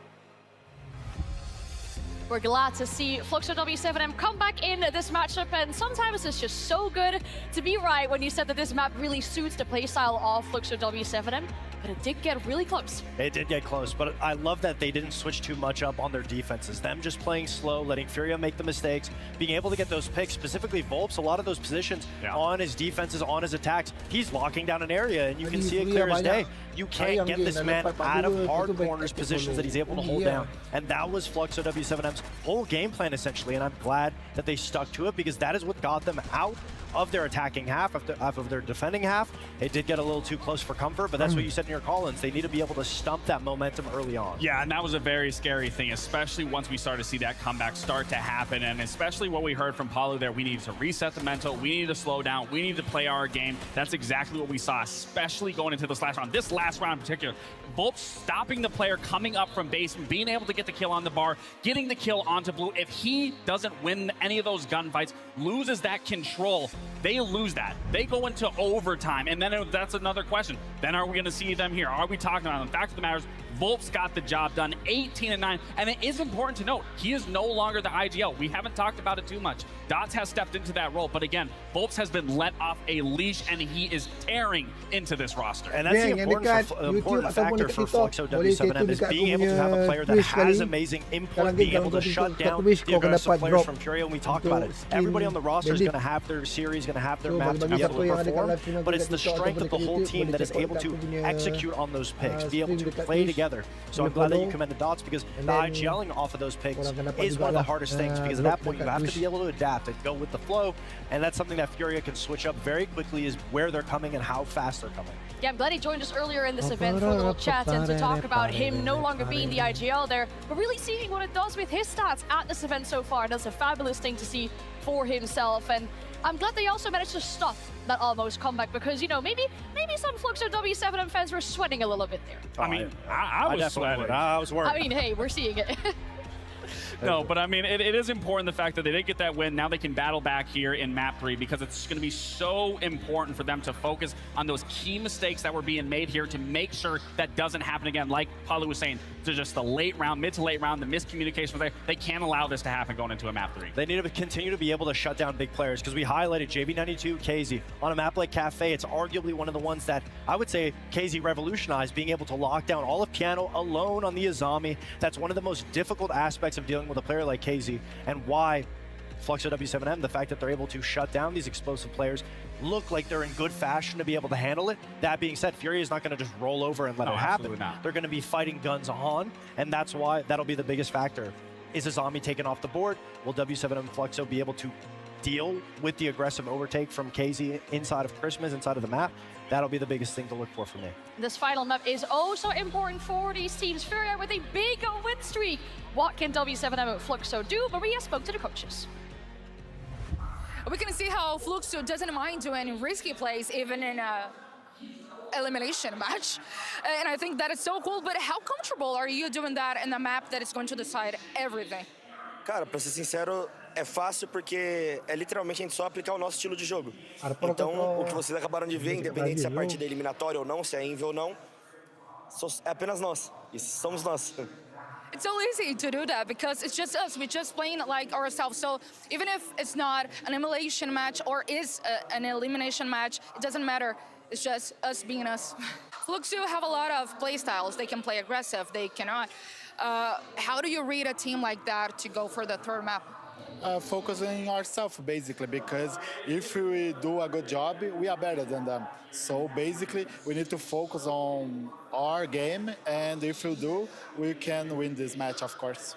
We're glad to see Fluxo W7M come back in this matchup, and sometimes it's just so good to be right when you said that this map really suits the playstyle of Fluxo W7M, but it did get really close. It did get close, but I love that they didn't switch too much up on their defenses. Them just playing slow, letting Furia make the mistakes, being able to get those picks, specifically Volps, a lot of those positions on his defenses, on his attacks. He's locking down an area, and you can see it clear as day. You can't get this man out of hard corners positions that he's able to hold down. And that was Fluxo W7M's whole game plan, essentially, and I'm glad that they stuck to it, because that is what got them out of their attacking half, of their defending half. It did get a little too close for comfort, but that's what you said in your call-ins. They need to be able to stump that momentum early on. Yeah, and that was a very scary thing, especially once we started to see that comeback start to happen, and especially what we heard from Paulo there. We needed to reset the mental, we needed to slow down, we needed to play our game. That's exactly what we saw, especially going into this last round. This last round in particular, Volp stopping the player coming up from base, being able to get the kill on the bar, getting the kill onto blue. If he doesn't win any of those gunfights, loses that control, they lose that. They go into overtime, and then that's another question. Then are we going to see them here? Are we talking about them? The fact of the matter is, Volp's got the job done, 18-9, and it is important to note, he is no longer the IGL. We haven't talked about it too much. Dots has stepped into that role, but again, Volps has been let off a leash, and he is tearing into this roster. And that's the important factor for Fluxo W7M, is being able to have a player that has amazing input, being able to shut down the aggressive players from Furia, and we talked about it. Everybody on the roster is going to have their series, going to have their map to be able to perform, but it's the strength of the whole team that is able to execute on those picks, be able to play together. So I'm glad that you commended Dots, because the IGLing off of those picks is one of the hardest things, because at that point you have to be able to adapt and go with the flow, and that's something that Furia can switch up very quickly, is where they're coming and how fast they're coming. Yeah, I'm glad he joined us earlier in this event for a little chat and to talk about him no longer being the IGL there, but really seeing what it does with his stats at this event so far. That's a fabulous thing to see for himself, and I'm glad they also managed to stop that almost comeback, because, you know, maybe some Fluxo W7M fans were sweating a little bit there. I mean, I was sweating. I was worried. I mean, hey, we're seeing it. No, but I mean, it is important the fact that they did get that win. Now they can battle back here in map 3 because it's going to be so important for them to focus on those key mistakes that were being made here to make sure that doesn't happen again. Like Palu was saying, to just the late round, mid to late round, the miscommunication was there. They can't allow this to happen going into a map 3. They need to continue to be able to shut down big players because we highlighted JB92, KZ. On a map like Cafe, it's arguably one of the ones that I would say KZ revolutionized, being able to lock down all of Piano alone on the Azami. That's one of the most difficult aspects of dealing with a player like KZ, and why Fluxo W7M, the fact that they're able to shut down these explosive players, look like they're in good fashion to be able to handle it. That being said, Fury is not going to just roll over and let it happen. They're going to be fighting guns on, and that's why that'll be the biggest factor. Is Azami taken off the board? Will W7M Fluxo be able to deal with the aggressive overtake from KZ inside of Christmas, inside of the map? That'll be the biggest thing to look for me. This final map is also important for these teams. Furia with a big win streak. What can W7M and Fluxo do? Maria spoke to the coaches. We can see how Fluxo doesn't mind doing risky plays even in a elimination match. And I think that is so cool, but how comfortable are you doing that in a map that is going to decide everything? Cara, pra ser sincero, é fácil porque é literalmente a gente só aplicar o nosso estilo de jogo. Então, o que vocês acabaram de ver, independente se a partida é eliminatória ou não, se é inv ou não, é apenas nós. Isso somos nós. It's so easy to do that because it's just us. We're just playing like ourselves. So even if it's not an elimination match or is an elimination match, it doesn't matter. It's just us being us. Fluxo have a lot of play styles. They can play aggressive. They cannot. How do you read a team like that to go for the third map? Focusing ourselves basically, because if we do a good job, we are better than them. So basically, we need to focus on our game, and if we do, we can win this match, of course.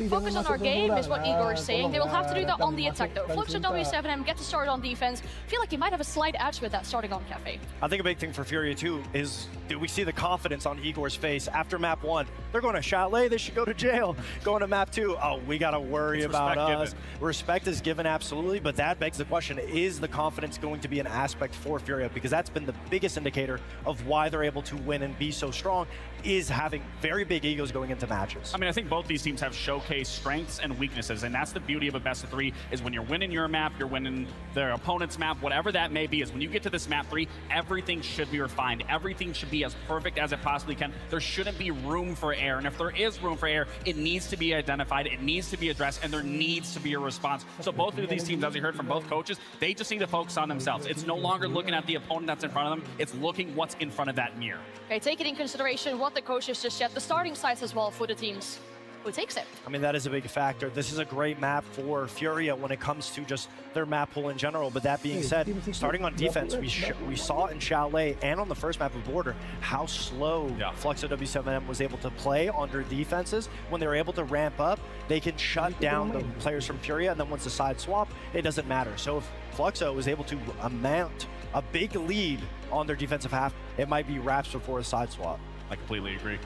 Focus on our game is what Igor is saying. They will have to do that on the attack though. Fluxo W7M get to start on defense. Feel like you might have a slight edge with that starting on Cafe. I think a big thing for Furia too is, do we see the confidence on Igor's face after map 1? They're going to Chalet, they should go to jail. Going to map 2, oh, we got to worry about us. Respect is given, absolutely, but that begs the question, is the confidence going to be an aspect for Furia? Because that's been the biggest indicator of why they're able to win and be so strong, is having very big egos going into matches. I mean, I think both these teams have showcased strengths and weaknesses, and that's the beauty of a best of 3, is when you're winning your map, you're winning their opponent's map, whatever that may be, is when you get to this map 3, everything should be refined. Everything should be as perfect as it possibly can. There shouldn't be room for error, and if there is room for error, it needs to be identified, it needs to be addressed, and there needs to be a response. So both of these teams, as you heard from both coaches, they just need to focus on themselves. It's no longer looking at the opponent that's in front of them, it's looking what's in front of that mirror. Okay, taking in consideration what the coaches just said, the starting sites as well for the teams. Who takes it? I mean, that is a big factor. This is a great map for Furia when it comes to just their map pool in general. But that being said, starting on defense, we saw in Chalet and on the first map of Border how slow Fluxo W7M was able to play on their defenses. When they were able to ramp up, they can shut down the players from Furia, and then once the side swap, it doesn't matter. So if Fluxo was able to mount a big lead on their defensive half, it might be wraps before a side swap. I completely agree.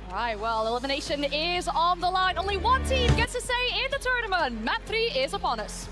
All right, well, elimination is on the line. Only one team gets to say in the tournament. Map 3 is upon us.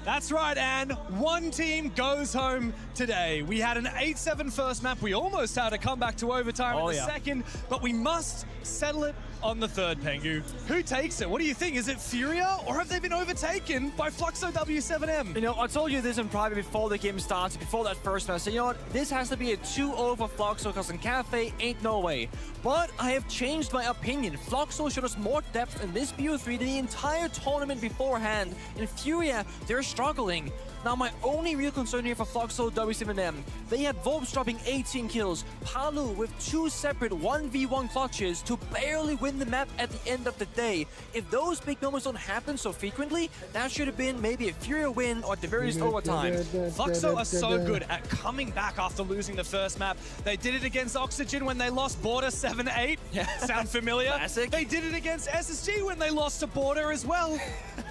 That's right, and one team goes home today. We had an 8-7 first map. We almost had a comeback to overtime in the second, but we must settle it on the third, Pengu. Who takes it? What do you think? Is it Furia, or have they been overtaken by Fluxo W7M? You know, I told you this in private before the game started, before that first match. So, you know what? This has to be a 2-0 for Fluxo, because in Cafe, ain't no way. But I have changed my opinion. Fluxo showed us more depth in this BO3 than the entire tournament beforehand. In Furia, they're struggling. Now, my only real concern here for Fluxo W7M, they had Vobes dropping 18 kills, Palu with 2 separate 1v1 clutches to barely win the map at the end of the day. If those big moments don't happen so frequently, that should have been maybe a Furia win or at the very least overtime. Fluxo are so good at coming back after losing the first map. They did it against Oxygen when they lost Border 7-8. Sound familiar? Classic. They did it against SSG when they lost to Border as well.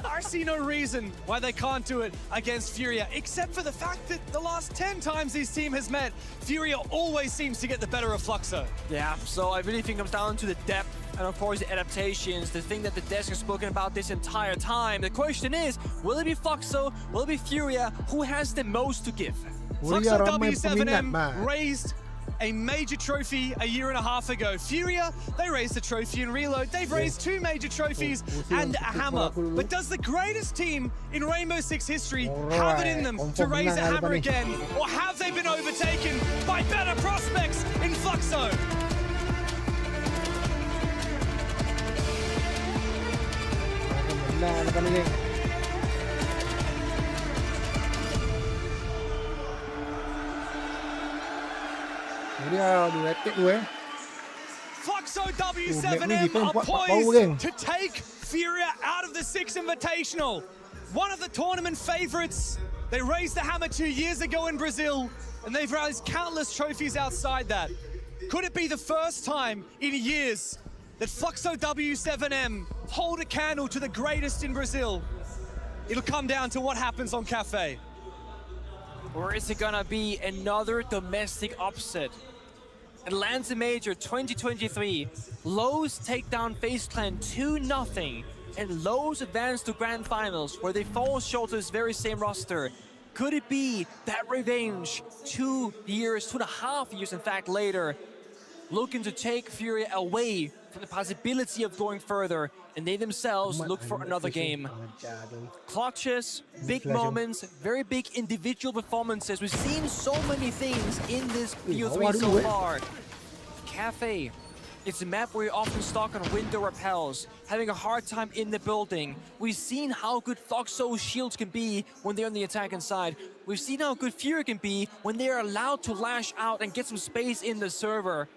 I see no reason why they can't do it against Furia, except for the fact that the last 10 times this team has met, Furia always seems to get the better of Fluxo. Yeah, so I really think it comes down to the depth and of course the adaptations, the thing that the desk has spoken about this entire time. The question is, will it be Fluxo, will it be Furia, who has the most to give? Fluxo W7M raised a major trophy a year and a half ago. Furia, they raised a trophy in Reload. They've raised 2 major trophies and a hammer. But does the greatest team in Rainbow Six history have it in them to raise a hammer again? Or have they been overtaken by better prospects in Fluxo? Fluxo W7M are poised to take Furia out of the Six Invitational. One of the tournament favorites. They raised the hammer 2 years ago in Brazil, and they've raised countless trophies outside that. Could it be the first time in years that Fluxo W7M hold a candle to the greatest in Brazil? It'll come down to what happens on Cafe. Or is it gonna be another domestic upset? Atlanta Major 2023, Lowe's take down FaZe Clan 2-0, and Lowe's advance to Grand Finals, where they fall short to this very same roster. Could it be that revenge 2.5 years, in fact, later, looking to take Furia away from the possibility of going further, and they themselves look for another game? Clutches, big moments, very big individual performances. We've seen so many things in this BO3 so far. Cafe, it's a map where you're often stuck on window repels, having a hard time in the building. We've seen how good Fluxo's shields can be when they're on the attacking side. We've seen how good Furia can be when they're allowed to lash out and get some space in the server.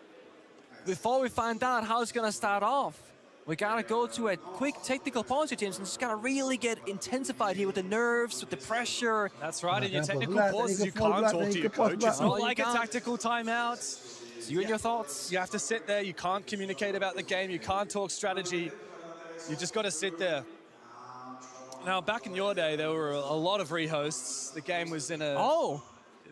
Before we find out how it's gonna start off, we gotta go to a quick technical pause here, James, and just gotta really get intensified here with the nerves, with the pressure. That's right, in your technical pauses, you can't talk to your coach. It's not like a tactical timeout. So you and your thoughts? You have to sit there, you can't communicate about the game, you can't talk strategy. You just gotta sit there. Now, back in your day, there were a lot of rehosts. The game was in a... Oh!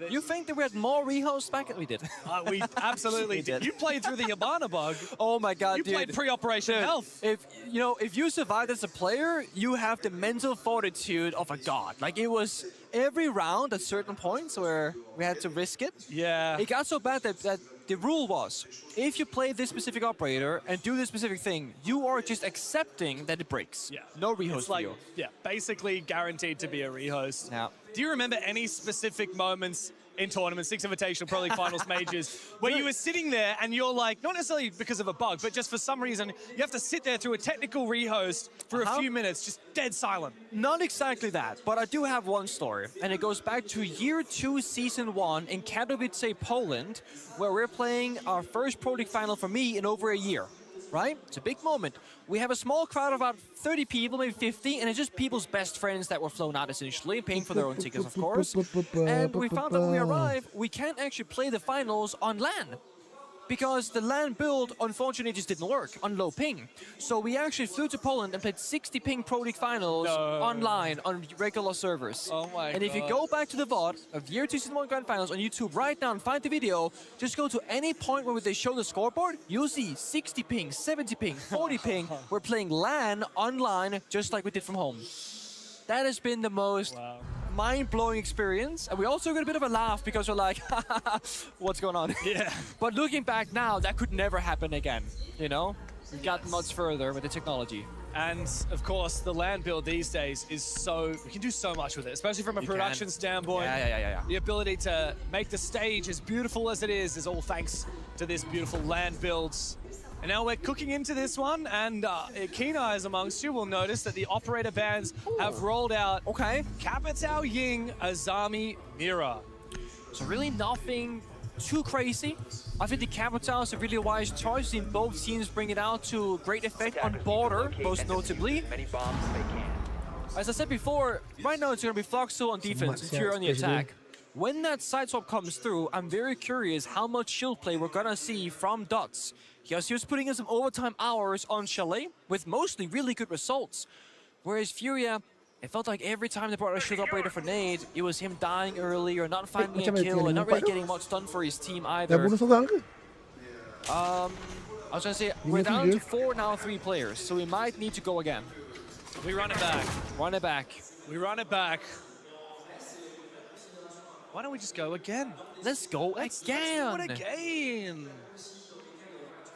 You think that we had more rehosts back? We did. We absolutely did. You played through the Yabana bug. Oh my God, you dude. played pre-operation health. If you survived as a player, you have the mental fortitude of a god. Like, it was every round at certain points where we had to risk it. Yeah. It got so bad that the rule was, if you play this specific operator and do this specific thing, you are just accepting that it breaks. Yeah. No rehost it's like, for you. Yeah, basically guaranteed to be a rehost. Yeah. Do you remember any specific moments in tournaments, Six Invitational, Pro League Finals, Majors, where you were sitting there and you're like, not necessarily because of a bug, but just for some reason, you have to sit there through a technical rehost for a few minutes, just dead silent? Not exactly that, but I do have one story, and it goes back to year 2, season 1 in Katowice, Poland, where we're playing our first Pro League Final for me in over a year. Right? It's a big moment. We have a small crowd of about 30 people, maybe 50, and it's just people's best friends that were flown out essentially, paying for their own tickets, of course. And we found out when we arrived, we can't actually play the finals on LAN, because the LAN build, unfortunately, just didn't work on low ping. So we actually flew to Poland and played 60 ping Pro League Finals online on regular servers. Oh my And if you go back to the VOD of year 2 season 1 Grand Finals on YouTube right now and find the video, just go to any point where they show the scoreboard, you'll see 60 ping, 70 ping, 40 ping. We're playing LAN online just like we did from home. That has been the most mind-blowing experience, and we also got a bit of a laugh because we're like, what's going on? Yeah. But looking back now, that could never happen again, you know? We've gotten much further with the technology. And of course, the LAN build these days is we can do so much with it, especially from a production standpoint. Yeah. The ability to make the stage as beautiful as it is all thanks to this beautiful LAN builds. And now we're cooking into this one, and keen eyes amongst you will notice that the operator bands have rolled out Capitao Ying Azami Mira. So really nothing too crazy. I think the Capitao is a really wise choice. We've seen both teams bring it out to great effect on Border, most notably. Many bombs they can. As I said before, right now it's going to be Fluxo on defense and Fury on the attack. When that side swap comes through, I'm very curious how much shield play we're going to see from Dots. Because he was putting in some overtime hours on Chalet with mostly really good results. Whereas Furia, it felt like every time they brought a shield operator for nade, it was him dying early or not finding a kill and not really getting much done for his team either. I was going to say, we're down to 4 now, 3 players, so we might need to go again. We run it back. Run it back. We run it back. Why don't we just go again? Let's go again. Let's do it again.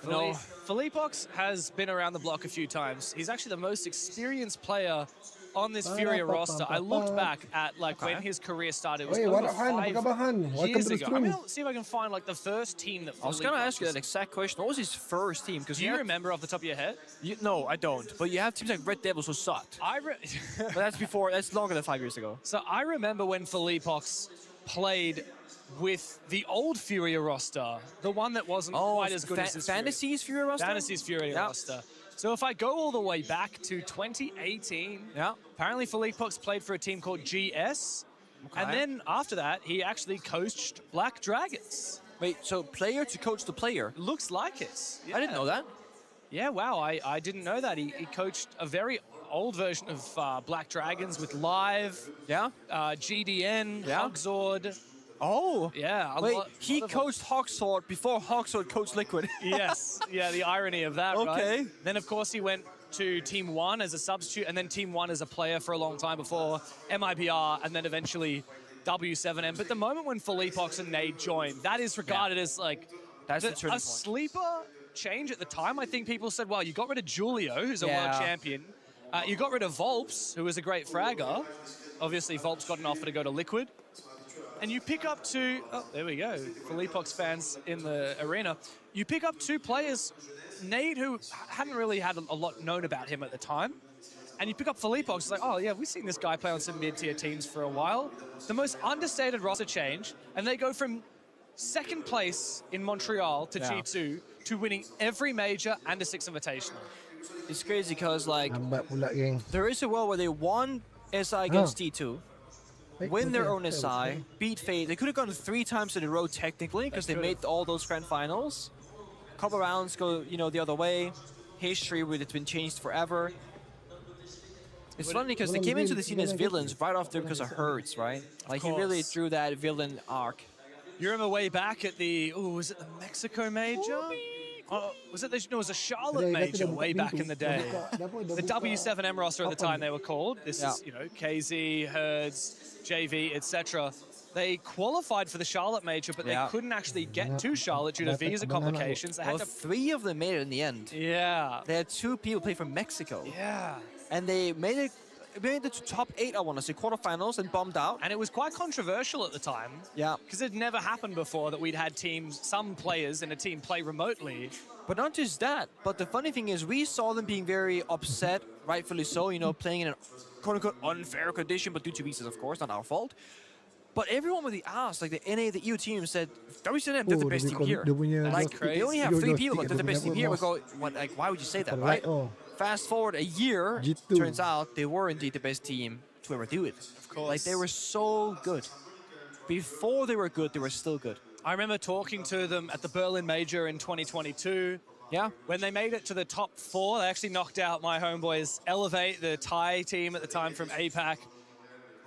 No. Philippox has been around the block a few times. He's actually the most experienced player on this Furia roster. I looked back at when his career started. It was over 5 years ago. I'm gonna see if I can find like the first team that. I was gonna ask you that exact question. What was his first team? Do you remember off the top of your head? No, I don't. But you have teams like Red Devils who sucked. But that's before. That's longer than 5 years ago. So I remember when Philippox played with the old Furia roster, the one that wasn't quite as good as his Fantasy's Furia roster. Fantasy's Furia roster. So if I go all the way back to 2018, apparently Philippox played for a team called GS, and then after that, he actually coached Black Dragons. Wait, so player to coach the player? Looks like it. I didn't know that. Yeah, wow, I didn't know that. He coached a very old version of Black Dragons with Live, GDN, Hogsword. Oh. Yeah. Wait, he coached Hogsword before Hogsword coached Liquid. Yes. Yeah, the irony of that, right? Okay. Then, of course, he went to Team 1 as a substitute, and then Team 1 as a player for a long time before MIBR, and then eventually W7M. But the moment when Philippox and Nade joined, that is regarded as like a sleeper change at the time. I think people said, well, you got rid of Julio, who's a world champion. You got rid of Volps, who was a great fragger. Obviously, Volps got an offer to go to Liquid. And you pick up two, there we go, Philippox fans in the arena. You pick up two players, Nade, who hadn't really had a lot known about him at the time. And you pick up Philippox, it's like, oh yeah, we've seen this guy play on some mid-tier teams for a while. The most understated roster change, and they go from second place in Montreal to G2 to winning every major and a 6 Invitational. It's crazy because like, there is a world where they won SI against T2, win their own SI, beat Fate. They could have gone 3 times in a row technically because they made all those grand finals. Couple rounds go, the other way. History would have been changed forever. It's funny because they came into the scene as villains right after because of Hertz, right? Like he really drew that villain arc. You remember way back at the, was it the Mexico major? Was it it was a Charlotte major way back in the day. The W7M roster at the time they were called. This is, KZ, Hertz, JV, etc. They qualified for the Charlotte major, but they couldn't actually get to Charlotte due to visa complications. They had to... 3 of them made it in the end. Yeah. They had 2 people play from Mexico. Yeah. And they made it to top 8, I want to say, quarterfinals, and bombed out. And it was quite controversial at the time. Yeah. Because it never happened before that we'd had some players in a team play remotely. But not just that, but the funny thing is we saw them being very upset, rightfully so, playing in a quote-unquote unfair condition, but due to visas, of course, not our fault. But everyone with the ass, like the NA, the EU team said, WCNM, they're the best team here. Like, they only have 3 people, but they're the best team here. We go, why would you say that, right? Fast forward a year, turns out they were indeed the best team to ever do it. Of course. Like, they were so good. Before they were good, they were still good. I remember talking to them at the Berlin Major in 2022. Yeah. When they made it to the top 4, they actually knocked out my homeboys Elevate, the Thai team at the time from APAC.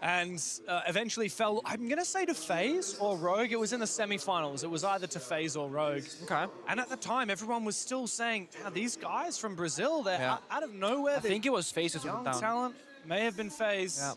And eventually fell, I'm going to say to FaZe or Rogue. It was in the semifinals. It was either to FaZe or Rogue. Okay. And at the time, everyone was still saying, these guys from Brazil, they're out of nowhere. I think it was FaZe as well. Young talent, may have been FaZe. Yeah.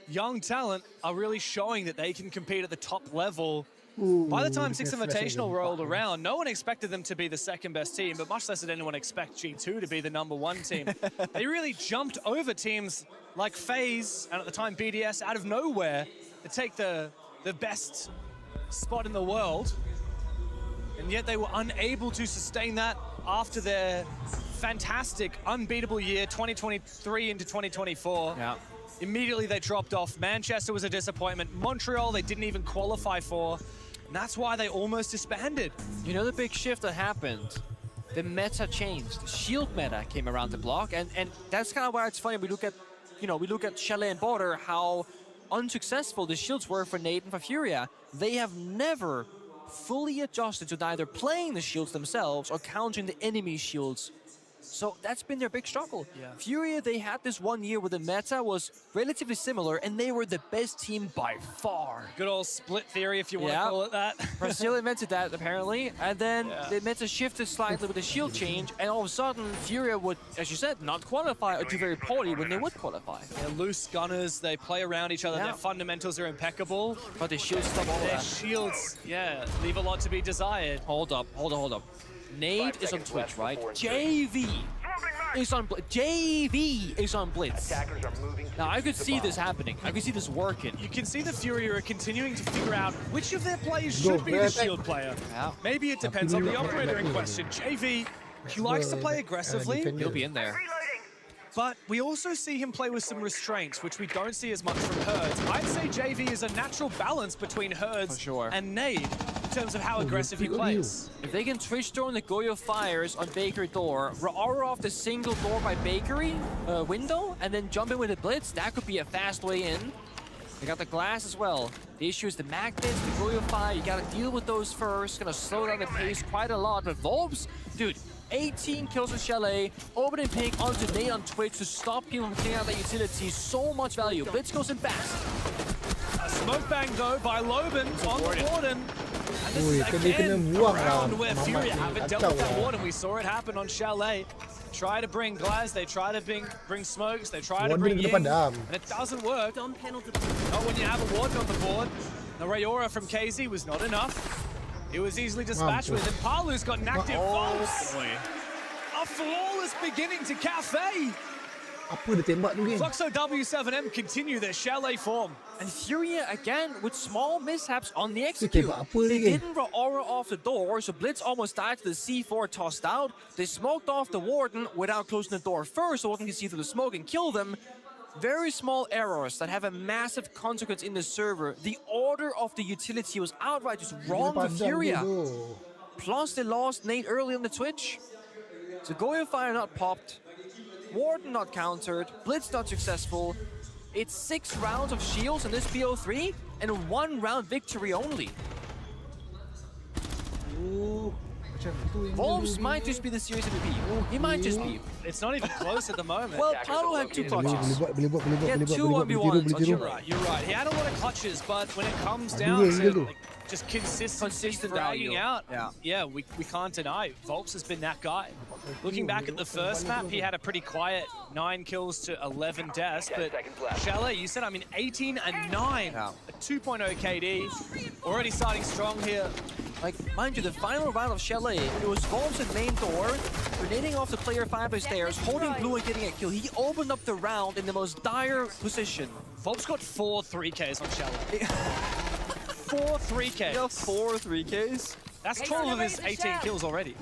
Young talent are really showing that they can compete at the top level. By the time 6 Invitational rolled around, no one expected them to be the 2nd best team, but much less did anyone expect G2 to be the #1 team. They really jumped over teams like FaZe, and at the time BDS, out of nowhere to take the best spot in the world. And yet they were unable to sustain that after their fantastic, unbeatable year, 2023 into 2024. Yeah. Immediately they dropped off. Manchester was a disappointment. Montreal, they didn't even qualify for. And that's why they almost disbanded. You know the big shift that happened? The meta changed. The shield meta came around the block, and that's kind of why it's funny. We look at Chalet and Border, how unsuccessful the shields were for Nate and for Furia. They have never fully adjusted to neither playing the shields themselves or countering the enemy shields So that's been their big struggle. Furia, they had this 1 year where the meta was relatively similar, and they were the best team by far. Good old split theory, if you want to call it that. Brazil invented that, apparently. And then the meta shifted slightly with the shield change, and all of a sudden, Furia would, as you said, not qualify or do very poorly when they would qualify. They're loose gunners, they play around each other, their fundamentals are impeccable. But their shields stop all their that. shields, leave a lot to be desired. Hold up. Nade is on Twitch, right? JV is on JV is on Blitz. Now I could see this happening. I could see this working. You can see the Fury are continuing to figure out which of their players should be the shield player. Maybe it depends on the operator in question. JV, he likes to play aggressively. He'll be in there. But we also see him play with some restraints, which we don't see as much from Herds. I'd say JV is a natural balance between Herds and Nade in terms of how aggressive he plays. If they can Twitch drone the Goyo fires on Bakery door, Raara off the single door by Bakery window, and then jump in with a blitz, that could be a fast way in. They got the glass as well. The issue is the magnets, the Goyo fire, you gotta deal with those first. Gonna slow down the pace quite a lot. But Volbs, dude, 18 kills with Chalet, opening pick onto Nate on Twitch to stop people from clearing out that utility. So much value. Blitz goes in fast. A smoke bang though by Loban on the Warden. And this is again a round where Fury haven't dealt with that Warden. We saw it happen on Chalet. Try to bring Glaz, they try to bring smokes, they try to bring Ying, and it doesn't work. Not when you have a Warden on the board. The Rayora from KZ was not enough. He was easily dispatched with, and Palu's got an active Volbs. A flawless beginning to Cafe. Fluxo W7M continue their Chalet form. And Furia again with small mishaps on the execute. They didn't Raara off the door, so Blitz almost died to the C4 tossed out. They smoked off the Warden without closing the door first, so Warden can see through the smoke and kill them. Very small errors that have a massive consequence in the server. The order of the utility was outright just wrong for Furia. Plus they lost Nate early on the Twitch. So Goyo fire not popped. Warden not countered. Blitz not successful. It's 6 rounds of shields in this BO3 and 1 round victory only. Volbs might just be the series MVP. He might just be. It's not even close at the moment. Well, Paolo had 2 clutches. He had 2 1v1s. You're right. He had a lot of clutches, but when it comes down to just consistent dragging out, we can't deny Volbs has been that guy. Looking back at the first map, he had a pretty quiet 9 kills to 11 deaths, but Chalet, you said, 18 and 9, a 2.0 KD, already starting strong here. Like, mind you, the final round of Chalet, it was Volbs at main door, grenading off the player 5 by stairs, holding blue and getting a kill. He opened up the round in the most dire position. Volbs got 4 3Ks on Chalet. 4 3Ks. Yeah, 4 3Ks. That's 12 of his 18 kills already.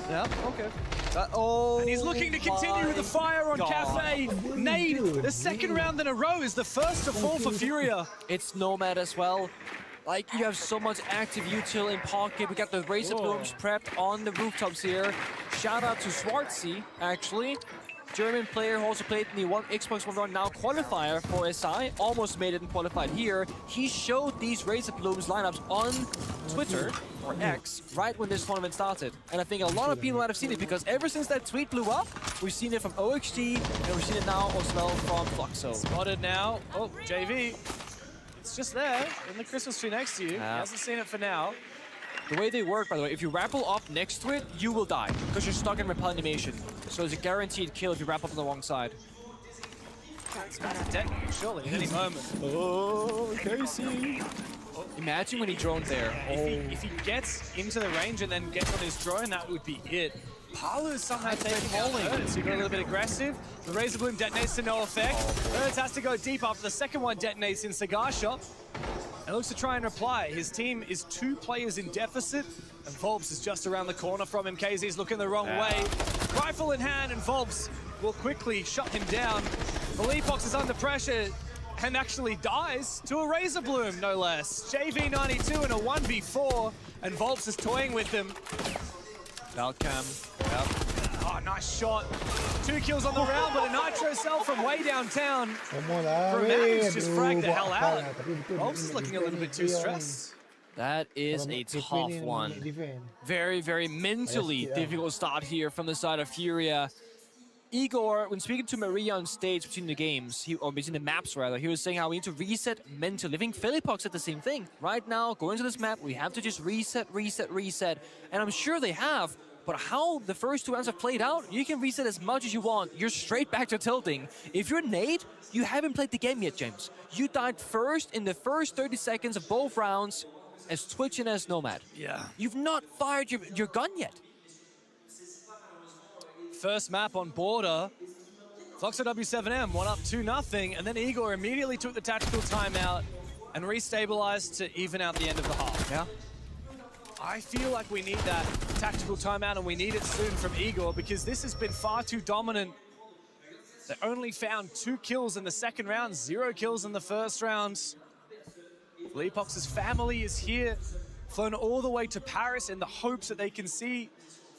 Yeah, okay. And he's looking to continue with the fire on Cafe. Nade, the second round in a row is the first to fall for Furia. It's Nomad as well. Like, you have so much active util in pocket. We got the Razor Blooms prepped on the rooftops here. Shout out to Swartzy, actually. German player who also played in the Xbox One now qualifier for SI. Almost made it and qualified here. He showed these Razor Blooms lineups on Twitter, or X, right when this tournament started. And I think a lot of people might have seen it because ever since that tweet blew up, we've seen it from OXG, and we've seen it now as well from Fluxo. Spotted now. Oh, JV. It's just there in the Christmas tree next to you. He hasn't seen it for now. The way they work, by the way, if you rappel up next to it, you will die because you're stuck in repel animation. So it's a guaranteed kill if you wrap up on the wrong side. It's got to detonate, surely, at any moment. Oh, Casey. Imagine when he droned there. If he gets into the range and then gets on his drone, that would be it. Palu's somehow taking out Herds. He got a little bit aggressive. The Razor Bloom detonates to no effect. Herds has to go deep after the second one detonates in Cigar Shop. And looks to try and reply. His team is 2 players in deficit, and Volbs is just around the corner from him. KZ's looking the wrong way. Rifle in hand, and Volbs will quickly shut him down. Box is under pressure and actually dies to a Razor Bloom, no less. JV92 in a 1v4, and Volbs is toying with him. Valcam. Oh, nice shot. 2 kills on the round, but a Nitro cell from way downtown. Remax just fragged the hell out. Volbs is looking a little bit too stressed. That is a tough one. Very, very mentally difficult start here from the side of Furia. Igor, when speaking to Maria on stage between the games, or between the maps rather, he was saying how we need to reset mentally. I think Philippox said the same thing. Right now, going to this map, we have to just reset. And I'm sure they have, but how the first 2 rounds have played out, you can reset as much as you want. You're straight back to tilting. If you're Nate, you haven't played the game yet, James. You died first in the first 30 seconds of both rounds as Twitch and as Nomad. Yeah. You've not fired your gun yet. First map on border. Floxo W7M went up 2-0, and then Igor immediately took the tactical timeout and restabilized to even out the end of the half. Yeah. I feel like we need that tactical timeout, and we need it soon from Igor, because this has been far too dominant. They only found 2 kills in the second round, 0 kills in the first round. Leapox's family is here, flown all the way to Paris in the hopes that they can see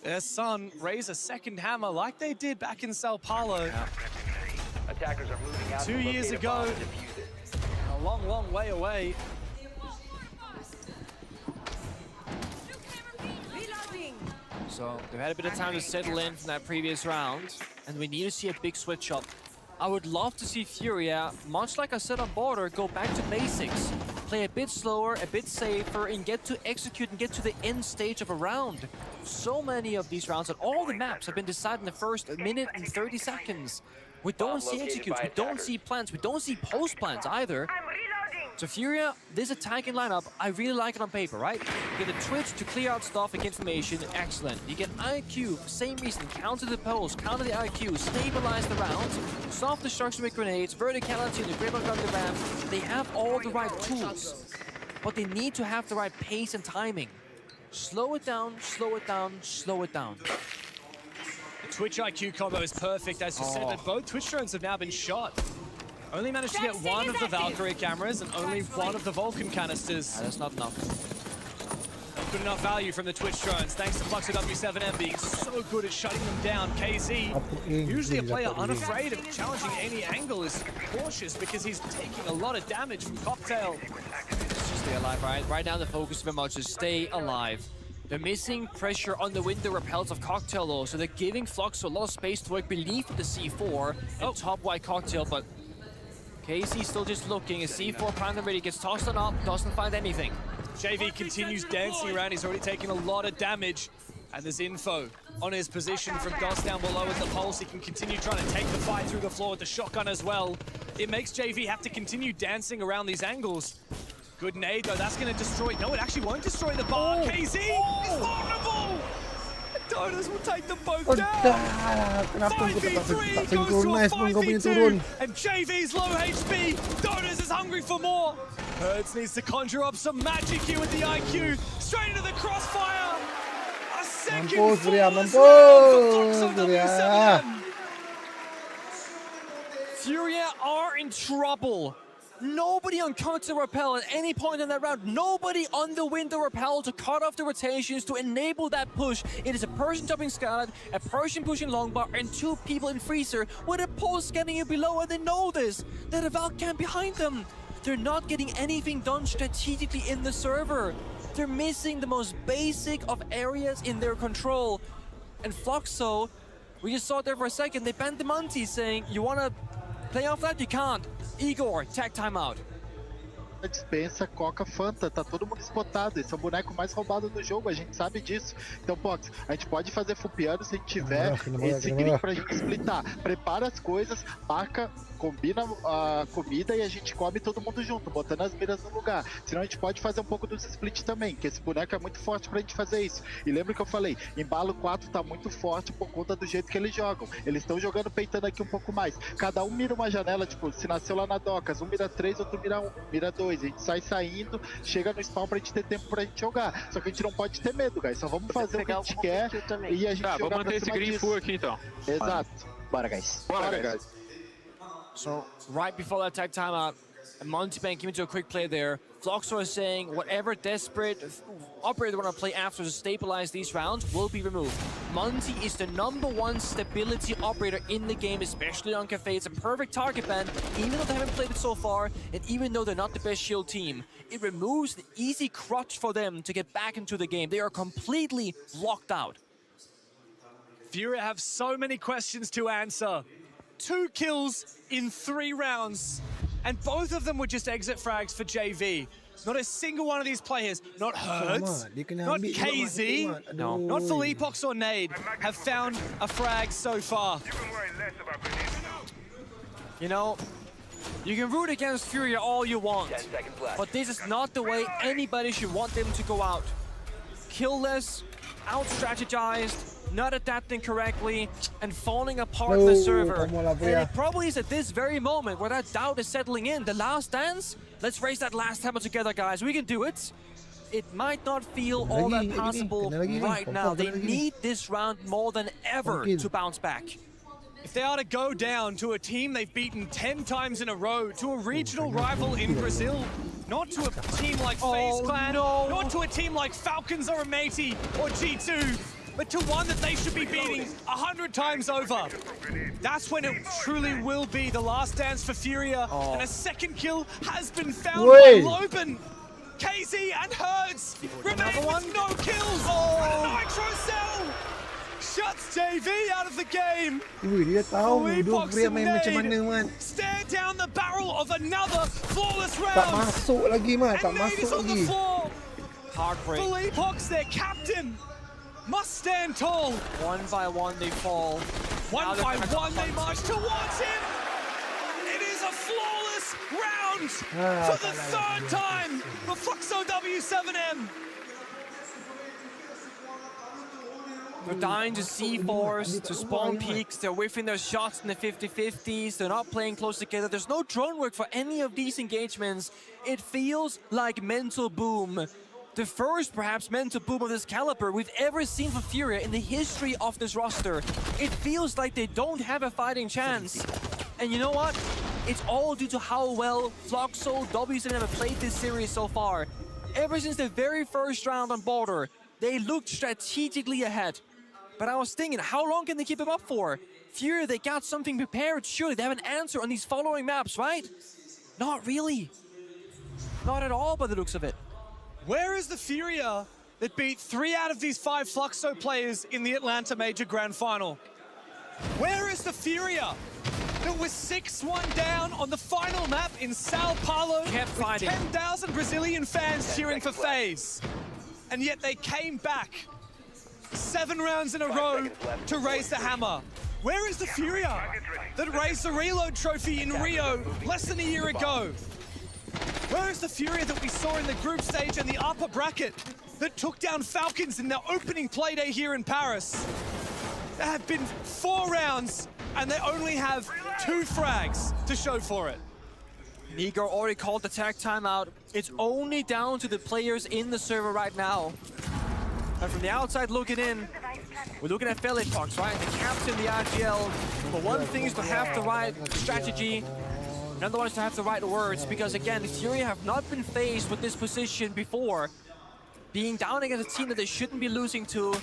their son raise a second hammer like they did back in Sao Paulo. Yeah. Attackers are moving out 2 years ago. A long, long way away. So they've had a bit of time to settle in from that previous round, and we need to see a big switch up. I would love to see Furia, much like I said on border, go back to basics. Play a bit slower, a bit safer, and get to execute and get to the end stage of a round. So many of these rounds, and all the maps have been decided in the first minute and 30 seconds. We don't see executes, we don't see plans, we don't see post plans either. So Furia, this attacking lineup, I really like it on paper, right? You get the Twitch to clear out stuff and get information, excellent. You get IQ, same reason, counter the post, counter the IQ, stabilize the rounds, soft destruction with grenades, verticality in the grip on the ramp. They have all the right tools, but they need to have the right pace and timing. Slow it down, slow it down, slow it down. The Twitch IQ combo is perfect, as you said, but both Twitch drones have now been shot. Only managed to get one of the Valkyrie cameras and only one of the Vulcan canisters. That's not enough. Not good enough value from the Twitch drones, thanks to Fluxo W7M being so good at shutting them down. KZ, usually a player unafraid of challenging any angle, is cautious because he's taking a lot of damage from Cocktail. Just stay alive, right? Right now the focus very much is stay alive. They're missing pressure on the window repels of Cocktail though, so they're giving Fluxo a lot of space to work beneath the C4 and top white Cocktail, but KZ still just looking. As C4 Phantom ready gets tossed on up, doesn't find anything. JV continues dancing around. He's already taken a lot of damage. And there's info on his position from Dos down below with the pulse. He can continue trying to take the fight through the floor with the shotgun as well. It makes JV have to continue dancing around these angles. Good nade though, that's going to destroy... No, it actually won't destroy the bar. KZ is vulnerable! Donas will take them both down. 5v3 goes to a 5v2, and JV's low HP. Donas is hungry for more. Hertz needs to conjure up some magic here with the IQ. Straight into the crossfire. A second flawless round for W7M. Furia are in trouble. Nobody on counter repel at any point in that round. Nobody on the window repel to cut off the rotations to enable that push. It is a person jumping Scarlet, a person pushing Longbar, and 2 people in Freezer with a pulse scanning you below, and they know this. There's a Valk camp behind them. They're not getting anything done strategically in the server. They're missing the most basic of areas in their control. And Fluxo, we just saw it there for a second, they banned the Monty saying, you wanna play off that? You can't. Igor, tag timeout. Dispensa Coca Fanta, tá todo mundo spotado. Esse é o boneco mais roubado do jogo, a gente sabe disso. Então, Pox, a gente pode fazer full piano se a gente tiver esse green pra gente splitar. Prepara as coisas, marca, combina a comida e a gente come todo mundo junto, botando as miras no lugar. Senão a gente pode fazer um pouco dos split também, que esse boneco é muito forte pra gente fazer isso. E lembra que eu falei, embalo 4 tá muito forte por conta do jeito que eles jogam. Eles estão jogando peitando aqui um pouco mais. Cada um mira uma janela, tipo, se nasceu lá na docas, um mira 3, outro mira 1, mira 2. A gente sai saindo, chega no spawn pra gente ter tempo pra gente jogar. Só que a gente não pode ter medo, guys. Só vamos fazer o que a gente quer e a gente jogar vamos manter esse green full aqui então. Exato. Bora, guys. Bora, guys. So, right before that tag timeout, Montebank came into a quick play there. Floxo is saying whatever desperate operator they want to play after to stabilize these rounds will be removed. Monty is the #1 stability operator in the game, especially on Cafe. It's a perfect target ban, even though they haven't played it so far, and even though they're not the best shield team. It removes the easy crutch for them to get back into the game. They are completely locked out. Furia have so many questions to answer. 2 kills in 3 rounds, and both of them were just exit frags for JV. Not a single one of these players, not Hertz, not KZ, not Philippox or Nade, have found a frag so far. You know, you can root against Furia all you want, but this is not the way anybody should want them to go out. Kill less, out-strategized, not adapting correctly, and falling apart the server. And it probably is at this very moment where that doubt is settling in. The last dance? Let's raise that last hammer together, guys. We can do it. It might not feel all that possible right now. They need this round more than ever to bounce back. If they are to go down to a team they've beaten 10 times in a row, to a regional rival in Brazil, not to a team like FaZe Clan, not to a team like Falcons or Amati or G2, but to one that they should be beating 100 times over. That's when it truly will be the last dance for Furia, and a second kill has been found by Loben. KZ and Hertz remain with no kills, and Nitrocell shuts JV out of the game. Dia tahu dua Furia main macam mana, man. Stare down the barrel of another flawless round. Tak masuk lagi, man. Tak masuk lagi. Philippox, their captain, must stand tall. One by one they fall. One by one they march towards him. It is a flawless round for the 3rd time for Fluxo W7M. They're dying to C4s, to spawn peaks, they're whiffing their shots in the 50-50s, they're not playing close together, there's no drone work for any of these engagements. It feels like mental boom. The first, perhaps, mental boom of this caliber we've ever seen for Furia in the history of this roster. It feels like they don't have a fighting chance. And you know what? It's all due to how well Fluxo W7M have played this series so far. Ever since the very first round on Border, they looked strategically ahead. But I was thinking, how long can they keep them up for? Furia, they got something prepared. Surely they have an answer on these following maps, right? Not really. Not at all by the looks of it. Where is the Furia that beat 3 out of these 5 Fluxo players in the Atlanta Major Grand Final? Where is the Furia that was 6-1 down on the final map in Sao Paulo with 10,000 Brazilian fans cheering for FaZe? And yet they came back 7 rounds in a row to raise the hammer. Where is the Furia that raised the Reload Trophy in Rio less than a year ago? Where is the Furia that we saw in the group stage and the upper bracket that took down Falcons in their opening playday here in Paris? There have been 4 rounds and they only have 2 frags to show for it. Nigar already called the tag timeout. It's only down to the players in the server right now. And from the outside looking in, we're looking at Philippox, right? The captain, the RGL. But one thing is to have the right strategy. Another one is to have the right words, because again, the Furia have not been faced with this position before. Being down against a team that they shouldn't be losing to,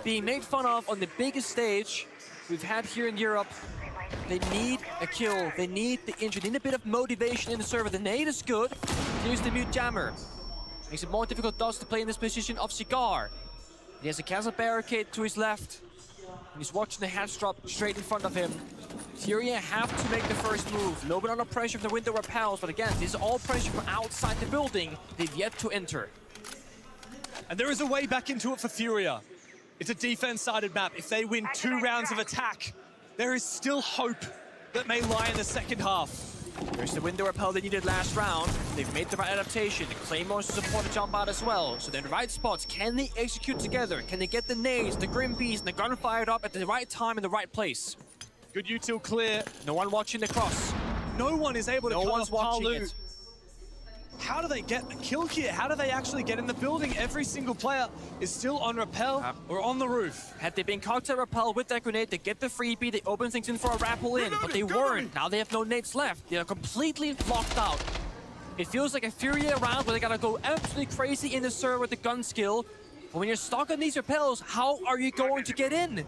being made fun of on the biggest stage we've had here in Europe. They need a kill, they need the injury, they need a bit of motivation in the server. The nade is good. Here's the mute jammer. Makes it more difficult thus to play in this position of Cigar. He has a castle barricade to his left. And he's watching the hatch drop straight in front of him. Furia have to make the first move. Loben under pressure if the window repels, but again, this is all pressure from outside the building. They've yet to enter. And there is a way back into it for Furia. It's a defense-sided map. If they win 2 rounds of attack, there is still hope that may lie in the second half. There's the window repel they needed last round. They've made the right adaptation. The Claymores to support the jump out as well. So they're in the right spots. Can they execute together? Can they get the nades, the Grim Beast, and the gun fired up at the right time in the right place? Good util clear. No one watching the cross. No one is able to No cut one's off watching Palu. it. How do they get a kill here? How do they actually get in the building? Every single player is still on rappel or on the roof. Had they been caught to rappel with that grenade, they get the freebie, they open things in for a rappel in, but they weren't. Now they have no nades left. They are completely locked out. It feels like a Furia round where they gotta go absolutely crazy in the server with the gun skill. But when you're stuck on these repels, how are you going to get in?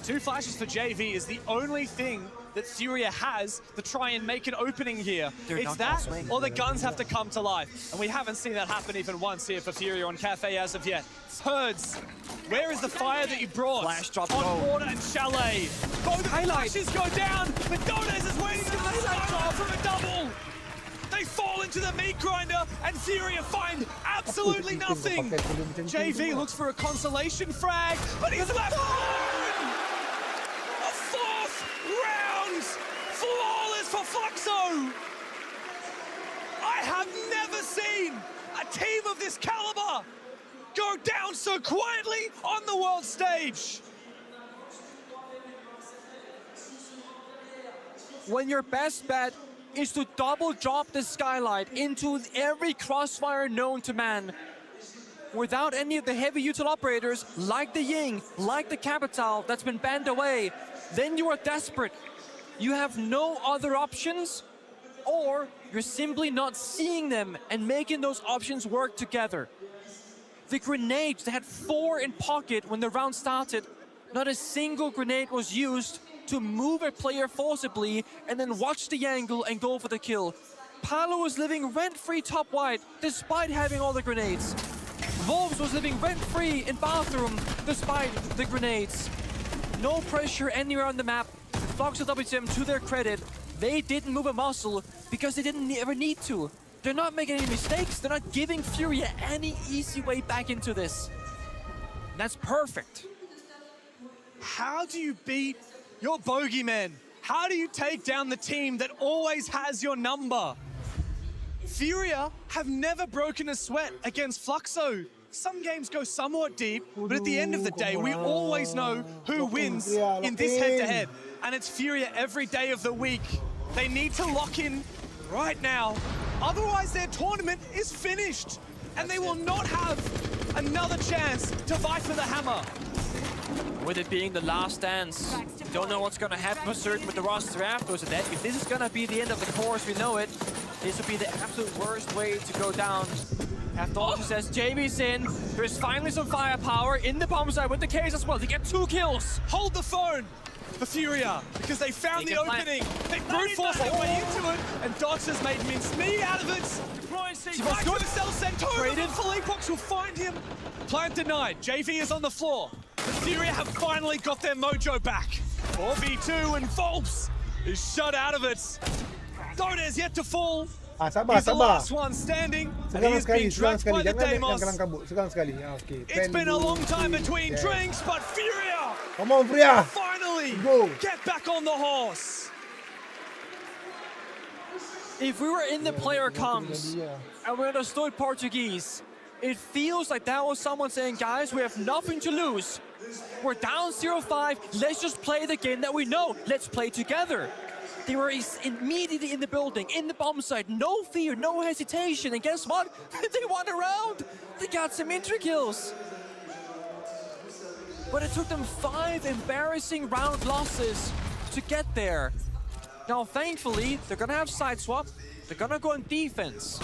2 flashes for JV is the only thing that Furia has to try and make an opening here. It's that, or the guns have to come to life. And we haven't seen that happen even once here for Furia on Cafe as of yet. Herds, where is the fire that you brought? Flash drop on Water and Chalet. Both flashes go down, but Dones is waiting for the highlight from a double. They fall into the meat grinder, and Furia find absolutely nothing. JV looks for a consolation frag, but he's left alone! A 4th round! Flawless for Fluxo! I have never seen a team of this caliber go down so quietly on the world stage. When your best bet is to double drop the skylight into every crossfire known to man, without any of the heavy util operators, like the Ying, like the Capital that's been banned away, then you are desperate. You have no other options, or you're simply not seeing them and making those options work together. The grenades, they had 4 in pocket when the round started. Not a single grenade was used to move a player forcibly and then watch the angle and go for the kill. Paolo was living rent-free top white despite having all the grenades. Wolves was living rent-free in bathroom despite the grenades. No pressure anywhere on the map. Fluxo WTM, to their credit, they didn't move a muscle because they didn't ever need to. They're not making any mistakes. They're not giving Furia any easy way back into this. And that's perfect. How do you beat your bogeymen? How do you take down the team that always has your number? Furia have never broken a sweat against Fluxo. Some games go somewhat deep, but at the end of the day, we always know who wins in this head-to-head. And it's Furia every day of the week. They need to lock in right now. Otherwise, their tournament is finished. And they will not have another chance to fight for the hammer. With it being the last dance, don't know what's gonna happen for certain with the roster afterwards. That if this is gonna be the end of the course, we know it. This would be the absolute worst way to go down. After all, she says JV's in. There's finally some firepower in the bomb side with the case as well. They get 2 kills. Hold the phone for Furia because they found the opening. They brute forced their way into it, and Dots has made mincemeat out of it. He wants to sell Centaur, but Philippox will find him. Plant denied. JV is on the floor. The Furia have finally got their mojo back. 4v2 and Volps is shut out of it. Dones yet to fall. Sabar, He's the sabar. last one standing. And Segang he's been sekali, segang dragged by sekali. the Jangan Deimos. kelang kabut. Segang sekali. Okay. It's been a long time between drinks, but Furia Come on, Furia. finally Go. get back on the horse. If we were in the player comms and we understood Portuguese, it feels like that was someone saying, guys, we have nothing to lose. We're down 0-5. Let's just play the game that we know. Let's play together. They were immediately in the building, in the bomb site. No fear, no hesitation. And guess what? They won a round. They got some intra kills. But it took them 5 embarrassing round losses to get there. Now, thankfully, they're going to have side swap. They're going to go on defense.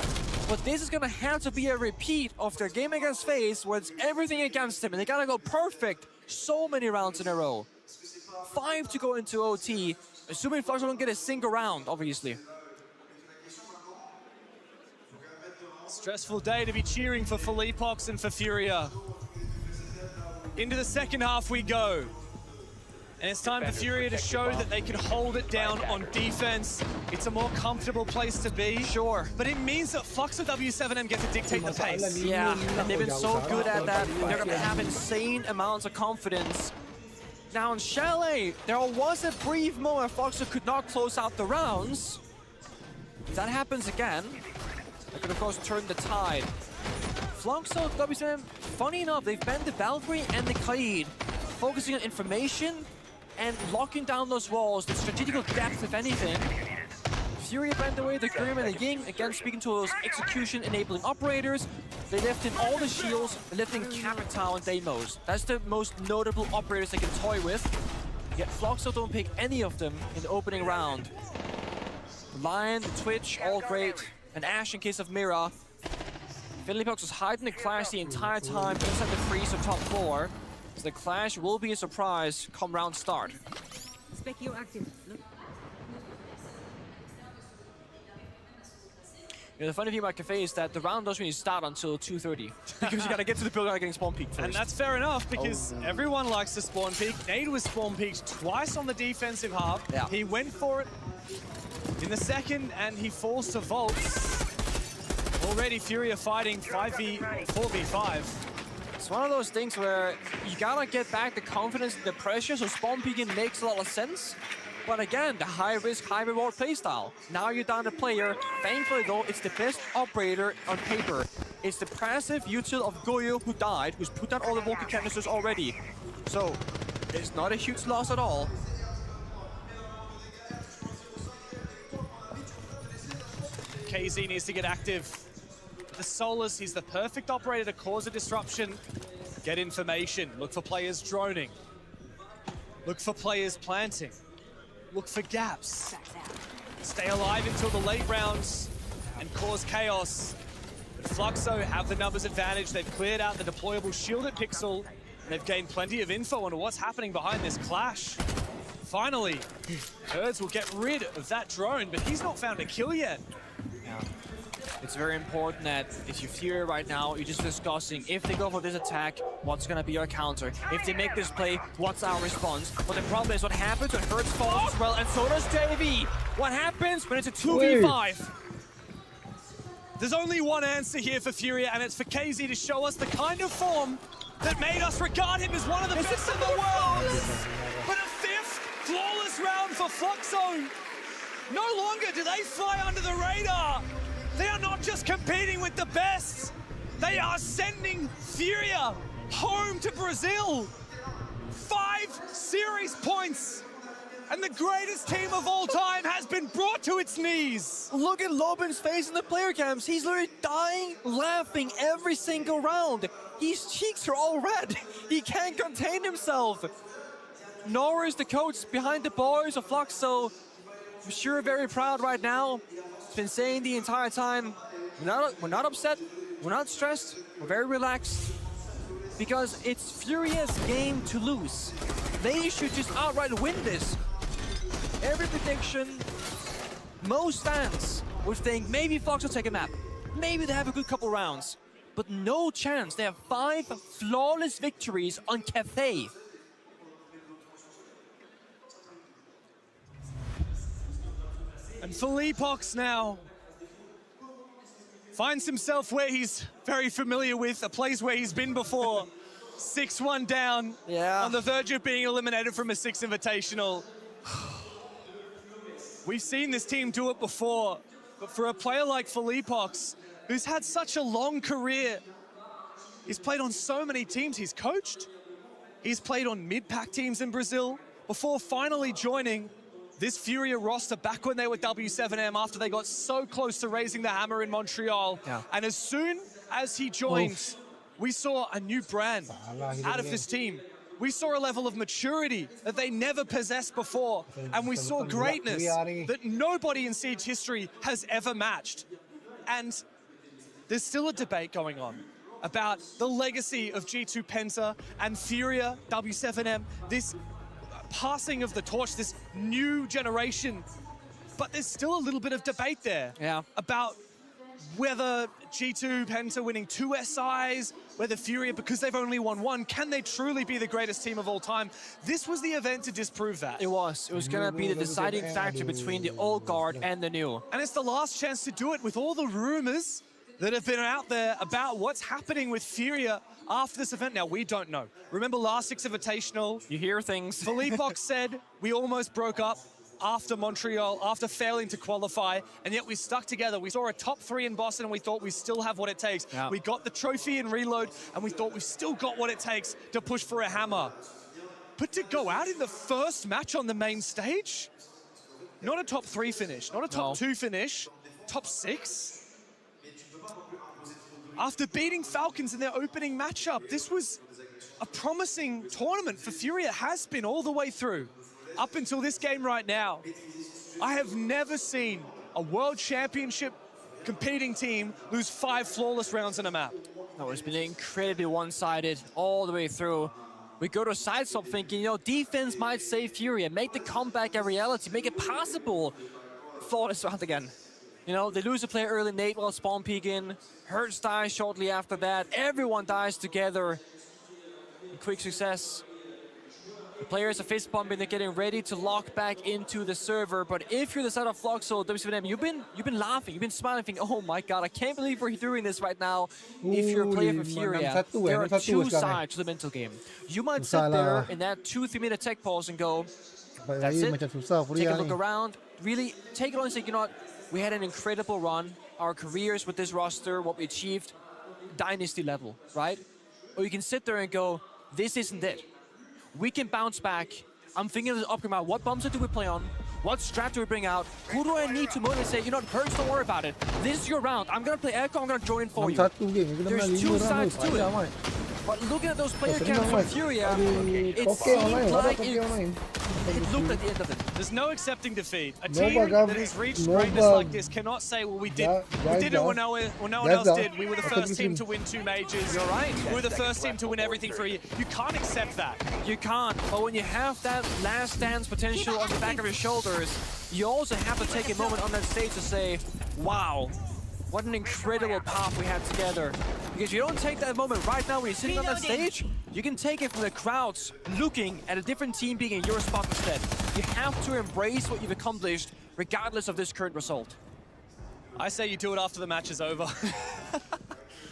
But this is going to have to be a repeat of their game against FaZe, where it's everything against them. And they got to go perfect so many rounds in a row. 5 to go into OT, assuming Fluxo don't get a single round, obviously. Stressful day to be cheering for Philippox and for Furia. Into the second half we go. And it's time for Furia to show that they can hold it down on defense. It's a more comfortable place to be. Sure. But it means that Fluxo W7M get to dictate the pace. Yeah, and they've been so good at that. They're going to have insane amounts of confidence. Now in Chalet, there was a brief moment Fluxo could not close out the rounds. If that happens again, that could of course turn the tide. Fluxo W7M, funny enough, they've banned the Valkyrie and the Kaid, focusing on information and locking down those walls, the strategical depth, if anything. Furia banned away the Grim and the Ying, again speaking to those execution-enabling operators. They left in all the shields, they left in Capital and Deimos. That's the most notable operators they can toy with. Yet Fluxo don't pick any of them in the opening round. The Lion, the Twitch, all great. And Ash in case of Mira. Philipox was hiding the Clash the entire time inside the freeze of top 4. So the Clash will be a surprise come round start. You know, the funny thing about Cafe is that the round doesn't really start until 2:30 because you gotta get to the building getting spawn peeked first. And that's fair enough because everyone likes to spawn peek. Nade was spawn peeked twice on the defensive half. Yeah. He went for it in the second and he falls to vaults. Already Furia fighting 4v5. It's one of those things where you gotta get back the confidence and the pressure, so spawn peeking makes a lot of sense. But again, the high risk, high reward playstyle. Now you're down the player. Thankfully though, it's the best operator on paper. It's the passive util of Goyo who died, who's put down all the Vulcan canisters already. So, it's not a huge loss at all. KZ needs to get active. The Solus, he's the perfect operator to cause a disruption. Get information, look for players droning. Look for players planting. Look for gaps. Stay alive until the late rounds and cause chaos. But Fluxo have the numbers advantage. They've cleared out the deployable shielded pixel. And they've gained plenty of info on what's happening behind this clash. Finally, Herds will get rid of that drone, but he's not found a kill yet. Yeah. It's very important that if you're Fury right now, you're just discussing if they go for this attack, what's gonna be our counter? If they make this play, what's our response? But the problem is what happens when Hertz falls as well, and so does JV. What happens when it's a 2v5? There's only one answer here for Furia, and it's for KZ to show us the kind of form that made us regard him as one of the best in the world. But a 5th flawless round for Fluxo. No longer do they fly under the radar. They are not just competing with the best. They are sending Furia home to Brazil. 5 series points. And the greatest team of all time has been brought to its knees. Look at Lobin's face in the player cams. He's literally dying, laughing every single round. His cheeks are all red. He can't contain himself. Nora is the coach behind the boys of Fluxo. I'm sure very proud right now. He's been saying the entire time, we're not upset, we're not stressed, we're very relaxed. Because it's Furia's game to lose. They should just outright win this. Every prediction, most fans would think maybe Fox will take a map. Maybe they have a good couple rounds. But no chance. They have 5 flawless victories on Cafe. And Philipox now finds himself where he's very familiar with, a place where he's been before. 6-1 down, on the verge of being eliminated from a 6 Invitational. We've seen this team do it before, but for a player like Philipox, who's had such a long career, he's played on so many teams he's coached. He's played on mid-pack teams in Brazil before finally joining this Furia roster back when they were W7M after they got so close to raising the hammer in Montreal. Yeah. And as soon as he joined, we saw a new brand out of this team. We saw a level of maturity that they never possessed before. And we saw greatness that nobody in Siege history has ever matched. And there's still a debate going on about the legacy of G2 Penta and Furia W7M, this passing of the torch, this new generation. But there's still a little bit of debate there about whether G2 Penta winning 2 SIs, whether Furia, because they've only won 1, can they truly be the greatest team of all time? This was the event to disprove that. It was going to be the deciding factor between the old guard and the new. And it's the last chance to do it with all the rumors that have been out there about what's happening with Furia after this event. Now, we don't know. Remember last 6 Invitational? You hear things. Philipox said we almost broke up after Montreal, after failing to qualify, and yet we stuck together. We saw a top 3 in Boston, and we thought we still have what it takes. Yeah. We got the trophy in Reload, and we thought we still got what it takes to push for a hammer. But to go out in the first match on the main stage? Not a top 3 finish, not a top 2 finish, top 6? After beating Falcons in their opening matchup, this was a promising tournament for Furia, has been all the way through, up until this game right now. I have never seen a world championship competing team lose 5 flawless rounds in a map. No, it's been incredibly one-sided all the way through. We go to sidestep thinking, defense might save Fury and make the comeback a reality, make it possible. Flawless round again. They lose a player early, Nate while spawn peeking. Hertz dies shortly after that. Everyone dies together. Quick success. The players are fist bumping, they're getting ready to lock back into the server. But if you're the side of Fluxo, W7M, you've been laughing, you've been smiling, thinking, oh my god, I can't believe we're doing this right now. If you're a player for Furia, there are two sides to the mental game. You might sit there in that 2-3 minute tech pause and go, that's it. Take a look around, really take it on and say, we had an incredible run. Our careers with this roster, what we achieved, dynasty level, right? Or you can sit there and go, this isn't it. We can bounce back. I'm thinking of this upgrade about what bombs do we play on? What strat do we bring out? Who do I need to motivate? Say, Hertz, don't worry about it. This is your round. I'm gonna play Echo, I'm gonna join in for you. There's 2 sides to it. But looking at those player counts from Furia, it seemed like it looked at the end of it. There's no accepting defeat. A team that has reached greatness like this cannot say, well, we did it when no one else did. We were the first team to win 2 majors. You're right. We were the first team to win everything for a year. You can't accept that. You can't. But when you have that last dance potential on the back of your shoulders, you also have to take a moment on that stage to say, wow, what an incredible path we had together. Because you don't take that moment right now when you're sitting on that stage, you can take it from the crowds looking at a different team being in your spot instead. You have to embrace what you've accomplished regardless of this current result. I say you do it after the match is over.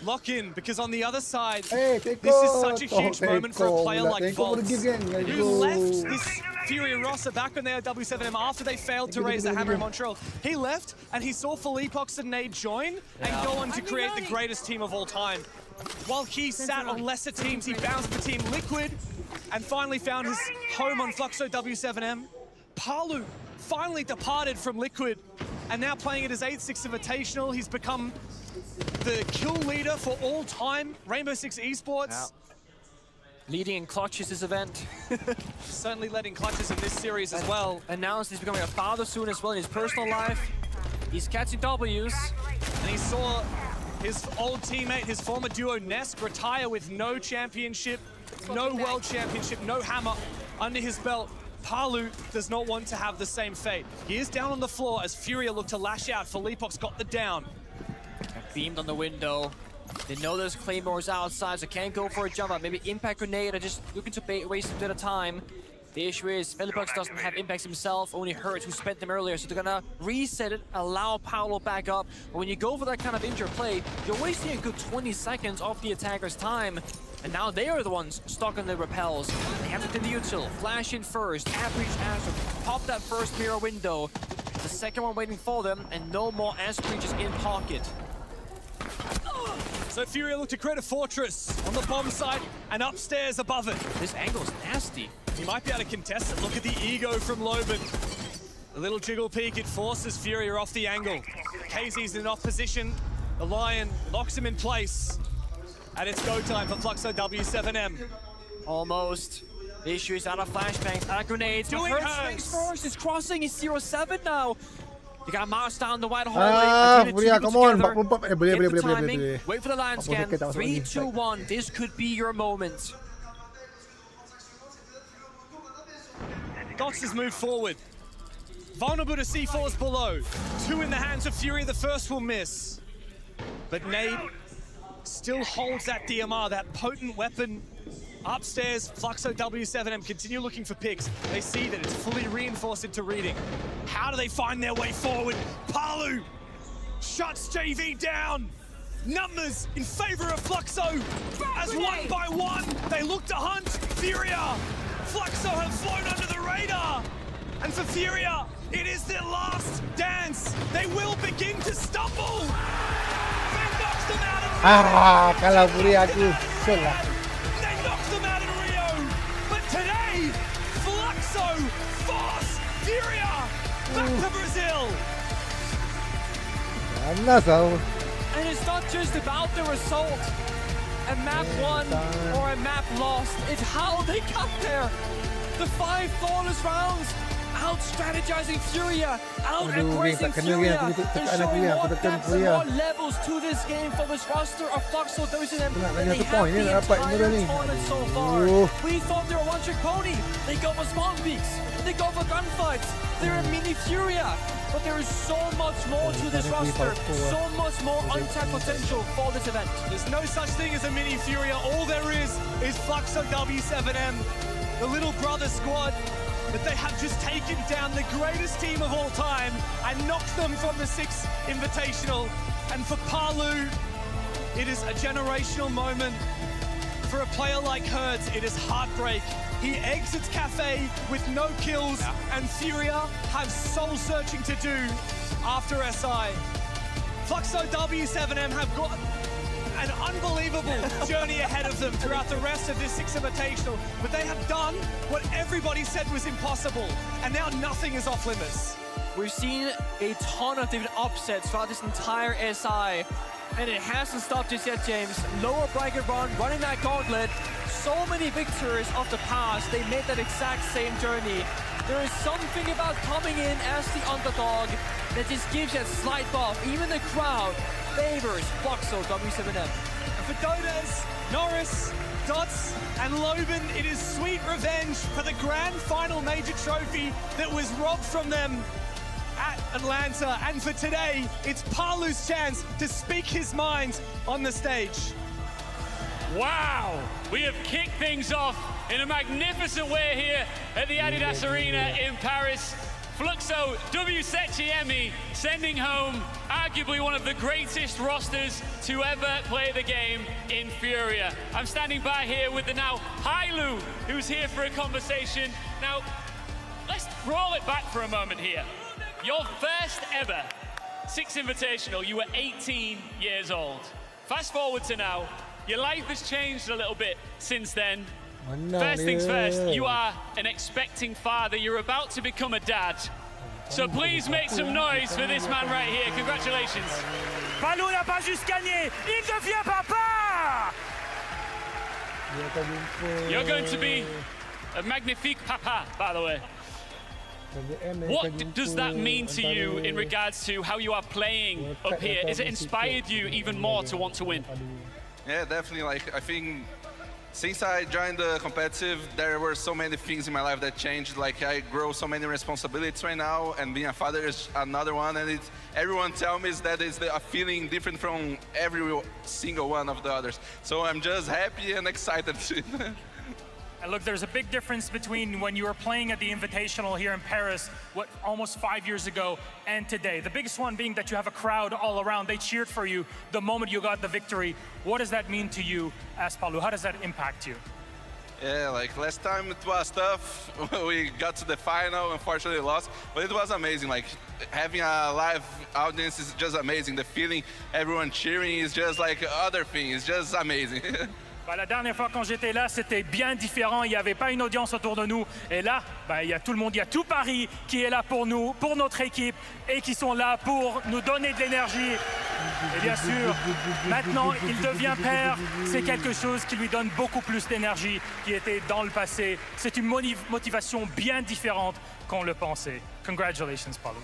Lock in, because on the other side, this is such a huge moment for a player like Volts, who left this Fury roster back when they had W7M after they failed to raise the hammer in Montreal. He left, and he saw Philippox and Nade join and go on to create the greatest team of all time. While he sat on lesser teams, he bounced the team Liquid and finally found his home on Fluxo W7M. Palu finally departed from Liquid and now playing at his 8-6 Invitational. He's become the kill leader for all time, Rainbow Six Esports. Yeah. Leading in clutches this event. Certainly leading clutches in this series as well. Announced he's becoming a father soon as well in his personal life. He's catching W's. And he saw his old teammate, his former duo Nesk, retire with no championship, no world championship, no hammer under his belt. Palu does not want to have the same fate. He is down on the floor as Furia look to lash out. Philippox got the down. Beamed on the window. They know there's claymores outside, so can't go for a jump up. Maybe impact grenade or just looking to waste a bit of time. The issue is Philippox doesn't have impacts himself, only Hertz who spent them earlier, so they're gonna reset it, allow Paolo back up. But when you go for that kind of injured play, you're wasting a good 20 seconds off the attacker's time. And now they are the ones stuck on the repels. They have to do the util, flash in first, average answer, pop that first mirror window. The second one waiting for them, and no more ass breaches in pocket. So Furia look to create a fortress on the bomb site and upstairs above it. This angle's nasty. He might be able to contest it. Look at the ego from Loban. A little jiggle peek, it forces Furia off the angle. KZ's in off position. The Lion locks him in place. And it's go time for Fluxo W7M. Almost. The issue is out of flashbangs, out of grenades. Doing Hertz first, he's crossing, he's 0-7 now. You got Mars down the wide hallway. Furia, come on. Boleh. Wait for the line scan. 3, 2, 1. This could be your moment. Dots has moved forward. Vulnerable to C4s below. 2 in the hands of Fury. The first will miss. But Nade still holds that DMR, that potent weapon. Upstairs, Fluxo W7M continue looking for picks. They see that it's fully reinforced into reading. How do they find their way forward? Palu shuts JV down. Numbers in favor of Fluxo. As one by one, they look to hunt Furia. Fluxo have flown under the radar. And for Furia, it is their last dance. They will begin to stumble. They knocked them out of kalau Furia aku sel lah. They knocked them out in Rio. But today, Fluxo force Furia back to Brazil. And it's not just about the result. A map won or a map lost. It's how they got there. The 5 flawless rounds. out-strategizing Furia, out-aggressing Furia, and showing more depth and more levels to this game for this roster of Fluxo WCM than they have the entire tournament so far. We thought they were a one-trick pony. They go for spawn peaks, they go for gunfights, they're a mini Furia. But there is so much more to this roster, so much more untapped potential for this event. There's no such thing as a mini Furia. All there is Fluxo W7M, the little brother squad, that they have just taken down the greatest team of all time and knocked them from the 6th Invitational. And for Palu, it is a generational moment. For a player like Herds, it is heartbreak. He exits Cafe with no kills, and Furia have soul-searching to do after SI. Fluxo W7M have got an unbelievable journey ahead of them throughout the rest of this 6th Invitational, but they have done what everybody said was impossible, and now nothing is off limits. We've seen a ton of different upsets throughout this entire SI, and it hasn't stopped just yet, James. Lower bracket run, running that gauntlet. So many victors of the past, they made that exact same journey. There is something about coming in as the underdog that just gives you a slight buff. Even the crowd favors Fluxo W7M. And for Dodes, Norris, Dots, and Loban, it is sweet revenge for the grand final major trophy that was robbed from them at Atlanta. And for today, it's Palu's chance to speak his mind on the stage. Wow, we have kicked things off in a magnificent way here at the Adidas Arena in Paris. Fluxo W7M sending home arguably one of the greatest rosters to ever play the game in Furia. I'm standing by here with the now Hailu, who's here for a conversation. Now, let's roll it back for a moment here. Your first ever 6th Invitational, you were 18 years old. Fast forward to now, your life has changed a little bit since then. First things first, you are an expecting father. You're about to become a dad. So please make some noise for this man right here. Congratulations. Palu n'a pas juste gagné, il devient papa! You're going to be a magnifique papa, by the way. What does that mean to you in regards to how you are playing up here? Has it inspired you even more to want to win? Yeah, definitely. Like, I think since I joined the competitive, there were so many things in my life that changed. Like, I grow so many responsibilities right now, and being a father is another one. And everyone tells me that it's a feeling different from every single one of the others. So I'm just happy and excited. And look, there's a big difference between when you were playing at the Invitational here in Paris, almost 5 years ago, and today. The biggest one being that you have a crowd all around. They cheered for you the moment you got the victory. What does that mean to you as Palu? How does that impact you? Yeah, like last time it was tough. We got to the final, unfortunately lost, but it was amazing. Like having a live audience is just amazing. The feeling, everyone cheering is just like other things, just amazing. La dernière fois quand j'étais là, c'était bien différent. Il n'y avait pas une audience autour de nous. Et là, il y a tout le monde, il y a tout Paris qui est là pour nous, pour notre équipe, et qui sont là pour nous donner de l'énergie. Et bien sûr, maintenant, il devient père. C'est quelque chose qui lui donne beaucoup plus d'énergie qui était dans le passé. C'est une motivation bien différente qu'on le pensait. Congratulations, Palu.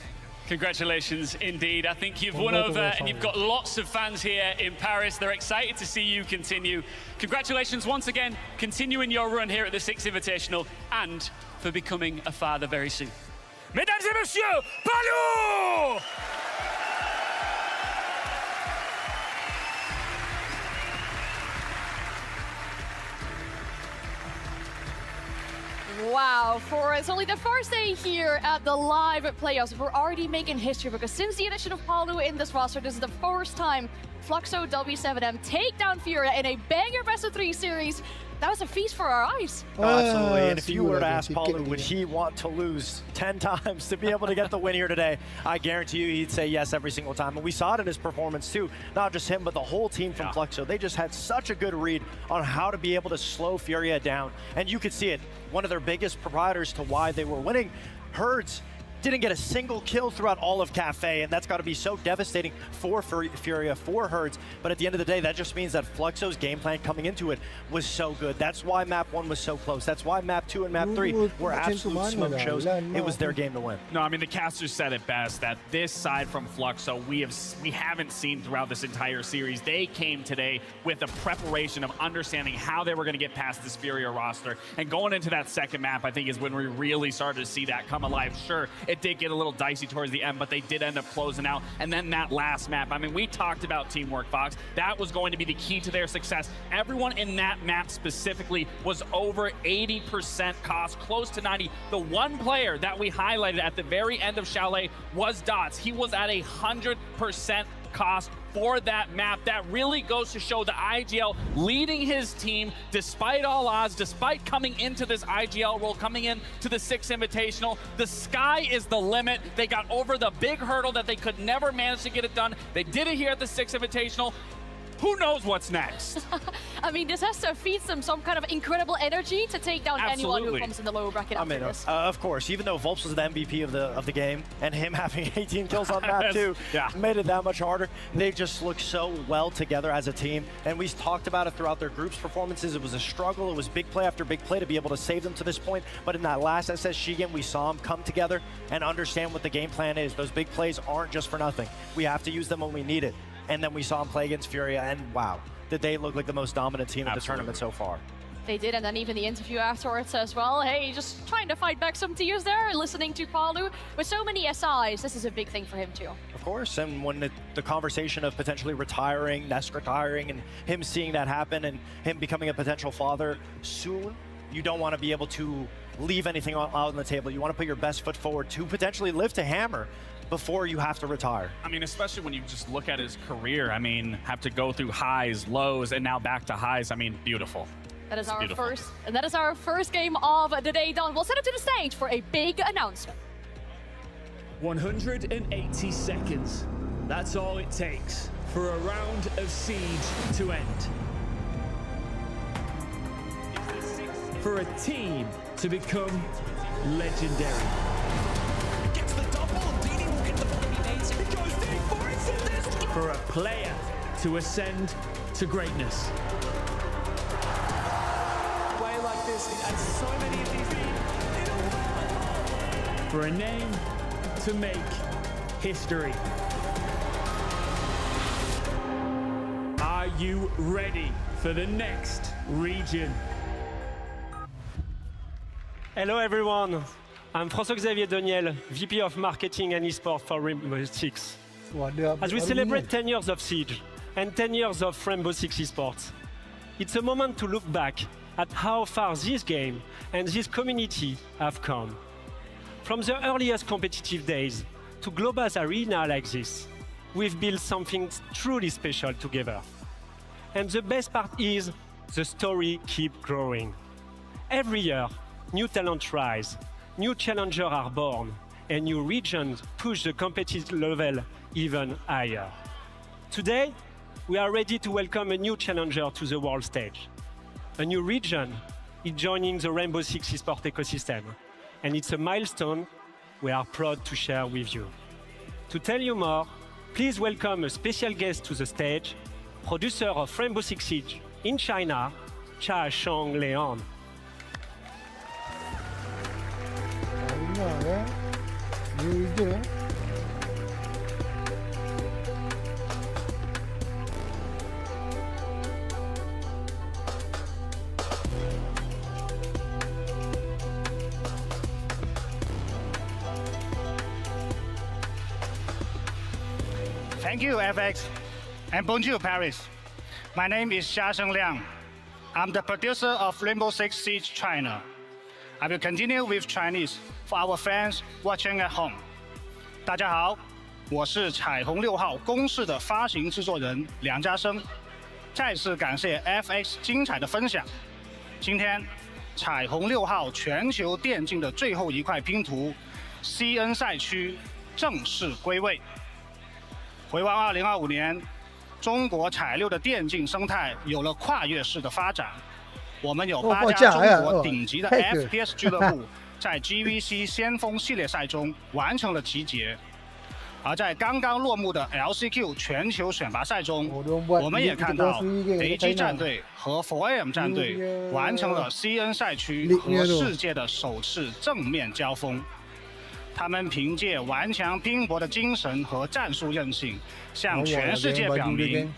Congratulations indeed. I think you've won over and you've got lots of fans here in Paris. They're excited to see you continue. Congratulations once again, continuing your run here at the 6th Invitational and for becoming a father very soon. Mesdames et messieurs, Palu! Wow, it's only the first day here at the live playoffs. We're already making history because since the addition of Palu in this roster, this is the first time Fluxo W7M take down Furia in a banger best-of-3 series. That was a feast for our eyes. Oh, absolutely. And if you were to ask Palu, would he want to lose 10 times to be able to get the win here today? I guarantee you he'd say yes every single time. And we saw it in his performance too. Not just him, but the whole team from Fluxo. They just had such a good read on how to be able to slow Furia down. And you could see it. One of their biggest providers to why they were winning, Herds. didn't get a single kill throughout all of Cafe, and that's got to be so devastating for Furia, for Herds. But at the end of the day, that just means that Fluxo's game plan coming into it was so good. That's why map 1 was so close. That's why map 2 and map 3 were absolute smoke shows. It was their game to win. No, I mean, the casters said it best, that this side from Fluxo, we haven't seen throughout this entire series. They came today with a preparation of understanding how they were going to get past this Furia roster. And going into that second map, I think, is when we really started to see that come alive. Sure, it did get a little dicey towards the end, but they did end up closing out. And then that last map, I mean, we talked about teamwork, Fox. That was going to be the key to their success. Everyone in that map specifically was over 80% cost, close to 90. The one player that we highlighted at the very end of Chalet was Dots. He was at 100% cost for that map. That really goes to show the IGL leading his team despite all odds, despite coming into this IGL role, coming into the 6 Invitational. The sky is the limit. They got over the big hurdle that they could never manage to get it done. They did it here at the 6 Invitational. Who knows what's next? I mean, this has to feed them some kind of incredible energy to take down anyone who comes in the lower bracket after this. Of course, even though Volps was the MVP of the game, and him having 18 kills on map 2 made it that much harder, they just look so well together as a team. And we talked about it throughout their group's performances. It was a struggle. It was big play after big play to be able to save them to this point. But in that last SSG game, we saw them come together and understand what the game plan is. Those big plays aren't just for nothing. We have to use them when we need it. And then we saw him play against Furia, and wow, did they look like the most dominant team of the tournament so far. They did, and then even the interview afterwards as well. Hey, just trying to fight back some tears there, listening to Palu. With so many SIs, this is a big thing for him too. Of course, and when the conversation of potentially retiring, Ness retiring, and him seeing that happen, and him becoming a potential father soon, you don't want to be able to leave anything out on the table. You want to put your best foot forward to potentially live to Hammer before you have to retire. I mean, especially when you just look at his career, I mean, have to go through highs, lows, and now back to highs. I mean, beautiful. That is our first game of the day done. We'll send it to the stage for a big announcement. 180 seconds. That's all it takes for a round of Siege to end. For a team to become legendary. For a player to ascend to greatness. Play like this, and so many of these. For a name to make history. Are you ready for the next region? Hello everyone, I'm François-Xavier Doniel, VP of Marketing and Esports for Rainbow Six. As we celebrate 10 years of Siege and 10 years of Rainbow Six Esports, it's a moment to look back at how far this game and this community have come. From the earliest competitive days to global arena like this, we've built something truly special together. And the best part is, the story keeps growing. Every year, new talent rise, new challengers are born, and new regions push the competitive level even higher. Today, we are ready to welcome a new challenger to the world stage. A new region is joining the Rainbow Six Esports ecosystem, and it's a milestone we are proud to share with you. To tell you more, please welcome a special guest to the stage, producer of Rainbow Six Siege in China, Cha Shang Leon. Thank you, FX, and bonjour, Paris. My name is Xiasheng Liang. I'm the producer of Rainbow Six Siege China. I will continue with Chinese for our fans watching at home. 大家好，我是彩虹6号公式的发行制作人梁家生。再次感谢 FX 精彩的分享。今天，彩虹6号全球电竞的最后一块拼图 CN 赛区正式归位。回望2025年，中国彩6的电竞生态有了跨越式的发展。我们有8家中国顶级的 FPS 俱乐部在 GVC 先锋系列赛中完成了集结。而在刚刚落幕的 LCQ 全球选拔赛中，我们也看到 AG 战队和 4AM 战队完成了 CN 赛区和世界的首次正面交锋。他们凭借顽强拼搏的精神和战术韧性，向全世界表明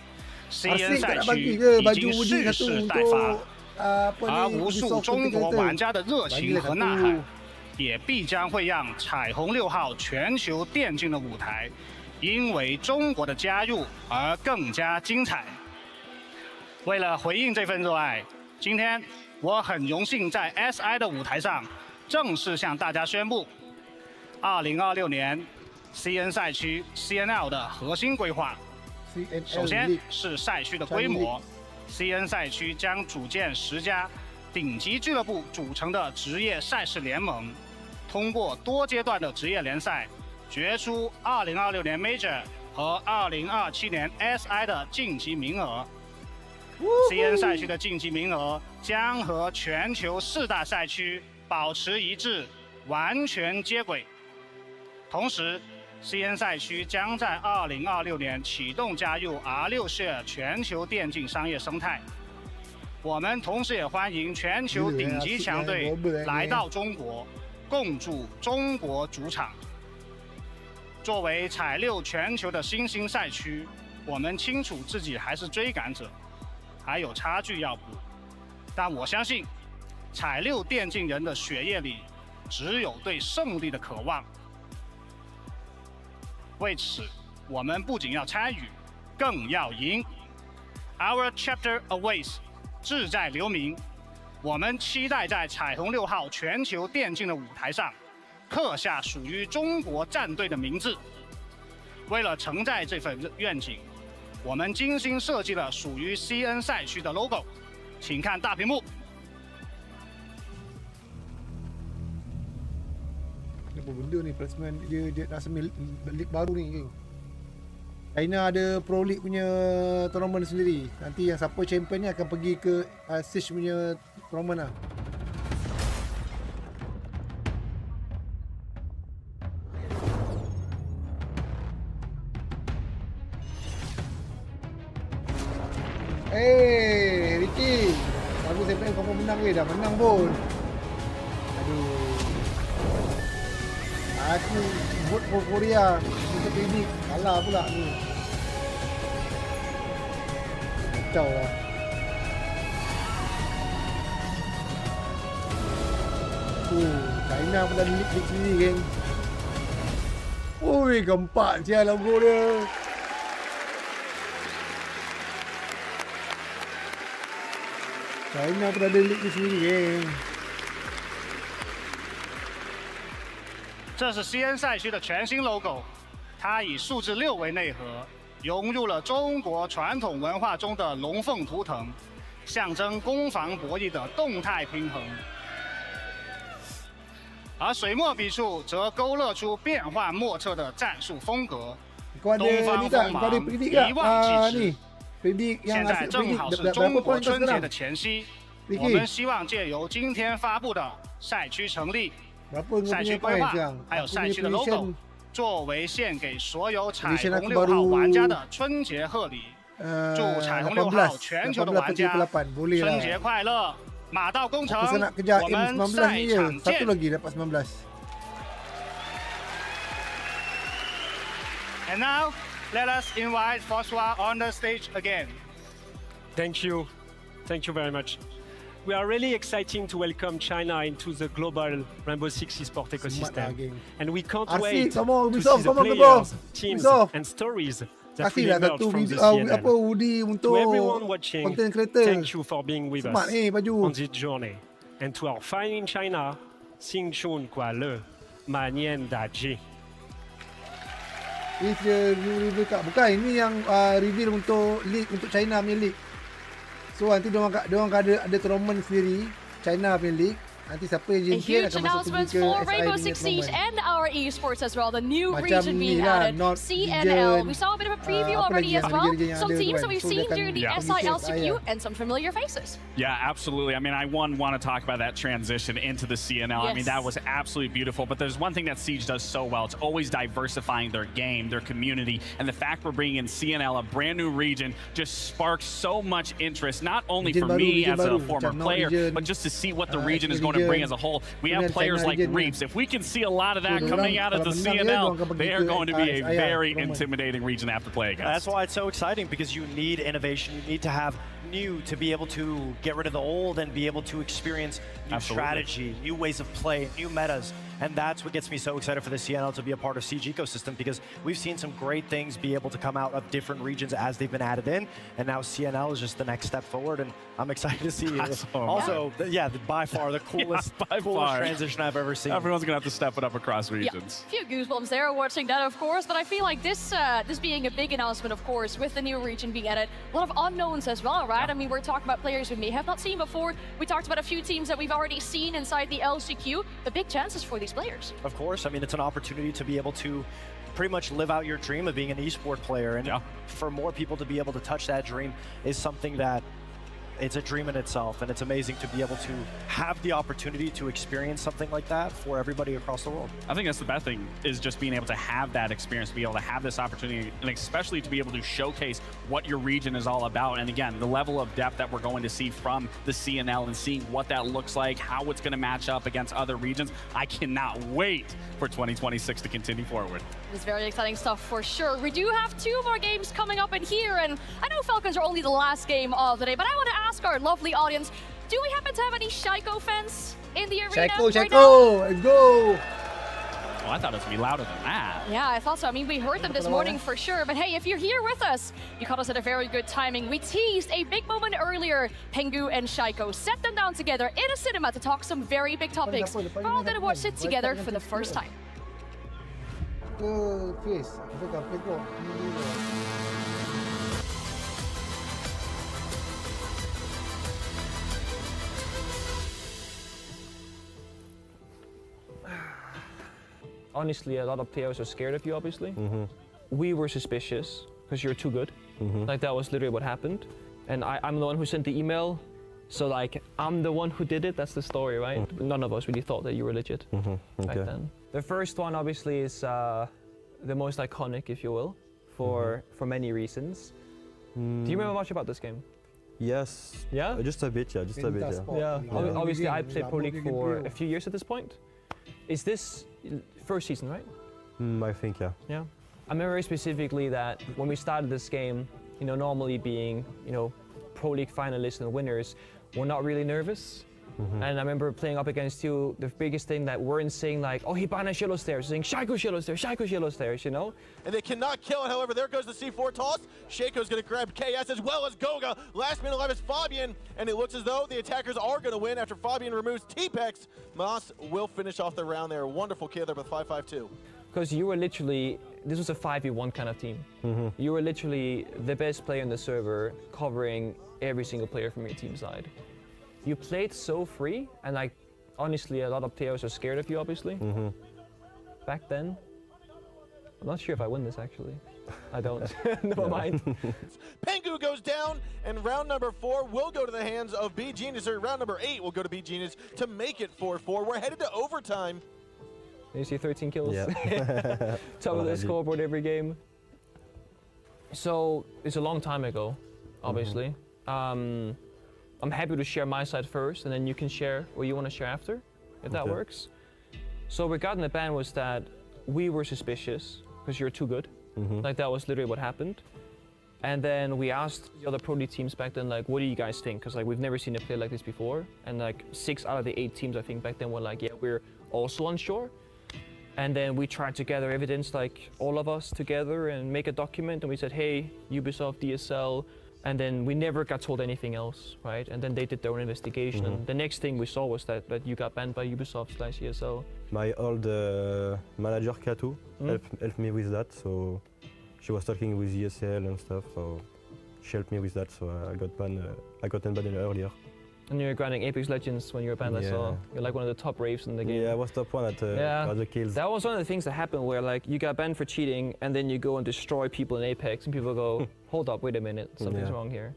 CN 赛区已经蓄势待发。而无数中国玩家的热情和呐喊，也必将会让彩虹6号全球电竞的舞台，因为中国的加入而更加精彩。为了回应这份热爱，今天我很荣幸在 SI 的舞台上正式向大家宣布，2026年 CN 赛区 CNL 的核心规划。首先是赛区的规模。CN 赛区将组建10家顶级俱乐部组成的职业赛事联盟，通过多阶段的职业联赛，决出2026年 Major 和2027年 SI 的晋级名额。CN 赛区的晋级名额将和全球4大赛区保持一致，完全接轨。同时，CN 赛区将在2026年启动加入 R6 Share 全球电竞商业生态。我们同时也欢迎全球顶级强队来到中国，共筑中国主场。作为彩6全球的新兴赛区，我们清楚自己还是追赶者，还有差距要补。但我相信，彩6电竞人的血液里只有对胜利的渴望。为此，我们不仅要参与，更要赢。Our chapter awaits， 志在留名。我们期待在彩虹6号全球电竞的舞台上，刻下属于中国战队的名字。为了承载这份愿景，我们精心设计了属于 CN 赛区的 logo， 请看大屏幕。Apa benda ni placement dia rasa league baru ni geng. China ada Pro League punya tournament sendiri. Nanti yang siapa champion ni akan pergi ke Siege punya tournament lah. Ricky, baru saya kau menang ke? Dah menang pun. Aduh. Aku vote for Korea untuk predict, kalah pula ni. Kacau lah. China pun dah leak sendiri geng. Ui, gempak je logo dia. China pun ada leak sendiri geng. 这是 CN 赛区的全新 logo， 它以数字6为内核，融入了中国传统文化中的龙凤图腾，象征攻防博弈的动态平衡。而水墨笔触则勾勒出变幻莫测的战术风格。东方锋芒，一望即止。现在正好是中国春节的前夕，我们希望借由今天发布的赛区成立、赛区规划，还有赛区的 logo， 作为献给所有彩虹6号玩家的春节贺礼。祝彩虹6号全球的玩家春节快乐，马到功成，我们赛场见。Satu lagi dapat 19. And now, let us invite François on the stage again. Thank you. Thank you very much. We are really excited to welcome China into the global Rainbow Six eSport ecosystem. And we can't wait to see the players, teams, and stories that will emerge from the CNN. To everyone watching, thank you for being with us on this journey. And to our fan in China, Xing Chun Kwa Le, Ma Nian Da Ji. Ini reveal kat bukan ini yang reveal untuk league, untuk China punya league. So nanti dia orang ada tournament sendiri, China punya league. Nanti siapa yang A champion huge akan masuk announcement pergi ke for SI Rainbow punya Six Siege tournament. and our esports as well. The new Macam region ni being lah, added, North CNL. region, We saw a bit of a preview apa already lagi as yang well. region yang Some ada tu teams kan? that we've So seen dia akan during the pergi SI ke LCQ SI. and some familiar faces. Yeah, absolutely. I mean, I want to talk about that transition into the CNL. I mean, Yes. that was absolutely beautiful. But there's one thing that Siege does so well. It's always diversifying their game, their community. And the fact we're bringing in CNL, a brand new region, just sparks so much interest, not only Region for baru, me region as a baru. former Macam North player, region, but just to see what the SI region is going to bring as a whole. We have kemudian players China like region ni. Reaps. If we can see a lot of that So, coming dorang out of the kalau menang dia, dorang akan CNL, pergi they are ke going to be a SI very tournament. intimidating region to have to play against. That's why it's so exciting, because you need innovation. You need to have new to be able to get rid of the old and be able to experience new strategy, new ways of play, new metas. And that's what gets me so excited for the CNL to be a part of Siege ecosystem, because we've seen some great things be able to come out of different regions as they've been added in. And now CNL is just the next step forward. And I'm excited to see it. Also, by far the coolest, coolest transition I've ever seen. Everyone's going to have to step it up across regions. Yeah, a few goosebumps there watching that, of course. But I feel like this being a big announcement, of course, with the new region being added, a lot of unknowns as well, right? I mean, we're talking about players we may have not seen before. We talked about a few teams that we've already seen inside the LCQ. The big chances for these players. Of course, I mean, it's an opportunity to be able to pretty much live out your dream of being an esport player. And for more people to be able to touch that dream is something that it's a dream in itself. And it's amazing to be able to have the opportunity to experience something like that for everybody across the world. I think that's the best thing, is just being able to have that experience, to be able to have this opportunity, and especially to be able to showcase what your region is all about. And again, the level of depth that we're going to see from the CNL and seeing what that looks like, how it's going to match up against other regions. I cannot wait for 2026 to continue forward. It's very exciting stuff for sure. We do have 2 more games coming up in here, and I know Falcons are only the last game of the day, but I want to ask our lovely audience, do we happen to have any Shaiko fans in the arena right now? Let's go! Well, I thought it was going to be louder than that. Yeah, I thought so. I mean, we heard them this morning for sure. But hey, if you're here with us, you caught us at a very good timing. We teased a big moment earlier. Pengu and Shaiko sat them down together in a cinema to talk some very big topics. We're all going to watch it together for the first time. Face. Kita akan tengok. Honestly, a lot of players are scared of you, obviously. We were suspicious because you're too good. Like, that was literally what happened. And I'm the one who sent the email. So, like, I'm the one who did it. That's the story, right? None of us really thought that you were legit back then. The first one, obviously, is the most iconic, if you will, for many reasons. Do you remember much about this game? Yes. Yeah? Just a bit, yeah. Just a bit, Yeah. Obviously, I played Pro League for a few years at this point. Is this first season, right? I think, yeah. Yeah. I remember very specifically that when we started this game, you know, normally being, you know, Pro League finalists and winners, we're not really nervous. And I remember playing up against you, the biggest thing that weren't saying like, oh, Hibana Shiloh stairs, saying Shaiko Shiloh stairs, Shaiko Shiloh stairs, you know? And they cannot kill it, however, there goes the C4 toss. Shaco's gonna grab KS as well as Goga. Last minute alive is Fabian, and it looks as though the attackers are gonna win after Fabian removes T-Pex. Moss will finish off the round there. Wonderful kill there with 5-5-2. Because you were literally, this was a 5v1 kind of team. You were literally the best player in the server, covering every single player from your team side. You played so free, and like, honestly, a lot of players are scared of you, obviously. Back then, I'm not sure if I win this, actually. I don't. Never mind. Pengu goes down, and round number 4 will go to the hands of B Genius, or round number 8 will go to B Genius to make it 4-4. We're headed to overtime. You see 13 kills. Yeah. Top of the scoreboard every game. So, it's a long time ago, obviously. I'm happy to share my side first, and then you can share what you want to share after, if that works. So what got in the ban was that we were suspicious, because you're too good. Like, that was literally what happened. And then we asked the other Pro League teams back then, like, what do you guys think? Because, like, we've never seen a play like this before. And, like, 6 out of the 8 teams, I think, back then were like, yeah, we're also unsure. And then we tried to gather evidence, like, all of us together, and make a document. And we said, hey, Ubisoft, DSL. And then we never got told anything else, right? And then they did their own investigation. And the next thing we saw was that you got banned by Ubisoft/ESL. My old manager, Katu, helped me with that. So she was talking with ESL and stuff. So she helped me with that. So I got banned earlier. And you were grinding Apex Legends when you were banned, I saw. You're like one of the top raves in the game. Yeah, I was top 1 at the kills. That was one of the things that happened where like you got banned for cheating and then you go and destroy people in Apex and people go, hold up, wait a minute, something's wrong here.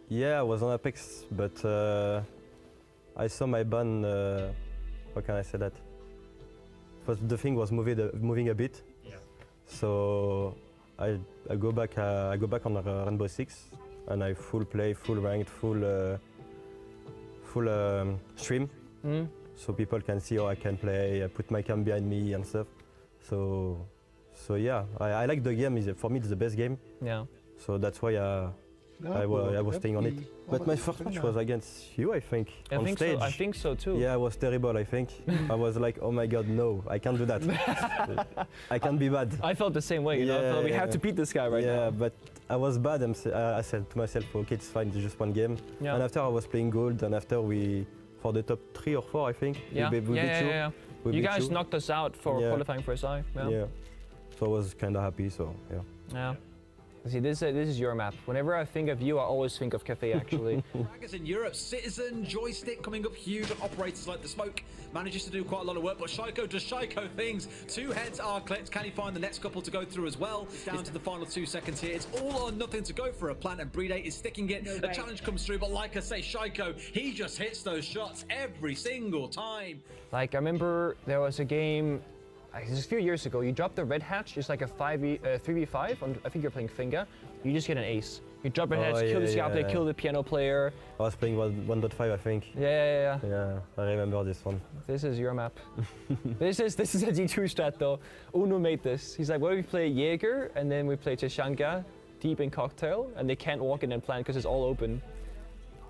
Yeah, I was on Apex, but I saw my ban, how can I say that? But the thing was moving a bit. Yeah. So I go back on Rainbow Six and I full play, full ranked, full stream, so people can see how I can play. I put my cam behind me and stuff. So yeah, I like the game. For me, it's the best game. Yeah. So that's why I was staying on it. But my first match was against you, I think, on stage. So. I think so too. Yeah, I was terrible, I think. I was like, oh my god, no, I can't do that. I can't be bad. I felt the same way, you know? I felt we have to beat this guy right now. Yeah, but I was bad. I said to myself, okay, it's fine, it's just one game. Yeah. And after I was playing gold, and after for the top 3 or 4, I think, we beat you. You guys knocked us out for qualifying for SI. Yeah. So I was kind of happy, so yeah. Yeah. See, this is your map. Whenever I think of you, I always think of Cafe, actually. Dragons in Europe, Citizen, Joystick coming up huge. Operators like the Smoke manages to do quite a lot of work, but Shaiko does Shaiko things. 2 heads are clipped. Can he find the next couple to go through as well? It's down to the final 2 seconds here. It's all or nothing to go for a plant, and Brede is sticking it. The challenge comes through, but like I say, Shaiko, he just hits those shots every single time. Like, I remember there was a game, this was a few years ago, you dropped the red hatch, it's like a 3v5, I think you're playing Finger, you just get an ace. You drop red hatch, kill the scout player, kill the piano player. I was playing 1.5, I think. Yeah. Yeah, I remember this one. This is your map. this is a G2 strat though. Uno made this. He's like, well, we play Jaeger, and then we play Cheshanga, deep in cocktail, and they can't walk in and plant because it's all open.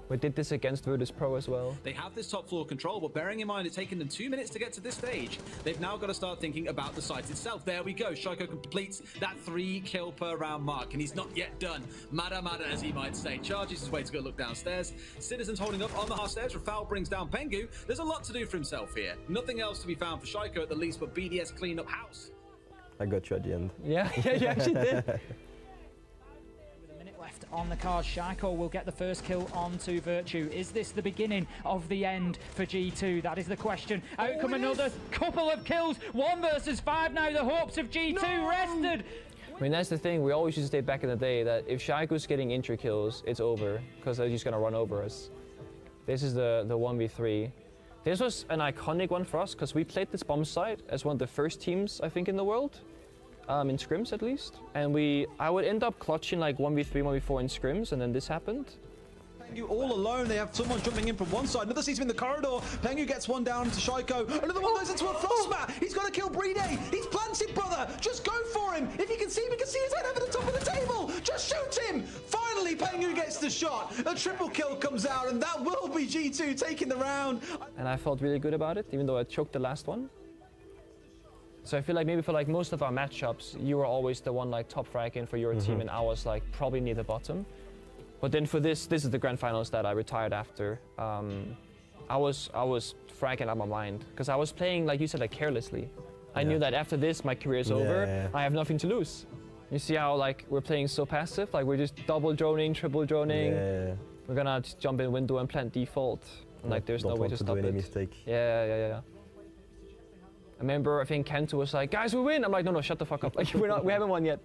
We did this against Virtus Pro as well. They have this top floor control, but bearing in mind it's taken them 2 minutes to get to this stage, they've now got to start thinking about the site itself. There we go. Shaiko completes that 3 kill per round mark, and he's not yet done. Mada, as he might say. Charges his way to go look downstairs. Citizens holding up on the half stairs. Rafal brings down Pengu. There's a lot to do for himself here. Nothing else to be found for Shaiko at the least, but BDS clean up house. I got you at the end. Yeah, you actually did. Left on the card, Shaiko will get the first kill onto Virtue. Is this the beginning of the end for G2? That is the question. Out come another couple of kills. 1 versus 5 now. The hopes of G2 rested. I mean, that's the thing. We always used to say back in the day that if Shaiko's getting intro kills, it's over because they're just gonna run over us. This is the 1v3. This was an iconic one for us because we played this bomb site as one of the first teams, I think, in the world. In scrims at least, and I would end up clutching like 1v3, 1v4 in scrims, and then this happened. Pengu all alone. They have someone jumping in from one side. Another sees him in the corridor. Pengu gets one down into Shaiko. Another one goes into a frostmat. He's got to kill Brede. He's planted, brother. Just go for him. If you can see him, you can see his head over the top of the table. Just shoot him. Finally, Pengu gets the shot. A triple kill comes out, and that will be G2 taking the round. And I felt really good about it, even though I choked the last one. So I feel like maybe for like most of our matchups, you were always the one like top fragging for your team, and I was like probably near the bottom. But then for this is the grand finals that I retired after. I was fragging out my mind because I was playing, like you said, like carelessly. I knew that after this, my career is over. I have nothing to lose. You see how like we're playing so passive? Like we're just double droning, triple droning. We're gonna just jump in window and plant default. And, like there's no way to stop it. Mistake. Yeah. I remember, I think Kento was like, guys, we win. I'm like, no, shut the fuck up. Like, we haven't won yet.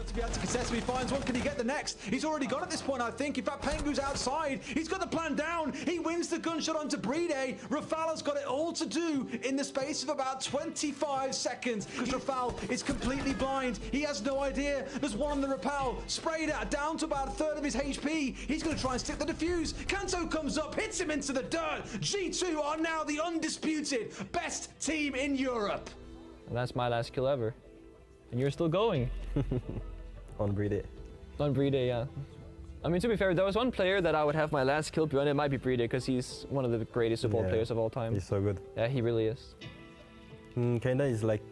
To be able to contest him, he finds one. Can he get the next? He's already got at this point, I think. In fact, Pengu's outside. He's got the plan down. He wins the gunshot onto Brede. Rafal's got it all to do in the space of about 25 seconds because Rafal is completely blind. He has no idea. There's one on the rappel. Sprayed out down to about a third of his HP. He's going to try and stick the defuse. Kanto comes up, hits him into the dirt. G2 are now the undisputed best team in Europe. And that's my last kill ever. And you're still going. On Brede. On Brede, yeah. I mean, to be fair, there was one player that I would have my last kill beyond. It might be Brede because he's one of the greatest support players of all time. He's so good. Yeah, he really is. Kinda is like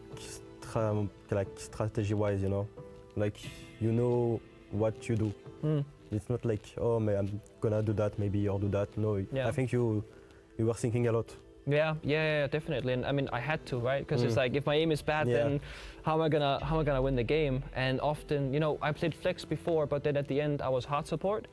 strategy-wise, you know? Like, you know what you do. It's not like, oh, man, I'm gonna do that maybe or do that. No, I think you were thinking a lot. Yeah, definitely. And I mean, I had to, right? Because it's like, if my aim is bad, then how am I gonna win the game? And often, you know, I played flex before, but then at the end I was hard support,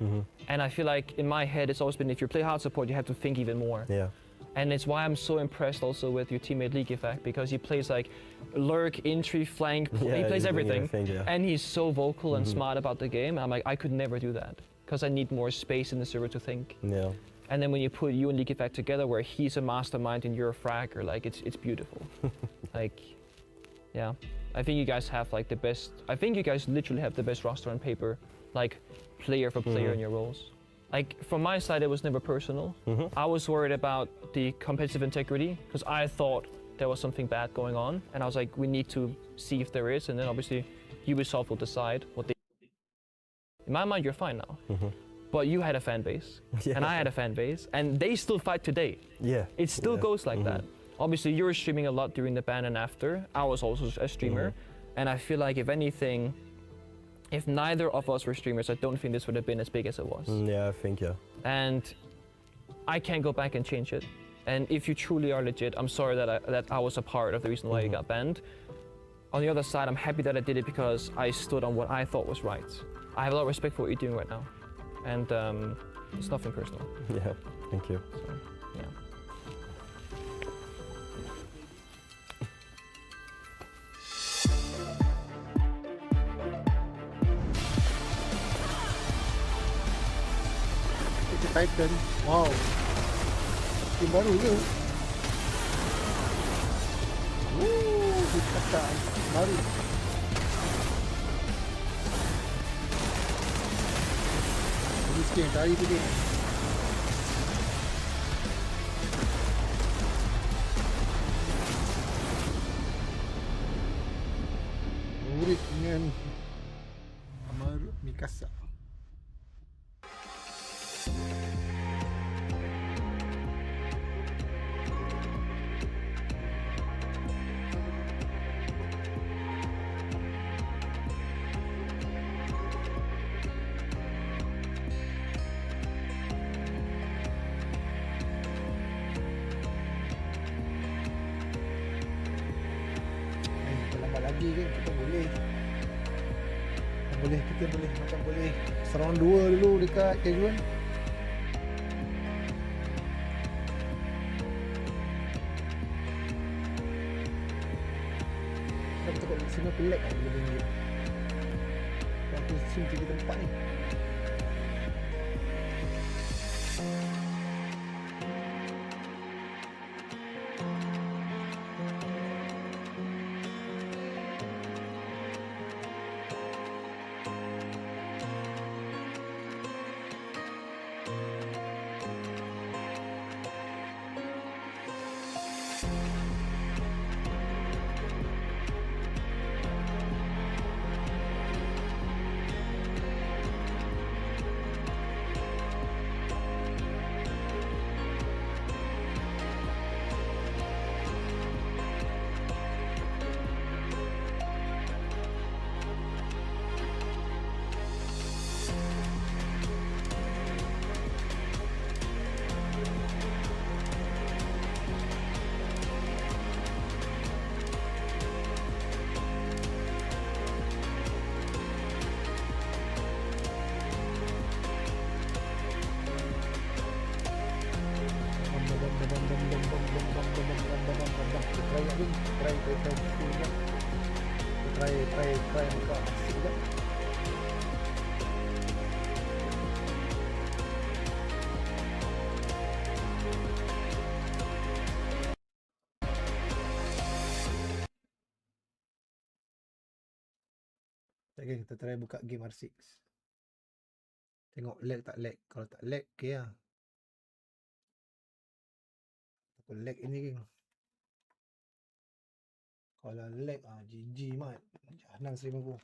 and I feel like in my head it's always been, if you play hard support, you have to think even more. Yeah. And it's why I'm so impressed also with your teammate League Effect, because he plays like lurk, entry, flank, he plays everything, and he's so vocal and smart about the game. I'm like, I could never do that, because I need more space in the server to think. Yeah. And then when you put you and League Effect together, where he's a mastermind and you're a fragger, like it's beautiful. Like, yeah, I think you guys have like the best. I think you guys literally have the best roster on paper, like player for player in your roles. Like from my side, it was never personal. I was worried about the competitive integrity, because I thought there was something bad going on, and I was like, we need to see if there is, and then obviously Ubisoft will decide what they. In my mind, you're fine now. But you had a fan base, and I had a fan base, and they still fight today. Yeah. It still goes like that. Obviously, you were streaming a lot during the ban and after. I was also a streamer, and I feel like, if anything, if neither of us were streamers, I don't think this would have been as big as it was. Yeah, I think, And I can't go back and change it. And if you truly are legit, I'm sorry that I was a part of the reason why you got banned. On the other side, I'm happy that I did it because I stood on what I thought was right. I have a lot of respect for what you're doing right now. And it's nothing personal. Yeah, thank you. So, yeah. It's a Titan. Wow. Game baru ke? Dia kata baru. Ini skin yang tadi tu dia. Murid dengan Amaru Mikasa. Lagi kan kita boleh kita boleh macam boleh serang 2 dulu dekat casual. Kita betul kat sini aku lag bila main game. Aku stream 3 tempat ni. Try buka juga. Okay, kita try buka game R6. Tengok lag tak lag. Kalau tak lag, okay lah. Aku lag ini geng. Kalau lag, GG mat. Jahanam stream aku.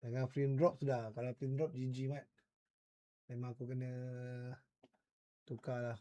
Dengan frame drop sudah. Kalau frame drop GG mat. Memang aku kena tukar lah.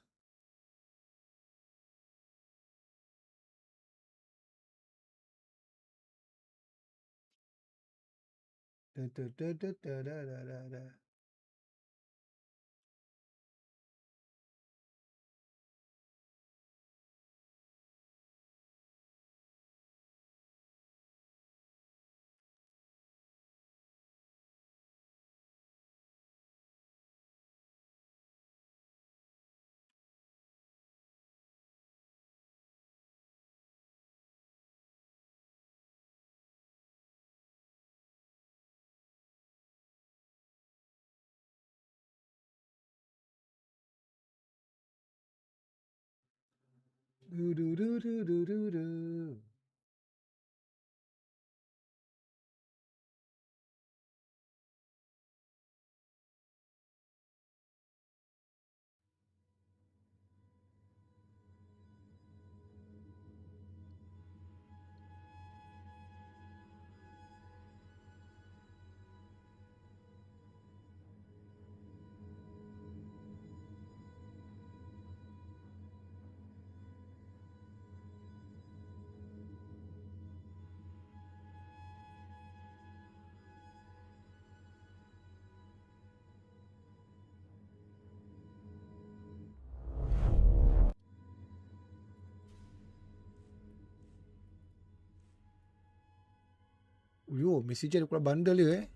Yo, mesej ada keluar bundle dia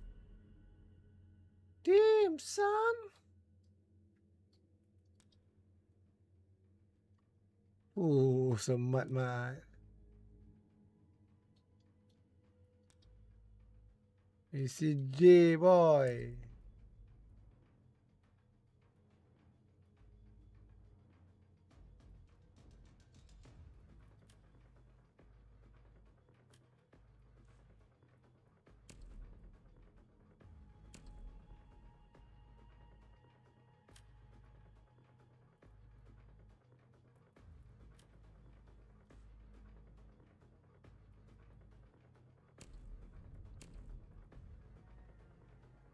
Damn, son. Oh, semat mat. ACJ boy.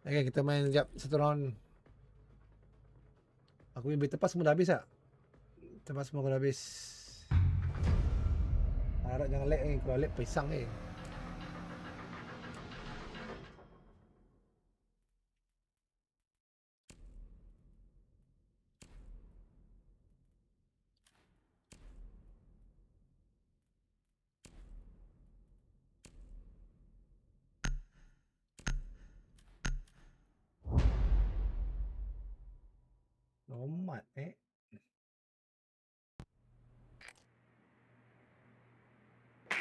Okay, kita main sekejap satu round. Aku punya tepas semua dah habis tak? Tepas semua aku dah habis. Harap jangan lag ni. Kalau lag pisang ni. Nomat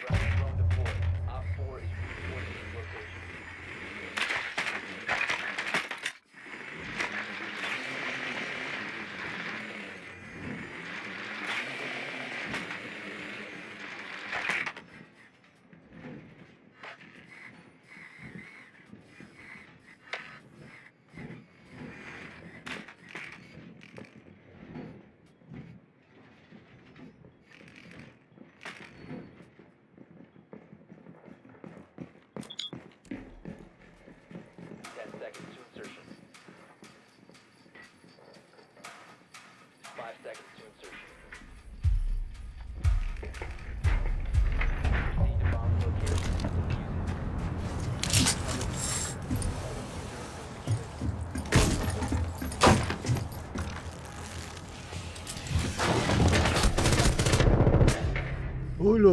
Drone deployed. Op 4 is reporting its location.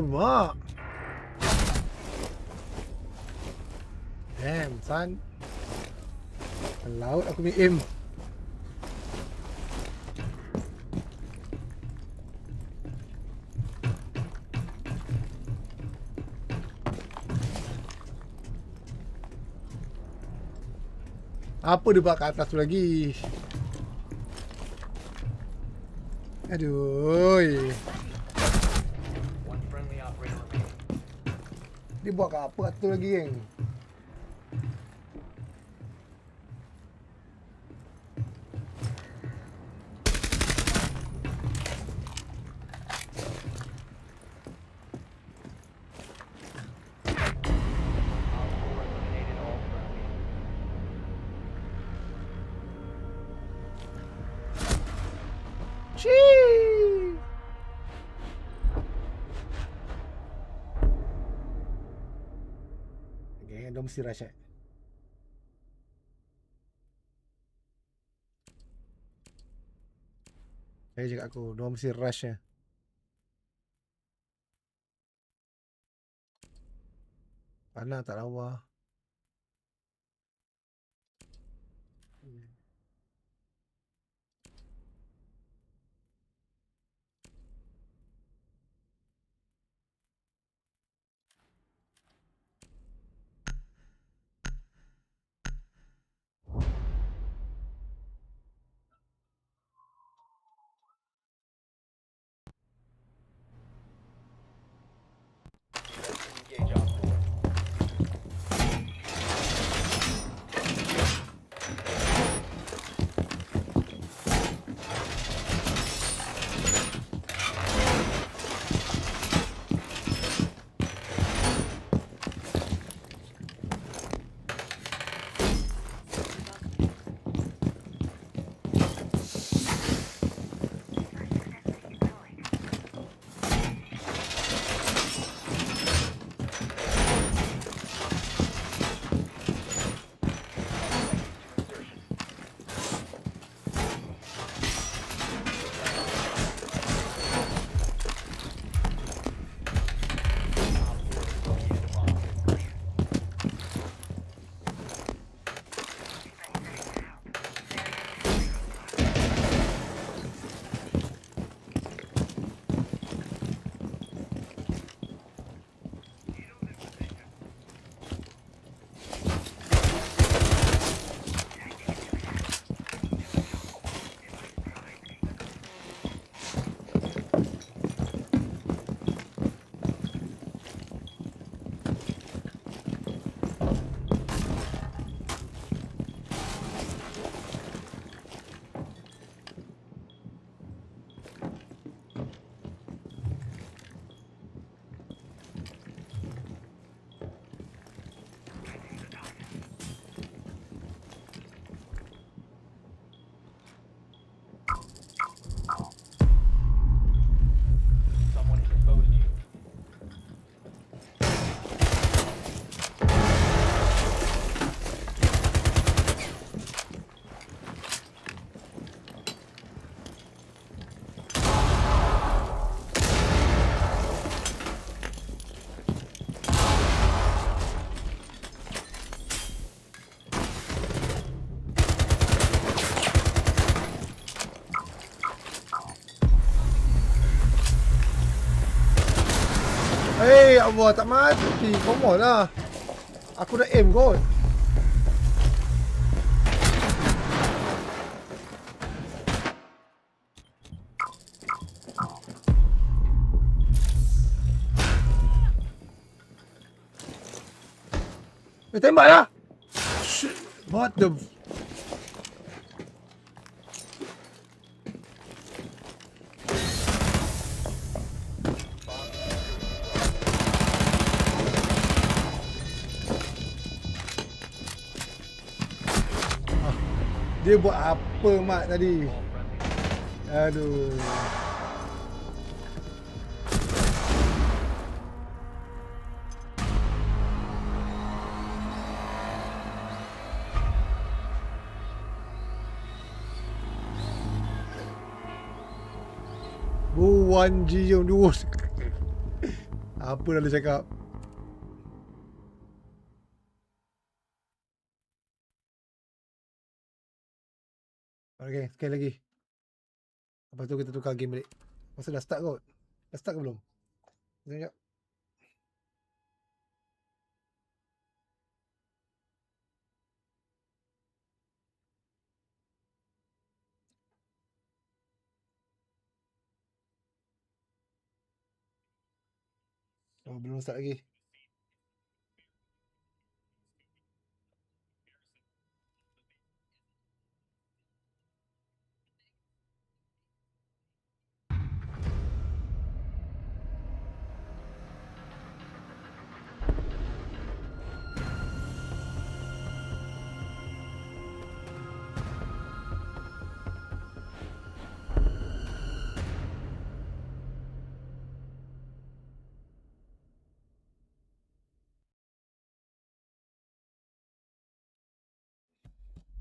Mak. Damn, son. Laut aku punya aim. Apa dia buat kat atas tu lagi? Aduh. Dia buat kat apa tu lagi geng? Mesti rush Saya cakap aku, diorang mesti rushnya. Panah tak lawa. Engage Op 4. Hei, Allah, tak mati. Come on lah. Aku dah aim kot. Tembak lah. Shit. What the... Dia buat apa mak tadi? Aduh. Buan Jiung dua. Apa dah dia cakap? Okay, sekali lagi. Lepas tu kita tukar game balik. Masa dah start kot? Dah start ke belum? Sekejap. Oh, belum start lagi.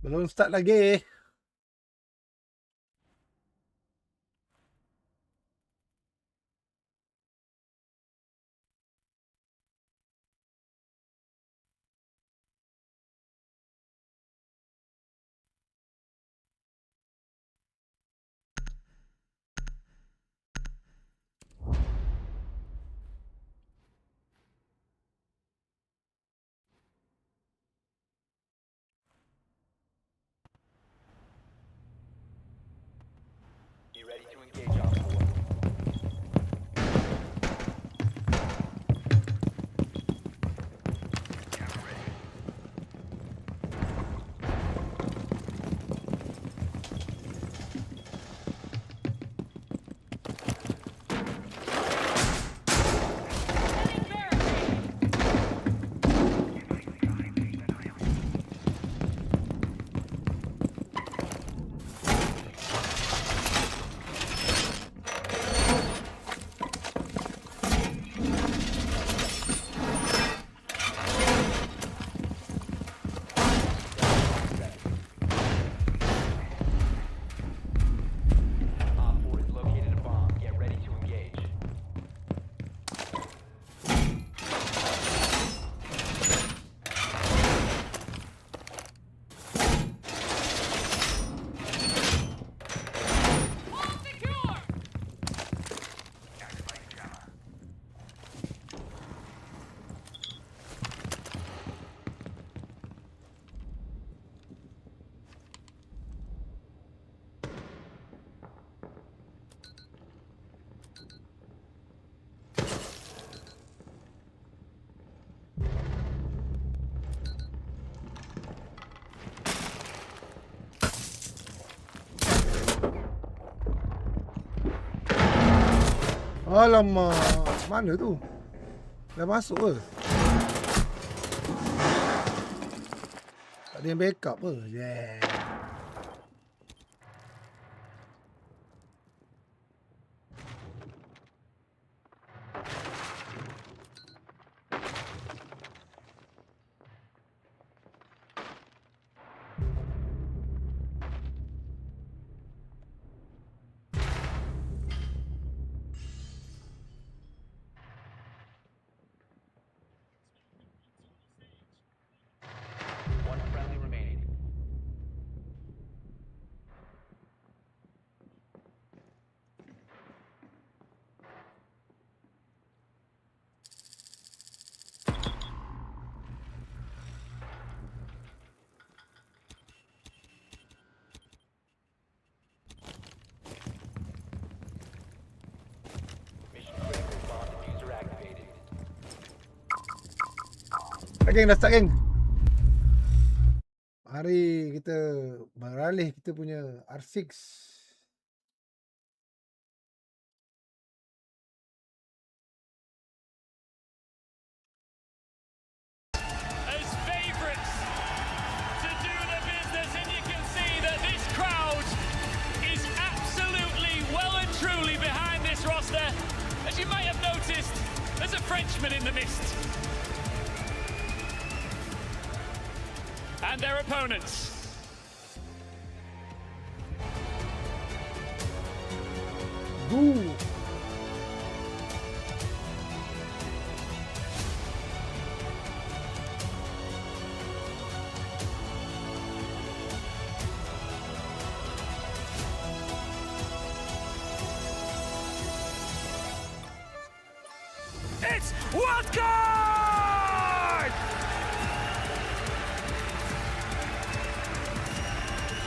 Belum start lagi. Alamak, mana tu? Dah masuk ke? Tak ada yang backup ke? Yeah. One friendly remaining. Mission critical bomb diffuser activated. Geng, dah start geng. Mari kita beralih kita punya R6. As favourites to do the business, and you can see that this crowd is absolutely well and truly behind this roster. As you might have noticed, there's a Frenchman in the mist. And their opponents. Ooh. It's wildcard!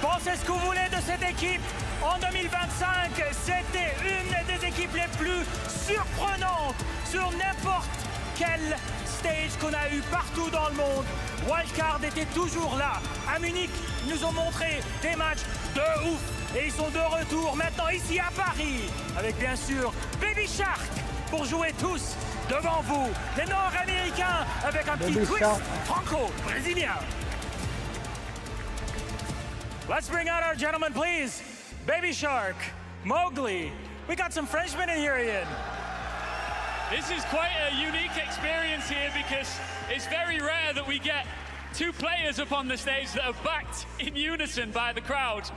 Pensez ce que vous voulez de cette équipe. En 2025, c'était une des équipes les plus surprenantes sur n'importe quel stage qu'on a eu partout dans le monde. Wildcard était toujours là. À Munich, ils nous ont montré des matchs de ouf. Et ils sont de retour maintenant ici à Paris. Avec bien sûr Baby Shark pour jouer tous devant vous. Les Nord-Américains avec un petit twist franco-brésilien. Let's bring out our gentlemen, please. Baby Shark, Mowgli. We got some Frenchmen in here, Ian. This is quite a unique experience here because it's very rare that we get two players up on the stage that are backed in unison by the crowd.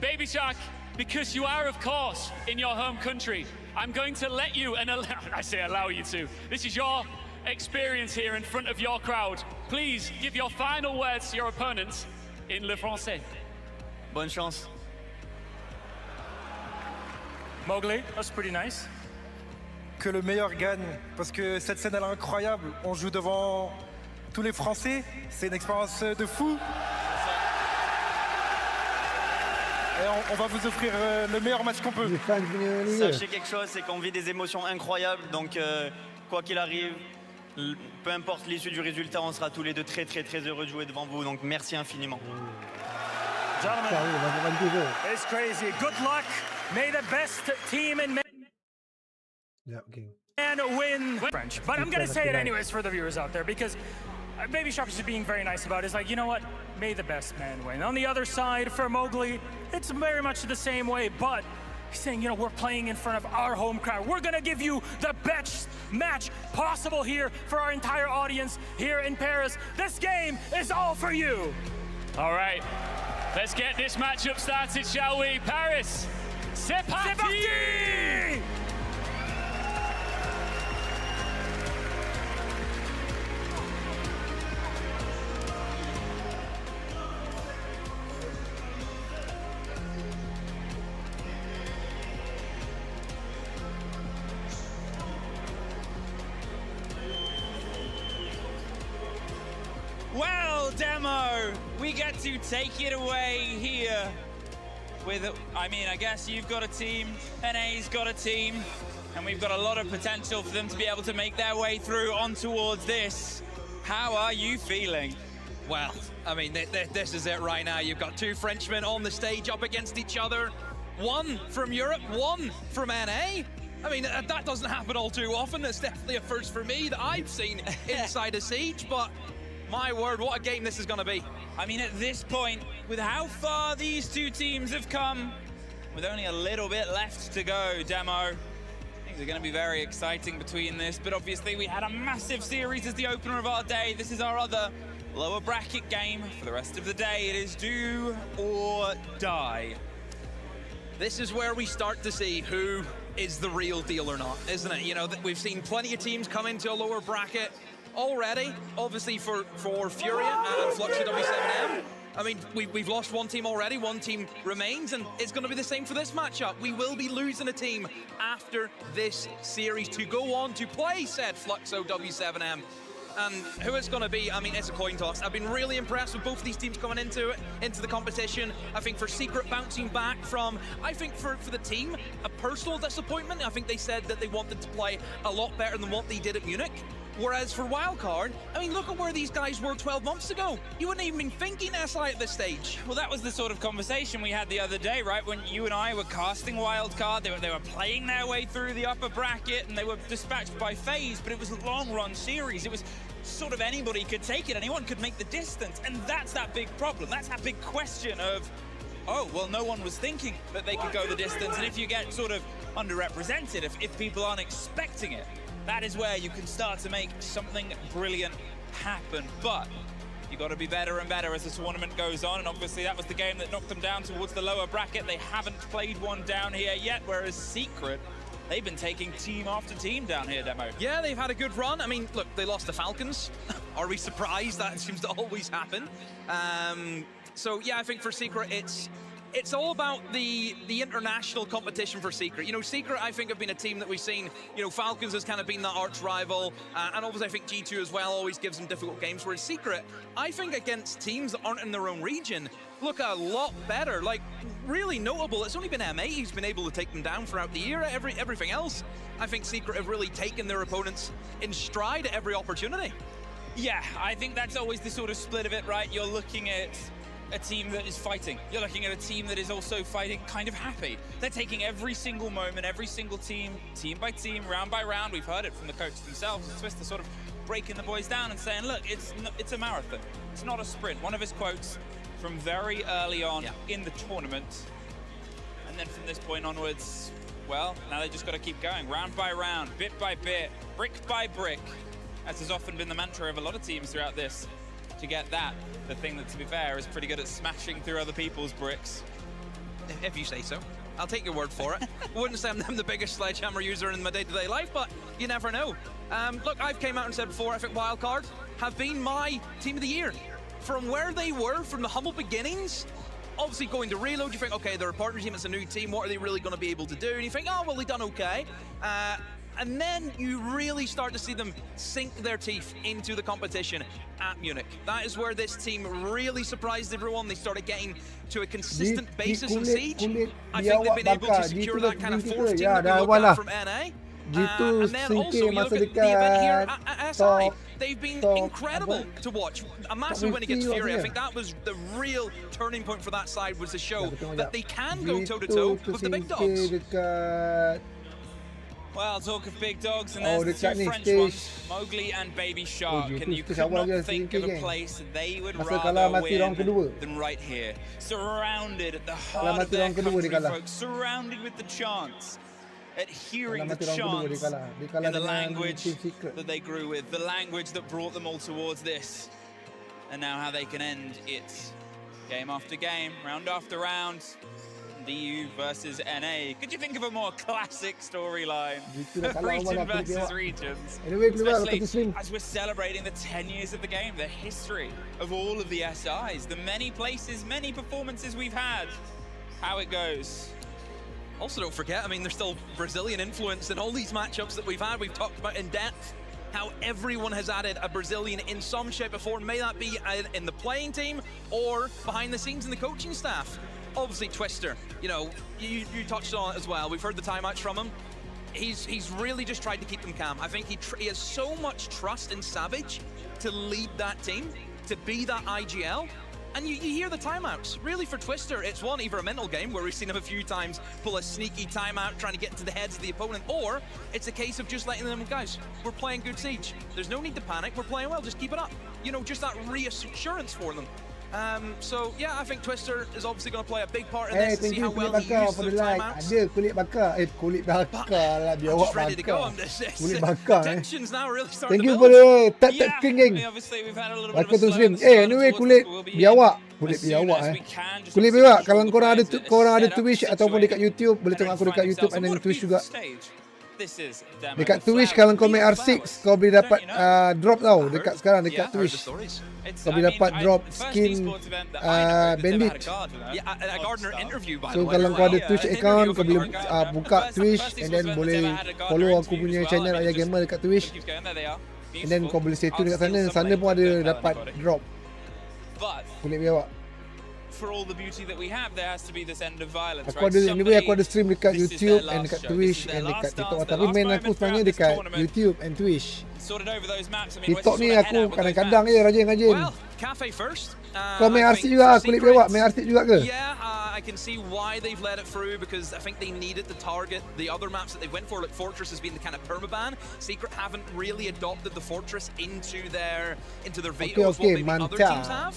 Baby Shark, because you are, of course, in your home country, I'm going to let you, and allow you to. This is your experience here in front of your crowd. Please give your final words to your opponents in le français. Bonne chance. Mowgli, that's pretty nice. Que le meilleur gagne, parce que cette scène elle est incroyable. On joue devant tous les Français, c'est une expérience de fou. Et on va vous offrir le meilleur match qu'on peut. Sachez quelque chose, c'est qu'on vit des émotions incroyables, donc quoi qu'il arrive, peu importe l'issue du résultat, on sera tous les deux très heureux de jouer devant vous, donc merci infiniment. Gentlemen, it's crazy. Good luck. May the best team in and win French. But I'm going to say it anyways for the viewers out there because Baby Shark is being very nice about it. It's like, you know what? May the best man win. On the other side, for Mowgli, it's very much the same way, but he's saying, you know, we're playing in front of our home crowd. We're going to give you the best match possible here for our entire audience here in Paris. This game is all for you. All right, let's get this matchup started, shall we? Paris, c'est parti! Well, Demo, we get to take it away here with, I mean, I guess you've got a team, NA's got a team, and we've got a lot of potential for them to be able to make their way through on towards this. How are you feeling? Well, I mean, this is it right now. You've got two Frenchmen on the stage up against each other. One from Europe, one from NA. I mean, that doesn't happen all too often. It's definitely a first for me that I've seen inside a Siege, but my word, what a game this is going to be. I mean, at this point, with how far these two teams have come, with only a little bit left to go, Demo, things are going to be very exciting between this, but obviously we had a massive series as the opener of our day. This is our other lower bracket game for the rest of the day. It is do or die. This is where we start to see who is the real deal or not, isn't it? You know, we've seen plenty of teams come into a lower bracket already, obviously for Furia and Fluxo W7M. I mean, we've lost one team already, one team remains, and it's going to be the same for this matchup. We will be losing a team after this series to go on to play said Fluxo W7M. And who it's going to be, I mean, it's a coin toss. I've been really impressed with both of these teams coming into the competition. I think for Secret bouncing back from, I think for the team, a personal disappointment. I think they said that they wanted to play a lot better than what they did at Munich. Whereas for Wildcard, I mean, look at where these guys were 12 months ago. You wouldn't even been thinking SI at this stage. Well, that was the sort of conversation we had the other day, right? When you and I were casting Wildcard, they were playing their way through the upper bracket, and they were dispatched by FaZe, but it was a long-run series. It was sort of anybody could take it, anyone could make the distance, and that's that big problem. That's that big question of, oh, well, no one was thinking that they could go the distance, and if you get sort of underrepresented, if people aren't expecting it, that is where you can start to make something brilliant happen. But you got to be better and better as the tournament goes on, and obviously that was the game that knocked them down towards the lower bracket. They haven't played one down here yet, whereas Secret, they've been taking team after team down here, Demo. Yeah, they've had a good run. I mean, look, they lost the Falcons. Are we surprised? That seems to always happen. So yeah, I think for Secret, it's all about the international competition for Secret. You know, Secret, I think, have been a team that we've seen, you know, Falcons has kind of been that arch rival, and obviously I think G2 as well always gives them difficult games, whereas Secret, I think against teams that aren't in their own region, look a lot better. Like, really notable, it's only been MA who's been able to take them down throughout the year. Everything else, I think Secret have really taken their opponents in stride at every opportunity. Yeah, I think that's always the sort of split of it, right? You're looking at a team that is fighting. You're looking at a team that is also fighting kind of happy. They're taking every single moment, every single team by team, round by round. We've heard it from the coaches themselves. Twister sort of breaking the boys down and saying, look, it's a marathon. It's not a sprint. One of his quotes from very early on in the tournament. And then from this point onwards, well, now they just got to keep going, round by round, bit by bit, brick by brick, as has often been the mantra of a lot of teams throughout this. To get that, the thing that, to be fair, is pretty good at smashing through other people's bricks. If you say so. I'll take your word for it. I wouldn't say I'm the biggest sledgehammer user in my day-to-day life, but you never know. Look, I've came out and said before, I think Wildcard have been my team of the year. From where they were, from the humble beginnings, obviously going to Reload, you think, okay, they're a partner team, it's a new team, what are they really going to be able to do? And you think, oh, well, they've done okay. And then you really start to see them sink their teeth into the competition at Munich. That is where this team really surprised everyone. They started getting to a consistent basis in Siege. I think they've been able to secure that kind of fourth team that we looked at from NA. And then also, you look at the event here at SI. They've been incredible to watch. A massive win against Fury. I think that was the real turning point for that side, was to show that they can go toe-to-toe with the big dogs. Well, talk of big dogs, and there's the two French ones, Mowgli and Baby Shark, and you could not think of a place they would rather win than right here. Surrounded at the heart of their country, folks, surrounded with the chants, adhering the chants in the language that they grew with, the language that brought them all towards this, and now how they can end it game after game, round after round. DU versus NA. Could you think of a more classic storyline of region versus regions? Especially as we're celebrating the 10 years of the game, the history of all of the SIs, the many places, many performances we've had, how it goes. Also, don't forget, I mean, there's still Brazilian influence in all these matchups that we've had. We've talked about in depth how everyone has added a Brazilian in some shape or form. May that be in the playing team or behind the scenes in the coaching staff. Obviously, Twister, you know, you touched on it as well. We've heard the timeouts from him. He's really just tried to keep them calm. I think he has so much trust in Savage to lead that team, to be that IGL, And you hear the timeouts. Really, for Twister, it's one, either a mental game where we've seen him a few times pull a sneaky timeout trying to get into the heads of the opponent, or it's a case of just letting them, guys, we're playing good Siege. There's no need to panic. We're playing well. Just keep it up. You know, just that reassurance for them. So yeah, I think Twister is obviously going to play a big part in this to see how well he uses those timeouts. Ada kulit bakar. Kulit bakar lah. Biar awak bakar. Kulit bakar Tensions now really starting Thank you to for build. the tap king. Bakar tu stream. Anyway kulit biar awak. Kulit biar awak Kulit biar awak. Kalau korang ada Twitch ataupun dekat YouTube, boleh tengok aku dekat YouTube and then Twitch juga. Dekat Twitch kalau kau main R6 kau boleh dapat drop tau dekat sekarang dekat Twitch. Kau boleh dapat drop skin bandit. So kalau kau ada Twitch account kau boleh buka Twitch and then boleh follow aku punya channel AyahGAMER dekat Twitch. And then kau boleh stay tune dekat sana. Sana pun ada dapat drop. Kulit biar awak. For all the beauty that we have, there has to be this end of violence. Aku ada stream dekat YouTube and dekat Twitch and dekat TikTok. Tapi main aku sebenarnya dekat YouTube and Twitch. TikTok ni aku kadang-kadang je rajin-rajin. Kau main RC juga, kulit biar awak main RC juga ke? Yeah, I can see why they've let it through because I think they needed to target the other maps that they went for. Like Fortress has been the kind of permaban. Secret haven't really adopted the Fortress into their veto of what maybe other teams have.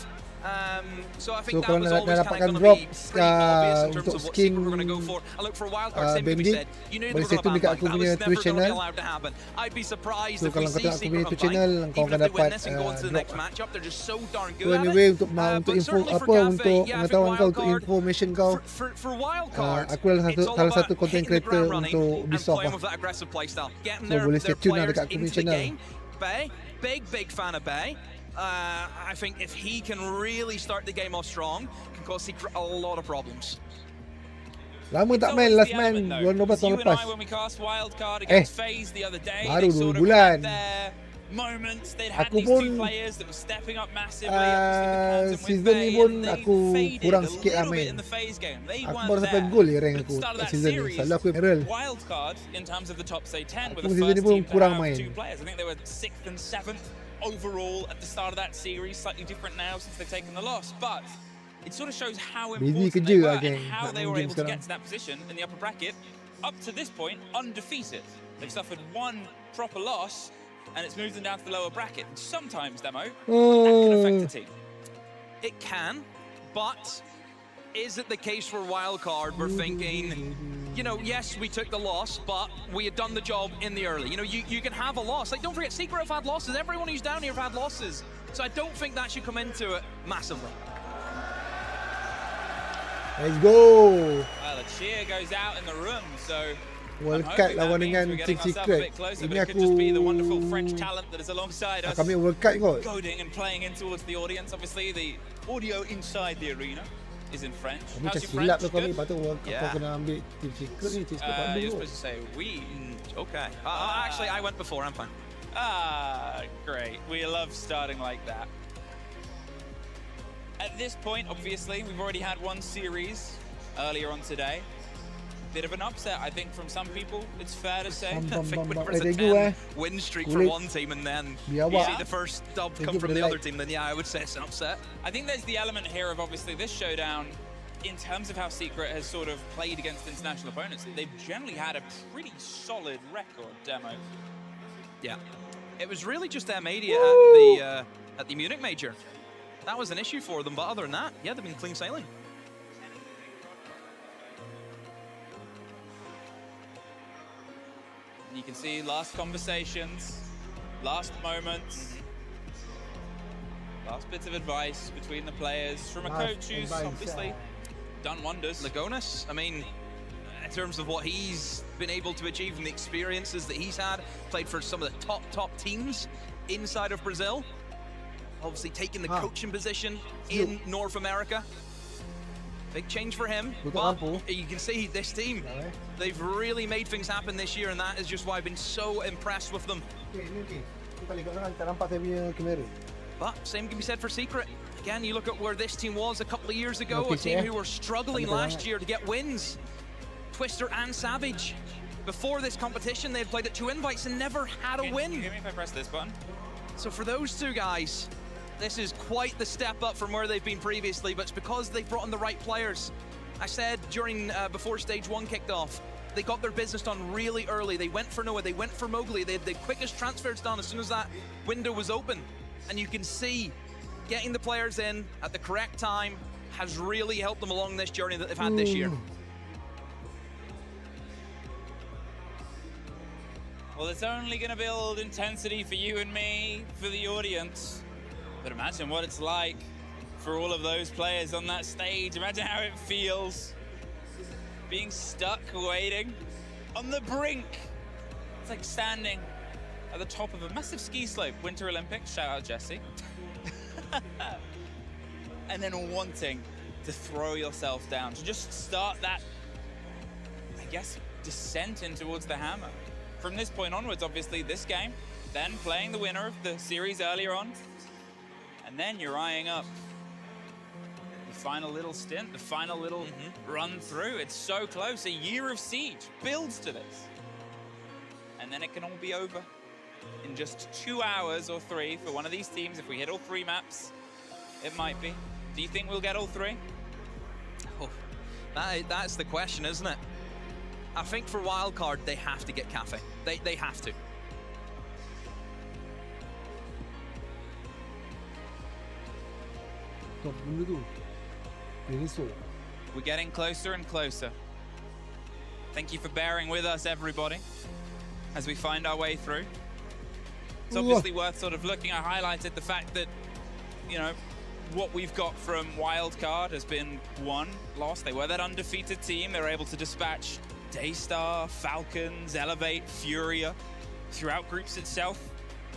So I think that was always kind of going to be pretty obvious in terms of what Secret were going to go for. I look for a wildcard, same as we said. You knew they were going to ban that. That was never going to be allowed to happen. I'd be surprised if we see Secret unbind, even if they win this and go into the next matchup. They're just so darn good at it. Untuk info apa untuk pengetahuan kau, untuk information kau. Aku salah satu content creator untuk Ubisoft lah. So boleh stay tune lah dekat aku punya channel. Big fan of Bay. I think if he can really start the game off strong, can cause Secret a lot of problems. Lama tak main, last main bulan 12 tahun lepas. Baru 2 bulan. Aku pun season ni pun aku kurang sikit lah main. Aku baru sampai goal je rank aku season ni. Selalu aku Emerald. Aku season ni pun kurang main. Overall at the start of that series, slightly different now since they've taken the loss, but it sort of shows how important they were and how they were able to get to that position in the upper bracket. Up to this point, undefeated. They've suffered one proper loss and it's moved them down to the lower bracket. Sometimes, Demo, that can affect a team. It can, but is it the case for wildcard? We're thinking, you know, yes, we took the loss, but we had done the job in the early. You know, you can have a loss. Like, don't forget, Secret have had losses. Everyone who's down here have had losses. So I don't think that should come into it massively. Let's go. Well, a cheer goes out in the room, so World Cup lawan dengan Team Secret. Ini aku akan ambil World Cup kot. Coding and playing in towards the audience. Obviously, the audio inside the arena is in French. Macam silap tu kau ni, patut kau kena ambil Team Secret ni. Team Secret you're supposed to say we. Okay. Actually, I went before. I'm fine. Great. We love starting like that. At this point, obviously, we've already had one series earlier on today. Bit of an upset, I think, from some people. It's fair to say. I think whenever it's a 10-win streak for one team and then you see the first dub come from the other team, then yeah, I would say it's an upset. I think there's the element here of obviously this showdown, in terms of how Secret has sort of played against international opponents, they've generally had a pretty solid record, Demo. Yeah, it was really just them 80 at the Munich Major. That was an issue for them, but other than that, yeah, they've been clean sailing. You can see last conversations, last moments, last bits of advice between the players from a coach who's obviously done wonders. Lagonis, I mean, in terms of what he's been able to achieve and the experiences that he's had, played for some of the top teams inside of Brazil. Obviously taking the coaching position in North America. Big change for him, but you can see this team, they've really made things happen this year, and that is just why I've been so impressed with them. But same can be said for Secret. Again, you look at where this team was a couple of years ago, a team who were struggling last year to get wins. Twister and Savage. Before this competition, they had played at 2 invites and never had a win. Hear me if I press this button? So for those two guys, This is quite the step up from where they've been previously, but it's because they've brought in the right players. I said during before stage 1 kicked off, they got their business done really early. They went for Noah, they went for Mowgli. They had the quickest transfers done as soon as that window was open. And you can see getting the players in at the correct time has really helped them along this journey that they've had this year. Well, it's only going to build intensity for you and me, for the audience. But imagine what it's like for all of those players on that stage. Imagine how it feels being stuck waiting on the brink. It's like standing at the top of a massive ski slope. Winter Olympics, shout out Jesse. And then wanting to throw yourself down, to just start that, I guess, descent in towards the hammer. From this point onwards, obviously, this game, then playing the winner of the series earlier on, and then you're eyeing up the final little stint, the final little run through. It's so close. A year of Siege builds to this. And then it can all be over in just 2 hours or 3 for one of these teams. If we hit all 3 maps, it might be. Do you think we'll get all 3? Oh, that's the question, isn't it? I think for wildcard, they have to get Cafe. They have to. We're getting closer and closer. Thank you for bearing with us, everybody, as we find our way through. It's obviously worth sort of looking. I highlighted the fact that, you know, what we've got from wildcard has been 1 loss. They were that undefeated team. They were able to dispatch Daystar, Falcons, Elevate, Furia throughout groups itself.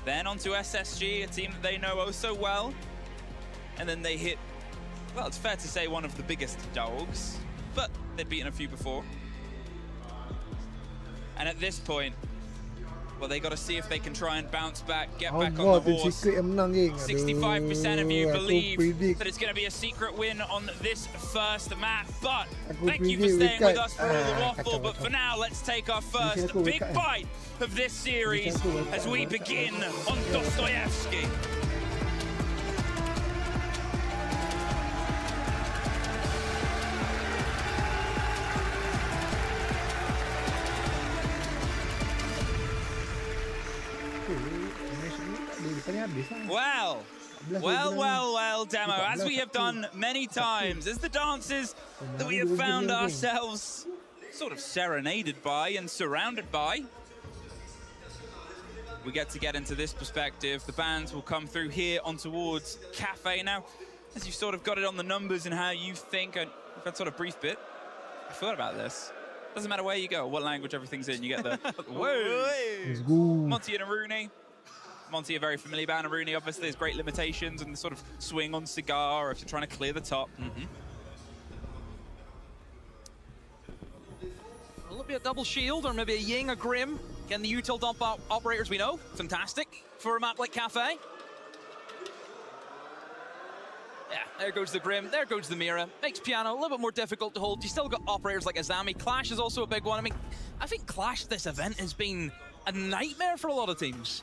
Then onto SSG, a team that they know oh so well. And then they hit, well, it's fair to say one of the biggest dogs, but they'd beaten a few before. And at this point, well, they got to see if they can try and bounce back, get back on the horse. 65% of you believe that it's going to be a secret win on this first map. But thank you for staying with us for all the waffle. But for now, let's take our first big bite of this series as we begin on Dostoevsky. Well, Demo, as we have done many times, as the dances that we have found ourselves sort of serenaded by and surrounded by, we get into this perspective. The bands will come through here on towards Cafe. Now, as you've sort of got it on the numbers and how you think, and that sort of brief bit, I thought about this. Doesn't matter where you go, what language everything's in, you get the whoa. Monty and Aruni. Monty, a very familiar band. Aruni, obviously, there's great limitations and the sort of swing on Cigar if you're trying to clear the top. A little bit of double shield or maybe a Ying, a Grim. Again, the util dump operators we know. Fantastic for a map like Cafe. Yeah, there goes the Grim, there goes the Mira. Makes Piano a little bit more difficult to hold. You still got operators like Azami. Clash is also a big one. I mean, I think Clash this event has been a nightmare for a lot of teams.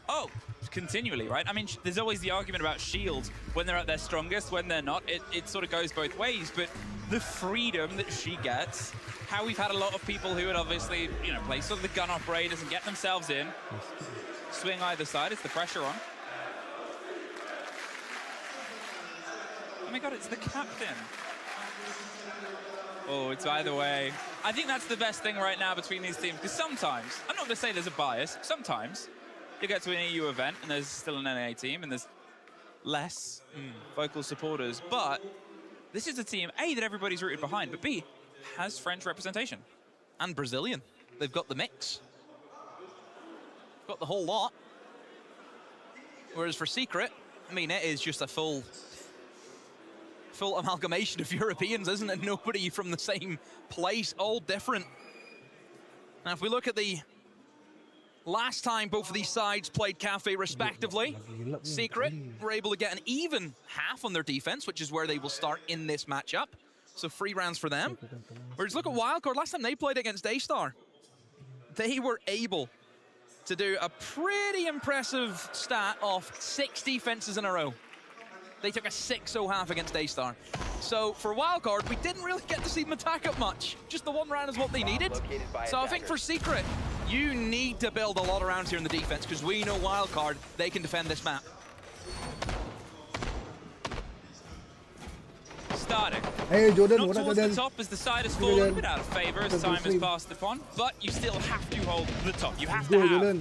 Oh, continually, right? I mean, there's always the argument about Shield when they're at their strongest, when they're not. It sort of goes both ways, but the freedom that she gets, how we've had a lot of people who would obviously, you know, play sort of the gun operators and get themselves in, swing either side, it's the pressure on. Oh my God, it's the captain. Oh, it's either way. I think that's the best thing right now between these teams, because sometimes, I'm not gonna say there's a bias, sometimes, you get to an EU event and there's still an NA team and there's less vocal supporters, but this is a team, A, that everybody's rooted behind, but B, has French representation. And Brazilian. They've got the mix. Got the whole lot. Whereas for Secret, I mean, it is just a full amalgamation of Europeans, isn't it? Nobody from the same place, all different. Now, if we look at the last time both of these sides played Cafe respectively, Secret were able to get an even half on their defense, which is where they will start in this matchup. So 3 rounds for them. Whereas look at Wildcard, last time they played against Daystar, they were able to do a pretty impressive stat of 6 defenses in a row. They took a 6-0 half against A-Star. So for Wildcard, we didn't really get to see them attack up much. Just the one round is what they needed. So I think for Secret, you need to build a lot of rounds here in the defense, because we know Wildcard, they can defend this map. Starting. Hey, Jordan, Not what up, towards Jordan? the top as the side has fallen a bit out of favor as time has passed upon, but you still have to hold the top. You have to have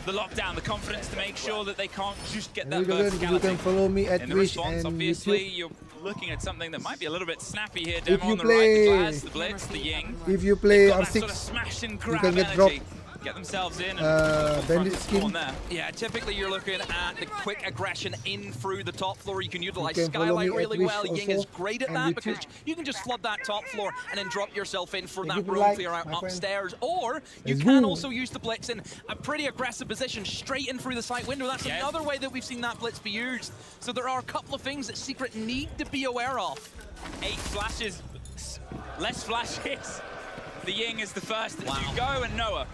the lockdown, the confidence to make sure that they can't just get that verticality. You can follow me at In the Twitch response, and obviously, YouTube. you're looking at something that might be a little bit snappy here. Demo you on the play- right, the Glaz, the Blitz, the Ying. If you play They've got that R6, sort of smash and you grab can get energy. dropped. Get themselves in and bandit front skin. there. Yeah, typically you're looking at the quick aggression in through the top floor. You can utilize You can follow me Skylight at really Twitch well. Ying also, is great at and that YouTube. because you can just flood that top floor and then drop yourself in for Thank that you for room like, clear out my friend. upstairs. Or you Let's can go. also use the Blitz in a pretty aggressive position straight in through the site window. That's another way that we've seen that Blitz be used. So there are a couple of things that Secret need to be aware of. 8 flashes, less flashes. The Ying is the first to go, and Noah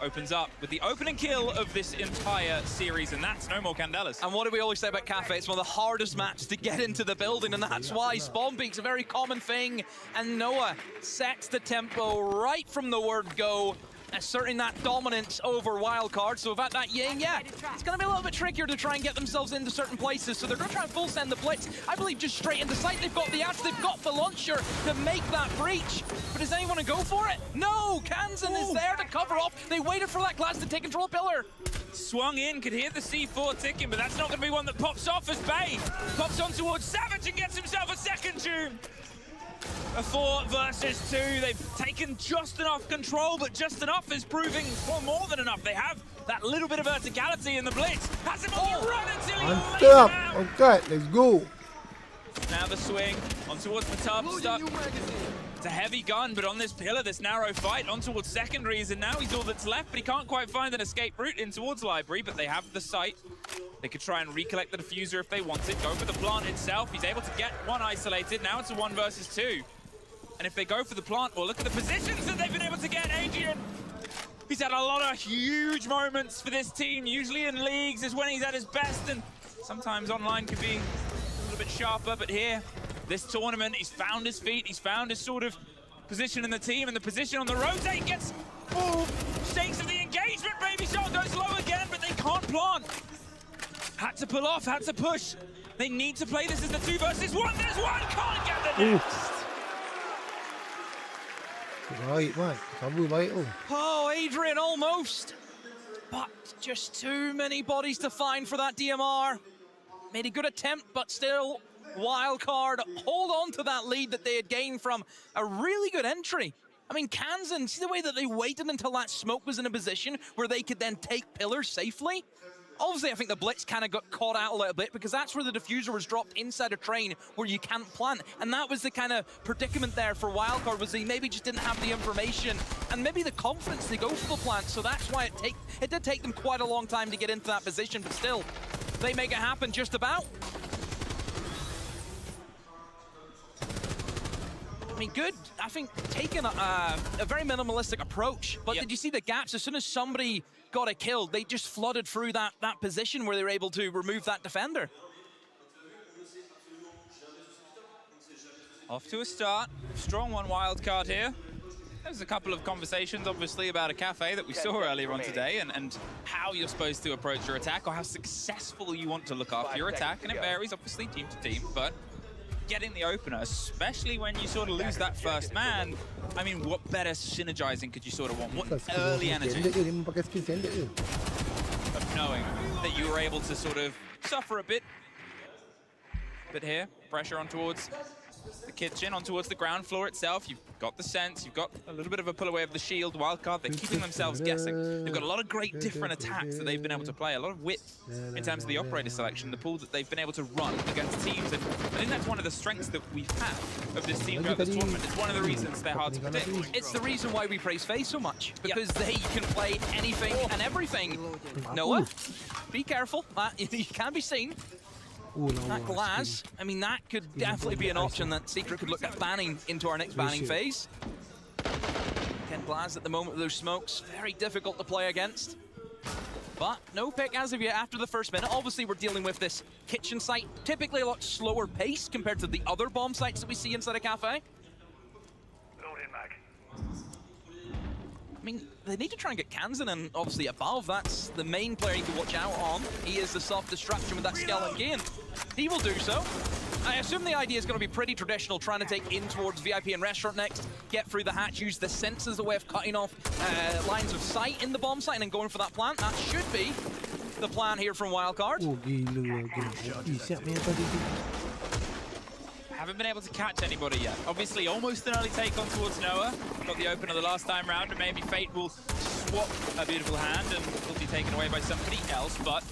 opens up with the opening kill of this entire series, and that's no more Candelas. And what do we always say about Cafe? It's one of the hardest maps to get into the building, and that's why spawn peek's a very common thing. And Noah sets the tempo right from the word go, asserting that dominance over Wildcard. So without that Ying, yeah, it's going to be a little bit trickier to try and get themselves into certain places. So they're going to try and full send the Blitz. I believe just straight into sight. They've got the Ash, they've got the launcher to make that breach. But does anyone go for it? No, Kansan is there to cover off. They waited for that Glass to take control of Pillar. Swung in, could hear the C4 ticking, but that's not going to be one that pops off as Bay pops on towards Savage and gets himself a second tomb. A 4 versus 2. They've taken just enough control, but just enough is proving well, more than enough. They have that little bit of verticality in the Blitz. Has him on the run until he lays it Mantap. out. Okay, let's go. Now the swing on towards the top stuff. It's a heavy gun, but on this pillar, this narrow fight, on towards secondaries, and now he's all that's left, but he can't quite find an escape route in towards Library, but they have the site. They could try and recollect the diffuser if they want it, go for the plant itself. He's able to get one isolated. Now it's a 1 versus 2. And if they go for the plant, well, look at the positions that they've been able to get. Adrian, he's had a lot of huge moments for this team. Usually in leagues is when he's at his best, and sometimes online can be a little bit sharper, but here, this tournament, he's found his feet, he's found his sort of position in the team, and the position on the rotate gets shakes of the engagement. Baby Shot goes low again, but they can't plant. Had to pull off, had to push. They need to play this as the 2 versus 1. There's one, can't get the next. Baik, Mat. Sabar baik tu. Oh, Adrian almost. But just too many bodies to find for that DMR. Made a good attempt, but still, Wildcard hold on to that lead that they had gained from a really good entry. I mean, Kansan, see the way that they waited until that smoke was in a position where they could then take pillars safely? Obviously, I think the Blitz kind of got caught out a little bit because that's where the diffuser was dropped inside a train where you can't plant. And that was the kind of predicament there for Wildcard, was they maybe just didn't have the information and maybe the confidence to go for the plant. So that's why it did take them quite a long time to get into that position, but still, they make it happen just about. I mean, good. I think taking a very minimalistic approach. But did you see the gaps? As soon as somebody got a kill, they just flooded through that position where they were able to remove that defender. Off to a start. Strong one Wildcard here. There's a couple of conversations, obviously, about a cafe that we saw earlier on today and how you're supposed to approach your attack or how successful you want to look after your attack. And it varies, obviously, team to team, but getting the opener, especially when you sort of lose that first man, I mean, what better synergizing could you sort of want? What early energy of knowing that you were able to sort of suffer a bit. But here, pressure on towards the kitchen, on towards the ground floor itself. You've got the sense, you've got a little bit of a pull away of the shield. Wildcard, they're keeping themselves guessing. They've got a lot of great different attacks that they've been able to play, a lot of width in terms of the operator selection, the pool that they've been able to run against teams. And I think that's one of the strengths that we've had of this team throughout this tournament. It's one of the reasons they're hard to predict. It's the reason why we praise FaZe so much, because they can play anything and everything. Noah, be careful, you can be seen. That glass, I mean, that could definitely be an option that Secret could look at banning into our next banning phase. Again, glass at the moment with those smokes, very difficult to play against. But no pick as of yet after the first minute. Obviously, we're dealing with this kitchen site, typically a lot slower pace compared to the other bomb sites that we see inside a cafe. I mean, they need to try and get Kansan and obviously above. That's the main player you can watch out on. He is the soft distraction with that skeleton key, and he will do so. I assume the idea is going to be pretty traditional, trying to take in towards VIP and restaurant next, get through the hatch, use the sensors as a way of cutting off lines of sight in the bomb site and then going for that plant. That should be the plan here from Wildcard. Oh, gila. Siap ni tadi. Haven't been able to catch anybody yet. Obviously, almost an early take on towards Noah. Got the opener the last time round, and maybe Fate will swap a beautiful hand and will be taken away by somebody else. But,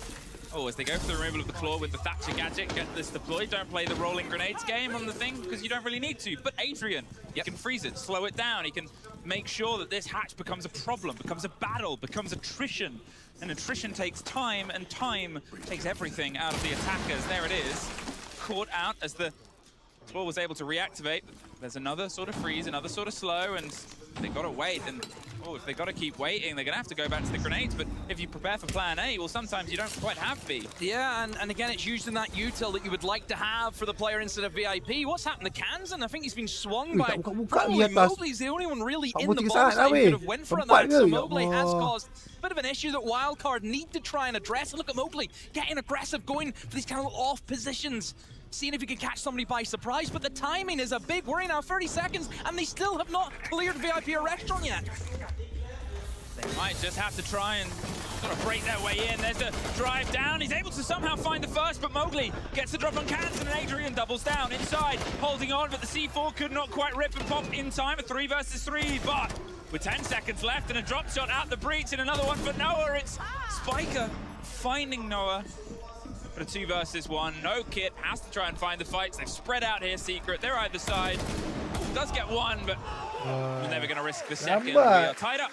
oh, as they go for the removal of the claw with the Thatcher gadget, get this deployed. Don't play the rolling grenades game on the thing, because you don't really need to. But Adrian, he can freeze it, slow it down. He can make sure that this hatch becomes a problem, becomes a battle, becomes attrition. And attrition takes time, and time takes everything out of the attackers. There it is. Caught out as the claw was able to reactivate. There's another sort of freeze, another sort of slow, and they got to wait. And oh, if they got to keep waiting, they're going to have to go back to the grenades. But if you prepare for plan A, well, sometimes you don't quite have B. Yeah, and again, it's used in that util that you would like to have for the player instead of VIP. What's happened to Kansan? I think he's been swung by probably Mowgli's the only one really in the box that he could have went for it. So Mowgli has caused a bit of an issue that Wildcard need to try and address. And look at Mowgli getting aggressive, going for these kind of off positions, seeing if you can catch somebody by surprise, but the timing is a big worry now. 30 seconds, and they still have not cleared VIP or restaurant yet. They might just have to try and sort of break their way in. There's a drive down. He's able to somehow find the first, but Mowgli gets the drop on Kansan, and Adrian doubles down inside, holding on, but the C4 could not quite rip and pop in time. A 3 versus 3, but with 10 seconds left and a drop shot out the breach and another one for Noah, it's Spiker finding Noah. But a 2 versus 1, no kit, has to try and find the fights. They've spread out here, Secret. They're either side. Does get one, but we're never going to risk the second. We are tied up.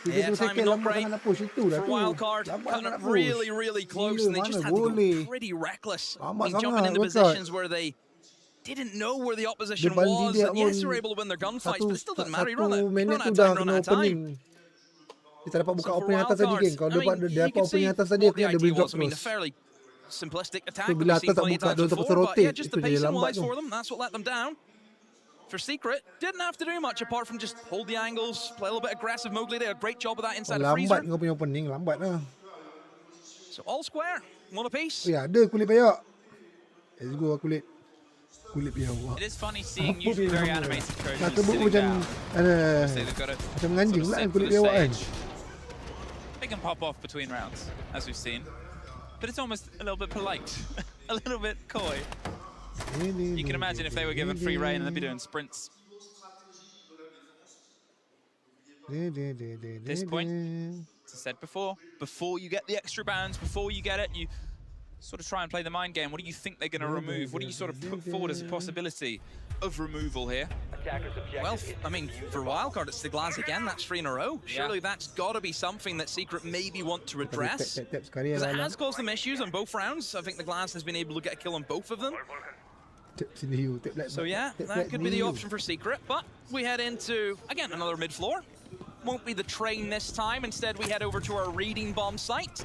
Yeah, timing not great for Wildcard. Coming up really, really close, and they just had to go pretty reckless. I mean, jumping into positions where they didn't know where the opposition was, and yes, they were able to win their gunfights, but it still didn't matter. You run out of time. Kita dapat buka opening atas tadi, geng. Kalau dia dapat opening atas tadi, dia boleh drop terus. Simplistic attack. So, bila atas tak buka, dia terus rotate. Just the pacing wise for them, that's what let them down. For Secret, didn't have to do much apart from just hold the angles, play a little bit aggressive. Mowgli did a great job of that inside the freezer. Lambat kau punya opening, lambat lah. So all square, one apiece. Ya, ada kulit payak. Let's go kulit. Kulit payak. It is funny seeing usually very animated Trojans sitting down. Macam anjing lah kulit payak kan. They can pop off between rounds, as we've seen. But it's almost a little bit polite, a little bit coy. You can imagine if they were given free reign and they'd be doing sprints. At this point, as I said before you get the extra bounds, before you get it, you sort of try and play the mind game. What do you think they're going to remove? What do you sort of put forward as a possibility of removal here? Well, I mean, for Wildcard, it's the glass again. That's 3 in a row. Surely that's got to be something that Secret maybe want to address. Because it has caused them issues on both rounds. I think the glass has been able to get a kill on both of them. So yeah, that could be the option for Secret. But we head into, again, another mid-floor. Won't be the train this time. Instead, we head over to our reading bomb site.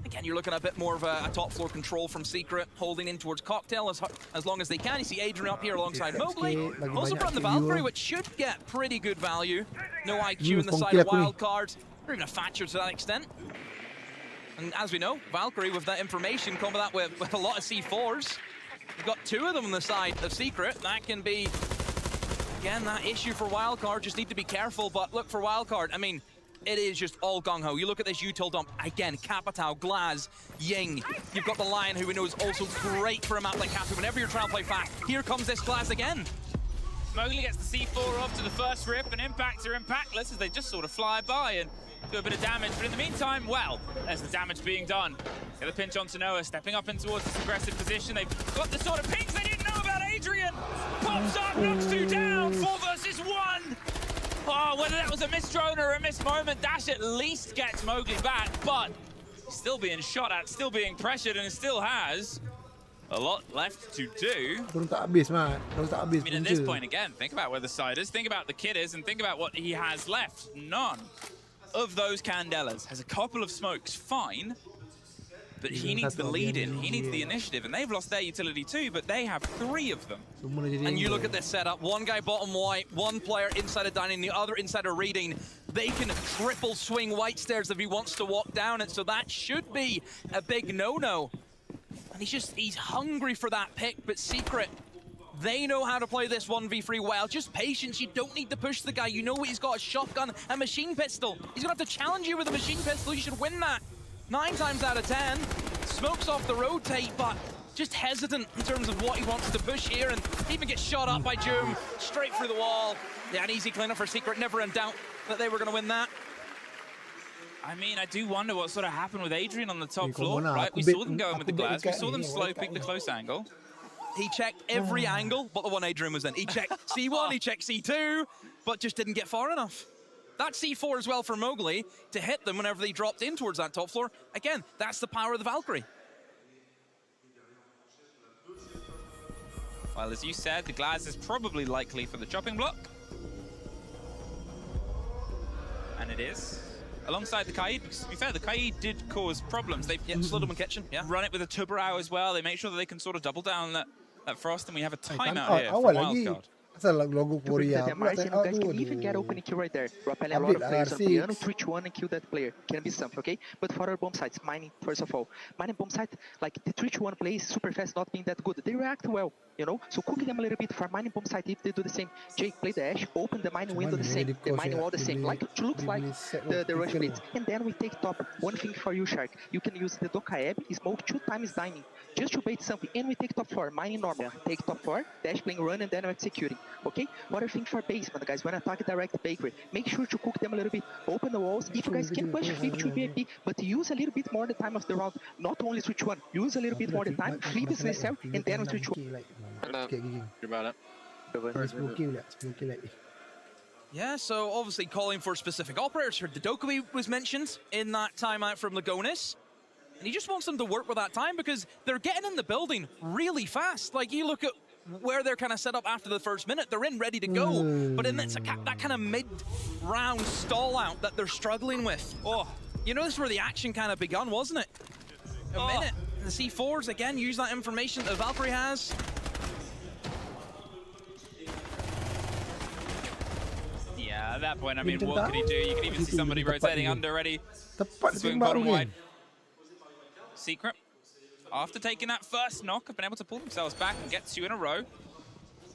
Again, you're looking at a bit more of a top floor control from Secret, holding in towards Cocktail as long as they can. You see Adrian up here alongside Mowgli. Also brought the Valkyrie, which should get pretty good value. No IQ in the side of Wildcard, or even a Thatcher to that extent. And as we know, Valkyrie with that information, coming that with a lot of C4s. We've got 2 of them on the side of Secret. That can be, again, that issue for Wildcard. Just need to be careful. But look, for Wildcard, I mean, it is just all gung-ho. You look at this util dump, again, Capitao, Glaz, Ying. You've got the Lion, who we know is also great for a map like Cafe. Whenever you're trying to play fast, here comes this Glaz again. Mowgli gets the C4 off to the first rip, and impacts are impactless as they just sort of fly by and do a bit of damage. But in the meantime, well, there's the damage being done. Get the pinch onto Noah, stepping up in towards this aggressive position. They've got the sort of pings they didn't know about Adrian. Pops up, knocks 2 down, 4 versus 1. Oh, whether that was a missed drone or a missed moment, Dash at least gets Mowgli back, but still being shot at, still being pressured, and still has a lot left to do. I mean, at this point, again, think about where the side is, think about the kid is, and think about what he has left. None. of those Candelas. Has a couple of smokes, fine. But he needs the lead in, he needs the initiative, and they've lost their utility too, but they have 3 of them. And you look at this setup, one guy bottom white, one player inside of dining, the other inside of reading. They can triple swing white stairs if he wants to walk down it, so that should be a big no-no. And he's hungry for that pick, but Secret, they know how to play this 1v3 well. Just patience, you don't need to push the guy. You know he's got a shotgun, a machine pistol. He's gonna have to challenge you with a machine pistol, you should win that. 9 times out of 10, smokes off the rotate, but just hesitant in terms of what he wants to push here, and even gets shot up by Joom, straight through the wall. Yeah, an easy cleanup for Secret, never in doubt that they were going to win that. I mean, I do wonder what sort of happened with Adrian on the top floor, right? We saw them going with the glass, we saw them slow pick the close angle. He checked every angle, but the one Adrian was in. He checked C1, he checked C2, but just didn't get far enough. That C4 as well for Mowgli to hit them whenever they dropped in towards that top floor. Again, that's the power of the Valkyrie. Well, as you said, the glass is probably likely for the chopping block. And it is. Alongside the Kaid, because to be fair, the Kaid did cause problems. They slowed them in kitchen, run it with a Tubarao as well. They make sure that they can sort of double down that Frost, and we have a timeout here for Wildcard. Asal logo Korea. Guys can even get opening kill right there. Rappelling a lot of players on piano, 3-1 and kill that player. Can be something, okay? But for our bomb sites, mining first of all. Mining bomb site, like the 3-1 plays super fast, not being that good. They react well, you know? So cooking them a little bit for mining bomb site if they do the same. Jake play the Ash, open the mining window the same, the mining wall the same. Like it looks like the rush blitz. And then we take top. One thing for you, Shark. You can use the Dokaeb, smoke 2 times dining. Just to bait something. And we take top 4, mining normal. Take top 4, dash playing run and then executing. Okay, what I think for basement, guys, when attack direct bakery, make sure to cook them a little bit, open the walls. If you guys can push flip to VIP, but use a little bit more the time of the round, not only switch 1, use a little bit more the time, flip is necessary, and then switch 1. Yeah, so obviously calling for specific operators. The Dokkaebi was mentioned in that timeout from Lagonis. And he just wants them to work with that time because they're getting in the building really fast. Like, you look at where they're kind of set up after the first minute, they're in ready to go. But in that kind of mid-round stall out that they're struggling with. Oh, you know, this is where the action kind of begun, wasn't it? A minute. The C4s, again, use that information that Valkyrie has. Yeah, at that point, I mean, what could he do? You can even see somebody rotating under already. Swing bottom wide. Secret, after taking that first knock, have been able to pull themselves back and get 2 in a row.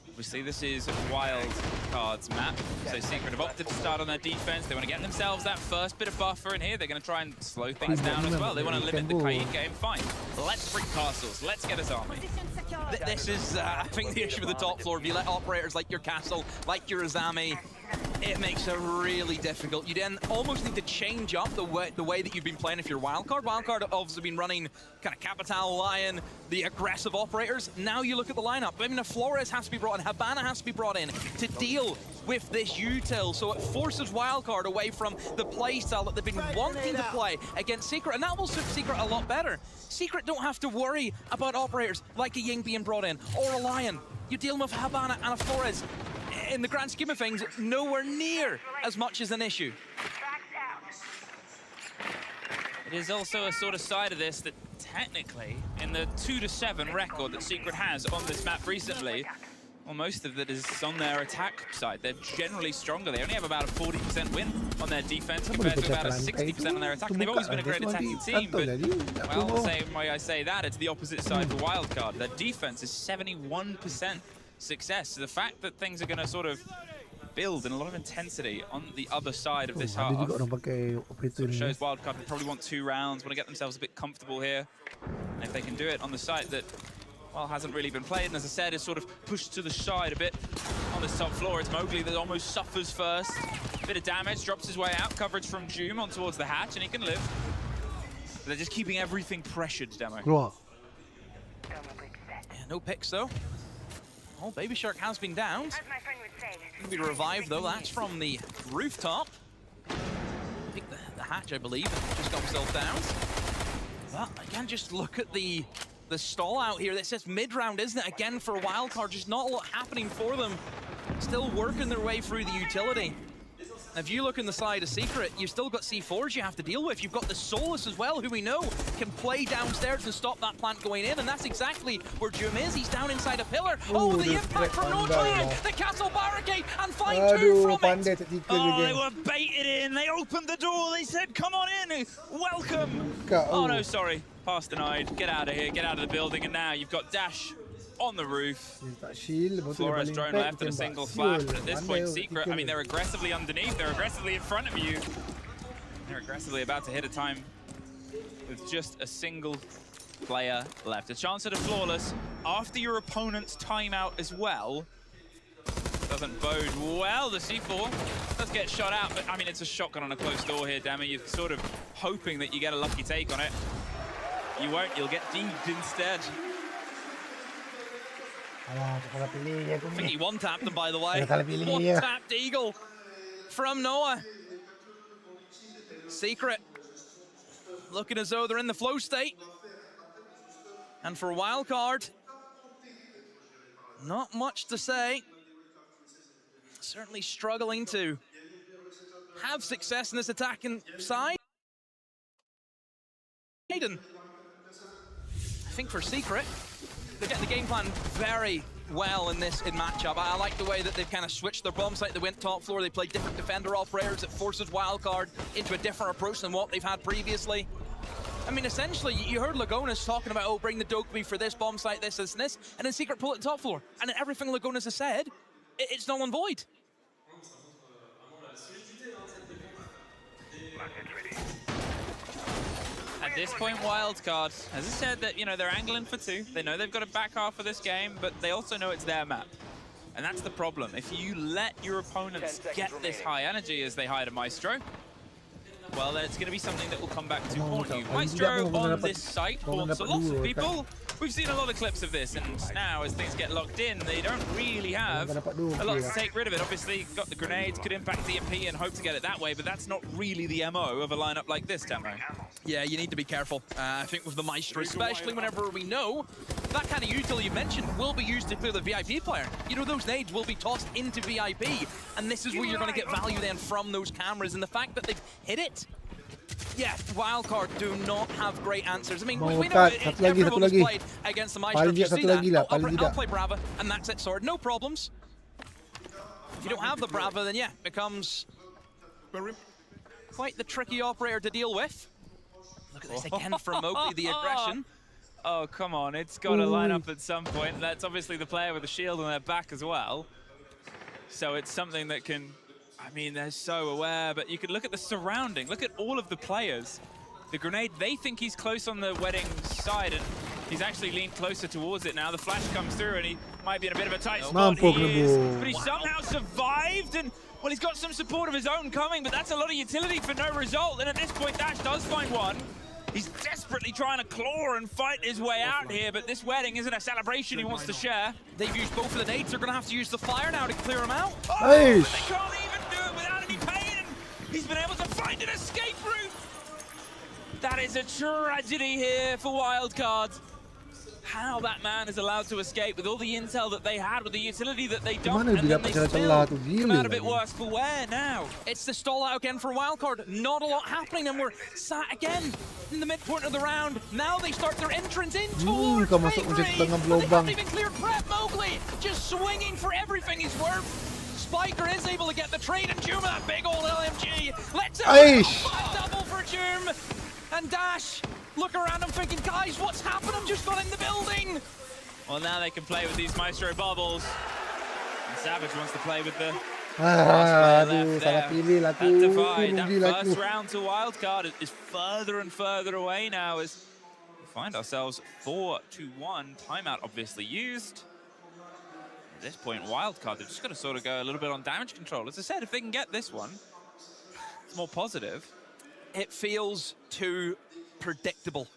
Obviously, this is Wild Card's map, so Secret have opted to start on their defense. They want to get themselves that first bit of buffer in here. They're going to try and slow things down as well. They want to limit the Kaid game. Fine. Let's break castles. Let's get his army. This is, I think, the issue with the top floor. If you let operators like your castle, like your Azami, it makes it really difficult. You then almost need to change up the way that you've been playing if you're Wildcard. Wildcard have obviously been running kind of Capital, Lion, the aggressive operators. Now you look at the lineup. I mean, Flores has to be brought in, Habana has to be brought in to deal with this util. So it forces Wildcard away from the playstyle that they've been wanting to play against Secret, and that will suit Secret a lot better. Secret don't have to worry about operators like a Ying being brought in, or a Lion. You're dealing with Habana and a Flores. In the grand scheme of things, nowhere near as much as an issue. It is also a sort of side of this that technically, in the 2-7 record that Secret has on this map recently, well, most of that is on their attack side. They're generally stronger. They only have about a 40% win on their defense compared to about a 60% on their attack. And they've always been a great attacking team, but, well, the same way I say that, it's the opposite side for Wildcard. Their defense is 71% success. So the fact that things are going to sort of build in a lot of intensity on the other side of this half sort of shows Wildcard will probably want 2 rounds, want to get themselves a bit comfortable here. And if they can do it on the site that, well, hasn't really been played, and as I said, is sort of pushed to the side a bit on this top floor. It's Mowgli that almost suffers first. Bit of damage, drops his way out, coverage from Joom on towards the hatch, and he can live. But they're just keeping everything pressured, Demo. Yeah, no picks, though. Oh, Baby Shark has been downed. Going to be revived, though. That's from the rooftop. Picked the hatch, I believe, and just got himself down. But again, just look at the stall out here. This is mid-round, isn't it? Again, for a Wildcard, just not a lot happening for them. Still working their way through the utility. If you look in the side of Secret, you've still got C4s you have to deal with. You've got the Solus as well, who we know can play downstairs and stop that plant going in, and that's exactly where Doom is. He's down inside a pillar. Oh, the impact from Nordland! The castle barricade, and find two from it! Oh, they were baited in. They opened the door. They said, come on in. Welcome. Oh, no, sorry. Pass denied. Get out of here. Get out of the building. And now you've got Dash on the roof. Flores drone left and a single flash, but at this point, Secret, I mean, they're aggressively underneath, they're aggressively in front of you. They're aggressively about to hit a time with just a single player left. A chance at a flawless after your opponent's timeout as well. Doesn't bode well. The C4 does get shot out, but I mean, it's a shotgun on a closed door here, Demi. You're sort of hoping that you get a lucky take on it. You won't, you'll get deeped instead. I think he one-tapped them, by the way. One-tapped Eagle from Noah. Secret looking as though they're in the flow state. And for Wildcard, not much to say. Certainly struggling to have success in this attacking side. Hayden, I think for Secret, they get the game plan very well in matchup. I like the way that they've kind of switched their bomb site. They went top floor, they played different defender operators. It forces Wildcard into a different approach than what they've had previously. I mean, essentially, you heard Lagonas talking about, oh, bring the Dokkaebi for this bomb site, this, and this, and then Secret pull it to top floor. And then everything Lagonas has said, it's null and void. At this point, Wildcard, as I said, that they're angling for two. They know they've got a back half of this game, but they also know it's their map. And that's the problem. If you let your opponents get this high energy as they hide a Maestro, well, then it's going to be something that will come back to haunt you. Maestro on this site haunts a lot of people. We've seen a lot of clips of this, and now as things get locked in, they don't really have a lot to take rid of it. Obviously, got the grenades, could impact DMP and hope to get it that way, but that's not really the MO of a lineup like this, Demo. Yeah, you need to be careful. I think with the Maestro, especially whenever we know that kind of util you mentioned will be used to clear the VIP player. You know, those nades will be tossed into VIP, and this is where you're going to get value then from those cameras, and the fact that they've hit it. Yeah, Wildcard do not have great answers. I mean, we know everyone has played against the Maestro. If you see that, I'll play Brava, and that's it, Sword. No problems. If you don't have the Brava, then yeah, becomes quite the tricky operator to deal with. Look at this again from Mowgli, the aggression. Oh, come on, it's got to line up at some point. That's obviously the player with the shield on their back as well. So it's something that can... I mean, they're so aware, but you could look at the surrounding. Look at all of the players. The grenade, they think he's close on the wedding side, and he's actually leaned closer towards it now. The flash comes through, and he might be in a bit of a tight spot. He is, but he somehow survived, and well, he's got some support of his own coming, but that's a lot of utility for no result. And at this point, Dash does find one. He's desperately trying to claw and fight his way out here, but this wedding isn't a celebration he wants to share. They've used both of the nades. They're going to have to use the fire now to clear him out. Oh, they can't even do it without any pain. He's been able to find an escape route. That is a tragedy here for Wildcard. How that man is allowed to escape with all the intel that they had, with the utility that they don't, and then they still come out a bit worse for wear now. It's the stall out again for Wildcard. Not a lot happening, and we're sat again in the midpoint of the round. Now they start their entrance in towards victory. They haven't even cleared prep. Mowgli just swinging for everything he's worth. Spiker is able to get the trade, and Juma, that big old LMG. Let's double for Jum. And Dash, look around and thinking, guys, what's happened? I've just got in the building. Well, now they can play with these Maestro bubbles. And Savage wants to play with the salah pilih lah tu. That first round to Wildcard is further and further away now as we find ourselves 4-1. Timeout obviously used. At this point, Wildcard, they're just going to sort of go a little bit on damage control. As I said, if they can get this one, it's more positive. It feels too predictable,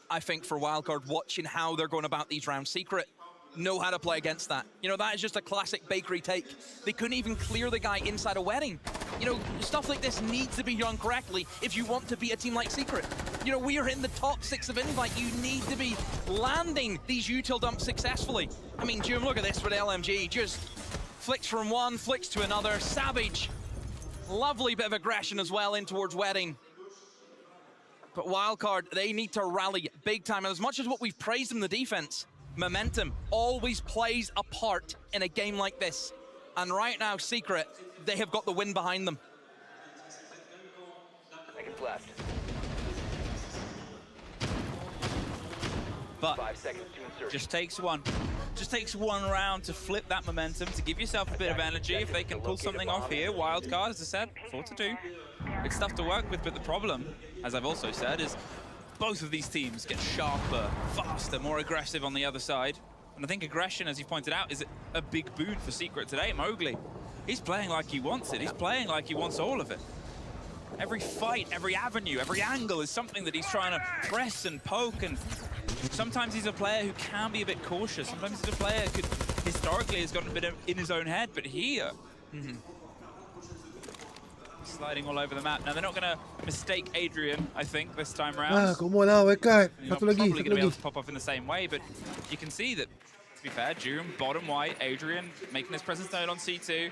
I think, for Wildcard, watching how they're going about these rounds. Secret know how to play against that. You know, that is just a classic bakery take. They couldn't even clear the guy inside a wedding. You know, stuff like this needs to be done correctly if you want to beat a team like Secret. You know, we are in the top 6 of Invite. You need to be landing these util dumps successfully. I mean, Jim, look at this with LMG. Just flicks from one, flicks to another. Savage Lovely bit of aggression as well in towards Wedding. But Wildcard, they need to rally big time. And as much as what we've praised in the defense, momentum always plays a part in a game like this. And right now, Secret, they have got the win behind them. Seconds left. But 5 seconds to insertion. just takes one. Just takes one round to flip that momentum, to give yourself a bit of energy. If they can pull something off here, Wildcard, as I said, 4-2. It's tough to work with, but the problem, as I've also said, is both of these teams get sharper, faster, more aggressive on the other side. And I think aggression, as you pointed out, is a big boon for Secret today. Mowgli, he's playing like he wants it. He's playing like he wants all of it. Every fight, every avenue, every angle is something that he's trying to press and poke. And sometimes he's a player who can be a bit cautious. Sometimes he's a player who historically has gotten a bit in his own head. But here, sliding all over the map. Now, they're not going to mistake Adrian, I think, this time round. Come on now, wake up. You're not probably going to be able to pop off in the same way, but you can see that, to be fair, Doom, bottom white, Adrian making his presence known on C2.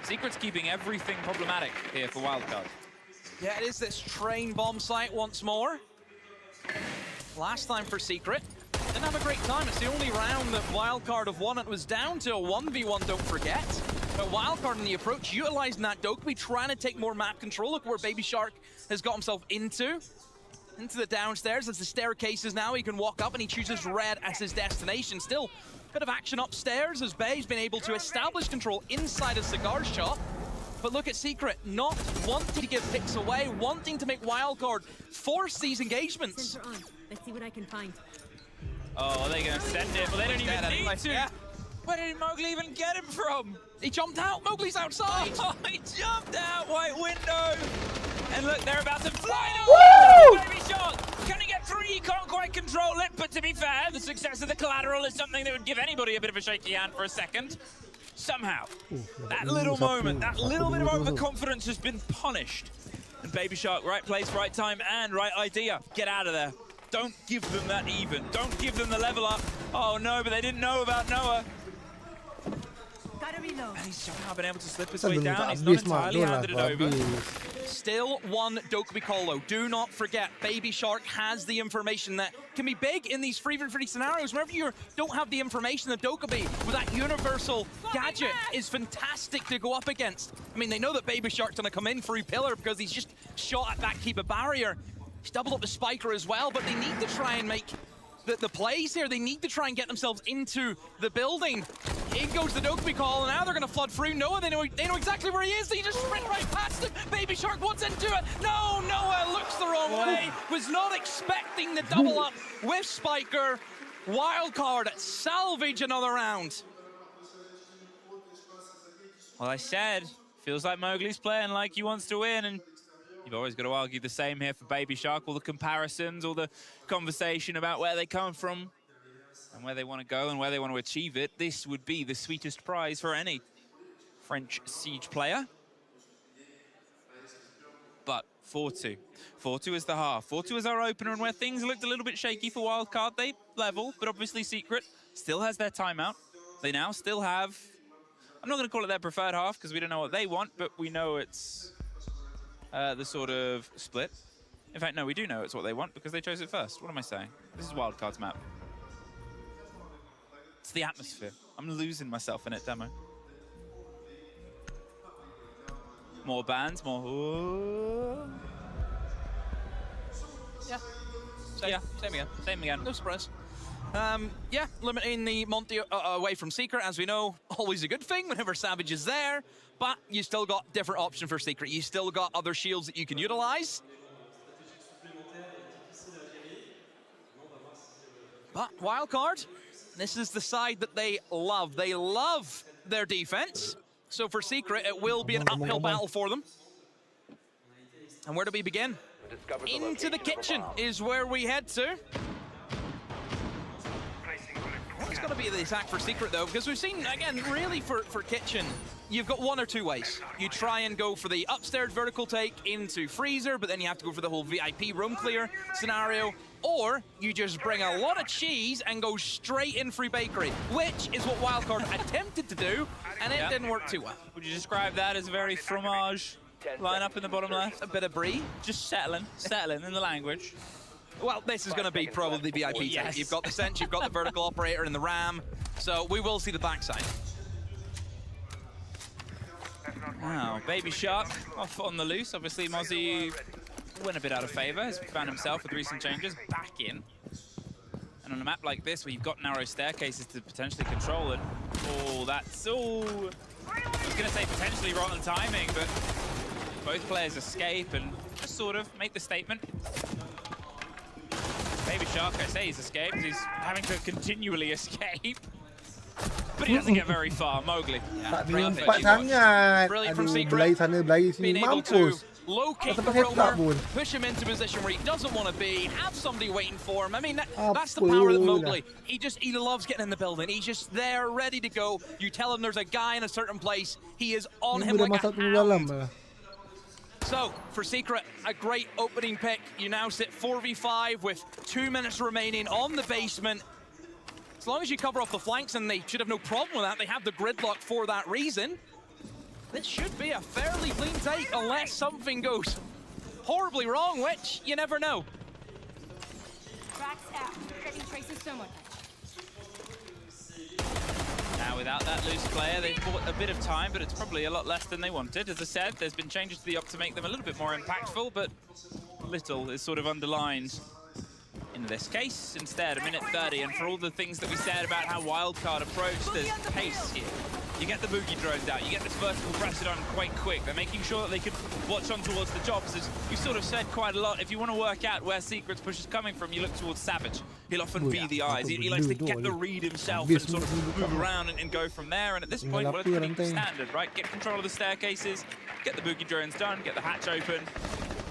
Secret's keeping everything problematic here for Wildcard. Yeah, it is this train bomb site once more. Last time for Secret. Didn't have a great time. It's the only round that Wildcard have won. It was down to a 1v1, don't forget. But Wildcard in the approach, utilizing that Dokkaebi, trying to take more map control. Look where Baby Shark has got himself into the downstairs. As the staircases now, he can walk up and he chooses red as his destination. Still, bit of action upstairs as Bay's been able to establish control inside a cigar shop. But look at Secret, not wanting to give picks away, wanting to make Wildcard force these engagements. Let's see what I can find. Oh, are they going to send it? Well, they don't even need to. Yeah. Where did Mowgli even get him from? He jumped out. Mowgli's outside. Oh, he jumped out, white window. And look, they're about to fly. Woo! Baby Shark. Can he get through? He can't quite control it. But to be fair, the success of the collateral is something that would give anybody a bit of a shaky hand for a second. Somehow, that little moment, that little bit of overconfidence has been punished. And Baby Shark, right place, right time, and right idea. Get out of there. Don't give them that even. Don't give them the level up. Oh no, but they didn't know about Noah. And he's somehow been able to slip his way down. He's not entirely handed it over. Still one Dokkaebi call though. Do not forget, Baby Shark has the information that can be big in these 3v3 scenarios. Whenever you don't have the information, the Dokkaebi with that universal gadget is fantastic to go up against. I mean, they know that Baby Shark's gonna come in through Pillar because he's just shot at that keeper barrier. He's doubled up the Spiker as well, but they need to try and make the plays here. They need to try and get themselves into the building. In goes the Dokkaebi call, and now they're going to flood through Noah. They know exactly where he is. They just sprint right past him. Baby Shark wants into it. No, Noah looks the wrong way. Was not expecting the double up with Spiker. Wildcard salvage another round. Well, I said, feels like Mowgli's playing like he wants to win, and you've always got to argue the same here for Baby Shark. All the comparisons, all the conversation about where they come from and where they want to go and where they want to achieve it. This would be the sweetest prize for any French Siege player. But 4-2. 4-2 is the half. 4-2 is our opener, and where things looked a little bit shaky for Wildcard, they level, but obviously Secret still has their timeout. They now still have, I'm not going to call it their preferred half because we don't know what they want, but we know it's the sort of split. In fact, no, we do know it's what they want because they chose it first. What am I saying? This is Wildcard's map. It's the atmosphere. I'm losing myself in it, demo. More bands, more... Yeah. Same again. No surprise. Yeah, limiting the Monty away from Secret, as we know, always a good thing whenever Savage is there, but you still got different option for Secret. You still got other shields that you can utilize. But Wildcard, this is the side that they love. They love their defense. So for Secret, it will be an uphill battle for them. And where do we begin? Into the kitchen is where we head to. It's got to be the attack for Secret, though, because we've seen, again, really for Kitchen, you've got one or two ways. You try and go for the upstairs vertical take into Freezer, but then you have to go for the whole VIP room clear scenario, or you just bring a lot of cheese and go straight in through Bakery, which is what Wildcard attempted to do, and it didn't work too well. Would you describe that as very fromage line up in the bottom left. A bit of Bree. Just settling in the language. Well, this is going to be probably VIP take. Yes. You've got the Sense, you've got the vertical operator and the Ram, so we will see the backside. Wow, Baby Shark off on the loose. Obviously, Mozzie went a bit out of favor. Has found himself with recent changes back in. And on a map like this, where you've got narrow staircases to potentially control it, oh, that's all. I was going to say potentially rotten timing, but both players escape and just sort of make the statement. Baby Shark, I say he's escaped. He's having to continually escape. But he doesn't get very far. Mowgli. Tak diumpat sangat. Brilliant Aduh, from Secret. belai sana, belai sini. Being able to Mampus. locate the Tak dapat headshot roamer, pun. push him into a position where he doesn't want to be, have somebody waiting for him. I mean, that's the power of Mowgli. He loves getting in the building. He's just there, ready to go. You tell him there's a guy in a certain place, he is on him like a hound. So, for Secret, a great opening pick. You now sit 4v5 with 2 minutes remaining on the basement. As long as you cover off the flanks, and they should have no problem with that, they have the gridlock for that reason. This should be a fairly clean take, unless something goes horribly wrong, which you never know. Now, without that loose player, they've bought a bit of time, but it's probably a lot less than they wanted. As I said, there's been changes to the op to make them a little bit more impactful, but little is sort of underlined in this case. Instead, 1:30, and for all the things that we said about how Wildcard approached, there's pace here. You get the boogie drones out, you get this vertical pressure on quite quick. They're making sure that they can watch on towards the jobs. As we sort of said quite a lot, if you want to work out where Secret's push is coming from, you look towards Savage. He'll often be the eyes. He likes to get the read himself and sort of move around and go from there. And at this point, well, it's pretty standard, right? Get control of the staircases, get the boogie drones done, get the hatch open,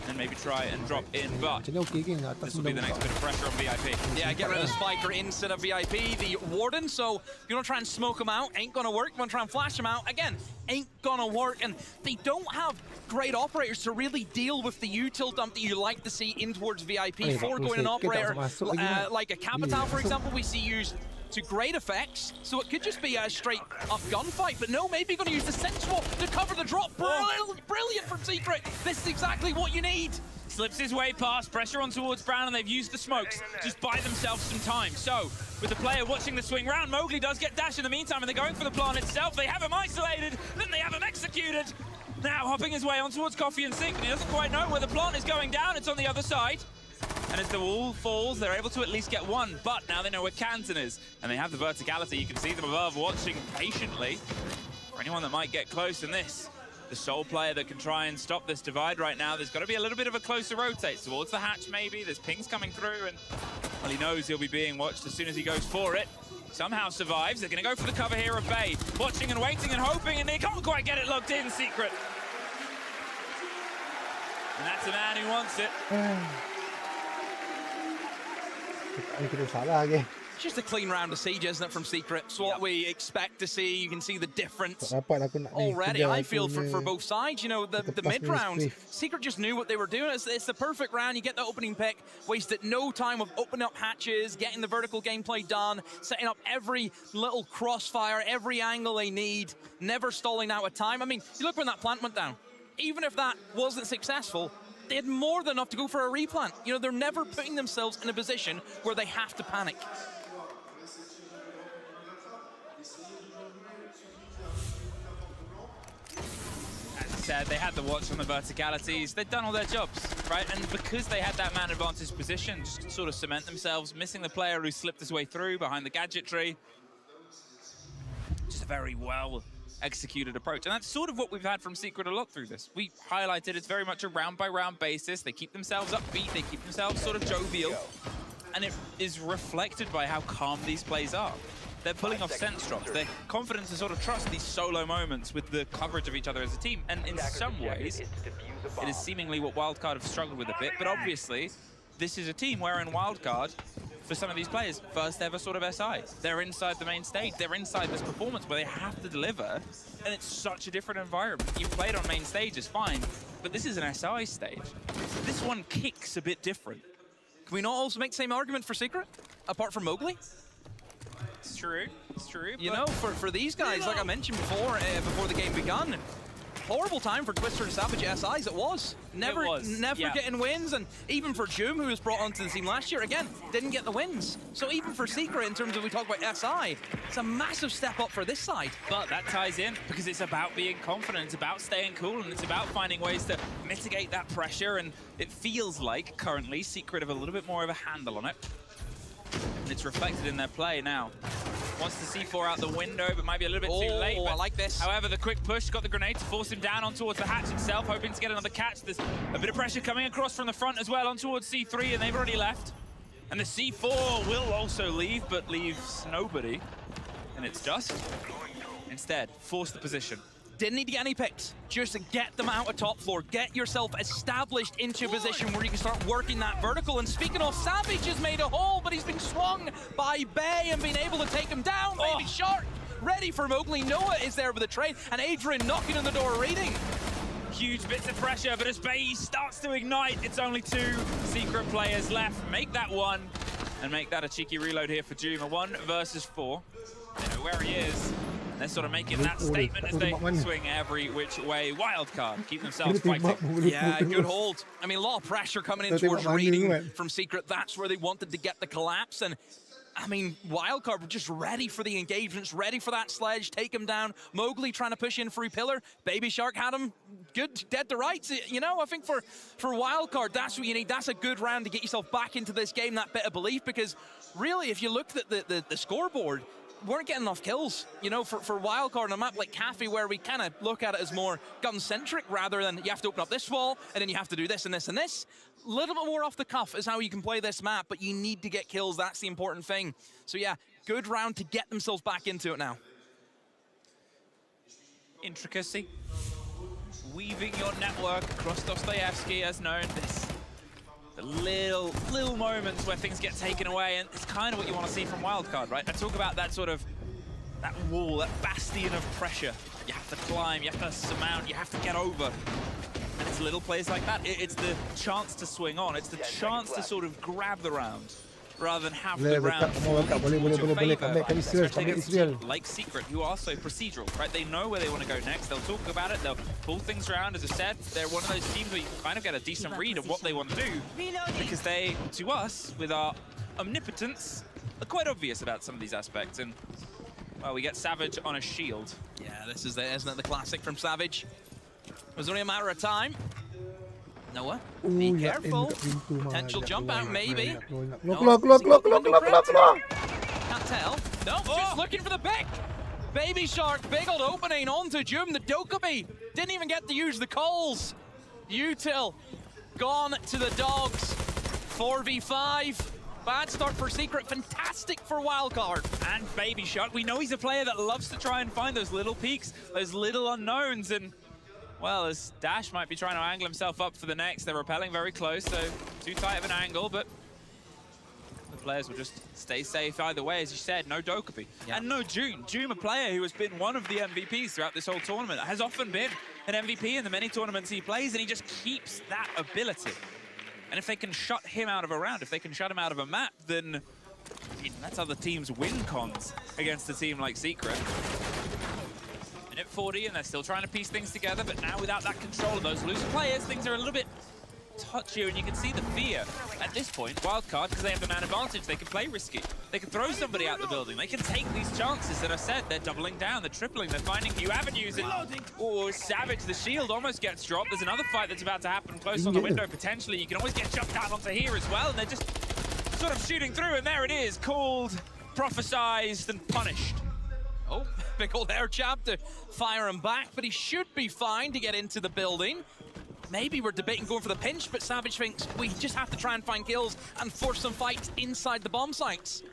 and maybe try and drop in, but this will be the next bit of pressure on VIP. Yeah, get rid of Spiker instead of VIP, the Warden, so if you want to try and smoke him out, ain't gonna work. If you want to try and flash him out, again, ain't gonna work, and they don't have great operators to really deal with the util dump that you like to see in towards VIP. For going an operator like a Capital, for example, we see used to great effects, so it could just be a straight up gunfight, but no, maybe going to use the Sense Swap to cover the drop. Brilliant from Secret. This is exactly what you need. Slips his way past, pressure on towards Brown, and they've used the smokes to just buy themselves some time. So, with the player watching the swing round, Mowgli does get dashed in the meantime, and they're going for the plant itself. They have him isolated, then they have him executed. Now, hopping his way on towards Coffee and Sink, and he doesn't quite know where the plant is going down. It's on the other side. And as the wall falls, they're able to at least get one, but now they know where Canton is, and they have the verticality. You can see them above watching patiently for anyone that might get close in this. The sole player that can try and stop this divide right now, there's got to be a little bit of a closer rotate towards the hatch maybe. There's pings coming through, and well, he knows he'll be being watched as soon as he goes for it. Somehow survives. They're going to go for the cover here of Bay, watching and waiting and hoping, and they can't quite get it locked in, Secret. And that's a man who wants it. Just a clean round of Siege, isn't it, from Secret? It's what we expect to see. You can see the difference already, I feel, for both sides. You know, the mid-round, Secret just knew what they were doing. It's the perfect round. You get the opening pick, wasted no time of opening up hatches, getting the vertical gameplay done, setting up every little crossfire, every angle they need, never stalling out of time. I mean, you look when that plant went down. Even if that wasn't successful, they had more than enough to go for a replant. You know, they're never putting themselves in a position where they have to panic. As I said, they had the watch on the verticalities. They'd done all their jobs, right? And because they had that man advantage position, just sort of cement themselves, missing the player who slipped his way through behind the gadgetry. Just a very well executed approach, and that's sort of what we've had from Secret a lot through this. We highlighted it's very much a round-by-round basis. They keep themselves upbeat, they keep themselves sort of jovial, and it is reflected by how calm these plays are. They're pulling off sense drops. Their confidence to sort of trust these solo moments with the coverage of each other as a team, and in some ways, it is seemingly what Wildcard have struggled with a bit, but obviously, this is a team where in Wildcard, for some of these players, first ever sort of SI. They're inside the main stage. They're inside this performance where they have to deliver, and it's such a different environment. You've played on main stages, fine, but this is an SI stage. This one kicks a bit different. Can we not also make the same argument for Secret, apart from Mowgli? It's true, it's true. You know, for these guys, like I mentioned before, before the game begun, horrible time for Twister and Savage SIs, it was. Never getting wins, and even for Joom, who was brought onto the team last year, again, didn't get the wins. So even for Secret, in terms of we talk about SI, it's a massive step up for this side. But that ties in because it's about being confident, it's about staying cool, and it's about finding ways to mitigate that pressure, and it feels like currently Secret have a little bit more of a handle on it. And it's reflected in their play now. Wants the C4 out the window, but might be a little bit too late. I like this. However, the quick push got the grenade to force him down on towards the hatch itself, hoping to get another catch. There's a bit of pressure coming across from the front as well on towards C3, and they've already left. And the C4 will also leave, but leaves nobody. And it's Dusk. Instead, force the position. Didn't need to get any picks, just to get them out of top floor, get yourself established into a position where you can start working that vertical. And speaking of, Savage has made a hole, but he's been swung by Bay and been able to take him down. Baby Shark ready for Mowgli. Noah is there with a trade, and Adrian knocking on the door, reading. Huge bits of pressure, but as Bay starts to ignite, it's only 2 Secret players left. Make that 1, and make that a cheeky reload here for Joom. A 1 versus 4. They know where he is. They're sort of making that statement as they swing every which way. Wildcard, keep themselves fighting. Yeah, good hold. I mean, a lot of pressure coming in towards reading from Secret. That's where they wanted to get the collapse. And I mean, Wildcard were just ready for the engagements, ready for that sledge, take him down. Mowgli trying to push in free pillar. Baby Shark had him good, dead to rights. You know, I think for Wildcard, that's what you need. That's a good round to get yourself back into this game, that bit of belief. Because really, if you looked at the scoreboard, weren't getting enough kills, you know, for Wildcard on a map like Cafe, where we kind of look at it as more gun-centric rather than you have to open up this wall and then you have to do this and this and this. A little bit more off the cuff is how you can play this map, but you need to get kills. That's the important thing. So yeah, good round to get themselves back into it now. Intricacy. Weaving your network across Dostoevsky, as known. The little moments where things get taken away, and it's kind of what you want to see from Wildcard, right? I talk about that sort of, that wall, that bastion of pressure. You have to climb, you have to surmount, you have to get over. And it's little plays like that. It's the chance to swing on. It's the chance to sort of grab the round, rather than have the round like Secret, who are so procedural, right? They know where they want to go next. They'll talk about it. They'll pull things around. As I said, they're one of those teams where you can kind of get a decent read of what they want to do, because they, to us, with our omnipotence, are quite obvious about some of these aspects. And well, we get Savage on a shield. Yeah, this is isn't it the classic from Savage? It was only a matter of time. Noah, be careful. Potential jump out, maybe. Look. Can't tell. No, just looking for the pick. Baby Shark, big old opening onto Joom. The Dokkaebi didn't even get to use the calls. Util gone to the dogs. 4v5. Bad start for Secret, fantastic for Wildcard. And Baby Shark, we know he's a player that loves to try and find those little peaks, those little unknowns, and well, as Dash might be trying to angle himself up for the next, they're rappelling very close, so too tight of an angle, but the players will just stay safe either way. As you said, no Dokkaebi. And no Joom. Joom, a player who has been one of the MVPs throughout this whole tournament, has often been an MVP in the many tournaments he plays, and he just keeps that ability. And if they can shut him out of a round, if they can shut him out of a map, then I mean, that's how the teams win cons against a team like Secret. Minute 40, and they're still trying to piece things together, but now without that control of those loose players, things are a little bit touchier, and you can see the fear at this point. Wildcard, because they have the man advantage, they can play risky. They can throw somebody out the building. They can take these chances that I said. They're doubling down, they're tripling, they're finding new avenues. And oh, Savage, the shield almost gets dropped. There's another fight that's about to happen close on the window, potentially. You can always get jumped out onto here as well, and they're just sort of shooting through, and there it is, called, prophesized, and punished. Oh, big old air chap to fire him back, but he should be fine to get into the building. Maybe we're debating going for the pinch, but Savage thinks we just have to try and find kills and force some fights inside the bomb sites.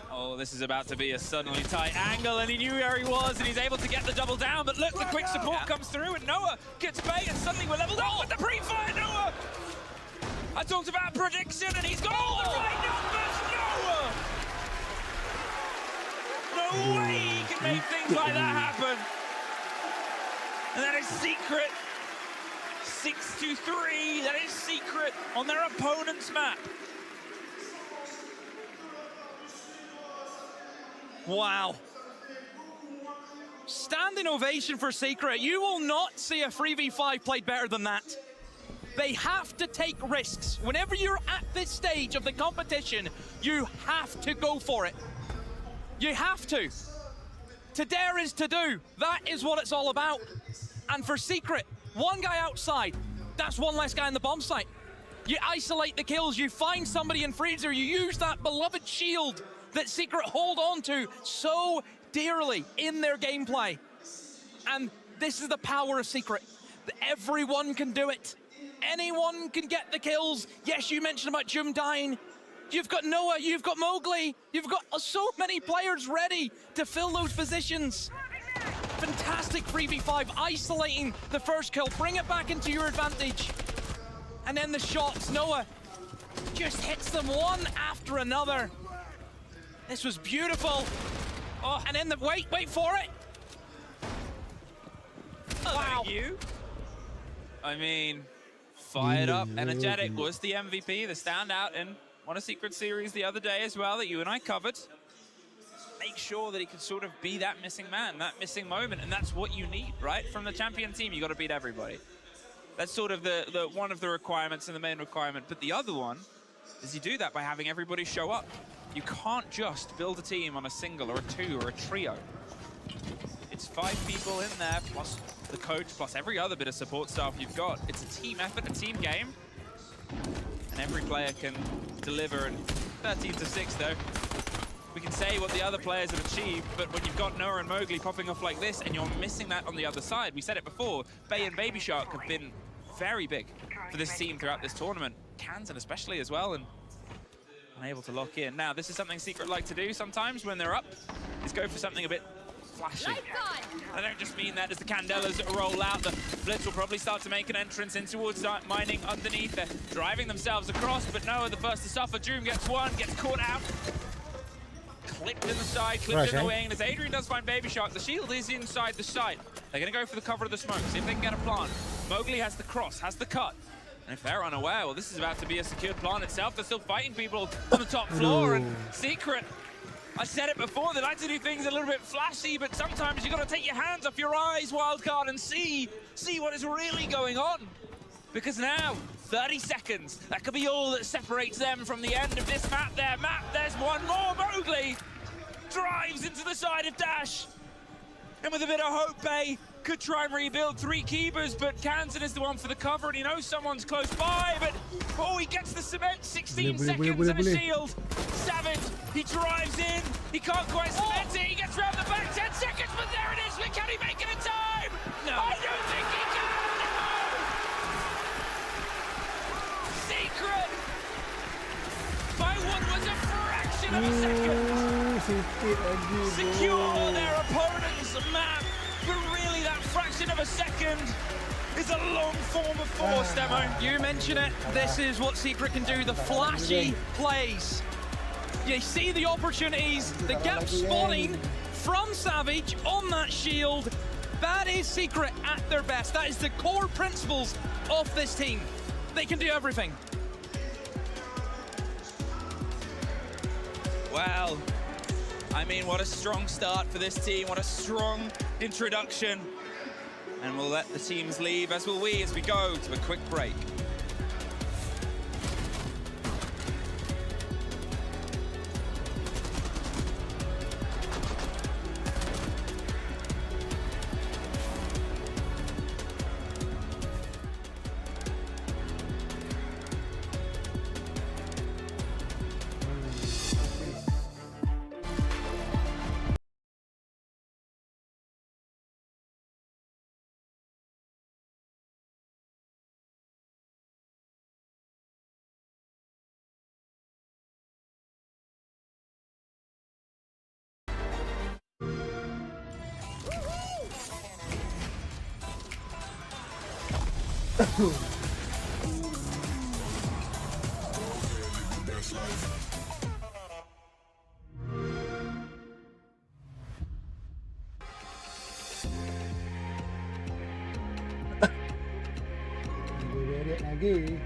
Oh, this is about to be a suddenly tight angle, and he knew where he was, and he's able to get the double down, but look, the quick support comes through, and Noah gets bait, and suddenly we're leveled up with the pre-fire, Noah! I talked about prediction, and he's got all the right numbers, Noah! No way he can make things like that happen. And that is Secret. 6-3, that is Secret on their opponent's map. Wow. Standing ovation for Secret. You will not see a 3v5 played better than that. They have to take risks. Whenever you're at this stage of the competition, you have to go for it. You have to. To dare is to do. That is what it's all about. And for Secret, one guy outside, that's one less guy in the bomb site. You isolate the kills, you find somebody in freezer, you use that beloved shield that Secret hold on to so dearly in their gameplay. And this is the power of Secret. Everyone can do it. Anyone can get the kills. Yes, you mentioned about Jum dying. You've got Noah, you've got Mowgli, you've got so many players ready to fill those positions. Fantastic 3v5, isolating the first kill, bring it back into your advantage. And then the shots, Noah just hits them one after another. This was beautiful. Oh, and then the, wait for it. Wow. You? I mean, fired up, energetic, was the MVP, the standout, and won a Secret Series the other day as well that you and I covered. Make sure that he can sort of be that missing man, that missing moment, and that's what you need, right? From the champion team, you got to beat everybody. That's sort of the one of the requirements and the main requirement. But the other one is you do that by having everybody show up. You can't just build a team on a single or a two or a trio. It's 5 people in there, plus the coach, plus every other bit of support staff you've got. It's a team effort, a team game. And every player can deliver. And 13-6 though. We can say what the other players have achieved, but when you've got Noah and Mowgli popping off like this and you're missing that on the other side, we said it before, Bay and Baby Shark have been very big for this team throughout this tournament. Kansan especially as well, and unable to lock in. Now, this is something Secret like to do sometimes when they're up, is go for something a bit flashy. I don't just mean that as the Candelas roll out, the Blitz will probably start to make an entrance in towards mining underneath. They're driving themselves across, but Noah the first to suffer. Doom gets one, gets caught out. Clipped in the side, clipped in the wing. As Adrian does find Baby Shark, the shield is inside the site. They're going to go for the cover of the smoke, see if they can get a plant. Mowgli has the cross, has the cut. And if they're unaware, well, this is about to be a secured plant itself. They're still fighting people on the top floor. And Secret, I said it before, they like to do things a little bit flashy, but sometimes you got to take your hands off your eyes, Wildcard, and see what is really going on. Because now, 30 seconds, that could be all that separates them from the end of this map. There's one more. Mowgli drives into the side of Dash. And with a bit of hope, Bay could try and rebuild 3 keepers, but Kansan is the one for the cover, and he knows someone's close by, but oh, he gets the cement, 16 seconds and a shield. Savage, he drives in, he can't quite cement it, he gets around the back, 10 seconds, but there it is, but can he make it in time? No. I don't think he can! Secret, by what was a fraction of a second, secure their opponent's map, but really that fraction of a second is a long form of force, Demo. You mention it, this is what Secret can do, the flashy plays. You see the opportunities, the gap spawning from Savage on that shield. That is Secret at their best. That is the core principles of this team. They can do everything. Wow. I mean, what a strong start for this team. What a strong introduction. And we'll let the teams leave, as will we, as we go to a quick break. Lagi.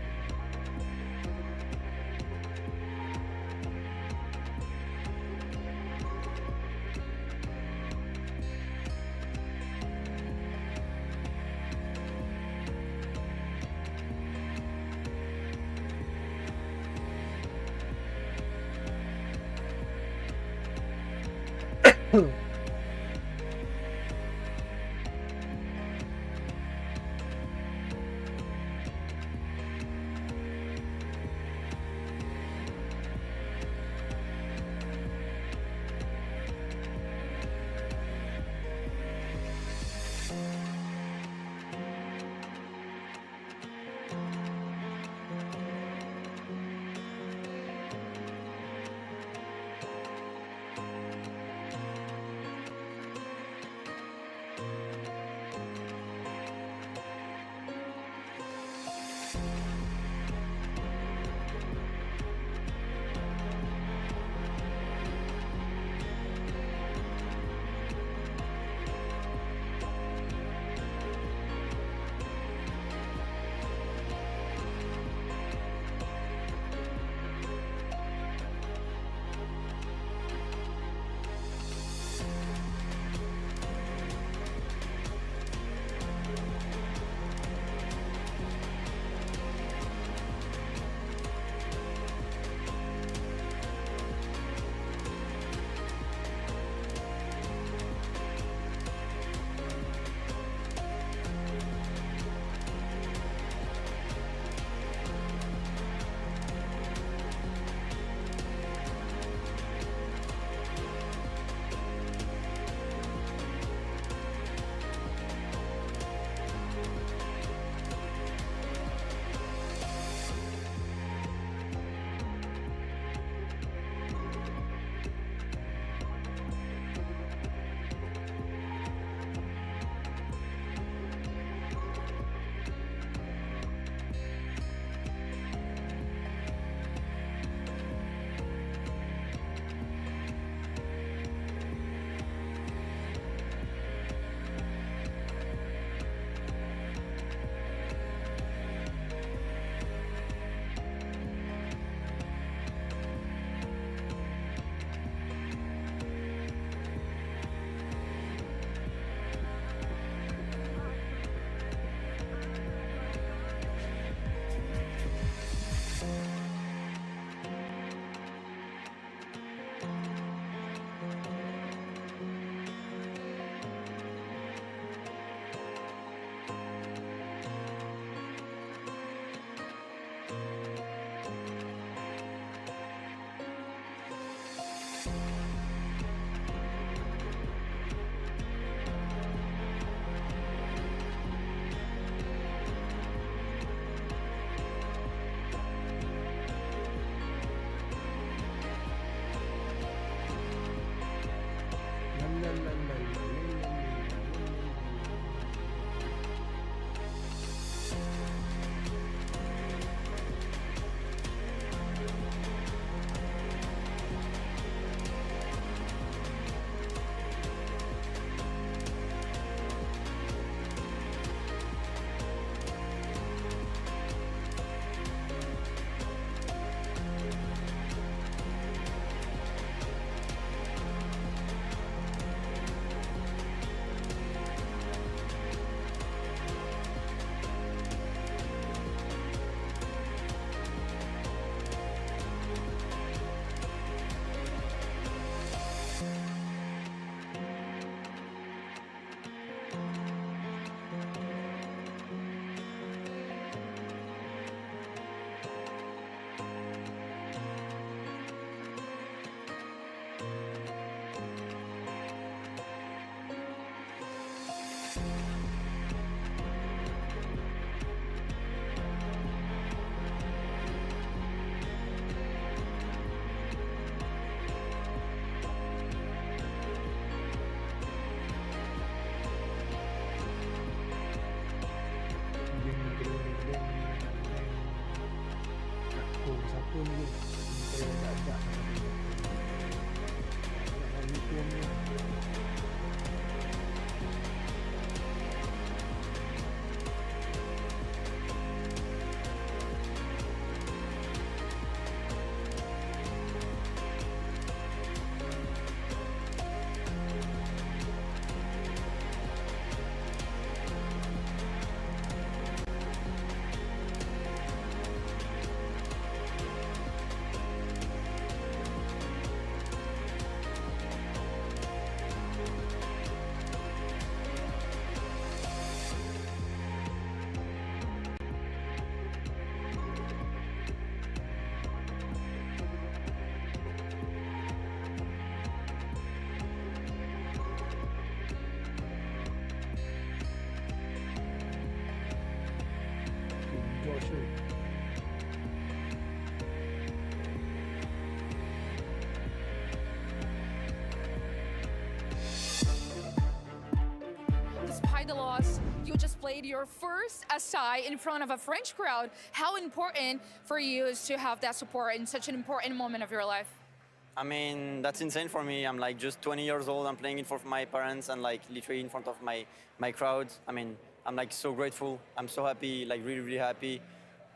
despite the loss, you just played your first SI in front of a French crowd. How important for you is to have that support in such an important moment of your life? I mean, that's insane for me. I'm like just 20 years old. I'm playing in front of my parents and like literally in front of my crowd. I mean, I'm like so grateful. I'm so happy, like really, really happy.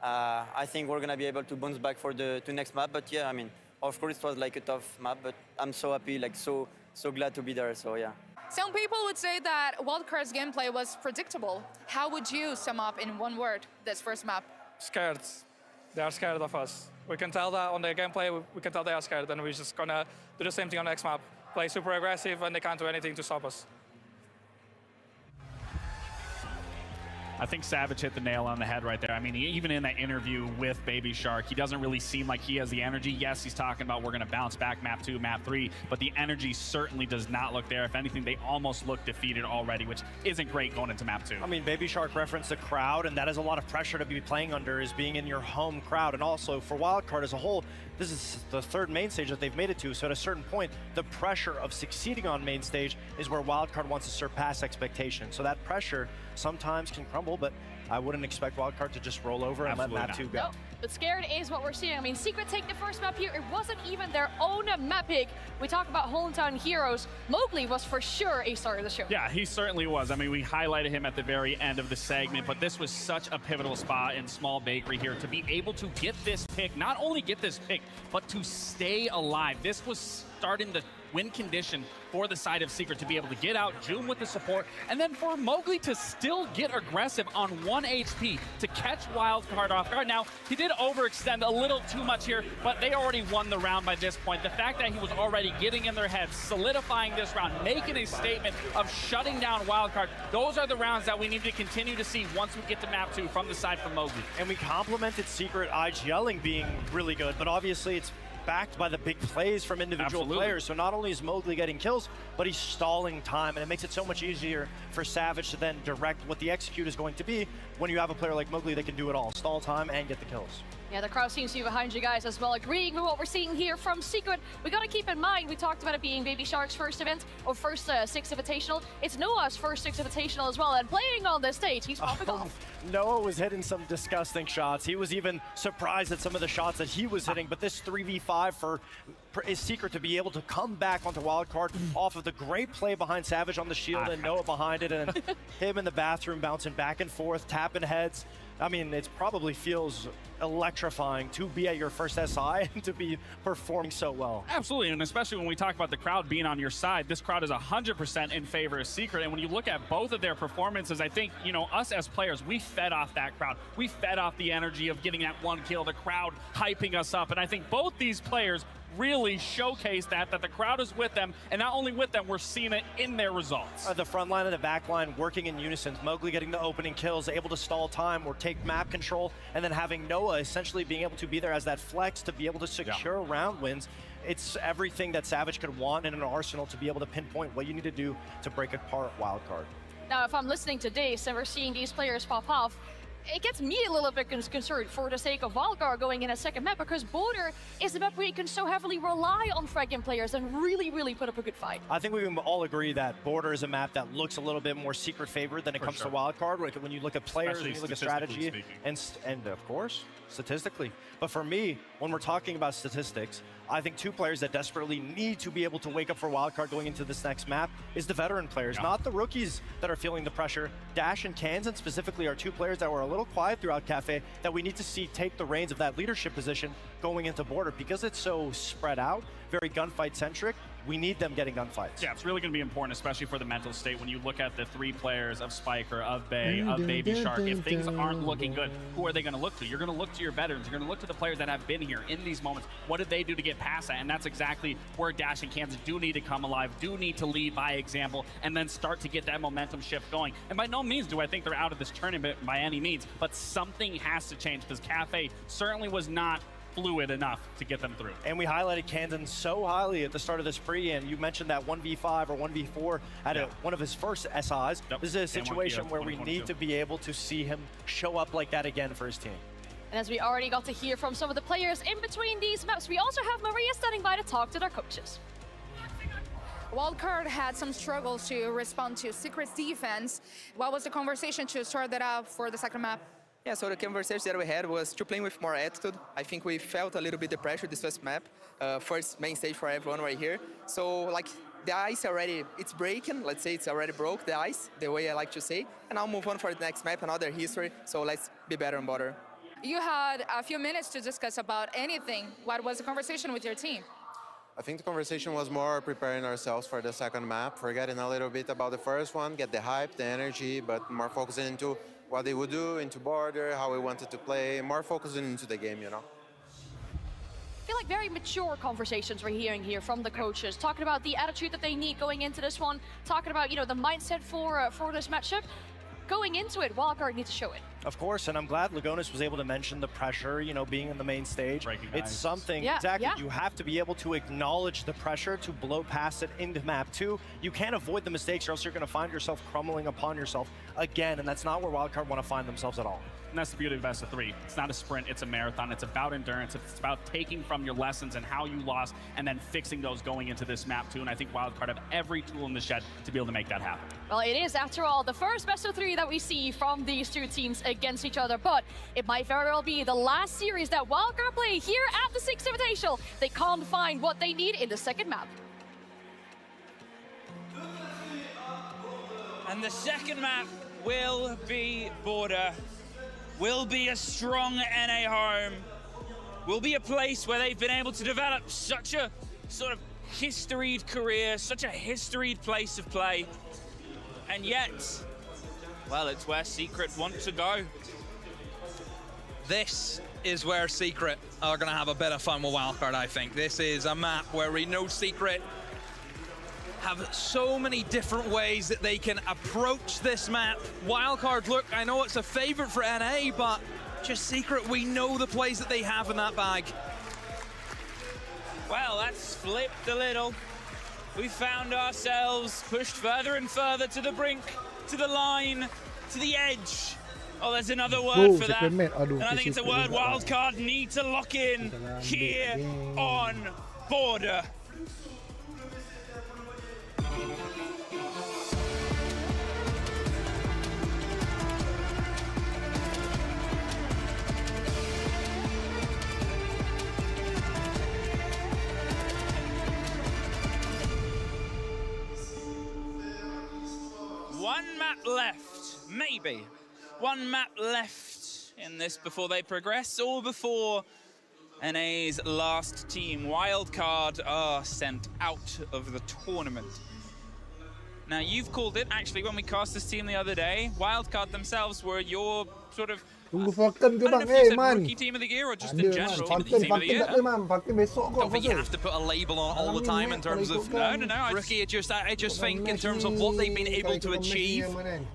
I think we're gonna be able to bounce back for the next map. But yeah, I mean, of course it was like a tough map, but I'm so happy, like so glad to be there. So yeah. Some people would say that Wildcard's gameplay was predictable. How would you sum up in one word this first map? Scared. They are scared of us. We can tell that on their gameplay, we can tell they are scared, and we're just gonna do the same thing on the next map. Play super aggressive, and they can't do anything to stop us. I think Savage hit the nail on the head right there. I mean, even in that interview with Baby Shark, he doesn't really seem like he has the energy. Yes, he's talking about we're going to bounce back map 2, map 3, but the energy certainly does not look there. If anything, they almost look defeated already, which isn't great going into map 2. I mean, Baby Shark referenced the crowd, and that is a lot of pressure to be playing under, is being in your home crowd. And also, for Wildcard as a whole, this is the third main stage that they've made it to, so at a certain point, the pressure of succeeding on main stage is where Wildcard wants to surpass expectations. So that pressure sometimes can crumble, but I wouldn't expect Wildcard to just roll over and let map 2 go. No, but scared is what we're seeing. I mean, Secret take the first map here. It wasn't even their own map pick. We talk about hometown heroes. Mowgli was for sure a star of the show. Yeah, he certainly was. I mean, we highlighted him at the very end of the segment, but this was such a pivotal spot in Small Bakery here to be able to get this pick, not only get this pick, but to stay alive. This was starting the win condition for the side of Secret to be able to get out, June with the support, and then for Mowgli to still get aggressive on 1 HP to catch Wildcard off guard. Now, he did overextend a little too much here, but they already won the round by this point. The fact that he was already getting in their heads, solidifying this round, making a statement of shutting down Wildcard, those are the rounds that we need to continue to see once we get to map 2 from the side from Mowgli. And we complimented Secret IGLing being really good, but obviously it's backed by the big plays from individual players. So not only is Mowgli getting kills, but he's stalling time, and it makes it so much easier for Savage to then direct what the execute is going to be when you have a player like Mowgli that can do it all, stall time and get the kills. Yeah, the crowd seems to be behind you guys as well, agreeing with what we're seeing here from Secret. We got to keep in mind, we talked about it being Baby Shark's first event, or first Six Invitational. It's Noah's first Six Invitational as well, and playing on this stage, he's popping off. Noah was hitting some disgusting shots. He was even surprised at some of the shots that he was hitting, but this 3v5 for is Secret to be able to come back onto Wildcard off of the great play behind Savage on the shield and Noah behind it, and him in the bathroom bouncing back and forth, tapping heads. I mean, it probably feels electrifying to be at your first SI and to be performing so well. Absolutely, and especially when we talk about the crowd being on your side, this crowd is 100% in favor of Secret, and when you look at both of their performances, I think, you know, us as players, we fed off that crowd. We fed off the energy of getting that one kill, the crowd hyping us up, and I think both these players really showcase that the crowd is with them, and not only with them, we're seeing it in their results. The front line and the back line working in unison. Mowgli getting the opening kills, able to stall time or take map control, and then having Noah essentially being able to be there as that flex to be able to secure round wins. It's everything that Savage could want in an arsenal to be able to pinpoint what you need to do to break apart Wildcard. Now, if I'm listening to this and we're seeing these players pop off, it gets me a little bit concerned for the sake of Wildcard going in a second map, because Border is a map where you can so heavily rely on fragging players and really put up a good fight. I think we can all agree that Border is a map that looks a little bit more Secret favored than it comes to Wildcard, when you look at players, when you look at strategy, and of course, statistically. But for me, when we're talking about statistics, I think two players that desperately need to be able to wake up for Wildcard going into this next map is the veteran players, not the rookies that are feeling the pressure. Dash and Kansan specifically are two players that were a little quiet throughout Cafe that we need to see take the reins of that leadership position going into Border, because it's so spread out, very gunfight centric. We need them getting gunfights. Yeah, it's really going to be important, especially for the mental state. When you look at the three players of Spiker, of Bay, of Baby Shark, if things aren't looking good, who are they going to look to? You're going to look to your veterans. You're going to look to the players that have been here in these moments. What did they do to get past that? And that's exactly where Dash and Kansas do need to come alive, do need to lead by example, and then start to get that momentum shift going. And by no means do I think they're out of this tournament by any means, but something has to change, because Cafe certainly was not fluid enough to get them through. And we highlighted Kansan so highly at the start of this pre, and you mentioned that 1v5 or 1v4 at one of his first SIs. This is a situation where we need to be able to see him show up like that again for his team. And as we already got to hear from some of the players in between these maps, we also have Maria standing by to talk to their coaches. Wildcard had some struggles to respond to Secret's defense. What was the conversation to start that out for the second map? Yeah, so the conversation that we had was to play with more attitude. I think we felt a little bit the pressure this first map, first main stage for everyone right here. So like the ice already, it's breaking. Let's say it's already broke, the ice, the way I like to say. And I'll move on for the next map, another history. So let's be better on border. You had a few minutes to discuss about anything. What was the conversation with your team? I think the conversation was more preparing ourselves for the second map, forgetting a little bit about the first one, get the hype, the energy, but more focusing into what they would do, into border, how we wanted to play, more focusing into the game, you know. I feel like very mature conversations we're hearing here from the coaches, talking about the attitude that they need going into this one, talking about, you know, the mindset for this matchup. Going into it, Wildcard needs to show it. Of course, and I'm glad Lagonis was able to mention the pressure, you know, being in the main stage. It's something, exactly, you have to be able to acknowledge the pressure to blow past it into map 2. You can't avoid the mistakes or else you're going to find yourself crumbling upon yourself again, and that's not where Wildcard want to find themselves at all. And that's the beauty of best of 3. It's not a sprint, it's a marathon. It's about endurance. It's about taking from your lessons and how you lost and then fixing those going into this map too. And I think Wildcard have every tool in the shed to be able to make that happen. Well, it is, after all, the first best of 3 that we see from these two teams against each other, but it might very well be the last series that Wildcard play here at the 6th Invitational. They can't find what they need in the second map. And the second map will be border. Will be a strong NA home, will be a place where they've been able to develop such a sort of historied career, such a historied place of play. And yet, well, it's where Secret want to go. This is where Secret are going to have a bit of fun with Wildcard, I think. This is a map where we know Secret have so many different ways that they can approach this map. Wildcard, look, I know it's a favorite for NA, but just Secret, we know the plays that they have in that bag. Well, that's flipped a little. We found ourselves pushed further and further to the brink, to the line, to the edge. Oh, there's another word for that. And I think it's a word Wildcard need to lock in here on border. One map left, maybe. One map left in this before they progress, or before NA's last team, Wildcard, are sent out of the tournament. Now, you've called it, actually, when we cast this team the other day, Wildcard themselves were your sort of Tunggu Falcon ke bang? rookie team of the year or just in general team of the year? Falcon besok kok. Don't think you have to put a label on all the time in terms of rookie. I just think in terms of what they've been able to achieve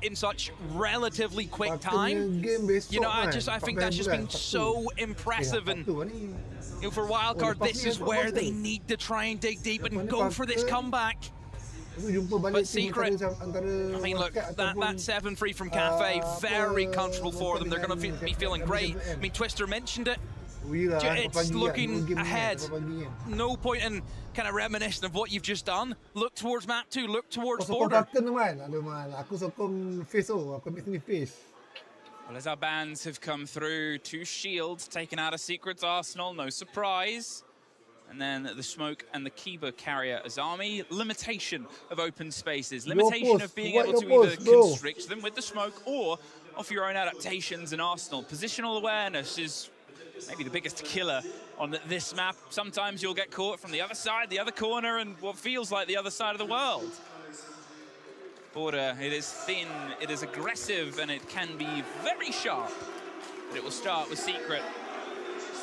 in such relatively quick time, you know, I think that's just been so impressive. And you know, for Wildcard, this is where they need to try and dig deep and go for this comeback. But Secret, I mean, look, that 7-3 from Cafe, very comfortable for them. They're going to be feeling great. I mean, Twister mentioned it. It's looking ahead. No point in kind of reminiscing of what you've just done. Look towards map 2, look towards border. Well, as our bans have come through, 2 shields taken out of Secret's arsenal, no surprise. And then the smoke and the Kiba carrier Azami. Limitation of open spaces. Limitation of being able to either constrict them with the smoke or offer your own adaptations and arsenal. Positional awareness is maybe the biggest killer on this map. Sometimes you'll get caught from the other side, the other corner, and what feels like the other side of the world. Border, it is thin, it is aggressive, and it can be very sharp. But it will start with Secret.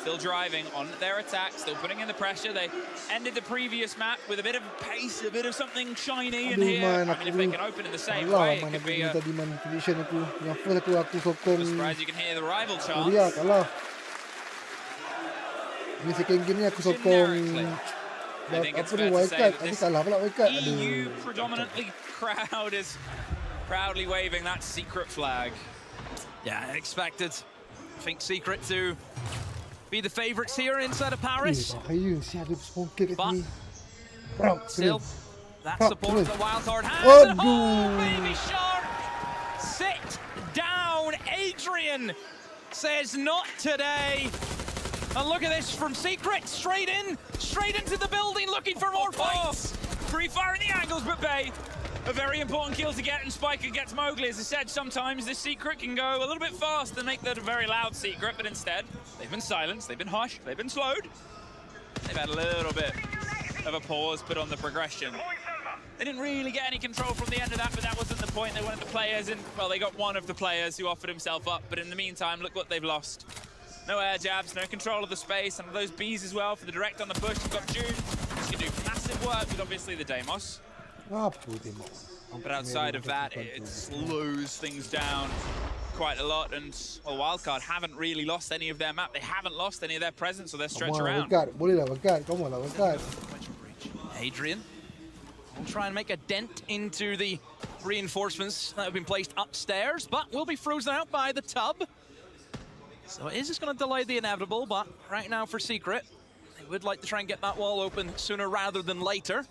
Still driving on their attack, still putting in the pressure. They ended the previous map with a bit of pace, a bit of something shiny in here. I mean, if they can open in the same way, it could be a... surprise, you can hear the rival chants. Ni second game ni aku sokong wildcard, tapi kalah pula wildcard. EU predominantly crowd is proudly waving that Secret flag. Yeah, expected. I think Secret to be the favourites here inside of Paris. But still, That support the wildcard has. And Baby Shark! Sit down, Adrian says not today. And look at this from Secret, straight into the building, looking for more fights. Free-fire in the angles, but Bay, a very important kill to get, and Spiker gets Mowgli. As I said, sometimes this Secret can go a little bit fast and make that a very loud Secret, but instead, they've been silenced, they've been hushed, they've been slowed. They've had a little bit of a pause put on the progression. They didn't really get any control from the end of that, but that wasn't the point. They wanted the players in. Well, they got one of the players who offered himself up, but in the meantime, look what they've lost. No air jabs, no control of the space, and those Bs as well for the direct on the push. You've got June, who's going to do massive work with obviously the Deimos. But outside of that, it slows things down quite a lot, and well, Wildcard haven't really lost any of their map. They haven't lost any of their presence or their stretch around. Adrian will try and make a dent into the reinforcements that have been placed upstairs, but will be frozen out by the tub. So it is just going to delay the inevitable, but right now for Secret, they would like to try and get that wall open sooner rather than later.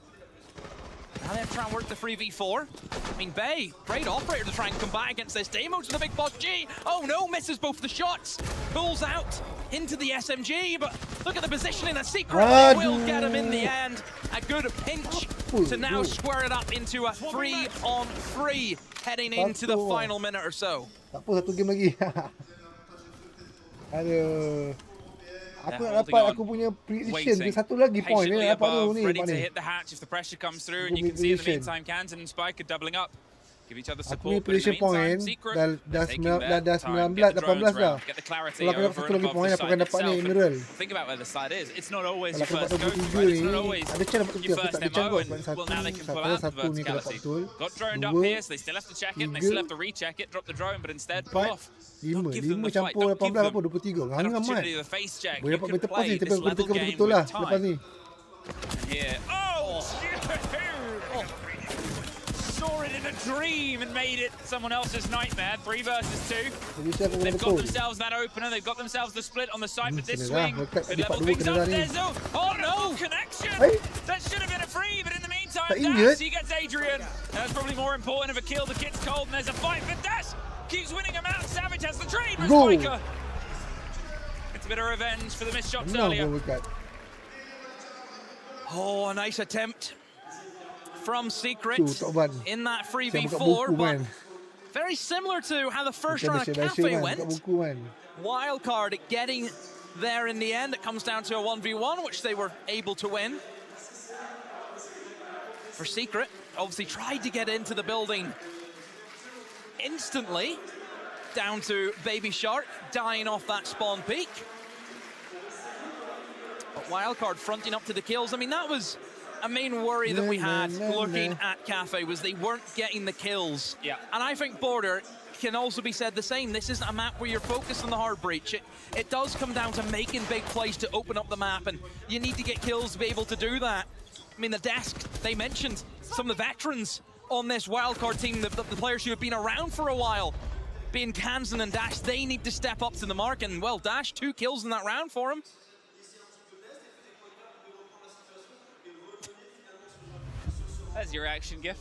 Now they have to try and work the 3v4. I mean, Bay, great operator to try and combat against this. Deimos with the big boss G. Oh no, misses both the shots. Pulls out into the SMG, but look at the positioning. That Secret will get him in the end. A good pinch to now square it up into a 3-on-3 heading into the final minute or so. Satu game lagi. Aduh. Aku nak dapat aku punya prediction dia satu lagi point ni dapat dulu ni. Ready to hit the hatch if the pressure comes through, and you can see in the meantime Kansan and Spike are doubling up. Give each other support, but in the meantime, Secret taking their time, get the drones around, get the clarity over and above the site itself. Think about where the site is. It's not always your first go-to, right? It's not always your first MO, and well, now they can pull out the verticality. Got droned up here, so they still have to check it, and they still have to recheck it, drop the drone, but instead pull off. Don't give them the fight, don't give them an opportunity to face check. You can play this level game with time. Here, saw it in a dream and made it someone else's nightmare. 3 versus 2. They've got themselves that opener. They've got themselves the split on the side, but this swing could level things up. There's oh no, connection! That should have been a free, but in the meantime, Dash, he gets Adrian. That's probably more important of a kill. The kid's cold, and there's a fight, but Dash keeps winning him out. Savage has the trade with Spiker. It's a bit of revenge for the missed shots earlier. Oh, a nice attempt from Secret in that 3v4, but very similar to how the first round of Cafe went. Wildcard getting there in the end. It comes down to a 1v1, which they were able to win. For Secret, obviously tried to get into the building instantly, down to Baby Shark dying off that spawn peak. But Wildcard fronting up to the kills. I mean, that was a main worry that we had looking at Cafe, was they weren't getting the kills. Yeah. And I think Border can also be said the same. This isn't a map where you're focused on the hard breach. It does come down to making big plays to open up the map, and you need to get kills to be able to do that. I mean, the desk, they mentioned some of the veterans on this wildcard team, the players who have been around for a while, being Kansan and Dash, they need to step up to the mark, and well, Dash, 2 kills in that round for him. There's your reaction GIF.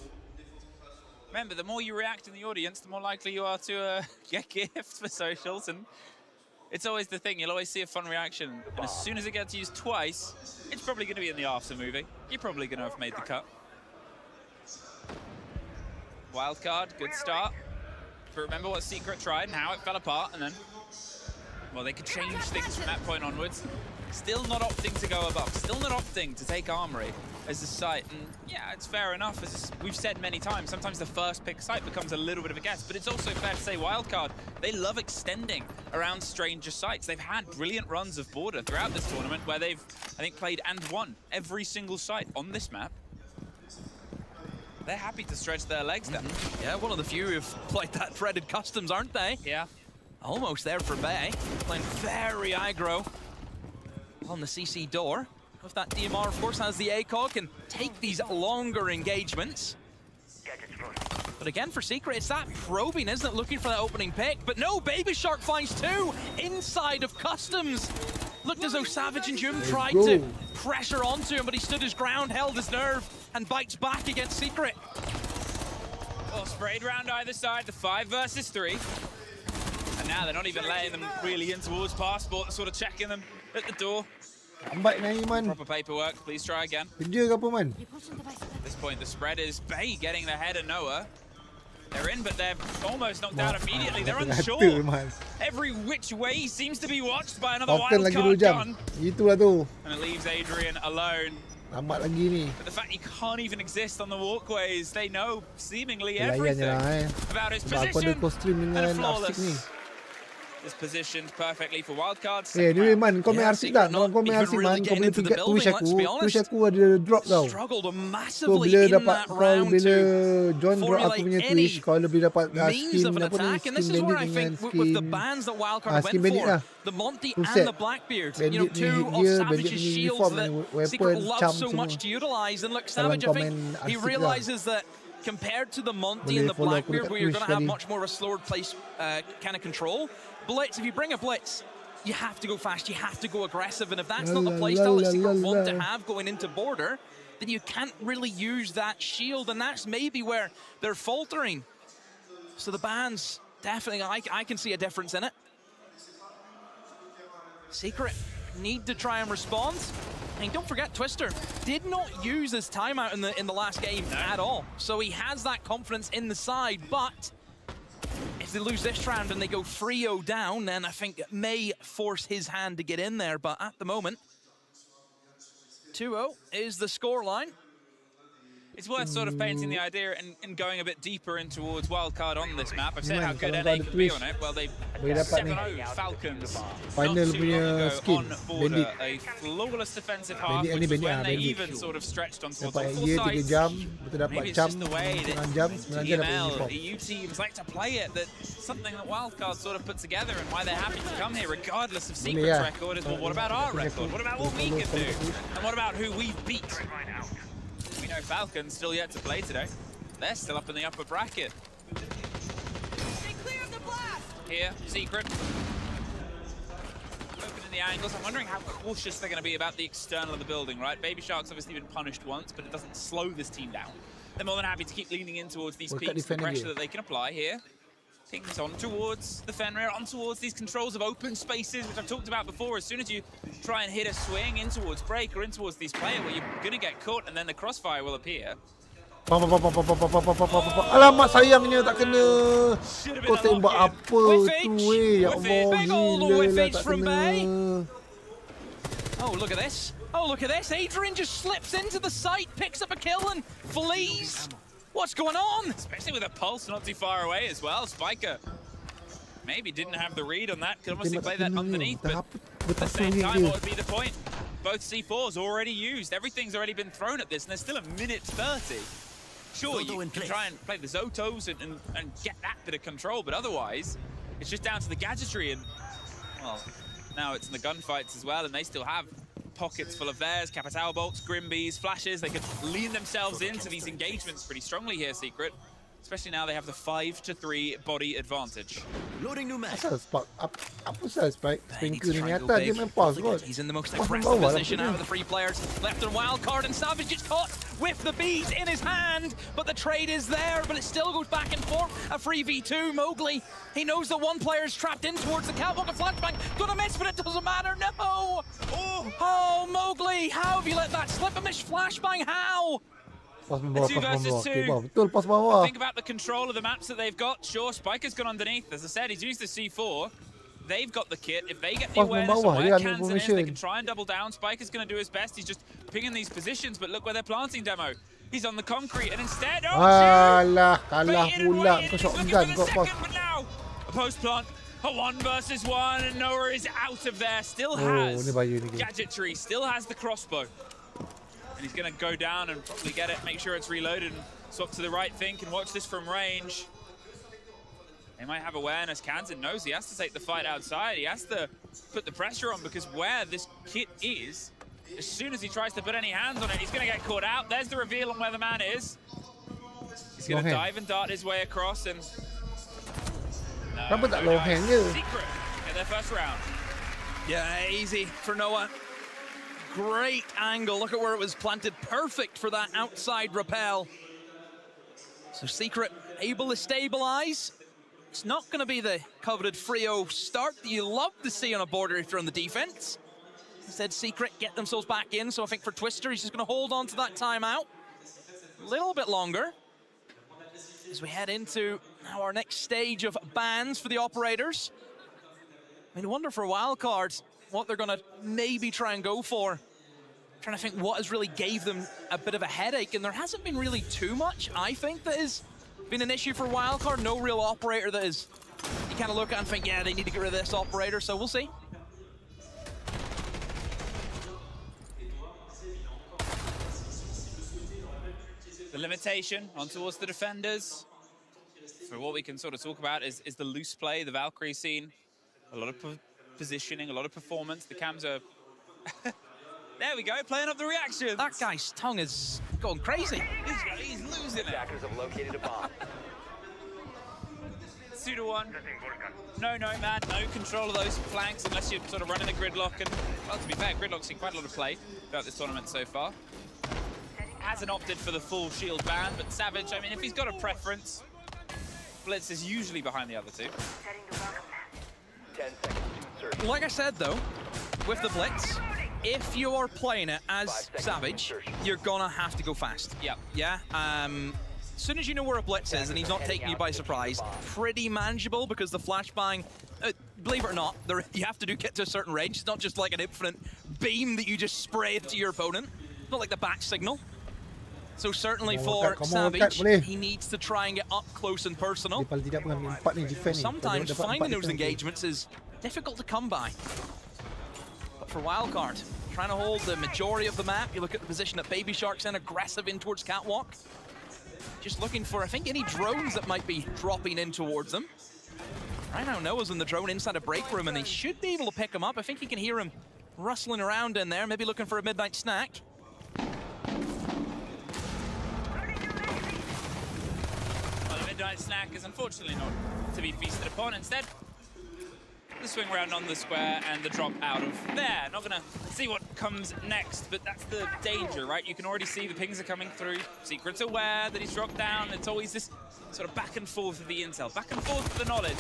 Remember, the more you react in the audience, the more likely you are to get gifts for socials, and it's always the thing, you'll always see a fun reaction. And as soon as it gets used twice, it's probably going to be in the after movie. You're probably going to have made the cut. Wildcard, good start. But remember what Secret tried and how it fell apart, and then, well, they could change things from that point onwards. Still not opting to go above, still not opting to take Armory as a site, and yeah, it's fair enough. As we've said many times, sometimes the first pick site becomes a little bit of a guess, but it's also fair to say Wildcard, they love extending around stranger sites. They've had brilliant runs of Border throughout this tournament where they've, I think, played and won every single site on this map. They're happy to stretch their legs down. Yeah, one of the few who've played that threaded customs, aren't they? Yeah. Almost there for Bay, playing very aggro on the CC door. If that DMR, of course, has the ACOG, can take these longer engagements. But again, for Secret, it's that probing, isn't it? Looking for that opening pick. But no, Baby Shark finds 2 inside of customs. Looked as though Savage and Jum tried to pressure onto him, but he stood his ground, held his nerve, and bites back against Secret. Well, sprayed round either side, the 5 versus 3. And now they're not even letting them really in towards Passport, sort of checking them at the door. Lambat ni Man. Proper paperwork, please try again. Kerja ke apa Man? At this point, the spread is Bay getting the head of Noah. They're in, but they're almost knocked out immediately. They're unsure. Every which way seems to be watched by another wildcard gun. Itulah tu. And it leaves Adrian alone. Lambat lagi ni. But the fact he can't even exist on the walkways, they know seemingly everything about his position. And flawless. Is positioned perfectly for wildcards. Ni Man, kau main RC tak? Kau main RC Man, kau boleh twitch aku ada drop tau. So bila dapat bila join drop aku punya Twitch, kau lebih dapat skin apa ni, skin bandit dengan skin bandit lah. The Monty and the Blackbeard, you know, two of Savage's shields that Secret loves so much to utilize. And look, Savage, I think he realizes that compared to the Monty and the Blackbeard, where you're going to have much more of a slower place kind of control, Blitz, if you bring a Blitz, you have to go fast, you have to go aggressive, and if that's not the playstyle that Secret want to have going into Border, then you can't really use that shield, and that's maybe where they're faltering. So the bans, definitely, I can see a difference in it. Secret need to try and respond. And don't forget, Twister did not use his timeout in the last game at all. So he has that confidence in the side, but if they lose this round and they go 3-0 down, then I think it may force his hand to get in there. But at the moment, 2-0 is the scoreline. It's worth sort of painting the idea and going a bit deeper in towards wildcard on this map. I've said how good NA can be on it. Well, they 7-0 Falcons Final punya skin bandit. a flawless defensive half, which is when they even sort of stretched on towards dapat full year 3 sides. jam, betul dapat Maybe it's jam just the way that 9 jam, 9 jam dapat TML, uniform. EU teams like to play it, that something that Wildcard sort of put together and why they're happy to come here regardless of Secret's record is, well, what about our record? What about what we can do? And what about who we've beat? We know Falcons still yet to play today. They're still up in the upper bracket. Here, Secret. Opening the angles. I'm wondering how cautious they're going to be about the external of the building, right? Baby Shark's obviously been punished once, but it doesn't slow this team down. They're more than happy to keep leaning in towards these peaks, the pressure that they can apply here. Pings on towards the Fenrir, on towards these controls of open spaces, which I've talked about before. As soon as you try and hit a swing in towards break or in towards these players, well, you're going to get caught and then the crossfire will appear. Alamak, sayangnya tak kena. Kau tembak apa tu ya Allah, gila tak kena. Oh, look at this. Oh, look at this. Adrian just slips into the site, picks up a kill and flees. What's going on? Especially with a pulse not too far away as well. Spiker maybe didn't have the read on that. Could obviously play that underneath, but at the same time, what would be the point? Both C4s already used. Everything's already been thrown at this, and there's still a minute 30. Sure, you can try and play the Zotos and get that bit of control, but otherwise, it's just down to the gadgetry. And, well, now it's in the gunfights as well, and they still have pockets full of theirs, Capital bolts, Grimbees, flashes. They could lean themselves into these engagements pretty strongly here, Secret. Especially now they have the 5-3 body advantage. Loading new match. Apa sahaja Spike? Sprinkle ni atas dia main pause kot. He's in the most aggressive position out of the three players. Left and wildcard, and Savage gets caught with the bees in his hand. But the trade is there, but it still goes back and forth. A 3v2, Mowgli. He knows that one player is trapped in towards the catwalk. A flashbang, gonna miss, but it doesn't matter. No! Oh, Mowgli, how have you let that slip? A missed flashbang, how? Pas bawah, 2 versus 2. Okay, betul, pas bawah. Think about the control of the maps that they've got. Sure, Spiker's gone underneath. As I said, he's used the C4. They've got the kit. If they get the awareness of where Kansan is, they can try and double down. Spiker's going to do his best. He's just pinging these positions, but look where they're planting, Demo. He's on the concrete, and instead, Alah, kalah pula. Kau shotgun, kau pause. But now, a post plant. A 1 versus 1, and Noah is out of there. Still has gadgetry, still has the crossbow. And he's going to go down and probably get it, make sure it's reloaded, and swap to the right think and watch this from range. They might have awareness. Kansan knows he has to take the fight outside. He has to put the pressure on, because where this kit is, as soon as he tries to put any hands on it, he's going to get caught out. There's the reveal on where the man is. He's going to dive and dart his way across, and... Kenapa tak low hand je? Secret in their first round. Yeah, easy for Noah. Great angle. Look at where it was planted. Perfect for that outside rappel. So Secret able to stabilize. It's not going to be the coveted Frio start that you love to see on a border if you're on the defense. Instead, Secret get themselves back in. So I think for Twister, he's just going to hold on to that timeout a little bit longer as we head into now our next stage of bans for the operators. I mean, I wonder for wildcards what they're going to maybe try and go for. Trying to think what has really gave them a bit of a headache, and there hasn't been really too much, I think, that has been an issue for wildcard. No real operator that is, you kind of look at and think, yeah, they need to get rid of this operator, so we'll see. The limitation on towards the defenders. For what we can sort of talk about is the loose play, the Valkyrie scene. A lot of positioning, a lot of performance. The cams are... There we go, playing up the reaction. That guy's tongue is going crazy. He's losing it. Attackers have located a bomb. 2-1. No, man, no control of those flanks unless you're sort of running the gridlock. And, well, to be fair, gridlock's seen quite a lot of play throughout this tournament so far. Hasn't opted for the full shield ban, but Savage, I mean, if he's got a preference, Blitz is usually behind the other two. 10 seconds to insert. Like I said, though, with the Blitz, if you're playing it as Savage, you're gonna have to go fast. Yep. Yeah. As soon as you know where a Blitz is and he's not taking you by surprise, pretty manageable because the flashbang, believe it or not, you have to get to a certain range. It's not just like an infinite beam that you just spray to your opponent. It's not like the back signal. So certainly for Savage, he needs to try and get up close and personal. Sometimes finding those engagements is difficult to come by. But for Wildcard, trying to hold the majority of the map. You look at the position that Baby Shark's in, aggressive in towards Catwalk. Just looking for, I think, any drones that might be dropping in towards them. Right now, Noah's in the drone inside a break room, and they should be able to pick him up. I think you can hear him rustling around in there, maybe looking for a midnight snack. Well, the midnight snack is unfortunately not to be feasted upon. Instead, the swing round on the square and the drop out of there. Not gonna see what comes next, but that's the danger, right? You can already see the pings are coming through. Secret's aware that he's dropped down. It's always this sort of back and forth of the intel, back and forth of the knowledge.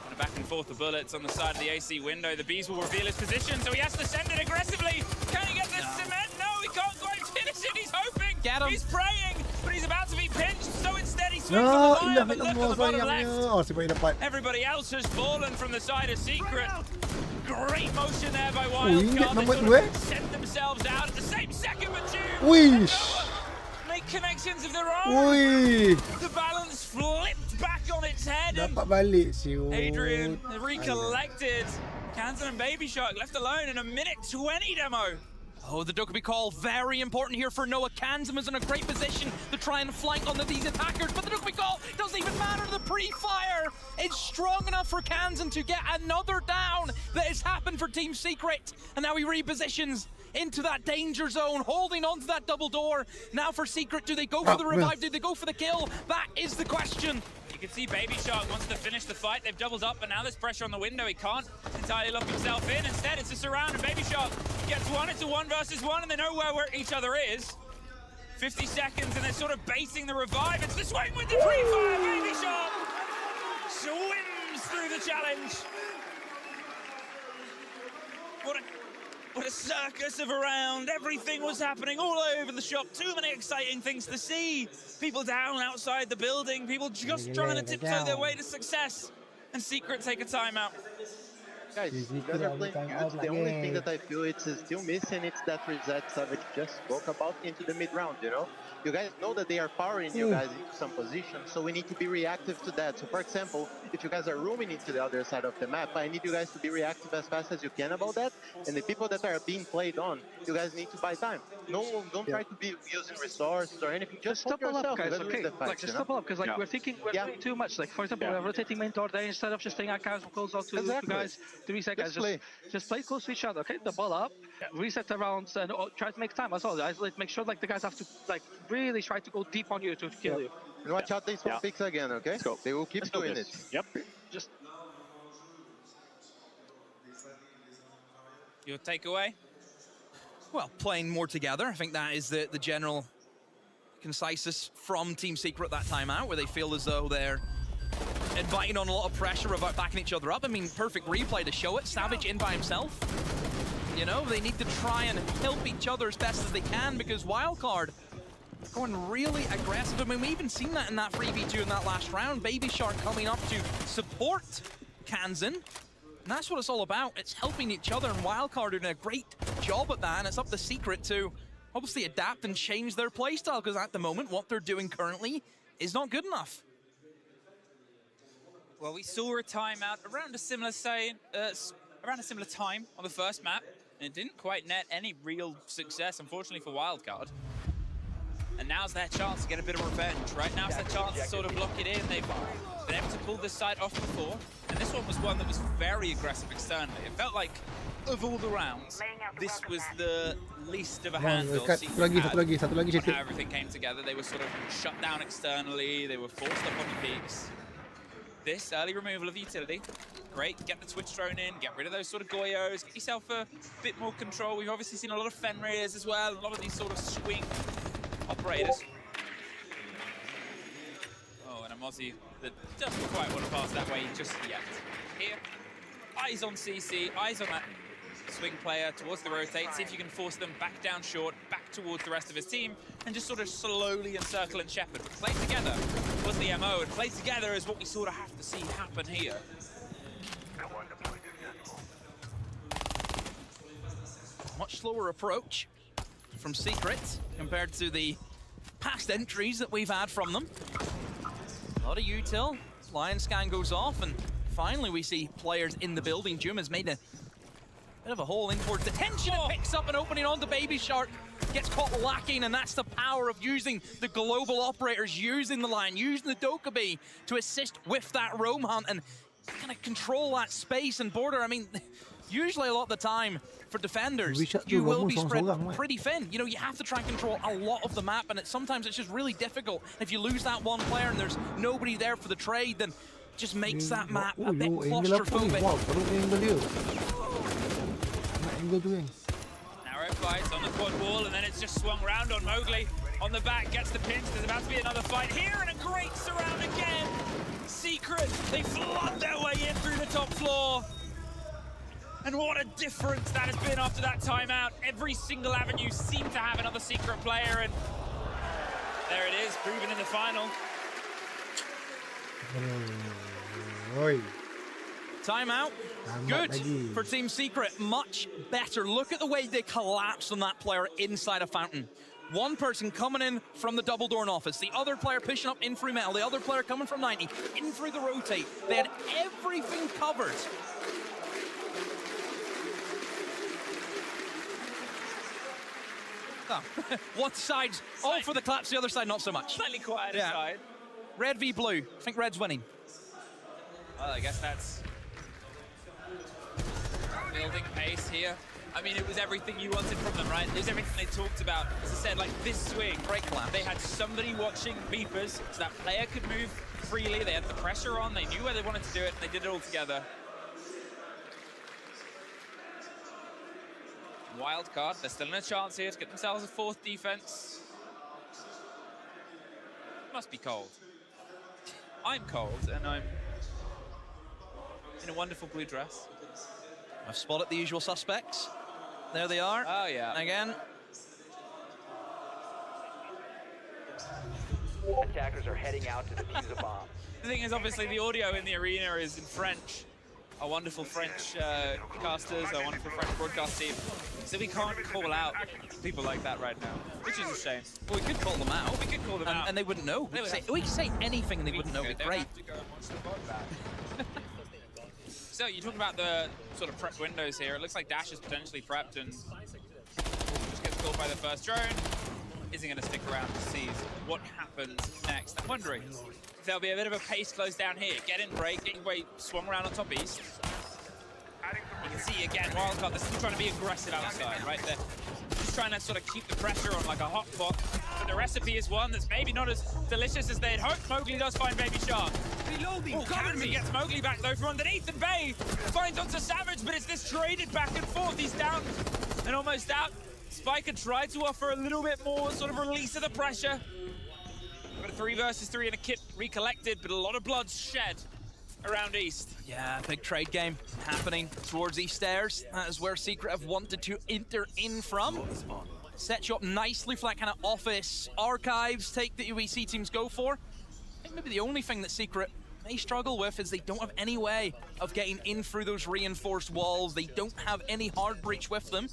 And back and forth the bullets on the side of the AC window. The Bees will reveal his position, so he has to send it aggressively. Can he get this cement? No, he can't quite finish it. He's hoping. Get him. He's praying, but he's about to be pinched, so instead he swings on the wire, but look at the bottom left. Everybody else has fallen from the side of Secret. Great motion there by Wildcard. They sort of set themselves out at the same second, but make connections of their own. The balance flipped back on its head. Adrian recollected. Kansan and Baby Shark left alone in a minute 20 demo. Oh, the Dokkaebi call, very important here for Noah. Kansan is in a great position to try and flank on these attackers, but the Dokkaebi call doesn't even matter. The pre-fire is strong enough for Kansan to get another down that has happened for Team Secret. And now he repositions into that danger zone, holding on to that double door. Now for Secret, do they go for the revive? Do they go for the kill? That is the question. You can see Baby Shark wants to finish the fight. They've doubled up, but now there's pressure on the window. He can't entirely lock himself in. Instead, it's a surround, and Baby Shark gets one. It's a 1 versus 1, and they know where each other is. 50 seconds, and they're sort of baiting the revive. It's the swing with the pre-fire. Baby Shark swims through the challenge. What a circus of a round. Everything was happening all over the shop. Too many exciting things to see. People down outside the building. People just trying to tiptoe their way to success. And Secret take a timeout. Guys, you guys are playing good. The only thing that I feel it's still missing is that reset Savage just spoke about into the mid-round, you know? You guys know that they are powering you guys into some position, so we need to be reactive to that. So for example, if you guys are roaming into the other side of the map, I need you guys to be reactive as fast as you can about that. And the people that are being played on, you guys need to buy time. Don't try to be using resources or anything. Just double yourself, up, guys. Okay, fight, just double up, because like we're thinking we're doing too much. Like for example, we're rotating main door there instead of just staying at casual calls out to guys to reset guys. Just play close to each other, okay? Double up, reset around, and try to make time as well. Guys, like make sure like the guys have to like really try to go deep on you to kill you. And watch out these one picks again, okay? They will keep doing it. Yep. Just your takeaway. well, playing more together. I think that is the general consensus from Team Secret that time out, where they feel as though they're inviting on a lot of pressure about backing each other up. I mean, perfect replay to show it. Savage in by himself. You know, they need to try and help each other as best as they can, because Wildcard going really aggressive. I mean, we even seen that in that 3v2 in that last round. Baby Shark coming up to support Kansan. And that's what it's all about. It's helping each other, and Wildcard doing a great job at that, and it's up to Secret to obviously adapt and change their playstyle, because at the moment, what they're doing currently is not good enough. Well, we saw a timeout around a similar time on the first map, and it didn't quite net any real success, unfortunately, for Wildcard. And now's their chance to get a bit of revenge. Right now's their chance to sort of lock it in. They've been able to pull this side off before, and this one was one that was very aggressive externally. It felt like, of all the rounds, this was the least of a handle Satu lagi on cetek. how everything came together. They were sort of shut down externally. They were forced up on the peaks. This early removal of utility, great. Get the Twitch drone in, get rid of those sort of Goyos, get yourself a bit more control. We've obviously seen a lot of Fenrirs as well, a lot of these sort of swing operators. Oh, and a Mozzie that doesn't quite want to pass that way just yet. Here, eyes on CC, eyes on that swing player towards the rotate, see if you can force them back down short, back towards the rest of his team, and just sort of slowly encircle and shepherd. But play together was the MO, and play together is what we sort of have to see happen here. Much slower approach from Secret compared to the past entries that we've had from them. A lot of util. Lion scan goes off, and finally we see players in the building. Jum has made a bit of a hole in towards detention. It picks up an opening onto Baby Shark. Gets caught lacking, and that's the power of using the global operators, using the Lion, using the Dokkaebi to assist with that roam hunt and kind of control that space and border. I mean, usually a lot of the time for defenders, you will be spread pretty thin. You know, you have to try and control a lot of the map, and sometimes it's just really difficult. If you lose that one player and there's nobody there for the trade, then it just makes that map a bit claustrophobic. Narrow fight on the quad wall, and then it's just swung round on Mowgli. On the back, gets the pinch. There's about to be another fight here, and a great surround again. Secret, they flood their way in through the top floor. And what a difference that has been after that timeout. Every single avenue seemed to have another Secret player, and there it is, proven in the final. Timeout. Good for Team Secret. Much better. Look at the way they collapsed on that player inside a fountain. One person coming in from the double door office, the other player pushing up in through metal, the other player coming from 90, in through the rotate. They had everything covered. Oh. One side's all for the claps, the other side not so much. Slightly quieter side. Red v blue. I think red's winning. Well, I guess that's building pace here. I mean, it was everything you wanted from them, right? It was everything they talked about. As I said, like this swing. Great collapse. They had somebody watching beepers, so that player could move freely. They had the pressure on. They knew where they wanted to do it, and they did it all together. Wild card. They're still in a chance here to get themselves a fourth defense. Must be cold. I'm cold, and I'm in a wonderful blue dress. I've spotted the usual suspects. There they are. Oh, yeah. Again. Attackers are heading out to defuse a bomb. The thing is, obviously, the audio in the arena is in French. Our wonderful French casters, our wonderful French broadcast team. So we can't call out people like that right now, which is a shame. Well, we could call them out. We could call them out. And they wouldn't know. We could say anything and they wouldn't know. It'd be great. So you're talking about the sort of prep windows here. It looks like Dash is potentially prepped and just gets caught by the first drone. Isn't going to stick around to see what happens next. I'm wondering if there'll be a bit of a pace close down here. Get in break, get your way swung around on top east. You can see again, Wildcard, they're still trying to be aggressive outside, right? They're just trying to sort of keep the pressure on like a hot pot. But the recipe is one that's maybe not as delicious as they'd hoped. Mowgli does find Baby Shark. Oh, Kansan gets Mowgli back though from underneath, and Bay finds onto Savage, but it's this traded back and forth. He's down and almost out. Spiker tried to offer a little bit more sort of release of the pressure. Got a 3 versus 3 and a kit recollected, but a lot of blood shed around East. Yeah, big trade game happening towards East Stairs. That is where Secret have wanted to enter in from. Set you up nicely for that kind of office archives take that UEC teams go for. I think maybe the only thing that Secret may struggle with is they don't have any way of getting in through those reinforced walls. They don't have any hard breach with them.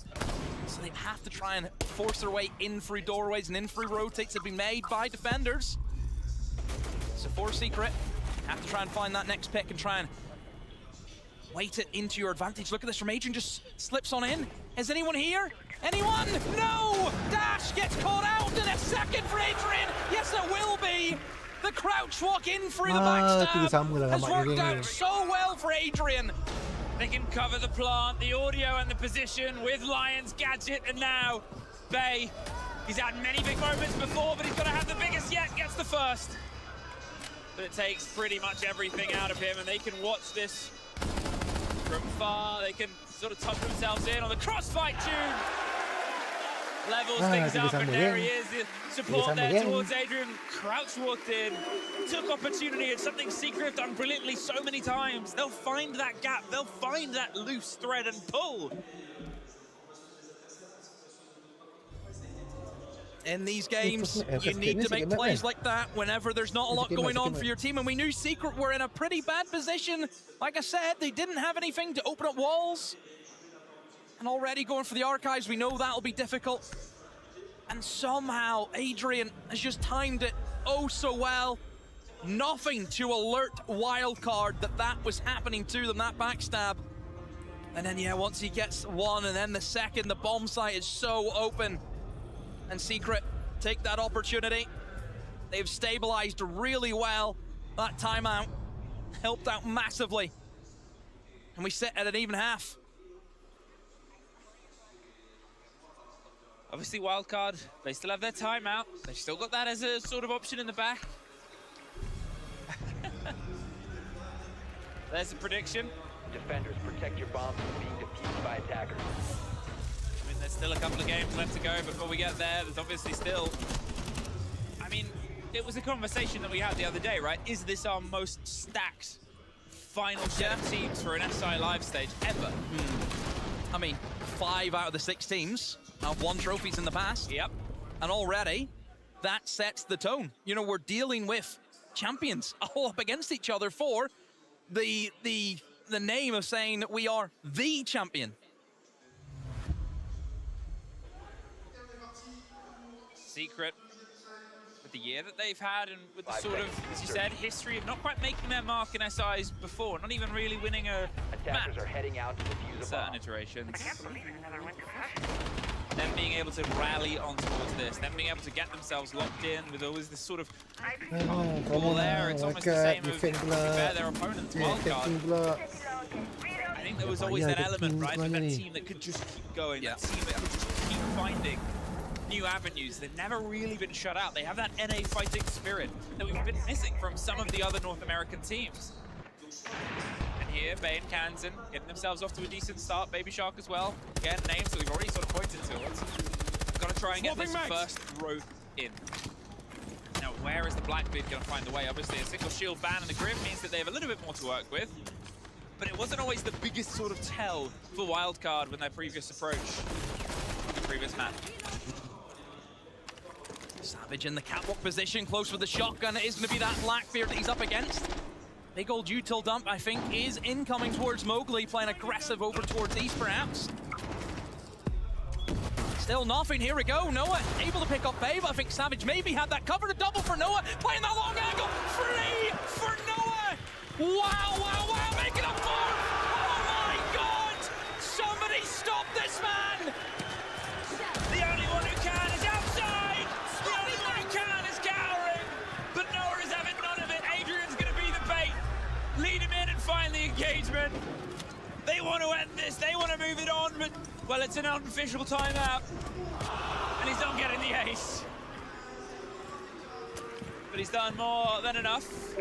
So they have to try and force their way in through doorways and in through rotates that have been made by defenders. So for Secret, have to try and find that next pick and try and weight it into your advantage. Look at this from Adrian, just slips on in. Is anyone here? Anyone? No! Dash gets caught out in a second for Adrian. Yes, it will be. The crouch walk in through the backstab has worked out so well for Adrian. They can cover the plant, the audio and the position with Lion's gadget, and now Bay. He's had many big moments before, but he's got to have the biggest yet, gets the first. But it takes pretty much everything out of him, and they can watch this from far. They can sort of tuck themselves in on the crossfight tune. Levels things up, and there he is, the support there towards Adrian. Crouch walked in, took opportunity. It's something Secret have done brilliantly so many times. They'll find that gap, they'll find that loose thread and pull. In these games, you need to make plays like that whenever there's not a lot going on for your team, and we knew Secret were in a pretty bad position. Like I said, they didn't have anything to open up walls. And already going for the archives, we know that'll be difficult. And somehow Adrian has just timed it oh so well. Nothing to alert Wildcard that that was happening to them, that backstab. And then, yeah, once he gets one and then the second, the bomb site is so open. And Secret take that opportunity. They've stabilized really well. That timeout helped out massively. And we sit at an even half. Obviously, Wildcard, they still have their timeout. They've still got that as a sort of option in the back. There's the prediction. Defenders, protect your bombs from being defused by attackers. I mean, there's still a couple of games left to go before we get there. There's obviously still... I mean, it was a conversation that we had the other day, right? Is this our most stacked final set of teams for an SI live stage ever? I mean, 5 out of the 6 teams have won trophies in the past. Yep. And already, that sets the tone. You know, we're dealing with champions all up against each other for the name of saying that we are the champion. Secret, with the year that they've had and with the sort of, as you said, history of not quite making their mark in SIs before, not even really winning a Attackers are heading out to defuse a certain bomb. iterations. Them being able to rally on towards this, them being able to get themselves locked in with always this sort of ball there. It's almost the same as their opponents, Wildcard. I think there was always that element, right, of that team that could just keep going, that team that could just keep finding new avenues. They've never really been shut out. They have that NA fighting spirit that we've been missing from some of the other North American teams. And here, Bay and Kansan getting themselves off to a decent start. Baby Shark as well. Again, names that we've already sort of pointed towards. Got to try and get this first rope in. Now, where is the Blackbeard going to find the way? Obviously, a single shield ban and the Grim means that they have a little bit more to work with. But it wasn't always the biggest sort of tell for Wildcard when their previous approach, the previous match. Savage in the catwalk position, close with the shotgun. It is going to be that Blackbeard that he's up against. Big old util dump, I think, is incoming towards Mowgli, playing aggressive over towards East, perhaps. Still nothing, here we go. Noah able to pick up Bay, but I think Savage maybe had that covered. A double for Noah, playing that long angle. Free for Noah! Wow, wow, wow, making up 4! Oh my god! Somebody stop this man! The only one who can is outside! The only one who can is cowering! But Noah is having none of it. Adrian's going to be the bait. Lead him in and find the engagement. They want to end this. They want to move it on, but, well, it's an unofficial timeout. And he's not getting the ace. But he's done more than enough.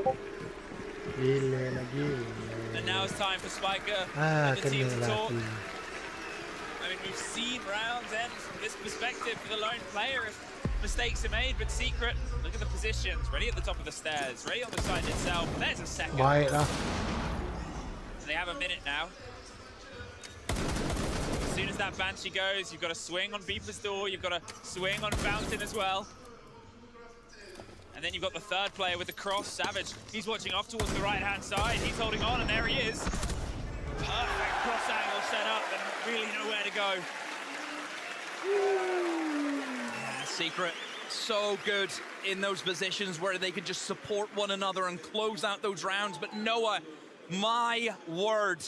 And now it's time for Spiker and the team to talk. I mean, we've seen rounds end from this perspective for the lone player if mistakes are made, but Secret, look at the positions, ready at the top of the stairs, ready on the side itself. There's a second. Baiklah. They have a minute now. As soon as that Banshee goes, you've got to swing on Beeper's door, you've got to swing on Fountain as well. And then you've got the third player with the cross, Savage. He's watching off towards the right-hand side. He's holding on, and there he is. Perfect cross angle set up, and really nowhere to go. Yeah, Secret, so good in those positions where they could just support one another and close out those rounds. But Noah, my word,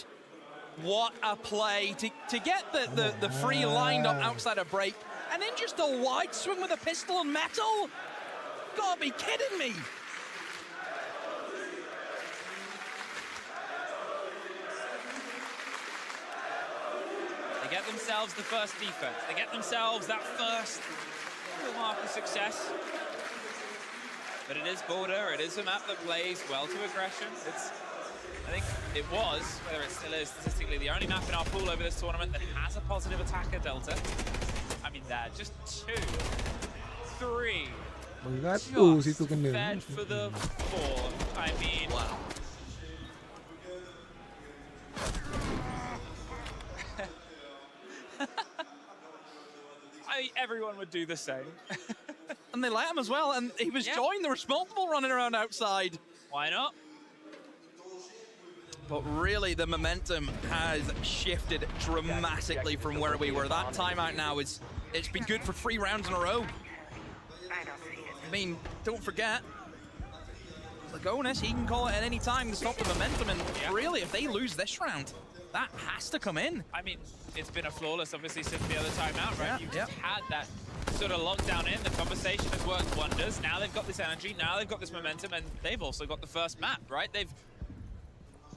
what a play to get the free lined up outside of break, and then just a wide swing with a pistol and metal. Gotta be kidding me. They get themselves the first defense. They get themselves that first mark of success. But it is Border. It is a map that plays well to aggression. I think it was, whether it still is statistically, the only map in our pool over this tournament that has a positive attacker delta. I mean, that just 2, 3. Situ kena. Fed for the 4. I mean, wow. Everyone would do the same. And they let him as well, and he was joined. There was multiple running around outside. Why not? But really, the momentum has shifted dramatically from where we were. That timeout now it's been good for 3 rounds in a row. I mean, don't forget, Lagonis, he can call it at any time to stop the momentum, and really, if they lose this round, that has to come in. I mean, it's been a flawless, obviously, since the other timeout, right? You've just had that sort of lockdown in. The conversation has worked wonders. Now they've got this energy, now they've got this momentum, and they've also got the first map, right? They've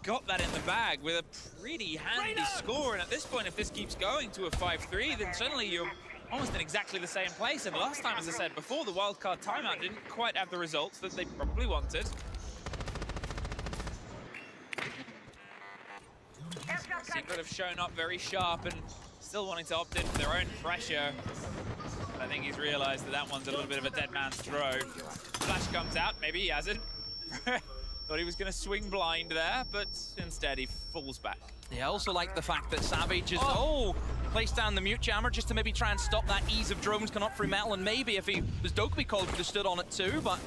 got that in the bag with a pretty handy score, and at this point, if this keeps going to a 5-3, then suddenly you're almost in exactly the same place. And last time, as I said before, the wildcard timeout didn't quite have the results that they probably wanted. Secret have shown up very sharp and still wanting to opt in for their own pressure. But I think he's realized that that one's a little bit of a dead man's throw. Flash comes out, maybe he hasn't. Thought he was going to swing blind there, but instead he falls back. Yeah, I also like the fact that Savage is placed down the mute jammer just to maybe try and stop that ease of drones coming up through metal, and maybe if he was Dokkaebi called, could have stood on it too, but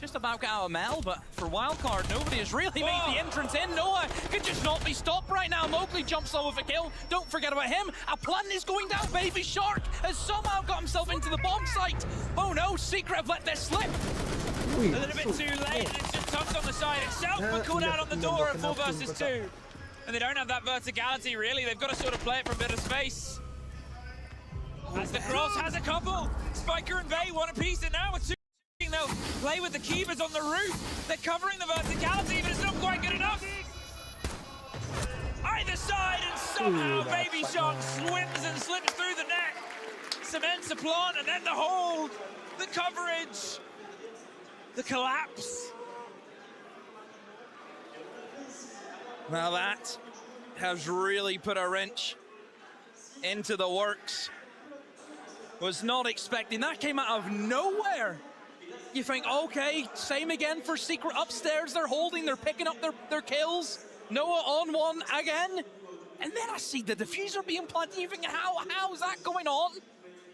just about got out of metal. But for wildcard, nobody has really made the entrance in. Noah could just not be stopped right now. Mowgli jumps over for kill. Don't forget about him. A plant is going down. Baby Shark has somehow got himself into the bomb site. Oh no, Secret have let this slip. A little bit too late, and it's just tucked on the side itself, but called out on the door at 4 versus 2. And they don't have that verticality, really. They've got to sort of play it from a bit of space. As the cross has a couple. Spiker and Bay want a piece, and now with 2. They'll play with the Keepers on the roof. They're covering the verticality, but it's not quite good enough. Either side, and somehow Baby Shark swims and slips through the net. Cements a plant, and then the hold, the coverage, the collapse. Now that has really put a wrench into the works. Was not expecting that. Came out of nowhere. You think, okay, same again for Secret upstairs. They're holding, they're picking up their kills. Noah on one again. And then I see the diffuser being planted. You think, how is that going on?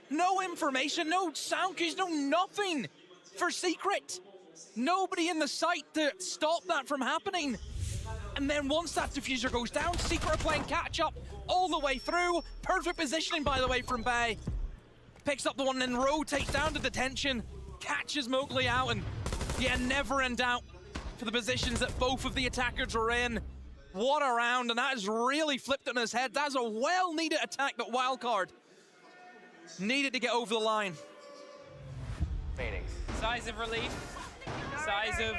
No information, no sound cues, no nothing for Secret. Nobody in the site to stop that from happening. And then once that diffuser goes down, Secret are playing catch up all the way through. Perfect positioning, by the way, from Bay. Picks up the one and then rotates down to detention. Catches Mowgli out, and yeah, never in doubt for the positions that both of the attackers were in. What a round, and that has really flipped it on his head. That's a well-needed attack that Wildcard needed to get over the line. Size of relief, size of...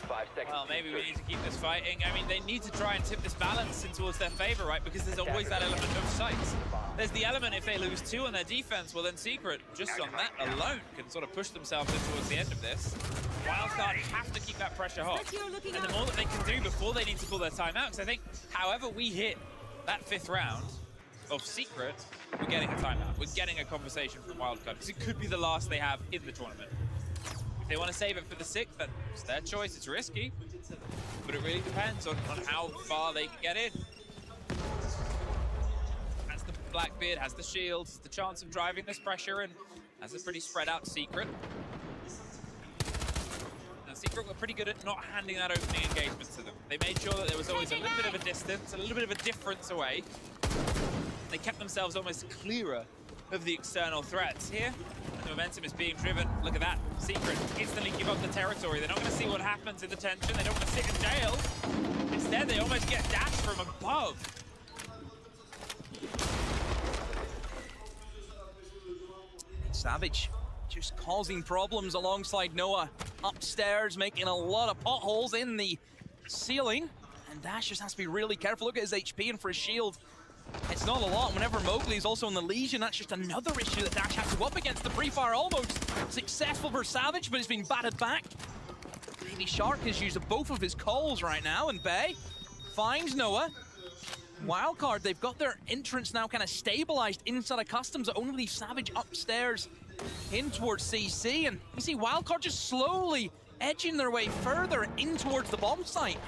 5 seconds. Well, maybe we need to keep this fighting. I mean, they need to try and tip this balance in towards their favor, right? Because there's always that element of sights. There's the element if they lose 2 on their defense, well then Secret, just on that alone, can sort of push themselves in towards the end of this. Wildcard have to keep that pressure hot. And the more that they can do before they need to pull their time out, because I think however we hit that 5th round, of Secret, we're getting a timeout. We're getting a conversation from Wildcard, because it could be the last they have in the tournament. If they want to save it for the 6th, then it's their choice. It's risky, but it really depends on how far they can get in. Has the Blackbeard, has the shields, has the chance of driving this pressure, and has a pretty spread out Secret. Now, Secret were pretty good at not handing that opening engagement to them. They made sure that there was always a little bit of a distance, a little bit of a difference away. They kept themselves almost clearer of the external threats. Here, the momentum is being driven. Look at that. Secret instantly give up the territory. They're not going to see what happens in the tension. They don't want to sit in jail. Instead, they almost get dashed from above. Savage just causing problems alongside Noah upstairs, making a lot of potholes in the ceiling. And Dash just has to be really careful. Look at his HP and for his shield. It's not a lot. Whenever Mowgli is also in the Legion, that's just another issue that Dash has to go up against. The pre-fire almost successful for Savage, but it's been batted back. Baby Shark has used both of his calls right now, and Bay finds Noah. Wildcard, they've got their entrance now kind of stabilized inside of Customs. It only leaves Savage upstairs in towards CC, and you see Wildcard just slowly edging their way further in towards the bomb site.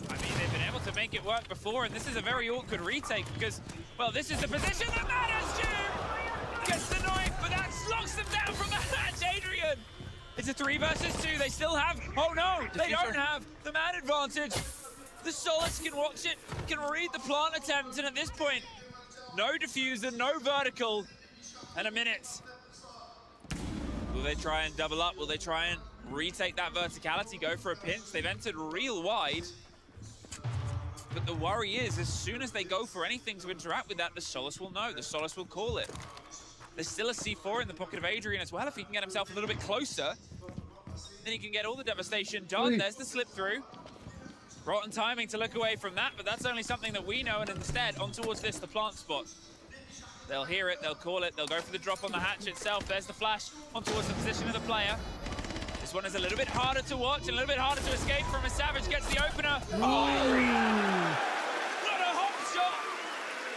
I mean, they've been able to make it work before, and this is a very awkward retake because, well, this is the position that matters, Jim! Gets the knife, but that locks them down from the hatch, Adrian! It's a 3 versus 2, they still have, oh no, they don't have the man advantage. The Solace can watch it, can read the plant attempt, and at this point, no diffuser, no vertical, and a minute. Will they try and double up? Will they try and retake that verticality, go for a pinch? They've entered real wide. But the worry is, as soon as they go for anything to interact with that, the Solace will know, the Solace will call it. There's still a C4 in the pocket of Adrian as well. If he can get himself a little bit closer, then he can get all the devastation done. There's the slip through. Rotten timing to look away from that, but that's only something that we know, and instead, on towards this, the plant spot. They'll hear it, they'll call it, they'll go for the drop on the hatch itself. There's the flash on towards the position of the player. This one is a little bit harder to watch and a little bit harder to escape from as Savage gets the opener. Oh, what a hop shot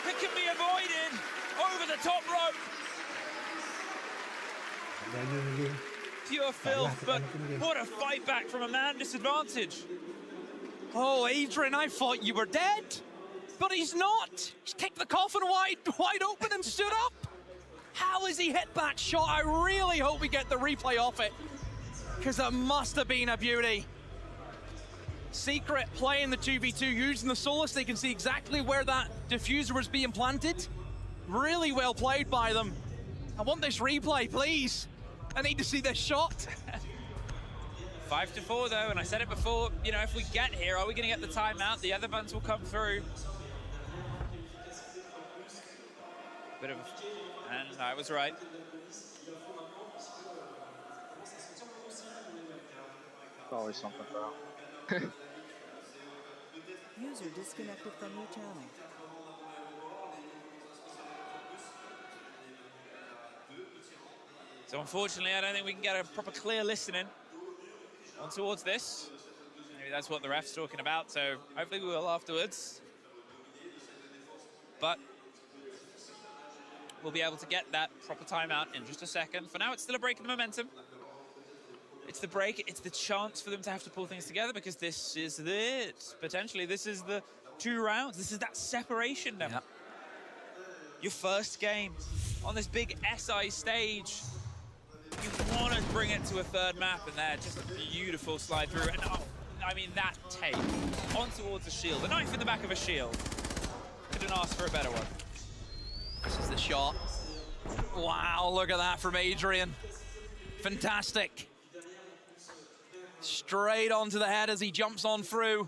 that can be avoided over the top rope. Pure filth, but what a fight back from a man disadvantage. Oh, Adrian, I thought you were dead, but he's not. He's kicked the coffin wide open and stood up. How has he hit that shot? I really hope we get the replay off it, because that must have been a beauty. Secret playing the 2v2, using the Solace. They can see exactly where that diffuser was being planted. Really well played by them. I want this replay, please. I need to see this shot. 5-4 though, and I said it before, you know, if we get here, are we going to get the timeout? The other buns will come through. Bit of, and I was right. Always something, bro. User disconnected from your channel. So unfortunately, I don't think we can get a proper clear listening on towards this. Maybe that's what the ref's talking about, so hopefully we will afterwards. But we'll be able to get that proper timeout in just a second. For now, it's still a break in the momentum. It's the break, it's the chance for them to have to pull things together, because this is it. Potentially, this is the 2 rounds. This is that separation now. Yep. Your first game on this big SI stage. You want to bring it to a 3rd map, and there, just a beautiful slide through. And oh, I mean, that take on towards the shield. The knife in the back of a shield. Couldn't ask for a better one. This is the shot. Wow, look at that from Adrian. Fantastic. Straight onto the head as he jumps on through.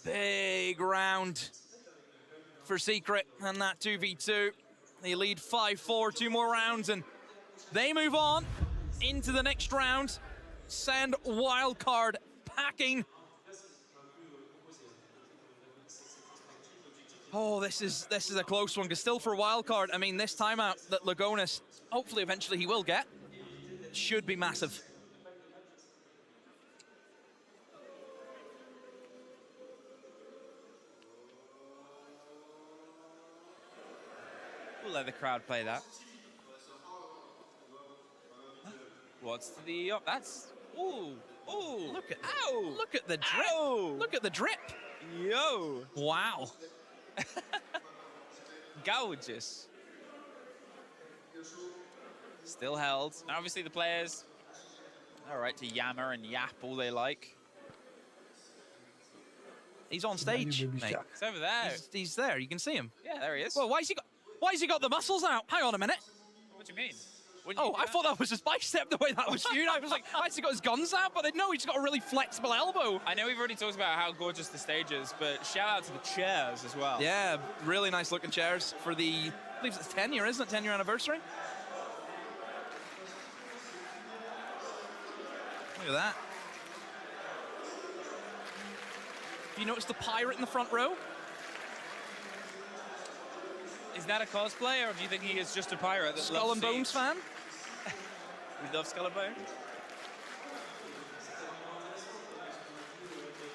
Big round for Secret and that 2v2. They lead 5-4, 2 more rounds, and they move on into the next round. Send Wildcard packing. Oh, this is a close one, because still for Wildcard, I mean, this timeout that Lagonis, hopefully eventually he will get, should be massive. let the crowd play that. What's the... Oh, that's... Ooh. Ooh. Look at... Ow. Look at the drip. Ow. Look at the drip. Yo. Wow. Gorgeous. Still held. And obviously the players are right to yammer and yap all they like. He's on stage, mate. It's over there. He's there. You can see him. Yeah, there he is. Well, why has he got the muscles out? Hang on a minute. What do you mean? Oh, I thought that was his bicep, the way that was viewed. I was like, why has he got his guns out? But no, he's got a really flexible elbow. I know we've already talked about how gorgeous the stage is, but shout out to the chairs as well. Yeah, really nice looking chairs for the, I believe it's 10 year, isn't it? 10 year anniversary. Look at that. You notice the pirate in the front row? Is that a cosplay, or do you think he is just a pirate that Skull and Bones fan? We love Skull and Bones.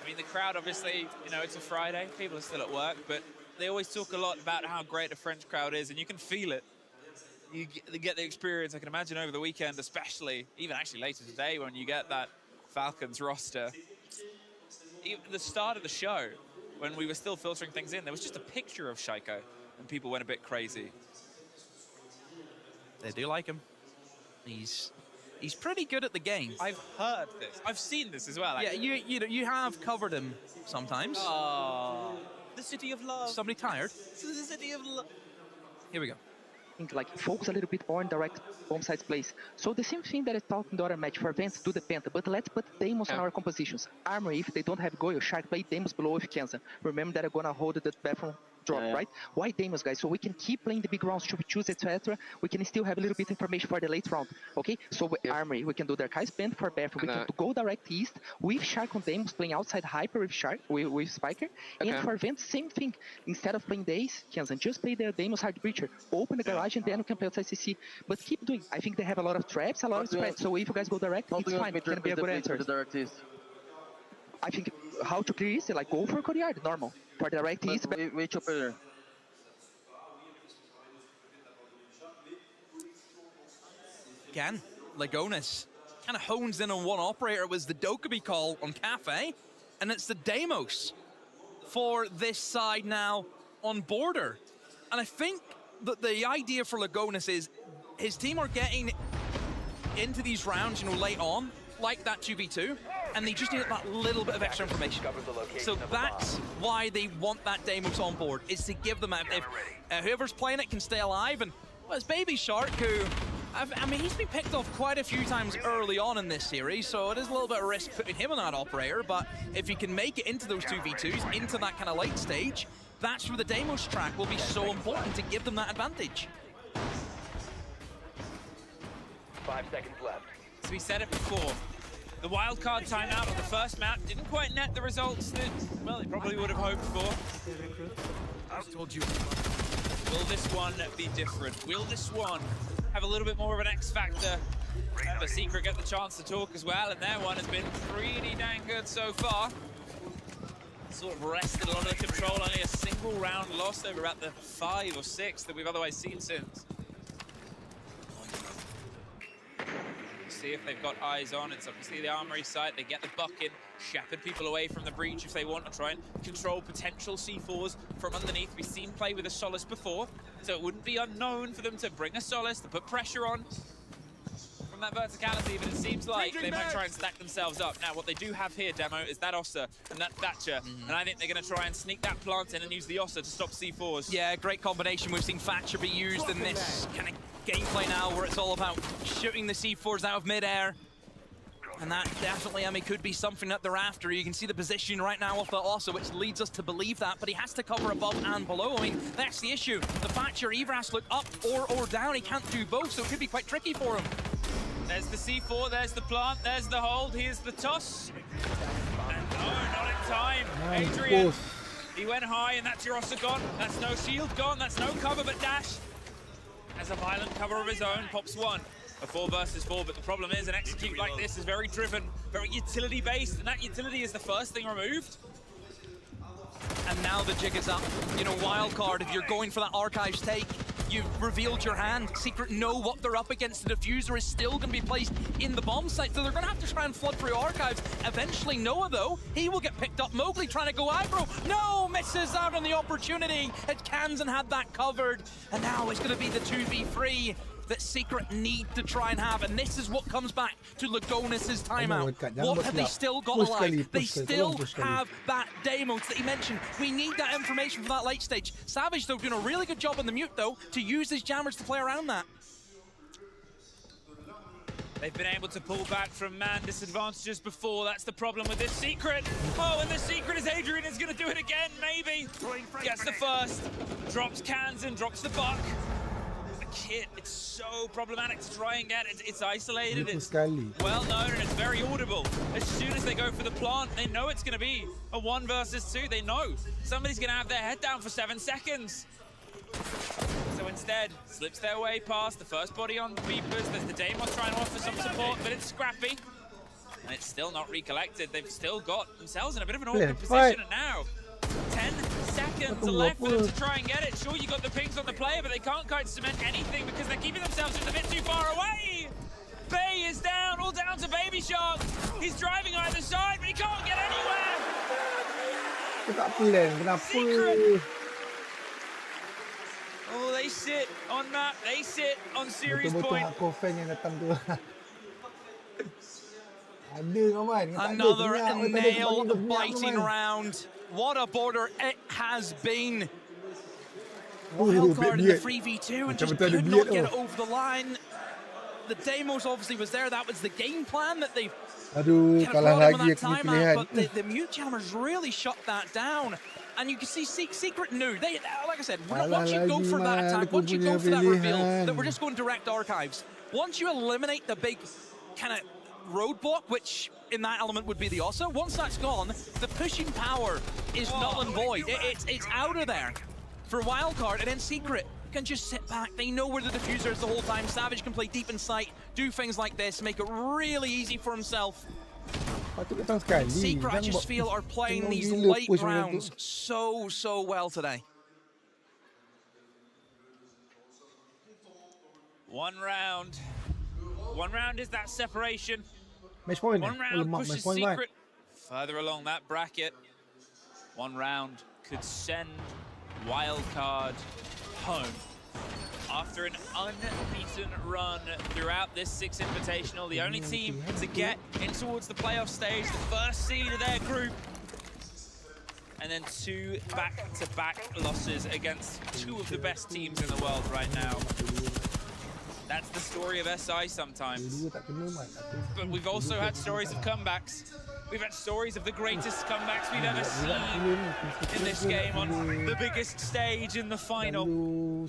I mean, the crowd, obviously, you know, it's a Friday. People are still at work, but they always talk a lot about how great a French crowd is, and you can feel it. You get the experience, I can imagine, over the weekend, especially, even actually later today, when you get that Falcons roster. Even the start of the show, when we were still filtering things in, there was just a picture of Shaiko, and people went a bit crazy. They do like him. He's pretty good at the game. I've heard this. I've seen this as well. Actually. Yeah, you have covered him sometimes. Oh, the city of love. Somebody tired? The city of love. Here we go. Think like focus a little bit more on direct bomb sides plays. So the same thing that I talked in the other match for Vents, do the penta, but let's put Demos on our compositions. Armory, if they don't have Goyo, Shark play Demos below with Kenza. Remember that I'm gonna hold the bathroom drop, right? Why Demos, guys? So we can keep playing the big rounds, to choose, etc. We can still have a little bit of information for the late round, okay? So with Armory, we can do the Archives Band for bathroom. We can go direct east with Shark on Demos, playing outside Hyper with Shark, with Spiker. And for Vents, same thing. Instead of playing the Ace, Kenza, just play the Demos Hard Breacher. Open the garage and then we can play outside CC. But keep doing. I think they have a lot of traps, a lot of spreads. So if you guys go direct, it's fine. It can be a good answer. I think how to clear east, like go for courtyard, normal. For the direct east, which operator? Again, Lagonis kind of hones in on one operator. It was the Dokkaebi call on Cafe, and it's the Deimos for this side now on border. And I think that the idea for Lagonis is his team are getting into these rounds, you know, late on, like that 2v2, and they just need that little bit of extra information. So that's why they want that Deimos on board, is to give them, if whoever's playing it can stay alive. And well, it's Baby Shark, who, I mean, he's been picked off quite a few times early on in this series, so it is a little bit of risk putting him on that operator, but if he can make it into those 2v2s, into that kind of late stage, that's where the Deimos track will be so important to give them that advantage. 5 seconds left. So we said it before. The wildcard timeout on the first map didn't quite net the results that, well, they probably would have hoped for. I told you. Will this one be different? Will this one have a little bit more of an X factor? The Secret get the chance to talk as well, and their one has been pretty dang good so far. Sort of wrested a lot of the control, only a single round lost over at the 5 or 6 that we've otherwise seen since. See if they've got eyes on. It's obviously the Armory site. They get the buck in, shepherd people away from the breach if they want to try and control potential C4s from underneath. We've seen play with a Solace before, so it wouldn't be unknown for them to bring a Solace, to put pressure on from that verticality, but it seems like they might try and stack themselves up. Now, what they do have here, Demo, is that Ossa and that Thatcher, and I think they're going to try and sneak that plant in and use the Ossa to stop C4s. Yeah, great combination. We've seen Thatcher be used in this kind of gameplay now, where it's all about shooting the C4s out of midair. And that definitely, I mean, could be something that they're after. You can see the position right now of the Ossa, which leads us to believe that, but he has to cover above and below. I mean, that's the issue. The Thatcher either has to look up or down. He can't do both, so it could be quite tricky for him. There's the C4, there's the plant, there's the hold, here's the toss. And no, not in time. Adrian, he went high, and that's your Ossa gone. That's no shield gone, that's no cover, but Dash has a violent cover of his own, pops one. A 4 versus 4, but the problem is an execute like this is very driven, very utility based, and that utility is the first thing removed. And now the jig is up. You know, wildcard, if you're going for that Archives take, You've revealed your hand. Secret know what they're up against. The diffuser is still going to be placed in the bomb site, so they're going to have to try and flood through archives. Eventually, Noah, though, he will get picked up. Mowgli trying to go aggro. No, misses out on the opportunity. Kansan had that covered, and now it's going to be the 2v3 that Secret need to try and have, and this is what comes back to Lagonis' timeout. What have they still got alive? They still have that Deimos that he mentioned. We need that information for that late stage. Savage, though, doing a really good job on the mute, though, to use his jammers to play around that. They've been able to pull back from man disadvantages before. That's the problem with this Secret. Oh, and the Secret is Adrian is going to do it again, maybe. Gets the first, drops Kansan, drops the buck. Kit, it's so problematic to try and get it. It's isolated, it's well known, and it's very audible. As soon as they go for the plant, they know it's going to be a 1 versus 2. They know somebody's going to have their head down for 7 seconds. So instead, slips their way past the first body on Reapers. There's the Deimos trying to offer some support, but it's scrappy. And it's still not recollected. They've still got themselves in a bit of an awkward position, and now 10 seconds left for them to try and get it. Sure, you got the pings on the player, but they can't quite cement anything because they're keeping themselves just a bit too far away. Bay is down, all down to Baby Shark. He's driving either side, but he can't get anywhere. Secret. Oh, they sit on map, they sit on series point. Another nail-biting round. What a border it has been. Wildcard in the 3v2 and just could not get it over the line. The Deimos obviously was there. That was the game plan that they kalah lagi that timeout, but the mute jammers really shut that down. And you can see Secret knew. They, like I said, once you go for that attack, once you go for that reveal, that we're just going direct archives. Once you eliminate the big kind of roadblock, which in that element would be the Osso, once that's gone, the pushing power is null and void. It's out of there for Wildcard, and then Secret can just sit back. They know where the diffuser is the whole time. Savage can play deep in sight, do things like this, make it really easy for himself. Secret, I just feel, are playing these late rounds so well today. One round is that separation. Match point. One round pushes Secret further along that bracket. One round could send Wildcard home. After an unbeaten run throughout this 6 Invitational, the only team to get in towards the playoff stage, the first seed of their group, and then 2 back-to-back losses against 2 of the best teams in the world right now. That's the story of SI sometimes. But we've also had stories of comebacks. We've had stories of the greatest comebacks we've ever seen in this game on the biggest stage in the final.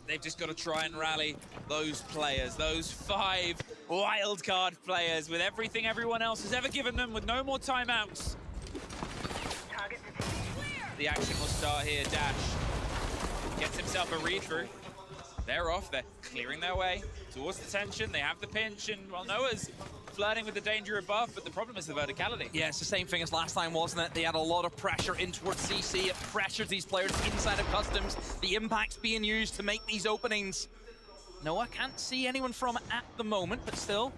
They've just got to try and rally those players, those 5 wildcard players, with everything everyone else has ever given them, with no more timeouts. The action will start here. Dash gets himself a read-through. They're off, they're clearing their way towards the tension. They have the pinch, and well, Noah's flirting with the danger above, but the problem is the verticality. Yeah, it's the same thing as last time, wasn't it? They had a lot of pressure in towards CC. It pressured these players inside of customs. The impact's being used to make these openings. Noah can't see anyone from at the moment, but still,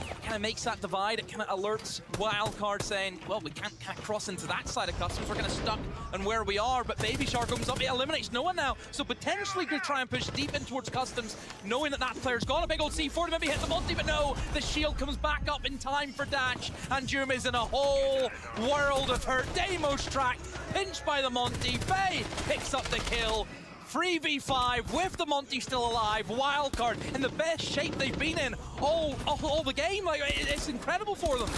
it kind of makes that divide. It kind of alerts Wildcard saying, well, we can't cross into that side of customs. We're kind of stuck on where we are, but Baby Shark comes up. It eliminates Noah now, so potentially could try and push deep in towards customs, knowing that that player's got a big old C4 to maybe hit the multi, but no, the shield comes back up in time for Dash, and Jum is in a whole world of hurt. Deimos track, pinched by the Monty. Bay picks up the kill. 3v5 with the Monty still alive. Wildcard in the best shape they've been in all the game. Like, it's incredible for them.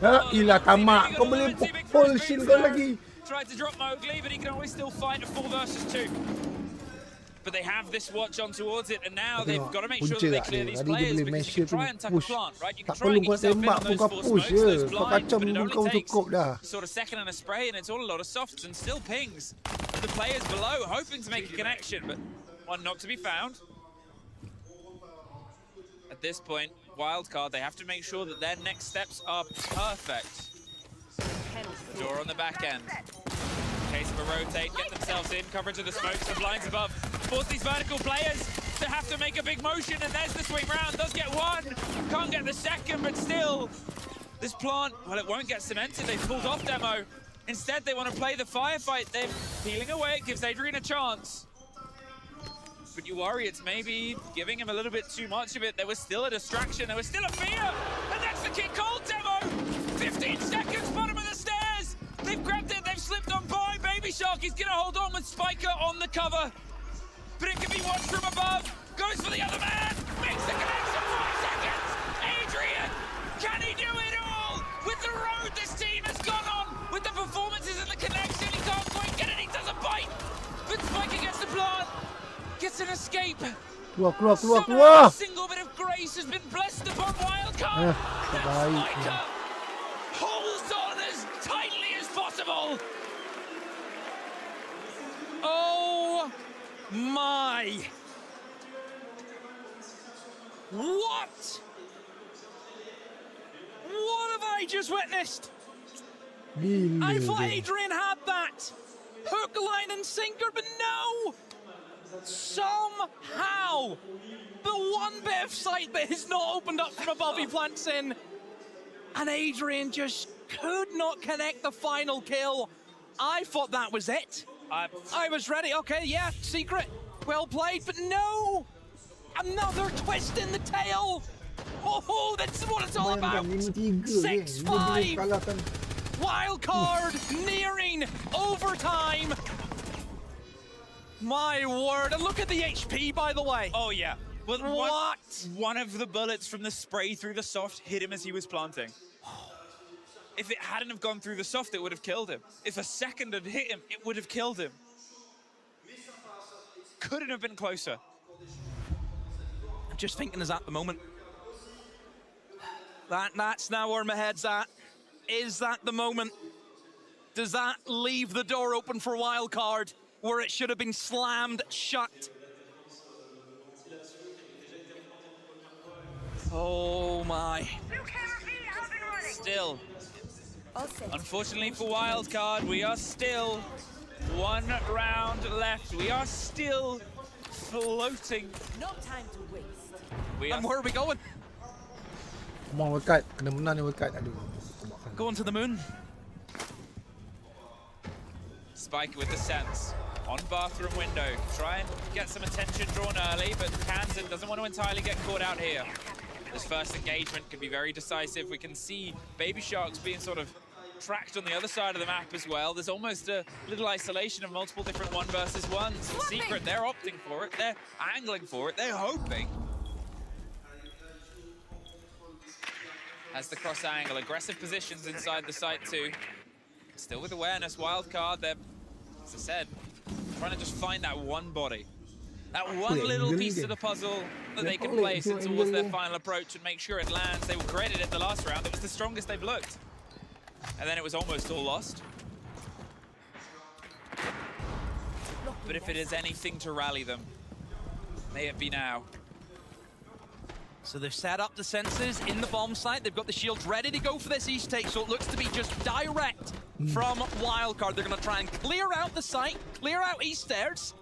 Ilah tamak, kau boleh pukul shin kau lagi. Tried to drop Mowgli, but he can always still fight a 4 versus 2. But they have this watch on towards it, and now they've got to make sure that they clear these players, because you can try and tuck a plant, right? You can try and get yourself in on those 4 smokes, those blinds, but it only takes sort of second and a spray, and it's all a lot of softs and still pings. The players below hoping to make a connection, but one not to be found. At this point, Wildcard, they have to make sure that their next steps are perfect. Door on the back end. case of a rotate, get themselves in, coverage of the smokes, the blinds above. Force these vertical players to have to make a big motion, and there's the swing round. Does get one, can't get the second, but still, this plant, well, it won't get cemented. They've pulled off Demo. Instead, they want to play the firefight. They're peeling away. It gives Adrian a chance. But you worry it's maybe giving him a little bit too much of it. There was still a distraction. There was still a fear. And that's the kick called, Demo. 15 seconds, bottom of the stairs. They've grabbed it. They've slipped on by. Baby Shark is going to hold on with Spiker on the cover. But it can be watched from above. Goes for the other man. Makes the connection. 5 seconds. Adrian, can he do it all? With the road this team has gone on. With the performances and the connection, he can't quite get it. He doesn't bite. But Spiker gets the plant. Gets an escape. Keluar. A single bit of grace has been blessed upon Wildcard. Spiker holds on as tightly as possible. Oh my! What? What have I just witnessed? I thought Adrian had that hook, line, and sinker, but no. Somehow, the one bit of sight that is not opened up from above, he plants in, and Adrian just could not connect the final kill. I thought that was it. I was ready. Okay, yeah, secret, well played, but no, another twist in the tail. Oh, that's what it's all about. 6-5. Wildcard nearing overtime. My word, and look at the HP, by the way. Oh, yeah. Well, what? One of the bullets from the spray through the soft hit him as he was planting. If it hadn't have gone through the soft, it would have killed him. If a second had hit him, it would have killed him. Couldn't have been closer. I'm just thinking, is at the moment. That's now where my head's at. Is that the moment? Does that leave the door open for Wildcard, where it should have been slammed shut? Oh my. Still, unfortunately for Wildcard, we are still 1 round left. We are still floating. No time to waste. And where are we going? Come on, World kena menang ni World Cup. Aduh. Going to the moon. Spike with the sense on bathroom window. Try and get some attention drawn early, but Kansan doesn't want to entirely get caught out here. This first engagement could be very decisive. We can see Baby Sharks being sort of tracked on the other side of the map as well. There's almost a little isolation of multiple different 1v1s. The secret, they're opting for it. They're angling for it. They're hoping. As the cross angle, aggressive positions inside the site too. Still with awareness, Wildcard, they're, as I said, trying to just find that one body. That one little piece of the puzzle that they can place in towards their final approach and make sure it lands. They were created it the last round. It was the strongest they've looked. And then it was almost all lost. But if it is anything to rally them, may it be now. So they've set up the sensors in the bomb site. They've got the shields ready to go for this East take, so it looks to be just direct from Wildcard. They're going to try and clear out the site, clear out East stairs,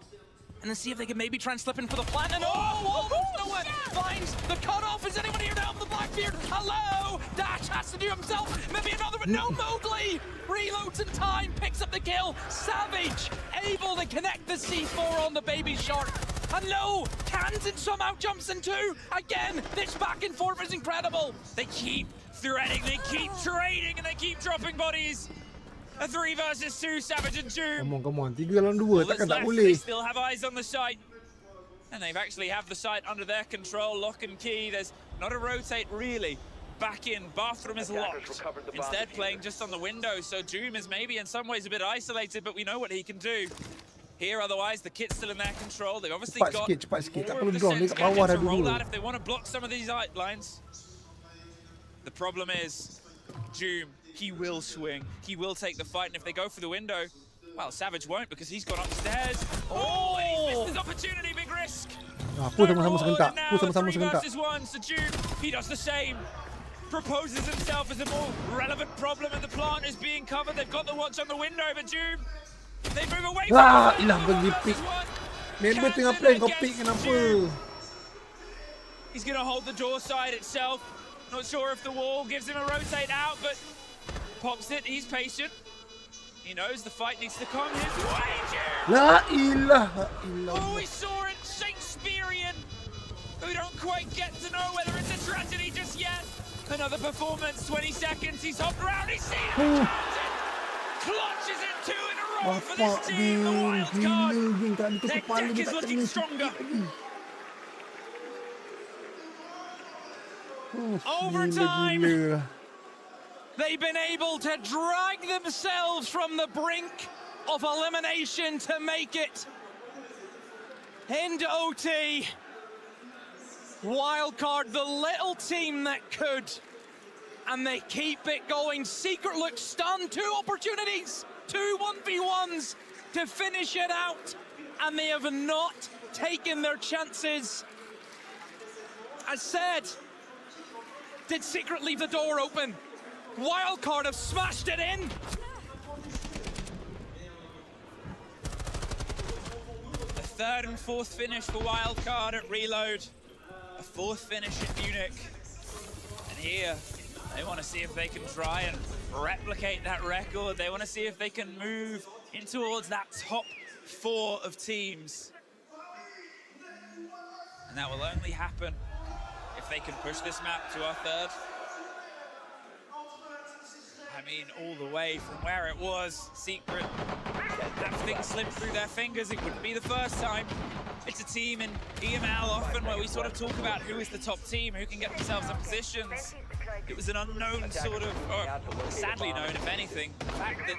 and then see if they can maybe try and slip in for the plant. And almost nowhere finds the cutoff. Is anyone here down the Blackbeard? Hello! Dash has to do himself. Maybe another, but no, Mowgli! Reloads in time, picks up the kill. Savage able to connect the C4 on the Baby Shark. And no, Kansan somehow jumps in too. Again, this back and forth is incredible. They keep threading, they keep trading, and they keep dropping bodies. A 3 versus 2, Savage and Doom. Come on. 3 lawan 2, takkan tak They boleh. still have eyes on the site. And they've actually have the site under their control, lock and key. There's not a rotate really. Back in, bathroom is locked. Instead playing just on the window, so Doom is maybe in some ways a bit isolated, but we know what he can do. Here, otherwise, the kit's still in their control. They've obviously got cepat sikit. Tak more perlu of the drone. Dia sense kat bawah dah to roll dulu. out if they want to block some of these lines. The problem is, Doom, he will swing. He will take the fight, and if they go for the window, well, Savage won't because he's gone upstairs. Oh, he missed his opportunity, big risk. Aku sama-sama serentak. Now, Aku sama-sama 3 serentak. versus 1, so Doom, he does the same. Proposes himself as a more relevant problem, and the plant is being covered. They've got the watch on the window, but Doom, They move away Wah, from ilah pergi pick. Member tengah plan kau pick kenapa? He's going to hold the door side itself. Not sure if the wall gives him a rotate out, but pops it. He's patient. He knows the fight needs to come his way. La ilaha illallah. Oh, we saw it Shakespearean. We don't quite get to know whether it's a tragedy just yet. Another performance, 20 seconds. He's hopped around. He's seen it. Clutches it 2 in a row for this team. The wild card. Their deck is looking stronger. Overtime. They've been able to drag themselves from the brink of elimination to make it into OT. Wildcard, the little team that could, and they keep it going. Secret looks stunned. 2 opportunities, 2 1v1s to finish it out, and they have not taken their chances. As said, did Secret leave the door open? Wildcard have smashed it in. A 3rd and 4th finish for Wildcard at Reload. A 4th finish in Munich. And here, they want to see if they can try and replicate that record. They want to see if they can move in towards that top 4 of teams. And that will only happen if they can push this map to our 3rd. I mean, all the way from where it was, Secret, that thing slipped through their fingers. It wouldn't be the first time. It's a team in EML often where we sort of talk about who is the top team, who can get themselves in positions. It was an unknown sort of, or sadly known, if anything, the fact that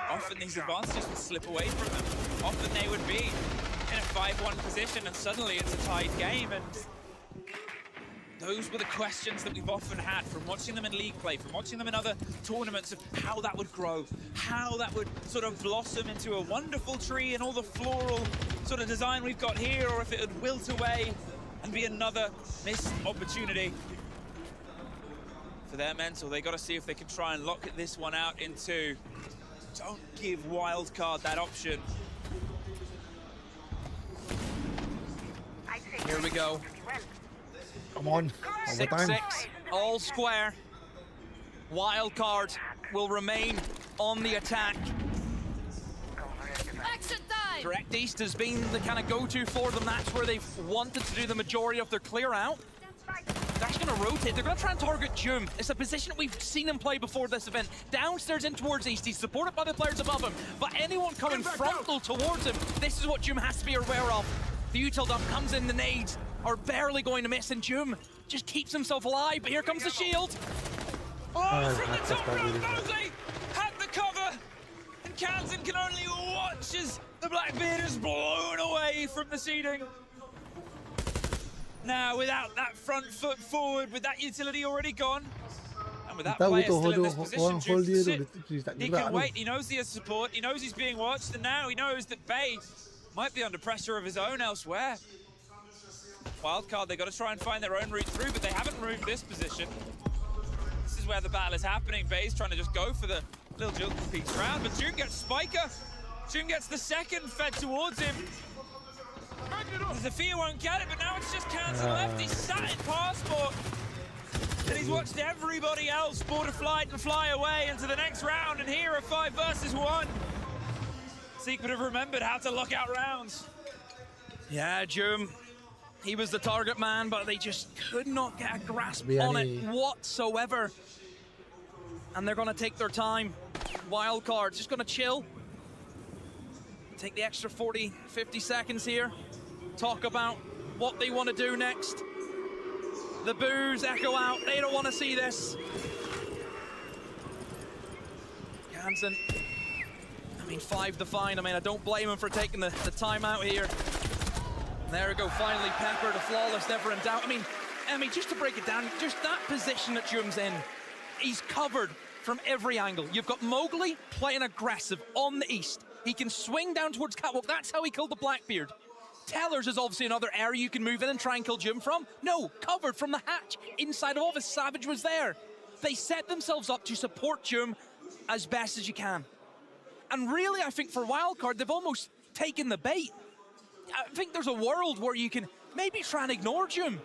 often these advantages would slip away from them. Often they would be in a 5-1 position and suddenly it's a tied game. And those were the questions that we've often had from watching them in league play, from watching them in other tournaments, of how that would grow, how that would sort of blossom into a wonderful tree and all the floral sort of design we've got here, or if it would wilt away and be another missed opportunity for their mental. They got to see if they can try and lock this one out in 2. Don't give Wildcard that option. Here we go. Come on. 6-6, all square. Wildcard will remain on the attack. Direct East has been the kind of go-to for them. That's where they've wanted to do the majority of their clear out. They're actually going to rotate. They're going to try and target Jum. It's a position we've seen him play before this event. Downstairs in towards East. He's supported by the players above him. But anyone coming frontal towards him, this is what Jum has to be aware of. The util dump comes in, the nades are barely going to miss, and Jum just keeps himself alive. But here comes the shield. Oh, from the top row, Mosley had the cover. And Kansan can only watch as the Blackbeard is blown away from the seeding. Now, without that front foot forward, with that utility already gone, and with that player still in this position, he can wait. He knows he has support. He knows he's being watched, and now he knows that Bay might be under pressure of his own elsewhere. Wildcard, they've got to try and find their own route through, but they haven't moved this position. This is where the battle is happening. Bay's trying to just go for the little Jill peeks round, but June gets Spiker. June gets the second fed towards him. Zafir won't get it, but now it's just Kansan left. He's sat in Passport. And he's watched everybody else board a flight and fly away into the next round, and here are 5 versus 1. Secret have remembered how to lock out rounds. Yeah, Jum, he was the target man, but they just could not get a grasp on it whatsoever. And they're going to take their time. Wildcard's just going to chill. Take the extra 40, 50 seconds here. Talk about what they want to do next. The boos echo out. They don't want to see this. Kansan, I mean, 5 to find. I mean, I don't blame him for taking the timeout here. There we go, finally Pepper, the flawless, never in doubt. I mean, just to break it down, just that position that Jum's in, he's covered from every angle. You've got Mowgli playing aggressive on the east. He can swing down towards Catwalk. That's how he killed the Blackbeard. Tellers is obviously another area you can move in and try and kill Jum from. No, covered from the hatch. Inside of office, Savage was there. They set themselves up to support Jum as best as you can. And really, I think for wildcard, they've almost taken the bait. I think there's a world where you can maybe try and ignore Jum.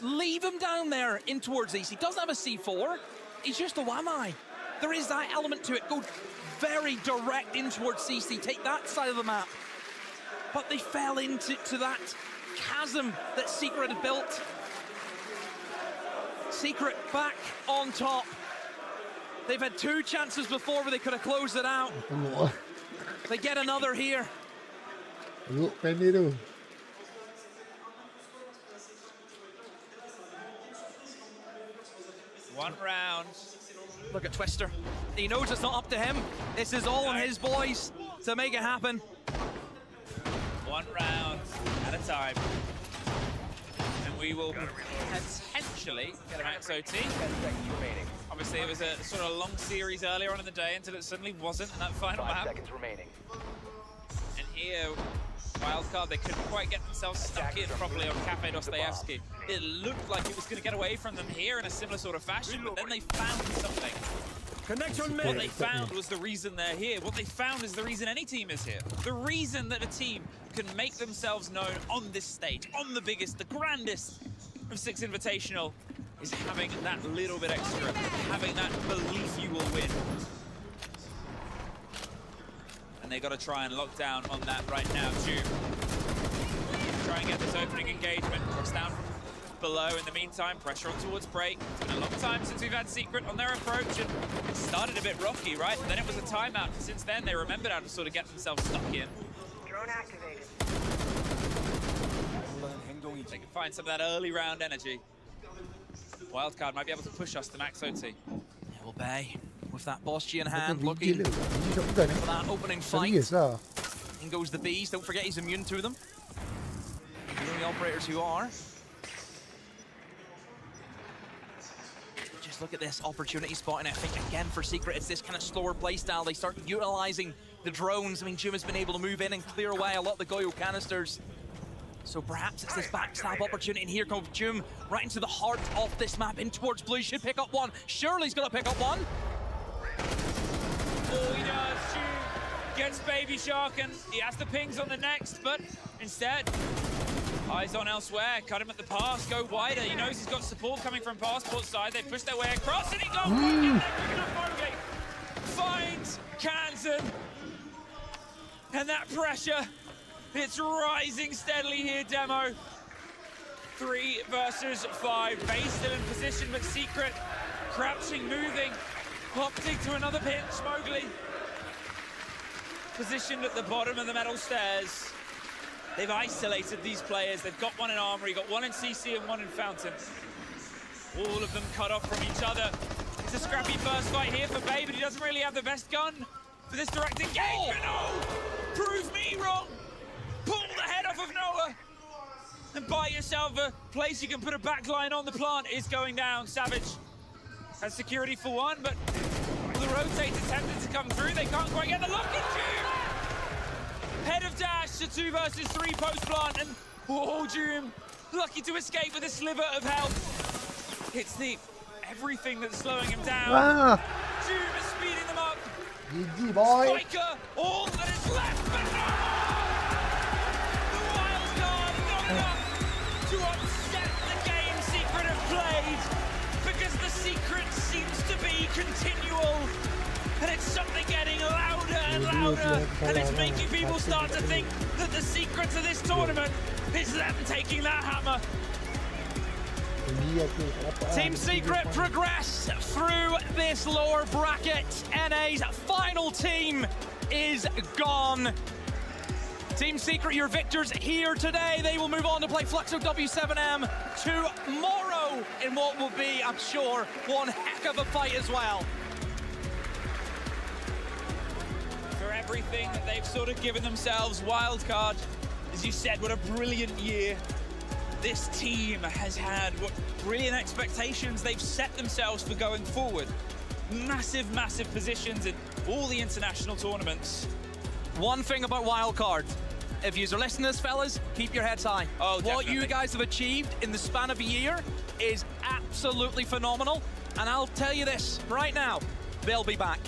Leave him down there in towards East. He doesn't have a C4. He's just a Wamai. There is that element to it. Go very direct in towards CC. Take that side of the map. But they fell into that chasm that Secret had built. Secret back on top. They've had 2 chances before where they could have closed it out. They get another here. Look, Penny tu. One round. Look at Twister. He knows it's not up to him. This is all on his boys to make it happen. 1 round at a time. And we will potentially get a max OT. Obviously, it was a sort of long series earlier on in the day until it suddenly wasn't in that final map. 5 seconds remaining. And here, wildcard, they couldn't quite get themselves stuck in properly on Cafe Dostoevsky. It looked like it was going to get away from them here in a similar sort of fashion, but then they found something. What they found was the reason they're here. What they found is the reason any team is here. The reason that a team can make themselves known on this stage, on the biggest, the grandest of 6 Invitational, is having that little bit extra, having that belief you will win. And they got to try and lock down on that right now too. Try and get this opening engagement. Cross down from below. In the meantime, pressure on towards break. It's been a long time since we've had Secret on their approach, and it started a bit rocky, right? And then it was a timeout. And since then, they remembered how to sort of get themselves stuck in. Drone activated. They can find some of that early round energy. Wildcard might be able to push us to max OT. Will Bay with that boss G in hand, looking for that opening fight. In goes the bees. Don't forget he's immune to them. The only operators who are. Just look at this opportunity spotting. I think again for Secret, it's this kind of slower playstyle. They start utilizing the drones. I mean, Jum has been able to move in and clear away a lot of the Goyo canisters. So perhaps it's this backstab opportunity, and here comes Jum right into the heart of this map, in towards blue. Should pick up one. Shirley's gonna pick up one. All he does, Jum gets Baby Shark, and he has the pings on the next, but instead, eyes on elsewhere. Cut him at the pass, go wider. He knows he's got support coming from passport side. They push their way across, and he goes right in there, picking up Bogey. Finds Kansan, and that pressure, it's rising steadily here, Demo. 3 versus 5. Base still in position, but Secret crouching, moving, opting to another pinch. Mowgli positioned at the bottom of the metal stairs. They've isolated these players. They've got one in Armory, got one in CC and one in Fountain. All of them cut off from each other. It's a scrappy first fight here for Bay, but he doesn't really have the best gun for this direct engagement. Oh! Prove me wrong. Pull the head off of Noah and buy yourself a place you can put a backline on. The plant is going down. Savage has security for one, but the rotate attempted to come through. They can't quite get the lock in. Head of dash to 2 versus 3 post plant, and Doom lucky to escape with a sliver of health. It's the everything that's slowing him down. Doom is speeding them up. GG boy. Spiker, all that is left, but no! To upset the game Secret have played, because the secret seems to be continual, and it's something getting louder and louder, and it's making people start to think that the secret to this tournament is them taking that hammer. Team Secret progress through this lower bracket. NA's final team is gone. Team Secret, your victors here today. They will move on to play Fluxo W7M tomorrow in what will be, I'm sure, one heck of a fight as well. For everything that they've sort of given themselves, wildcard, as you said, what a brilliant year. This team has had what brilliant expectations they've set themselves for going forward. Massive, massive positions in all the international tournaments. One thing about wildcard, if you're listening to this, fellas, keep your heads high. Oh, what definitely. you guys have achieved in the span of a year is absolutely phenomenal. And I'll tell you this right now, they'll be back.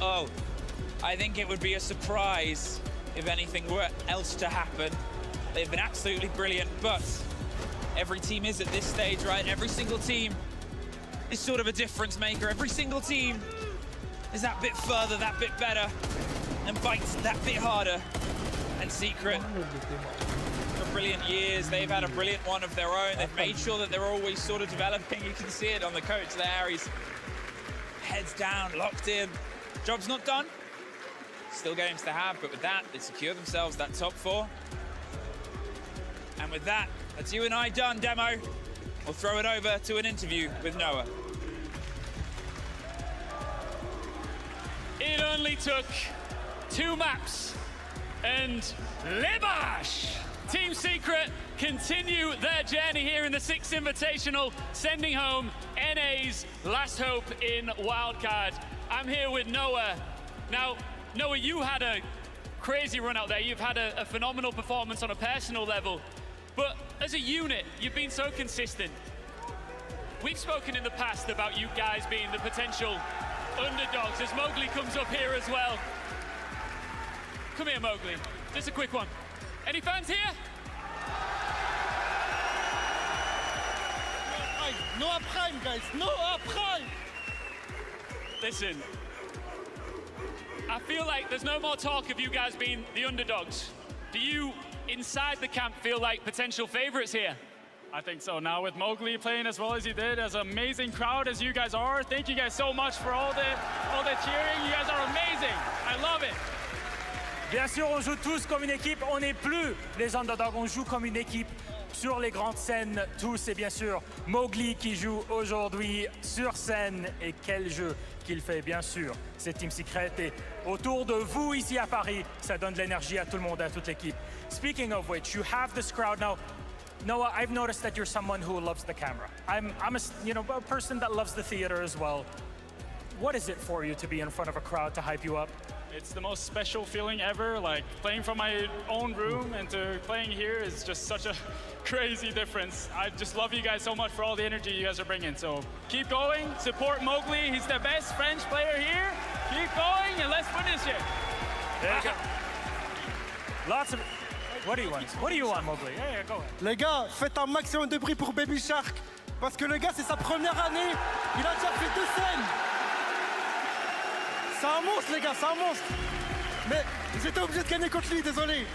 Oh, I think it would be a surprise if anything were else to happen. They've been absolutely brilliant, but every team is at this stage, right? Every single team is sort of a difference maker. Every single team is that bit further, that bit better, and bites that bit harder. And Secret, for brilliant years, they've had a brilliant one of their own. They've made sure that they're always sort of developing. You can see it on the coach there. He's heads down, locked in. Job's not done. Still games to have, but with that, they secure themselves that top 4. And with that, that's you and I done, Demo. We'll throw it over to an interview with Noah. It only took 2 maps, and Libash! Team Secret continue their journey here in the 6th Invitational, sending home NA's last hope in Wildcard. I'm here with Noah. Now, Noah, you had a crazy run out there. You've had a phenomenal performance on a personal level, but as a unit, you've been so consistent. We've spoken in the past about you guys being the potential underdogs, as Mowgli comes up here as well. Come here, Mowgli. Just a quick one. Any fans here? Noah Prime, guys. Noah Prime. Listen, I feel like there's no more talk of you guys being the underdogs. Do you, inside the camp, feel like potential favorites here? I think so. Now with Mowgli playing as well as he did, as an amazing crowd as you guys are, thank you guys so much for all the cheering. You guys are amazing. I love it. Bien sûr, on joue tous comme une équipe. On n'est plus les underdogs, on joue comme une équipe sur les grandes scènes, tous. Et bien sûr, Mowgli qui joue aujourd'hui sur scène. Et quel jeu qu'il fait, bien sûr. C'est Team Secret. Et autour de vous, ici à Paris, ça donne de l'énergie à tout le monde, à toute l'équipe. Speaking of which, you have this crowd now. Noah, I've noticed that you're someone who loves the camera. I'm a person that loves the theater as well. What is it for you to be in front of a crowd to hype you up? It's the most special feeling ever. Like playing from my own room and to playing here is just such a crazy difference. I just love you guys so much for all the energy you guys are bringing. So keep going, support Mowgli. He's the best French player here. Keep going and let's finish it. There you go. Lots of... What do you want? What do you want, Mowgli? Yeah, go ahead. Les gars, faites un maximum de bruit pour Baby Shark. Parce que le gars, c'est sa première année. Il a déjà fait 2 scènes. C'est un monstre, les gars, c'est un monstre. Mais j'étais obligé de gagner contre lui, désolé.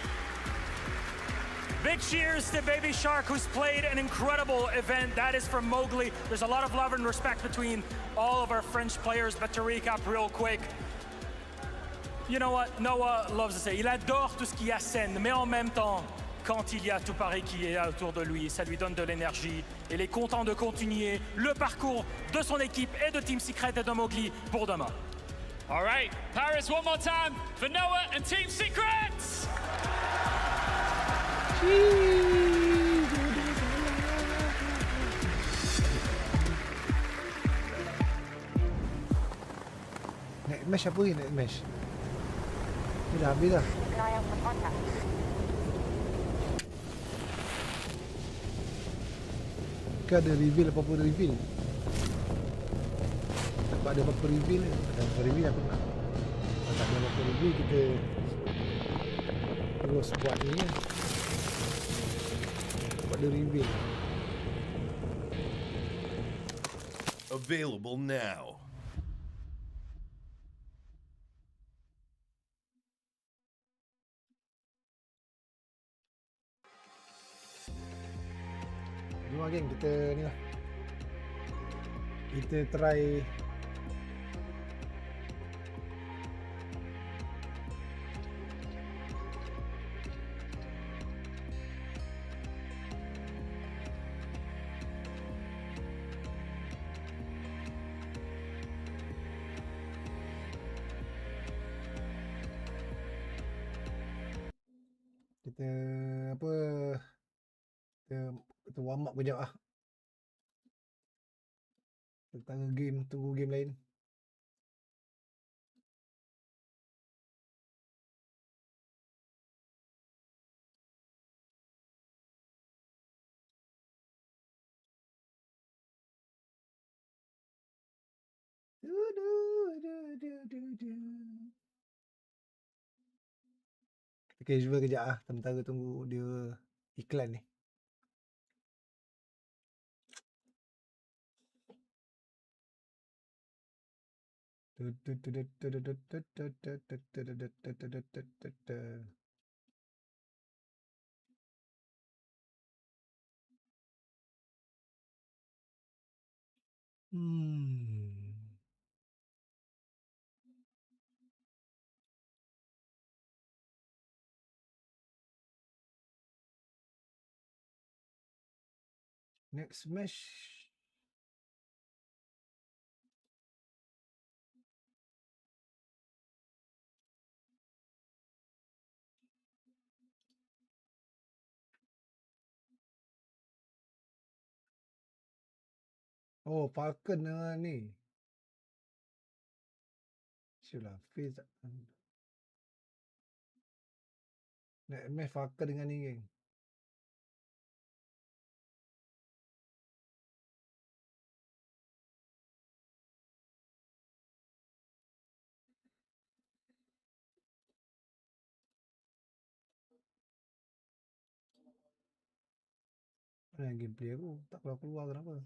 Big cheers to Baby Shark, who's played an incredible event. That is from Mowgli. There's a lot of love and respect between all of our French players. But to recap real quick, you know what? Noah loves to say, il adore tout ce qui est scène, mais en même temps, quand il y a tout Paris qui est là autour de lui, ça lui donne de l'énergie. Et il est content de continuer le parcours de son équipe et de Team Secret et de Mowgli pour demain. All right, Paris, one more time for Noah and Team Secret! Naik mesh apa ni naik mesh? Ni dah habis dah. Ke ada reveal apa-apa reveal? Nampak ada apa-apa reveal ni? Ada apa reveal aku nak. Kalau tak ada apa-apa reveal kita terus buat ni ya. Buat ada reveal. Available now. Jom geng, kita ni lah. Kita try kita apa kita warm up kejap ah. Tentang game, tunggu game lain. casual kejap ah. Sementara tunggu dia iklan ni. Next match. Oh, Falcon dengan ni. Siulah, face. Next match Falcon dengan ni, geng. Mana gameplay aku? Tak keluar kenapa?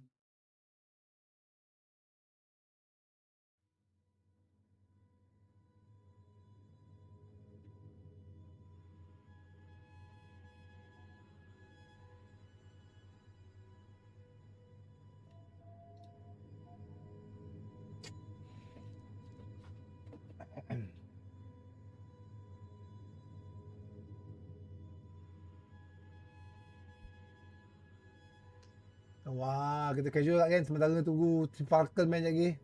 Wah, kita casual kat kan sementara tunggu Falcon main lagi.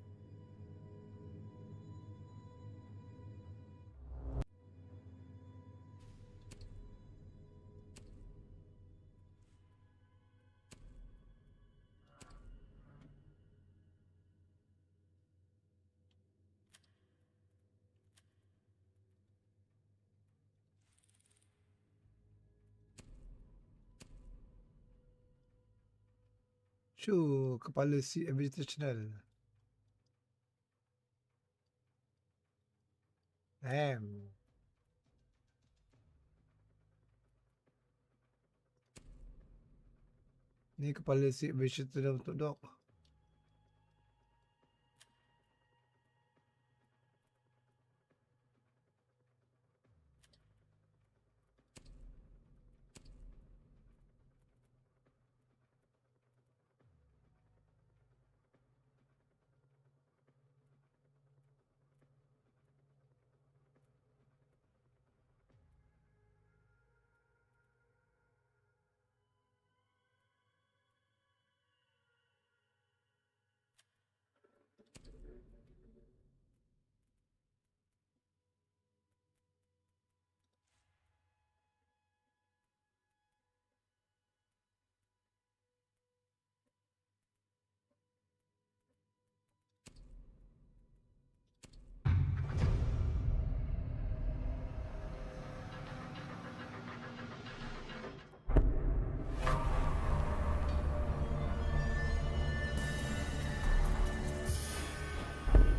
Sure, kepala si Invitational. Ni kepala si Invitational untuk dog.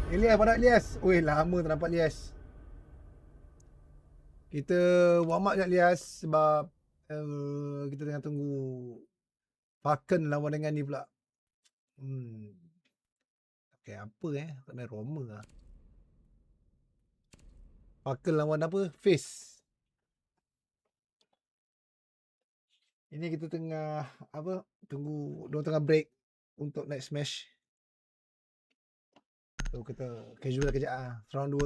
Elias, mana Elias? Weh, lama tak nampak Elias. Kita warm up sekejap Elias sebab kita tengah tunggu Falcon lawan dengan ni pula. Okay, apa tak main Roma lah. Falcon lawan apa? Face. Ini kita tengah apa? Tunggu, diorang tengah break untuk next match. So kita casual kejap ah, round 2.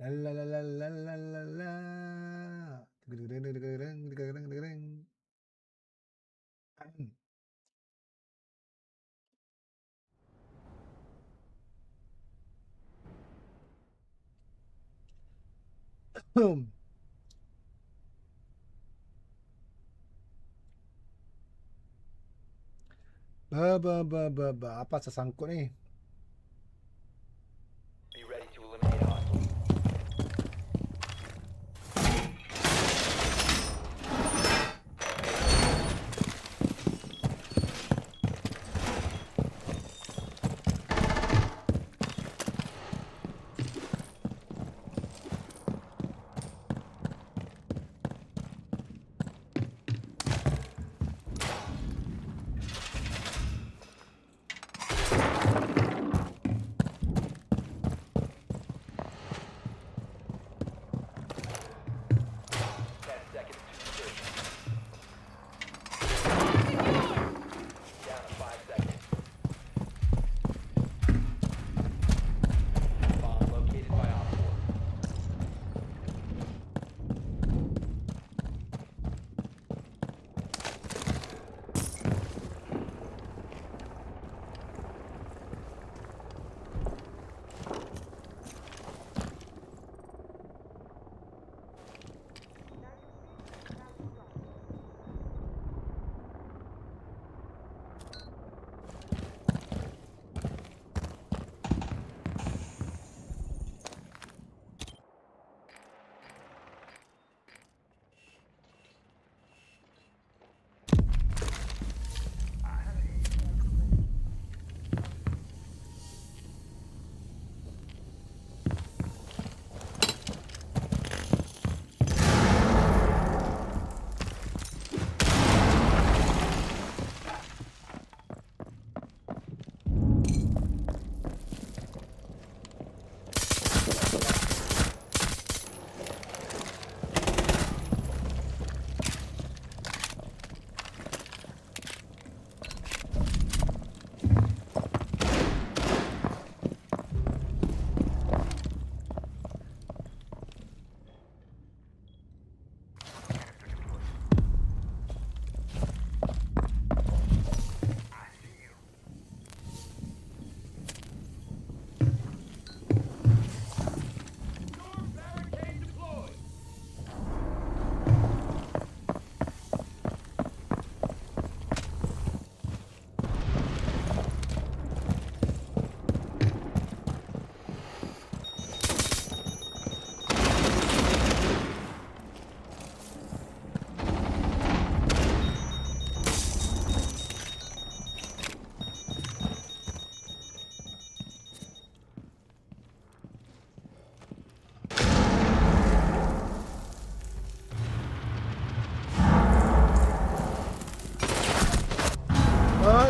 La la la la la la la la. Apa sesangkut ni? Be ready to eliminate hostiles.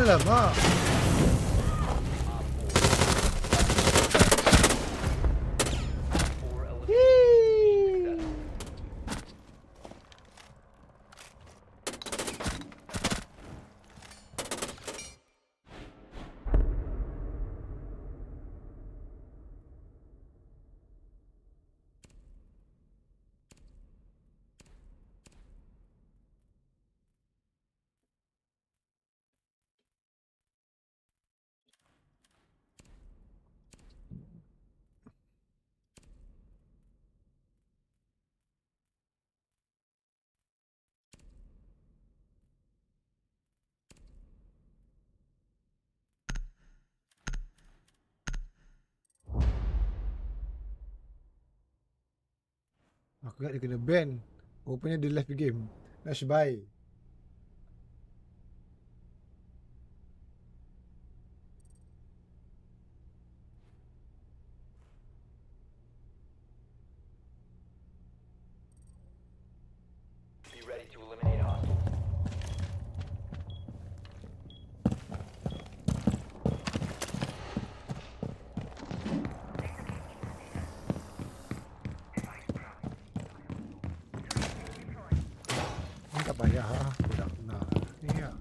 Alamak. Aku ingat dia kena ban. Rupanya dia left the game. Nash bye. Be ready to eliminate hostiles. Ni tak payah lah. Budak nak. Ni lah.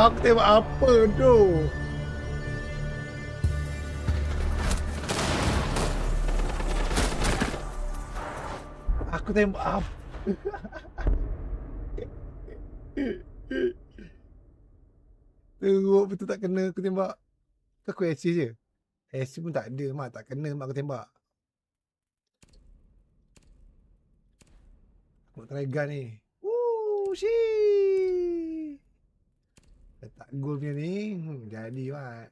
Aku tembak apa tu? Aku tembak apa? Teruk betul tak kena aku tembak. Aku assist je. Assist pun tak ada mak, tak kena mak aku tembak. Aku nak try gun ni. Shit. Letak gol punya ni, jadi mat.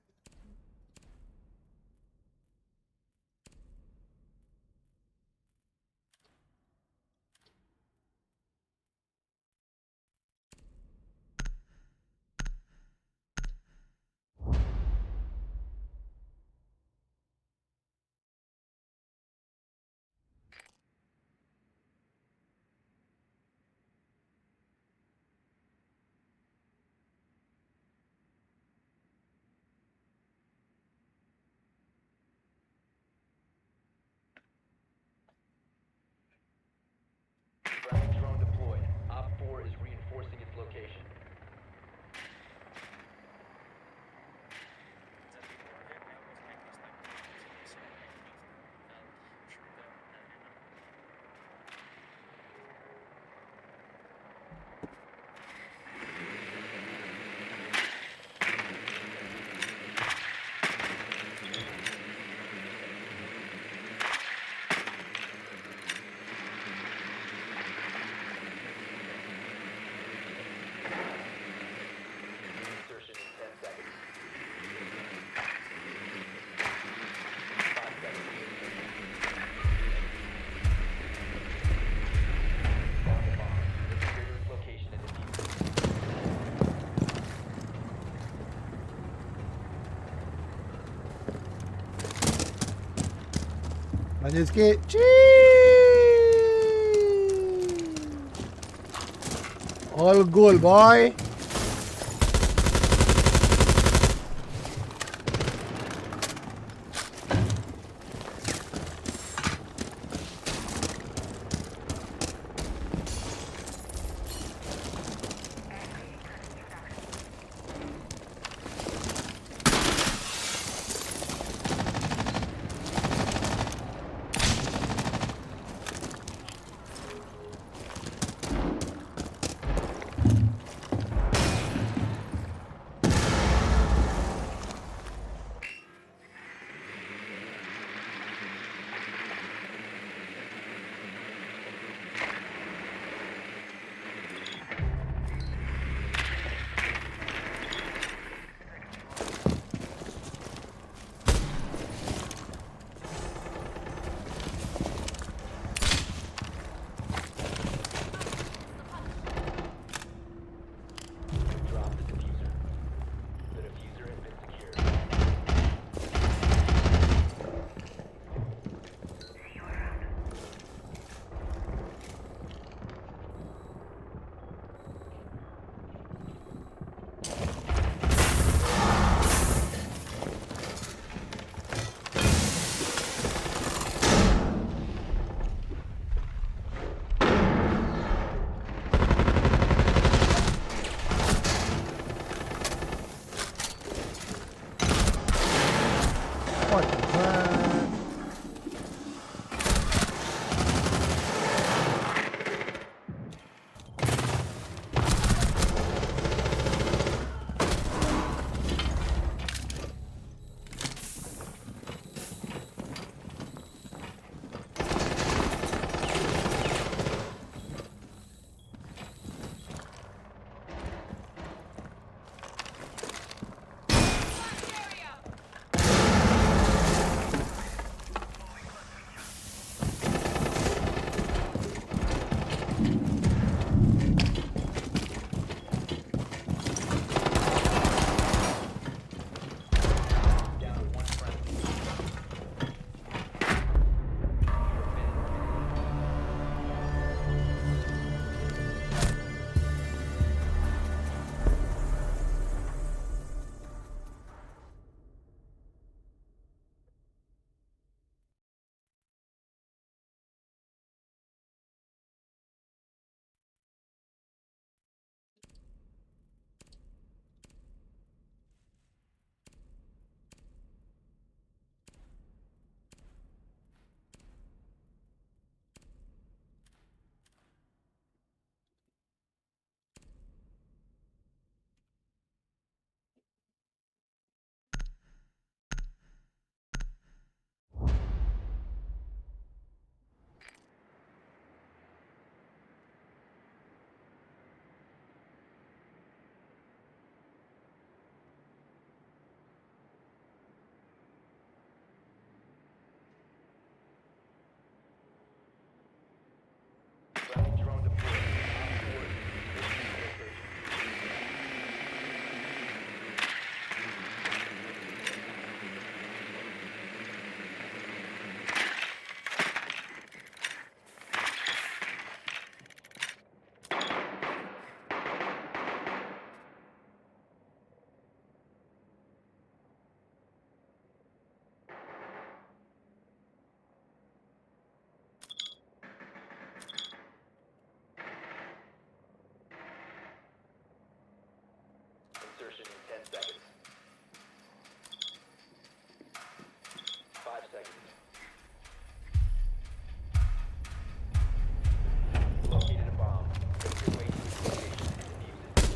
Lanjut sikit. All goal, boy. Insertion in 10 seconds. 5 seconds. Located a bomb. Make your way to its location and defuse it.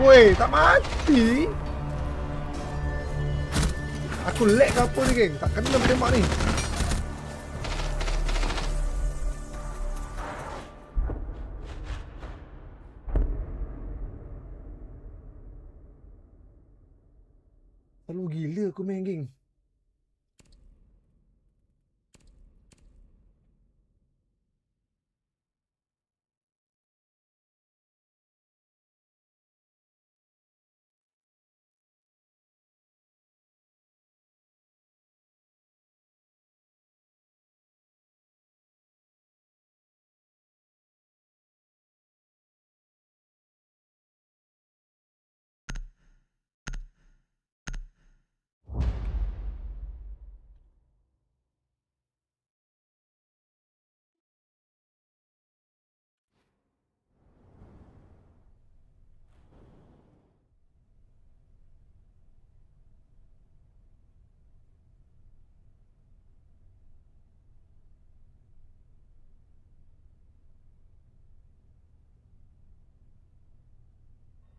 Weh, tak mati. Aku lag ke apa ni, geng? Tak kena tembak ni. Terlalu gila aku main, geng.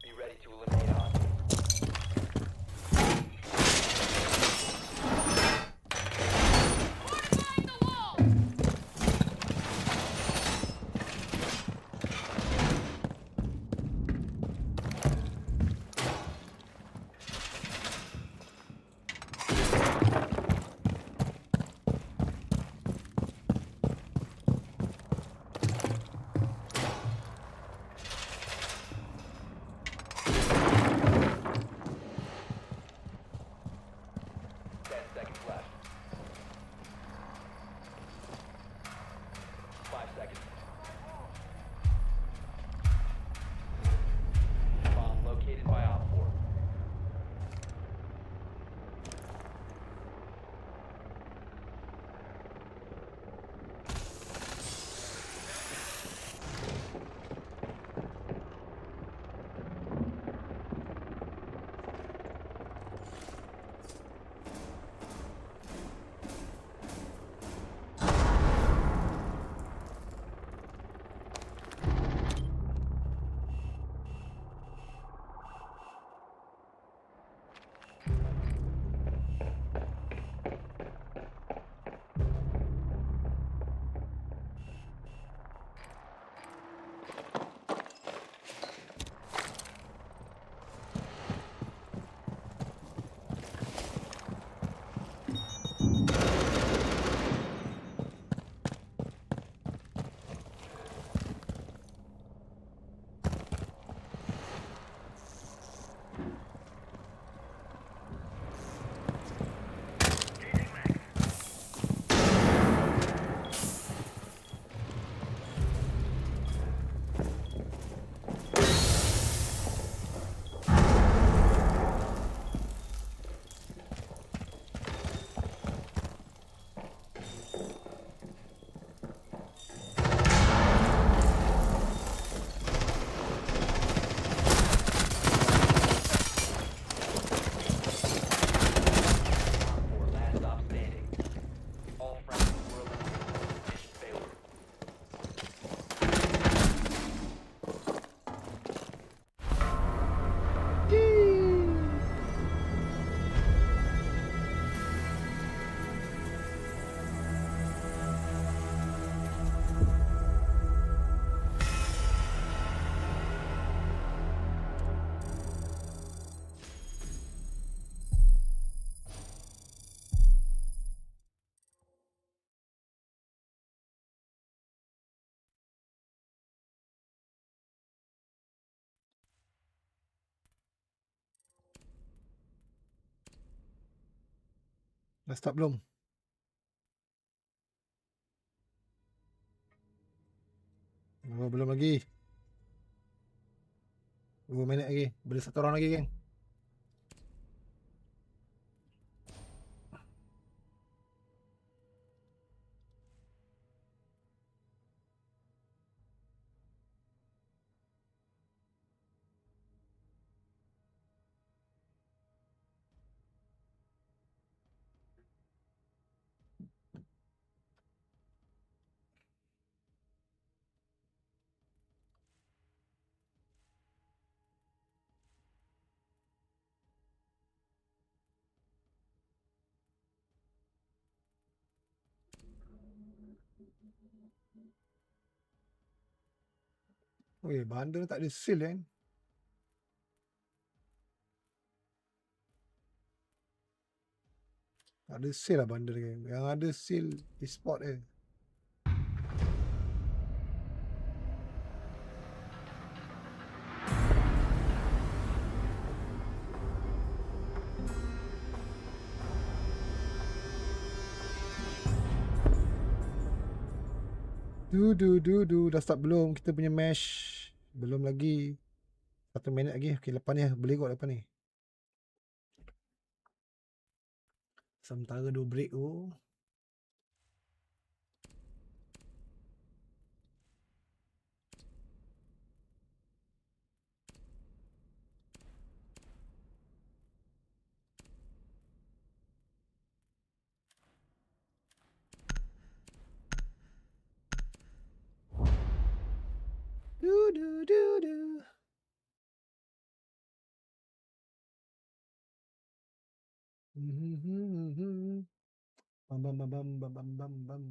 Be ready to eliminate hostiles. Dah start belum? Oh, belum lagi. 2 minit lagi. Boleh satu orang lagi, geng. Weh, bundle tak ada sale kan? Tak ada sale lah bundle kan. Yang ada sale e-sport je. Dah start belum kita punya match? Belum lagi. 1 minit lagi. Okay, lepas ni boleh kot lepas ni. Sementara 2 break tu. Bam bam bam bam bam bam bam bam.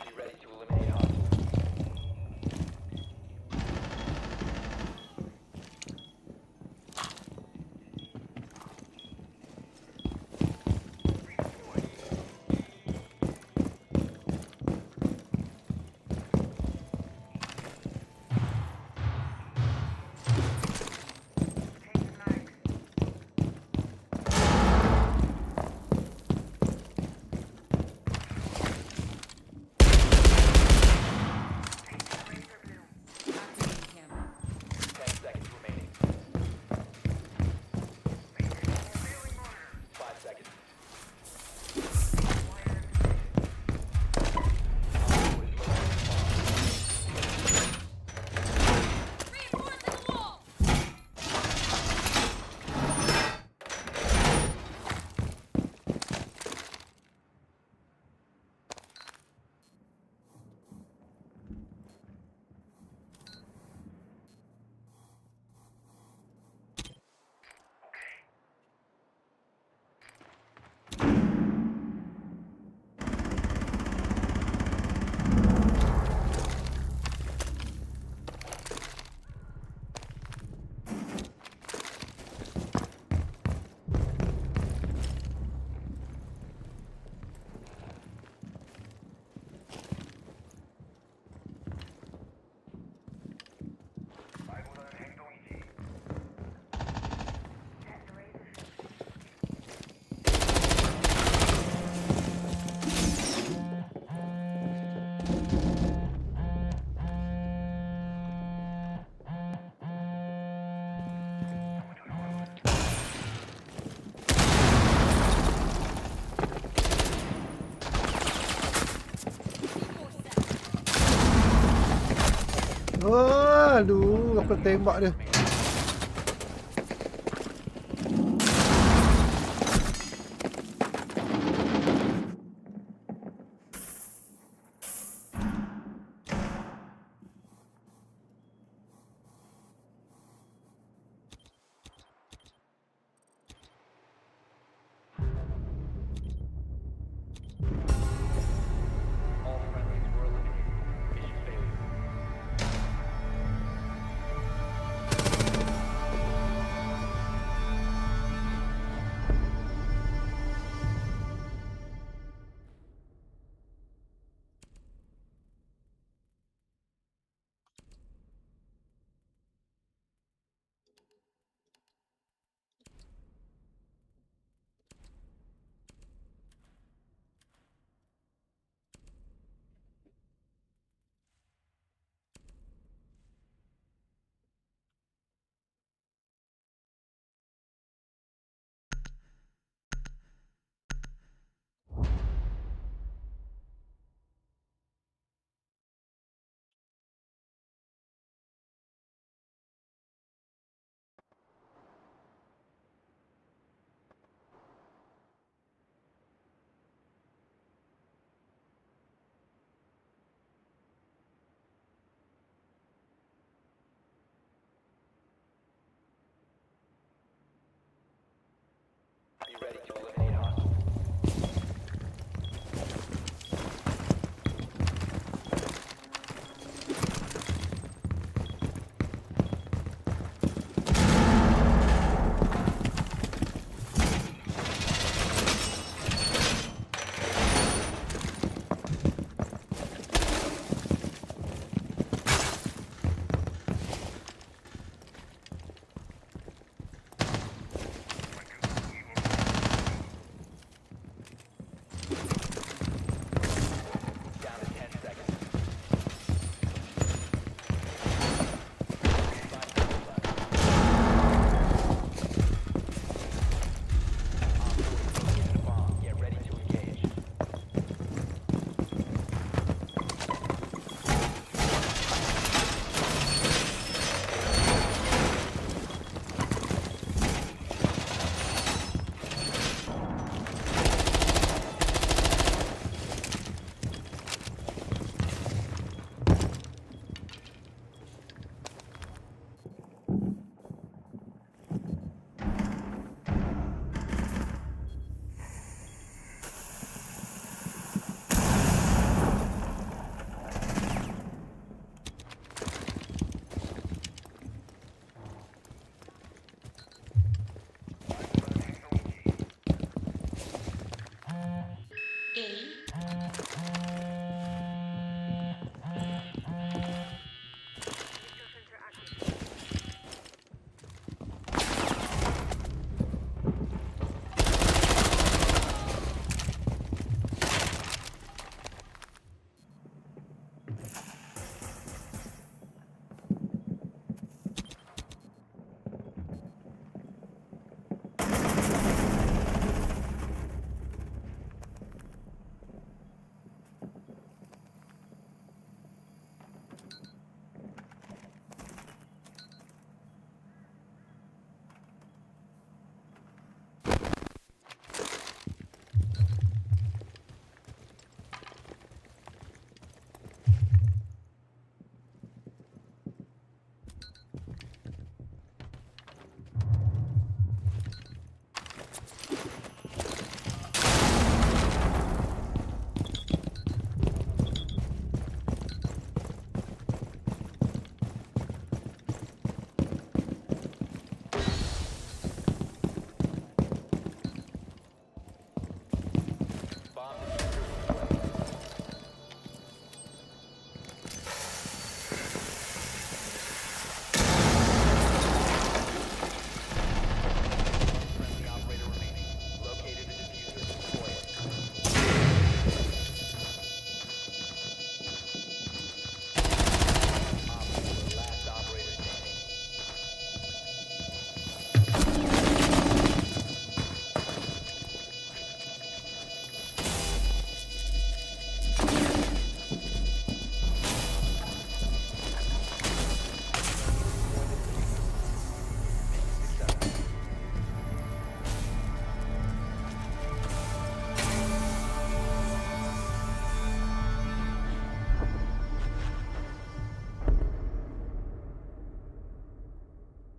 Be ready to eliminate hostiles. Aduh, aku tembak dia. Be ready to eliminate hostiles. Down to 10 seconds. Located a bomb. Get ready to engage.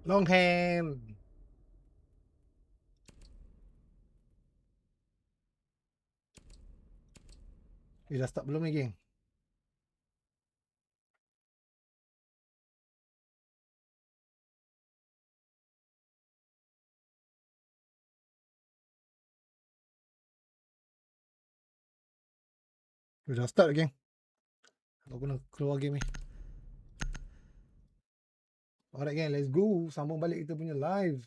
Long hand. Dah start belum ni, geng? Dah start, geng. Aku nak keluar game ni. Alright, geng, let's go. Sambung balik kita punya live.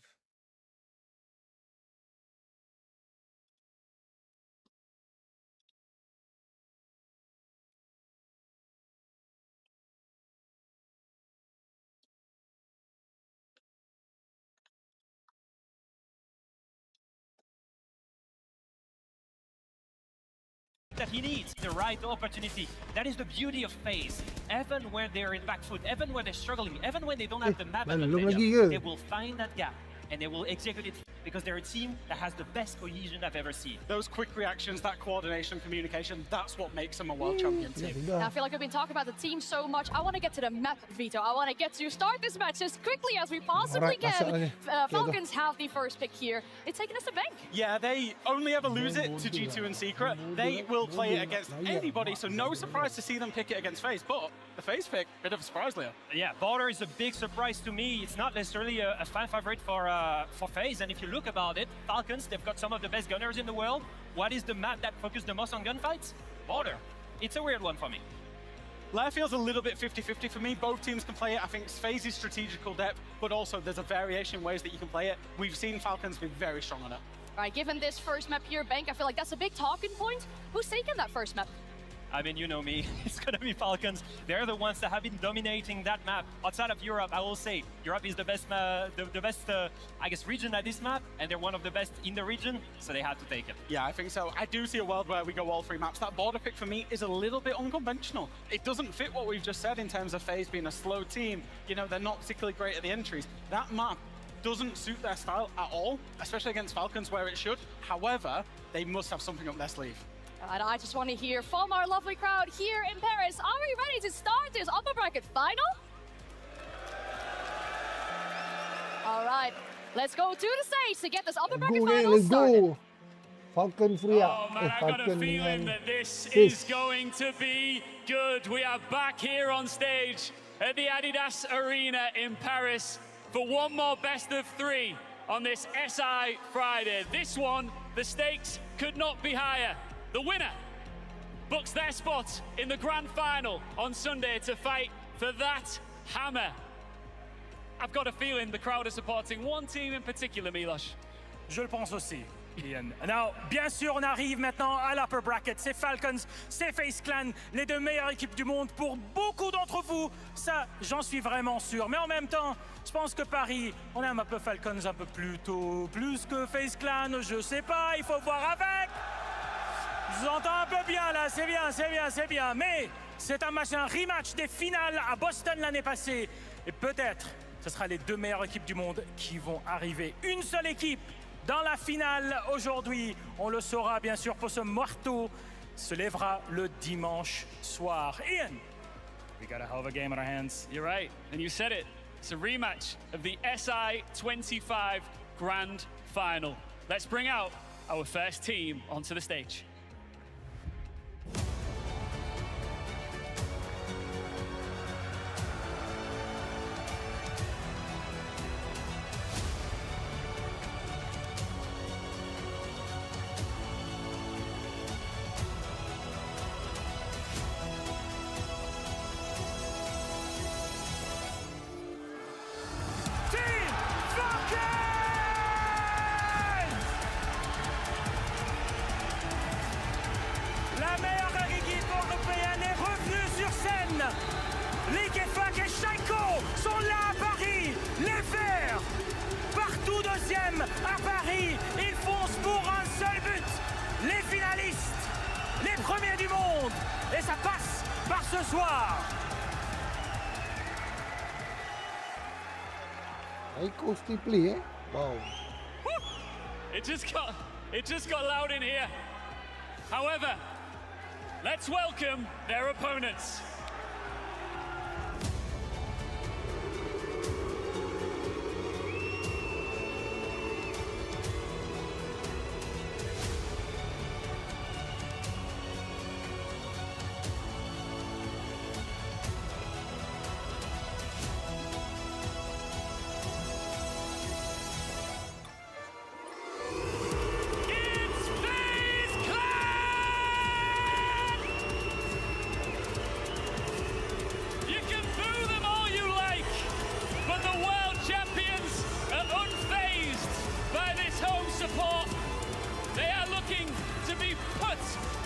That he needs the right opportunity. That is the beauty of FaZe. Even when they're in back foot, even when they're struggling, even when they don't have the map advantage, they will find that gap. and they will execute it because they're a team that has the best cohesion I've ever seen. Those quick reactions, that coordination, communication, that's what makes them a world champion team. I feel like we've been talking about the team so much. I want to get to the map, Vito. I want to get to start this match as quickly as we possibly can. Falcons have the first pick here. It's taking us to bank. Yeah, they only ever lose it to G2 in secret. They will play it against anybody, so no surprise to see them pick it against FaZe. But the FaZe pick, bit of a surprise, Leo. Yeah, Border is a big surprise to me. It's not necessarily a fan favorite for FaZe, and if you look about it, Falcons, they've got some of the best gunners in the world. What is the map that focuses the most on gunfights? Border. It's a weird one for me. Lair feels a little bit 50-50 for me. Both teams can play it. I think FaZe's strategical depth, but also there's a variation in ways that you can play it. We've seen Falcons be very strong on it. All right, given this first map here, Bank, I feel like that's a big talking point. Who's taking that first map? I mean, you know me, it's going to be Falcons. They're the ones that have been dominating that map. Outside of Europe, I will say, Europe is the best, I guess, region at this map, and they're one of the best in the region, so they have to take it. Yeah, I think so. I do see a world where we go all three maps. That Border pick for me is a little bit unconventional. It doesn't fit what we've just said in terms of FaZe being a slow team. You know, they're not particularly great at the entries. That map doesn't suit their style at all, especially against Falcons where it should. However, they must have something up their sleeve. And I just want to hear from our lovely crowd here in Paris. Are we ready to start this upper bracket final? All right, let's go to the stage to get this upper bracket final started. Go. Falcon free. Oh man, I got a feeling that this is going to be good. We are back here on stage at the Adidas Arena in Paris for one more best of three on this SI Friday. This one, the stakes could not be higher. The winner books their spot in the grand final on Sunday to fight for that hammer. I've got a feeling the crowd are supporting one team in particular, Miloš. Je le pense aussi, Ian. Now, bien sûr, on arrive maintenant à l'upper bracket. C'est Falcons, c'est FaZe Clan, les deux meilleures équipes du monde pour beaucoup d'entre vous. Ça, j'en suis vraiment sûr. Mais en même temps, je pense que Paris, on aime un peu Falcons un peu plus tôt, plus que FaZe Clan. Je sais pas, il faut voir avec. Je vous entends un peu bien là, c'est bien, c'est bien, c'est bien. Mais c'est un match, un rematch des finales à Boston l'année passée. Et peut-être, ce sera les deux meilleures équipes du monde qui vont arriver. Une seule équipe dans la finale aujourd'hui. On le saura bien sûr pour ce marteau. Se lèvera le dimanche soir. Ian, we got a hell of a game on our hands. You're right, and you said it. It's a rematch of the SI 25 Grand Final. Let's bring out our first team onto the stage. À Paris, ils foncent pour un seul but. Les finalistes, les premiers du monde. Et ça passe par ce soir. Aiko still play, eh? Wow. It just got loud in here. However, let's welcome their opponents.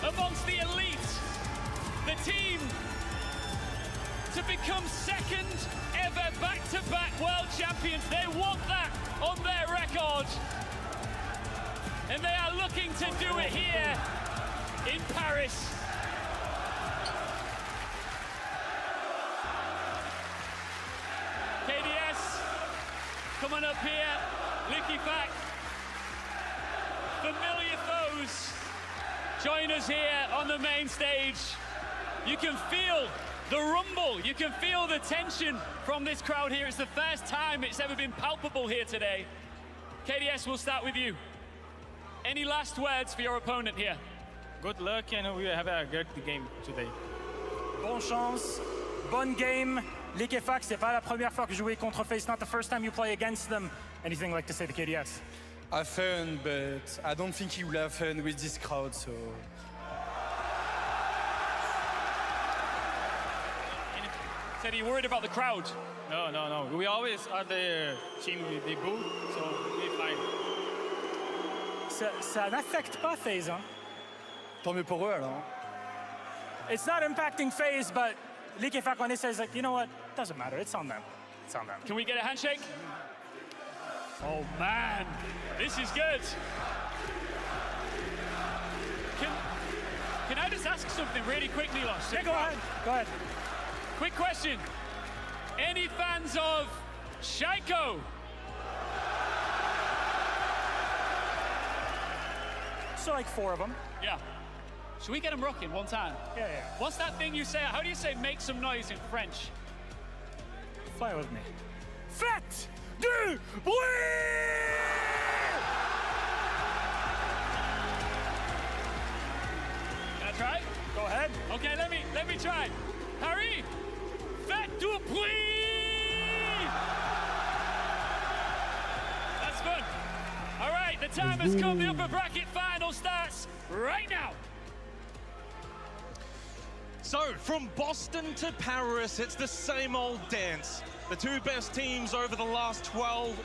Amongst the elite, the team to become second ever back-to-back world champions. They want that on their record. And they are looking to do it here in Paris. KDS, coming up here. Liquifact, familiar foes, join us here on the main stage. You can feel the rumble, you can feel the tension from this crowd here. It's the first time it's ever been palpable here today. KDS, we'll start with you. Any last words for your opponent here? Good luck and we have a good game today. Bonne chance, bonne game. Liquifact, c'est pas la première fois que je joue contre FaZe. Not the first time you play against them. Anything like to say to KDS? Have fun, but I don't think he will have fun with this crowd, so... Said you worried about the crowd? No. We always are the team with the boo, so we're fine. Ça n'affecte pas FaZe, hein? Tant mieux pour eux, alors. It's not impacting FaZe, but Liquifact when he says, like, you know what? Doesn't matter. It's on them. It's on them. Can we get a handshake? Oh man, this is good. Can I just ask something really quickly, Lost? Yeah, go ahead. Go ahead. Quick question. Any fans of Shaiko? So like 4 of them. Yeah. Should we get them rocking one time? Yeah. What's that thing you say? How do you say make some noise in French? Fly with me. Faites du bruit! Can I try? Go ahead. Okay, let me try. Paris, faites du bruit! That's fun. All right, the time has come. The upper bracket final starts right now. So, from Boston to Paris, it's the same old dance. The two best teams over the last 12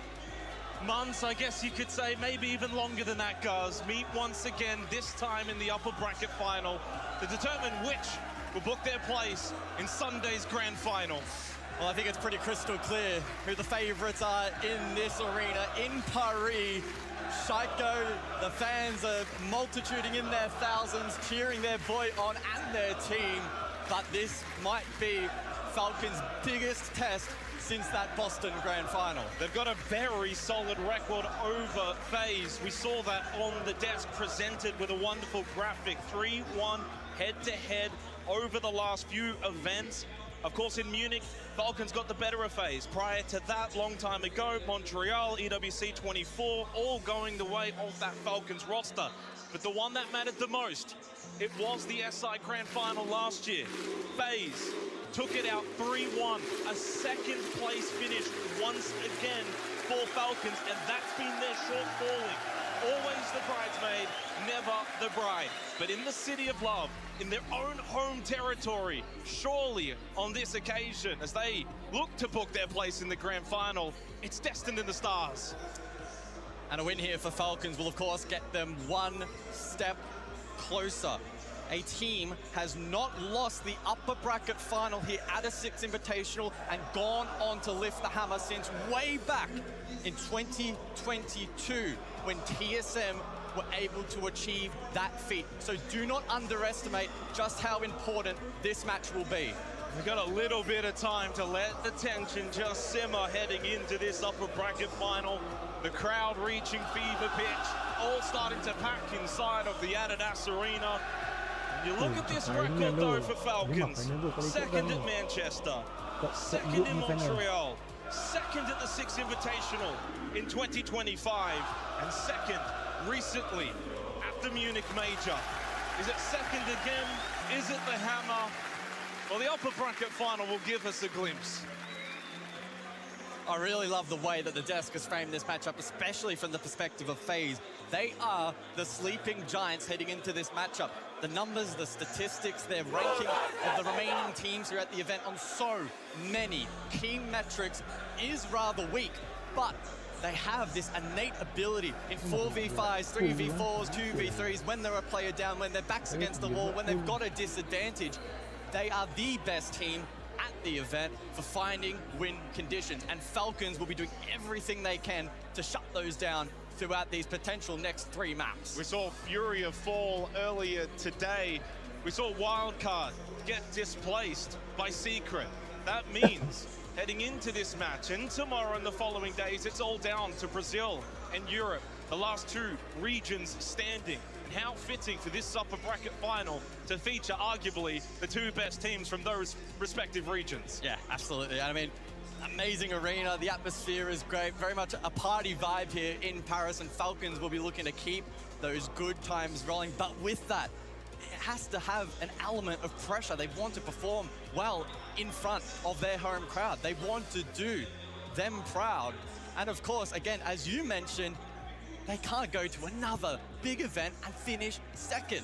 months, I guess you could say, maybe even longer than that, guys, meet once again, this time in the upper bracket final, to determine which will book their place in Sunday's grand final. Well, I think it's pretty crystal clear who the favorites are in this arena, in Paris. Shaiko, the fans are multituding in their thousands, cheering their boy on and their team. But this might be Falcons' biggest test since that Boston Grand Final. They've got a very solid record over FaZe. We saw that on the desk presented with a wonderful graphic. 3-1 head-to-head over the last few events. Of course, in Munich, Falcons got the better of FaZe. Prior to that, long time ago, Montreal, EWC 24, all going the way of that Falcons roster. But the one that mattered the most, it was the SI Grand Final last year. FaZe took it out 3-1, a second place finish once again for Falcons, and that's been their shortfalling. Always the bridesmaid, never the bride. But in the City of Love, in their own home territory, surely on this occasion, as they look to book their place in the grand final, it's destined in the stars. And a win here for Falcons will, of course, get them one step closer. A team has not lost the upper bracket final here at a 6 Invitational and gone on to lift the hammer since way back in 2022 when TSM were able to achieve that feat. So do not underestimate just how important this match will be. We've got a little bit of time to let the tension just simmer heading into this upper bracket final. The crowd reaching fever pitch, all starting to pack inside of the Adidas Arena. You look at this record though for Falcons, second at Manchester, second in Montreal, second at the 6 Invitational in 2025, and second recently at the Munich Major. Is it second again? Is it the hammer? Well, the upper bracket final will give us a glimpse. I really love the way that the desk has framed this matchup, especially from the perspective of FaZe. They are the sleeping giants heading into this matchup. The numbers, the statistics, their ranking of the remaining teams here at the event on so many key metrics is rather weak, but they have this innate ability in 4v5s, 3v4s, 2v3s, when they're a player down, when their back's against the wall, when they've got a disadvantage. They are the best team at the event for finding win conditions, and Falcons will be doing everything they can to shut those down throughout these potential next 3 maps. We saw Furia fall earlier today. We saw Wildcard get displaced by Secret. That means heading into this match, and tomorrow and the following days, it's all down to Brazil and Europe, the last two regions standing. How fitting for this upper bracket final to feature arguably the two best teams from those respective regions. Yeah, absolutely. I mean, amazing arena, the atmosphere is great, very much a party vibe here in Paris, and Falcons will be looking to keep those good times rolling, but with that, it has to have an element of pressure. They want to perform well in front of their home crowd. They want to do them proud. And of course, again, as you mentioned, they can't go to another big event and finish second.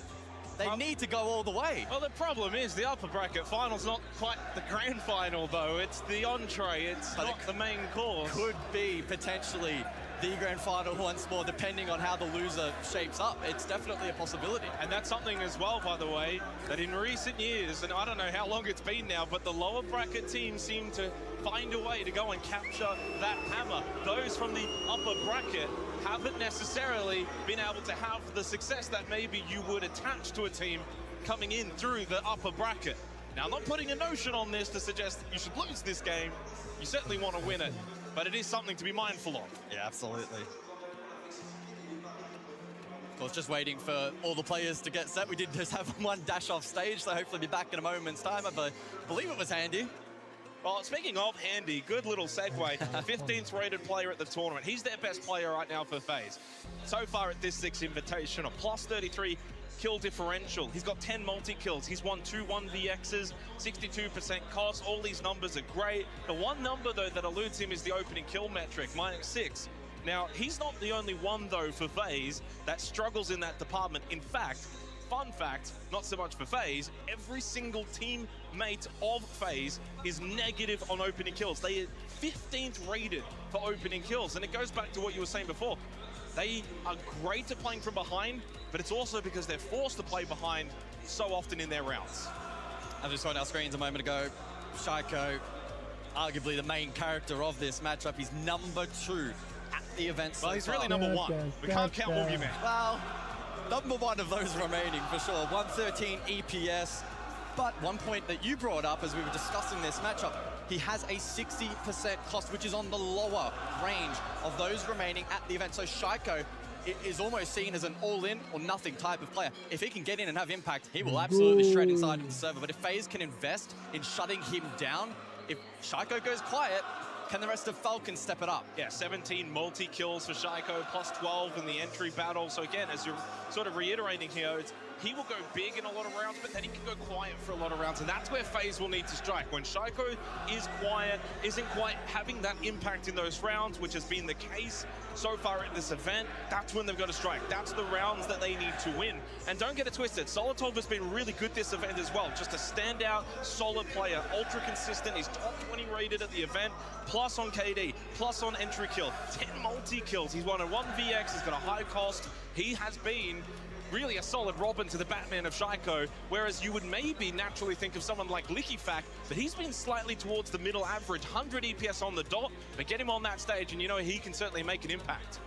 They need to go all the way. Well, the problem is the upper bracket final's not quite the grand final, though. It's the entree, it's not the main course. Could be potentially the grand final once more, depending on how the loser shapes up. It's definitely a possibility. And that's something as well, by the way, that in recent years, and I don't know how long it's been now, but the lower bracket teams seem to find a way to go and capture that hammer. Those from the upper bracket haven't necessarily been able to have the success that maybe you would attach to a team coming in through the upper bracket. Now, I'm not putting a notion on this to suggest that you should lose this game. You certainly want to win it, but it is something to be mindful of. Yeah, absolutely. Of course, just waiting for all the players to get set. We did just have one dash off stage, so hopefully be back in a moment's time. I believe it was Handy. Well, speaking of Handy, good little segue. 15th rated player at the tournament. He's their best player right now for FaZe. So far at this 6 Invitational, plus 33 kill differential. He's got 10 multi-kills. He's won 2 1vx's, 62% cost. All these numbers are great. The one number, though, that eludes him is the opening kill metric, -6. Now, he's not the only one, though, for FaZe that struggles in that department. In fact, fun fact, not so much for FaZe, every single teammate of FaZe is negative on opening kills. They are 15th rated for opening kills, and it goes back to what you were saying before. They are great at playing from behind, but it's also because they're forced to play behind so often in their rounds. As we saw on our screens a moment ago, Shaiko, arguably the main character of this matchup, he's number 2 at the event so Well, he's far. really number 1. We can't count Wolvie Man. Well, number 1 of those remaining for sure. 113 EPS. But one point that you brought up as we were discussing this matchup, he has a 60% cost, which is on the lower range of those remaining at the event. So Shaiko is almost seen as an all-in or nothing type of player. If he can get in and have impact, he will absolutely shred inside of the server. But if FaZe can invest in shutting him down, if Shaiko goes quiet, can the rest of Falcons step it up? Yeah, 17 multi-kills for Shaiko, plus 12 in the entry battle. So again, as you're sort of reiterating here, he will go big in a lot of rounds, but then he can go quiet for a lot of rounds, and that's where FaZe will need to strike. When Shaiko is quiet, isn't quite having that impact in those rounds, which has been the case so far at this event, that's when they've got to strike. That's the rounds that they need to win. And don't get it twisted, Solotov has been really good this event as well. Just a standout, solid player, ultra consistent. He's top 20 rated at the event, plus on KD, plus on entry kill, 10 multi-kills. He's won a 1vx, he's got a high cost. He has been really a solid Robin to the Batman of Shaiko, whereas you would maybe naturally think of someone like Likifac, but he's been slightly towards the middle average, 100 EPS on the dot, but get him on that stage and you know he can certainly make an impact.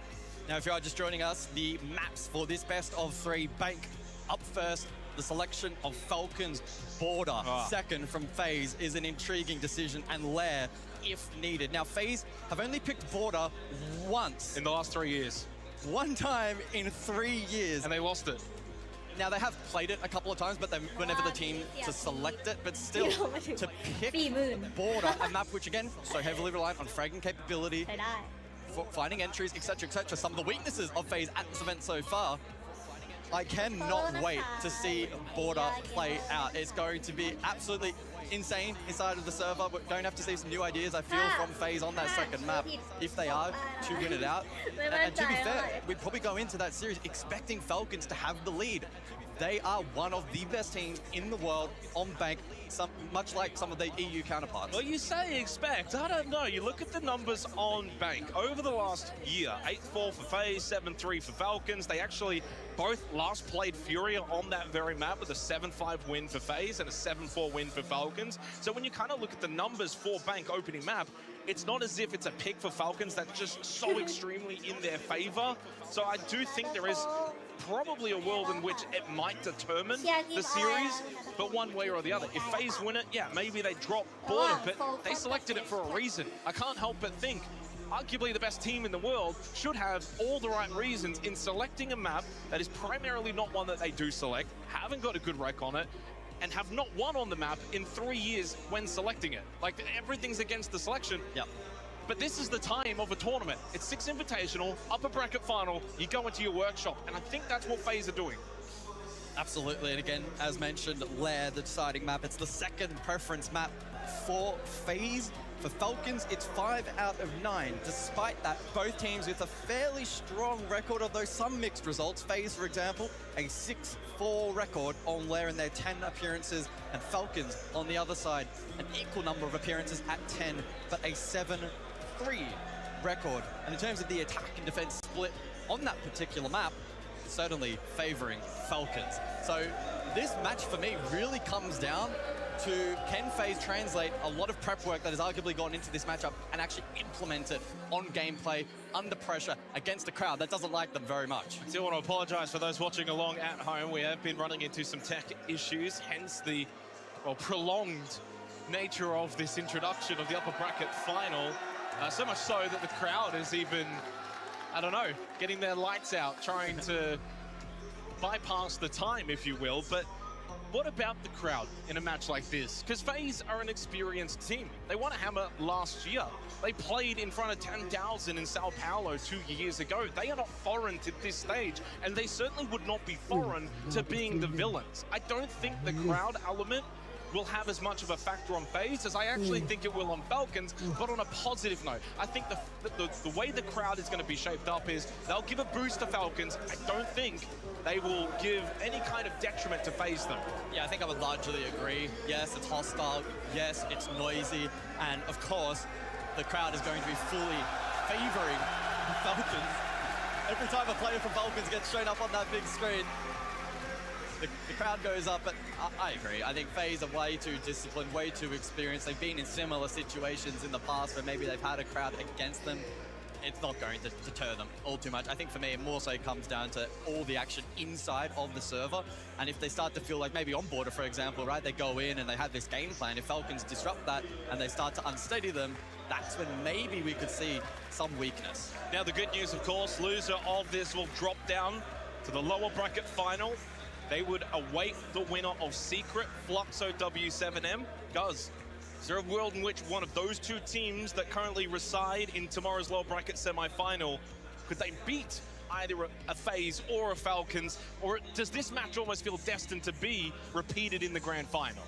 Now, if you are just joining us, the maps for this best of 3, Bank up first, the selection of Falcons, Border second from FaZe is an intriguing decision, and Lair if needed. Now, FaZe have only picked Border once. In the last 3 years. One time in 3 years. And they lost it. Now, they have played it a couple of times, but they were never the team to select it. But still, to pick Border, a map which, again, so heavily reliant on fragging capability, for finding entries, etc., etc. Some of the weaknesses of FaZe at this event so far. I cannot wait to see Border play out. It's going to be absolutely insane inside of the server. We're going to have to see some new ideas, I feel, from FaZe on that second map, if they are to win it out. And to be fair, we'd probably go into that series expecting Falcons to have the lead. They are one of the best teams in the world on Bank, much like some of their EU counterparts. Well, you say expect. I don't know. You look at the numbers on Bank. Over the last year, 8-4 for FaZe, 7-3 for Falcons. They actually both last played Furia on that very map with a 7-5 win for FaZe and a 7-4 win for Falcons. So when you kind of look at the numbers for Bank opening map, it's not as if it's a pick for Falcons that's just so extremely in their favor. So I do think there is probably a world in which it might determine the series, but one way or the other. If FaZe win it, yeah, maybe they drop Border, but they selected it for a reason. I can't help but think arguably the best team in the world should have all the right reasons in selecting a map that is primarily not one that they do select, haven't got a good rec on it, and have not won on the map in 3 years when selecting it. Like, everything's against the selection. Yep. But this is the time of a tournament. It's 6 Invitational, upper bracket final, you go into your workshop, and I think that's what FaZe are doing. Absolutely, and again, as mentioned, Lair, the deciding map, it's the second preference map for FaZe. For Falcons, it's 5 out of 9. Despite that, both teams with a fairly strong record, although some mixed results. FaZe, for example, a 6-4 record on Lair in their 10 appearances, and Falcons, on the other side, an equal number of appearances at 10, but a 7-3 record. And in terms of the attack and defense split on that particular map, certainly favoring Falcons. So this match for me really comes down to, can FaZe translate a lot of prep work that has arguably gone into this matchup and actually implement it on gameplay, under pressure, against a crowd that doesn't like them very much. I still want to apologize for those watching along at home. We have been running into some tech issues, hence the, well, prolonged nature of this introduction of the upper bracket final. So much so that the crowd is even, I don't know, getting their lights out, trying to bypass the time, if you will. But what about the crowd in a match like this? Because FaZe are an experienced team. They won a hammer last year. They played in front of 10,000 in Sao Paulo 2 years ago. They are not foreign to this stage, and they certainly would not be foreign to being the villains. I don't think the crowd element will have as much of a factor on FaZe as I actually think it will on Falcons, but on a positive note. I think the way the crowd is going to be shaped up is they'll give a boost to Falcons. I don't think they will give any kind of detriment to FaZe though. Yeah, I think I would largely agree. Yes, it's hostile. Yes, it's noisy. And of course, the crowd is going to be fully favoring Falcons. Every time a player from Falcons gets shown up on that big screen, the crowd goes up, but I agree. I think FaZe are way too disciplined, way too experienced. They've been in similar situations in the past where maybe they've had a crowd against them. It's not going to deter them all too much. I think for me, it more so comes down to all the action inside of the server. And if they start to feel like maybe on Border, for example, right, they go in and they have this game plan. If Falcons disrupt that and they start to unsteady them, that's when maybe we could see some weakness. Now, the good news, of course, loser of this will drop down to the lower bracket final. They would await the winner of Secret, Fluxo, W7M. Guys, is there a world in which one of those two teams that currently reside in tomorrow's lower bracket semi-final, could they beat either a FaZe or a Falcons? Or does this match almost feel destined to be repeated in the grand final?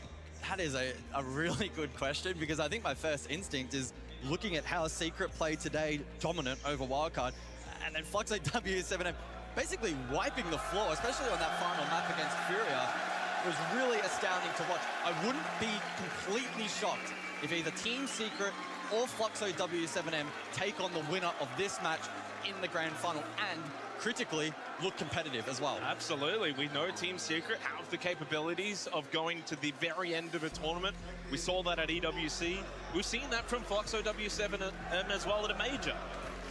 That is a really good question, because I think my first instinct is looking at how Secret played today, dominant over Wildcard, and then Fluxo W7M basically wiping the floor, especially on that final map against Furia, was really astounding to watch. I wouldn't be completely shocked if either Team Secret or Fluxo W7M take on the winner of this match in the grand final, and critically look competitive as well. Absolutely. We know Team Secret have the capabilities of going to the very end of a tournament. We saw that at EWC. We've seen that from Fluxo W7M as well at a major.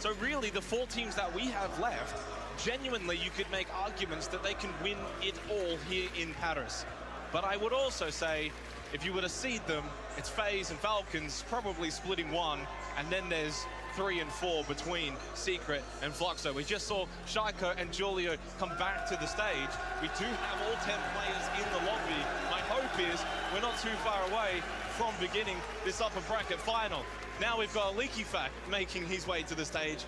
So really, the 4 teams that we have left, genuinely, you could make arguments that they can win it all here in Paris. But I would also say, if you were to seed them, it's FaZe and Falcons probably splitting 1, and then there's 3 and 4 between Secret and Fluxo. We just saw Shaiko and Julio come back to the stage. We do have all 10 players in the lobby. My hope is we're not too far away from beginning this upper bracket final. Now we've got Leaky Fact making his way to the stage.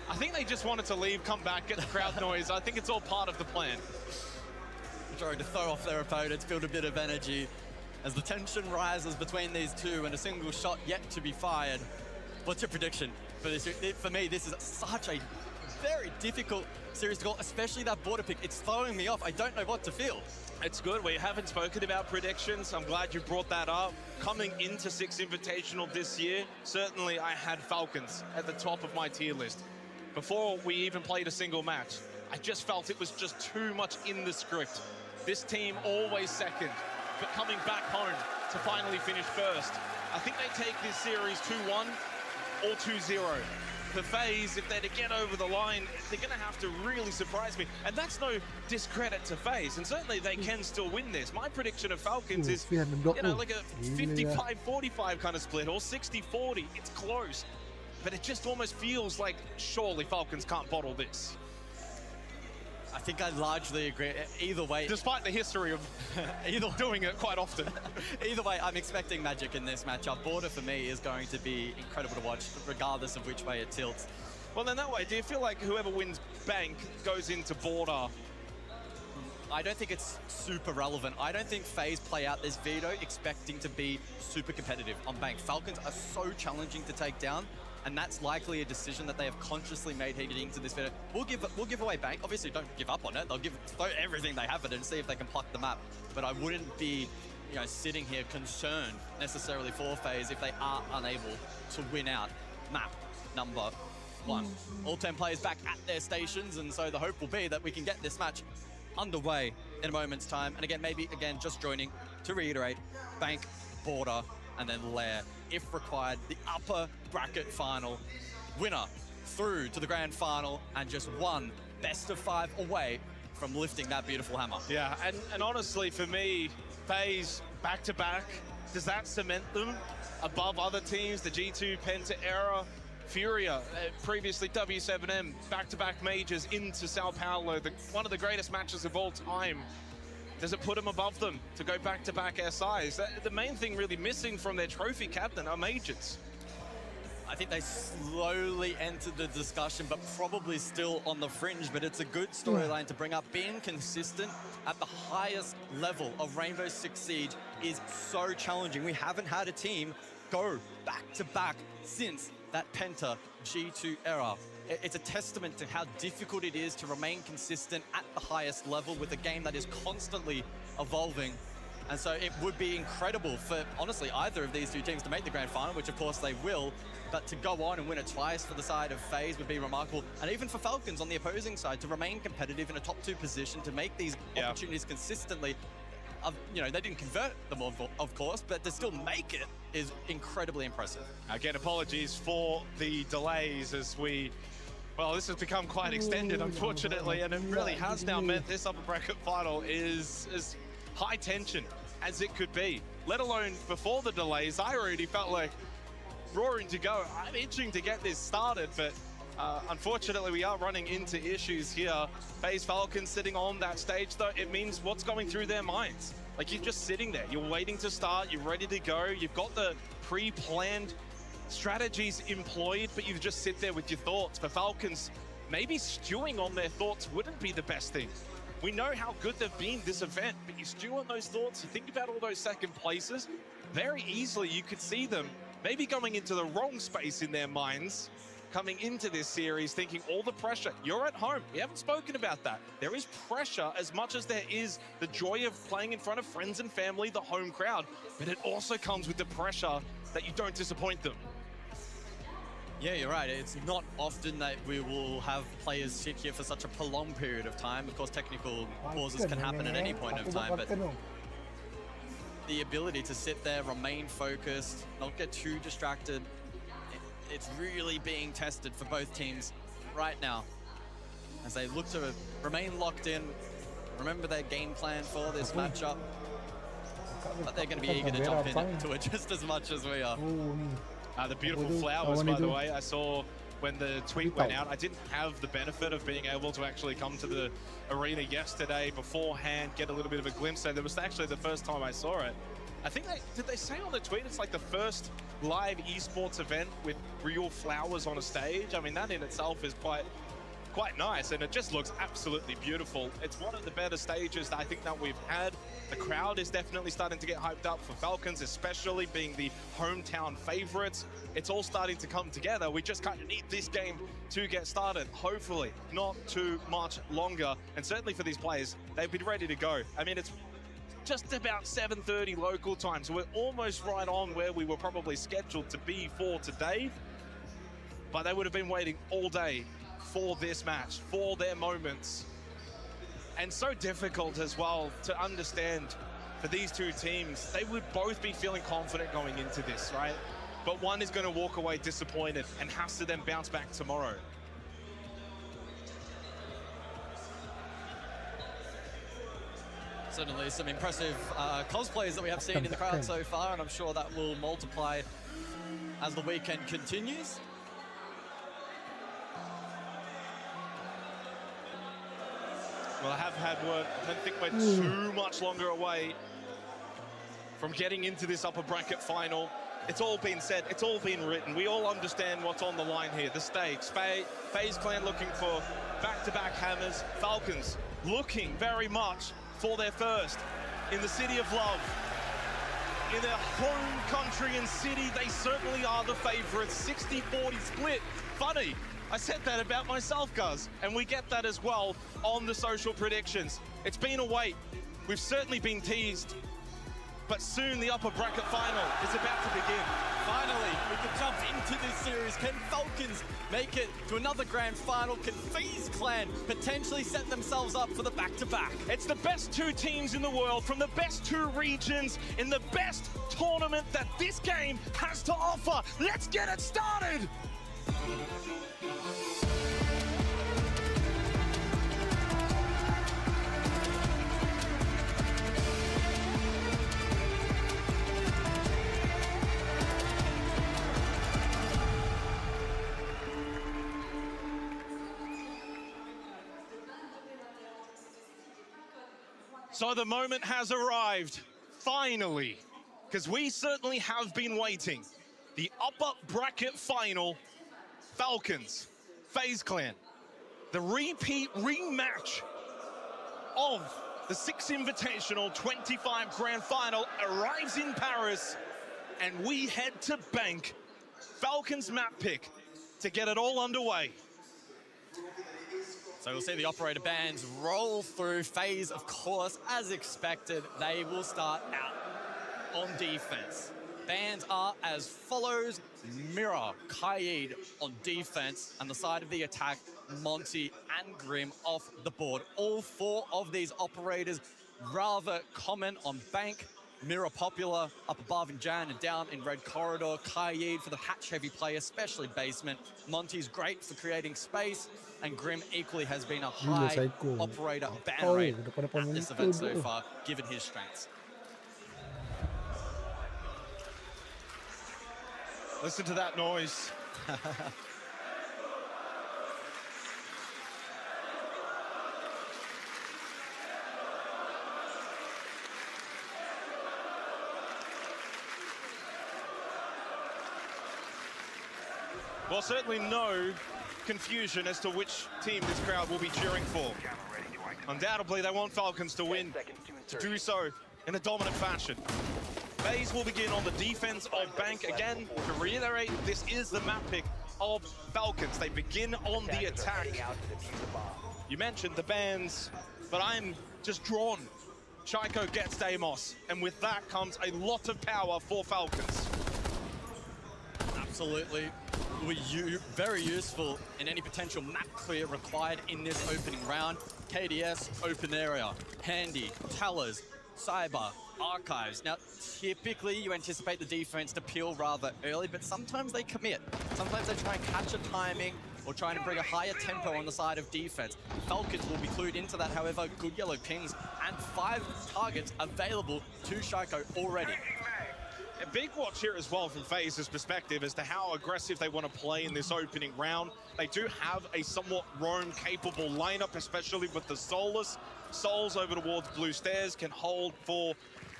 I think they just wanted to leave, come back, get the crowd noise. I think it's all part of the plan. Trying to throw off their opponents, build a bit of energy. As the tension rises between these two and a single shot yet to be fired. What's your prediction for this? For me, this is such a very difficult series to call, especially that Border pick. It's throwing me off. I don't know what to feel. It's good. We haven't spoken about predictions. I'm glad you brought that up. Coming into 6 Invitational this year, certainly I had Falcons at the top of my tier list. Before we even played a single match, I just felt it was just too much in the script. This team always second, but coming back home to finally finish first. I think they take this series 2-1 or 2-0. for FaZe, if they're to get over the line, they're going to have to really surprise me. And that's no discredit to FaZe, and certainly they can still win this. My prediction of Falcons is, you know, like a 55-45 kind of split, or 60-40. It's close, but it just almost feels like surely Falcons can't bottle this. I think I largely agree. Either way, despite the history of doing it quite often. Either way, I'm expecting magic in this matchup. Border for me is going to be incredible to watch, regardless of which way it tilts. Well, then that way, do you feel like whoever wins Bank goes into Border? I don't think it's super relevant. I don't think FaZe play out this veto expecting to be super competitive on Bank. Falcons are so challenging to take down, and that's likely a decision that they have consciously made heading into this video. We'll give away Bank. Obviously, don't give up on it. They'll throw everything they have at it and see if they can pluck the map. But I wouldn't be, you know, sitting here concerned necessarily for FaZe if they are unable to win out map number 1. All 10 players back at their stations, and so the hope will be that we can get this match underway in a moment's time. And again, maybe again just joining to reiterate: Bank, Border, and then Lair, if required, the upper bracket final winner through to the grand final, and just one best of 5 away from lifting that beautiful hammer. Yeah, and honestly, for me, FaZe back-to-back, does that cement them above other teams? The G2 Penta era, Furia, previously W7M, back-to-back majors into Sao Paulo, one of the greatest matches of all time. Does it put them above them to go back-to-back SIs? The main thing really missing from their trophy captain are majors. I think they slowly entered the discussion, but probably still on the fringe. But it's a good storyline to bring up. Being consistent at the highest level of Rainbow Six Siege is so challenging. We haven't had a team go back-to-back since that Penta G2 era. It's a testament to how difficult it is to remain consistent at the highest level with a game that is constantly evolving. And so it would be incredible for, honestly, either of these two teams to make the grand final, which of course they will, but to go on and win it twice for the side of FaZe would be remarkable. And even for Falcons on the opposing side to remain competitive in a top 2 position, to make these opportunities consistently. You know, they didn't convert them, of course, but to still make it is incredibly impressive. Again, apologies for the delays as well, this has become quite extended, unfortunately, and it really has now meant this upper bracket final is as high tension as it could be, let alone before the delays. I already felt like roaring to go. I'm itching to get this started, but unfortunately, we are running into issues here. FaZe Falcons sitting on that stage, though, it means what's going through their minds. Like, you're just sitting there, you're waiting to start, you're ready to go, you've got the pre-planned strategies employed, but you just sit there with your thoughts. For Falcons, maybe stewing on their thoughts wouldn't be the best thing. We know how good they've been this event, but you stew on those thoughts, you think about all those second places, very easily you could see them maybe going into the wrong space in their minds, coming into this series thinking all the pressure. You're at home. We haven't spoken about that. There is pressure as much as there is the joy of playing in front of friends and family, the home crowd, but it also comes with the pressure that you don't disappoint them. Yeah, you're right. It's not often that we will have players sit here for such a prolonged period of time. Of course, technical pauses can happen at any point of time, but the ability to sit there, remain focused, not get too distracted, it's really being tested for both teams right now as they look to remain locked in, remember their game plan for this matchup, but they're going to be eager to jump into it just as much as we are. The beautiful flowers, by the way, I saw when the tweet went out. I didn't have the benefit of being able to actually come to the arena yesterday beforehand, get a little bit of a glimpse. So that was actually the first time I saw it. I think did they say on the tweet it's like the first live esports event with real flowers on a stage? I mean, that in itself is quite nice, and it just looks absolutely beautiful. It's one of the better stages that I think that we've had. The crowd is definitely starting to get hyped up for Falcons, especially being the hometown favorites. It's all starting to come together. We just kind of need this game to get started. Hopefully not too much longer, and certainly for these players, they've been ready to go. I mean, it's just about 7:30 local time, so we're almost right on where we were probably scheduled to be for today, but they would have been waiting all day for this match, for their moments. And so difficult as well to understand for these two teams. They would both be feeling confident going into this, right? but one is going to walk away disappointed and has to then bounce back tomorrow. Certainly some impressive cosplays that we have seen in the crowd so far, and I'm sure that will multiply as the weekend continues. Well, I have had word. I don't think we're too much longer away from getting into this upper bracket final. It's all been said, it's all been written. We all understand what's on the line here, the stakes. FaZe Clan looking for back-to-back hammers. Falcons looking very much for their first in the City of Love. In their home country and city, they certainly are the favorites. 60-40 split. Funny, I said that about myself, guys, and we get that as well on the social predictions. It's been a wait. We've certainly been teased, but soon the upper bracket final is about to begin. Finally, we can jump into this series. Can Falcons make it to another grand final? Can FaZe Clan potentially set themselves up for the back-to-back? It's the best two teams in the world from the best two regions in the best tournament that this game has to offer. Let's get it started! So the moment has arrived, finally, because we certainly have been waiting. The upper bracket final, Falcons, FaZe Clan. The repeat rematch of the 6 Invitational 25 Grand Final arrives in Paris, and we head to Bank, Falcons map pick, to get it all underway. So we'll see the operator bands roll through. FaZe, of course, as expected, they will start out on defense. Bands are as follows: Mirror, Kaid on defense, and the side of the attack, Monty and Grim off the board. All 4 of these operators rather common on Bank. Mirror popular up above in Jan and down in Red Corridor. Kaid for the hatch-heavy play, especially basement. Monty's great for creating space, and Grim equally has been a high operator ban rate at this event so far, given his strengths. Listen to that noise. Well, certainly no confusion as to which team this crowd will be cheering for. Undoubtedly, they want Falcons to win, to do so in a dominant fashion. FaZe will begin on the defense of Bank. Again, to reiterate, this is the map pick of Falcons. They begin on the attack. You mentioned the bans, but I'm just drawn. Chaiko gets Deimos, and with that comes a lot of power for Falcons. Absolutely. Very useful in any potential map clear required in this opening round. KDS, open area, Handy, Tellers, Cyber, Archives. Now, typically you anticipate the defense to peel rather early, but sometimes they commit. Sometimes they try and catch a timing or trying to bring a higher tempo on the side of defense. Falcons will be clued into that, however, good yellow pings and 5 targets available to Chaiko already. A big watch here as well from FaZe's perspective as to how aggressive they want to play in this opening round. They do have a somewhat roam-capable lineup, especially with the Soulless. Souls over towards Blue Stairs can hold for,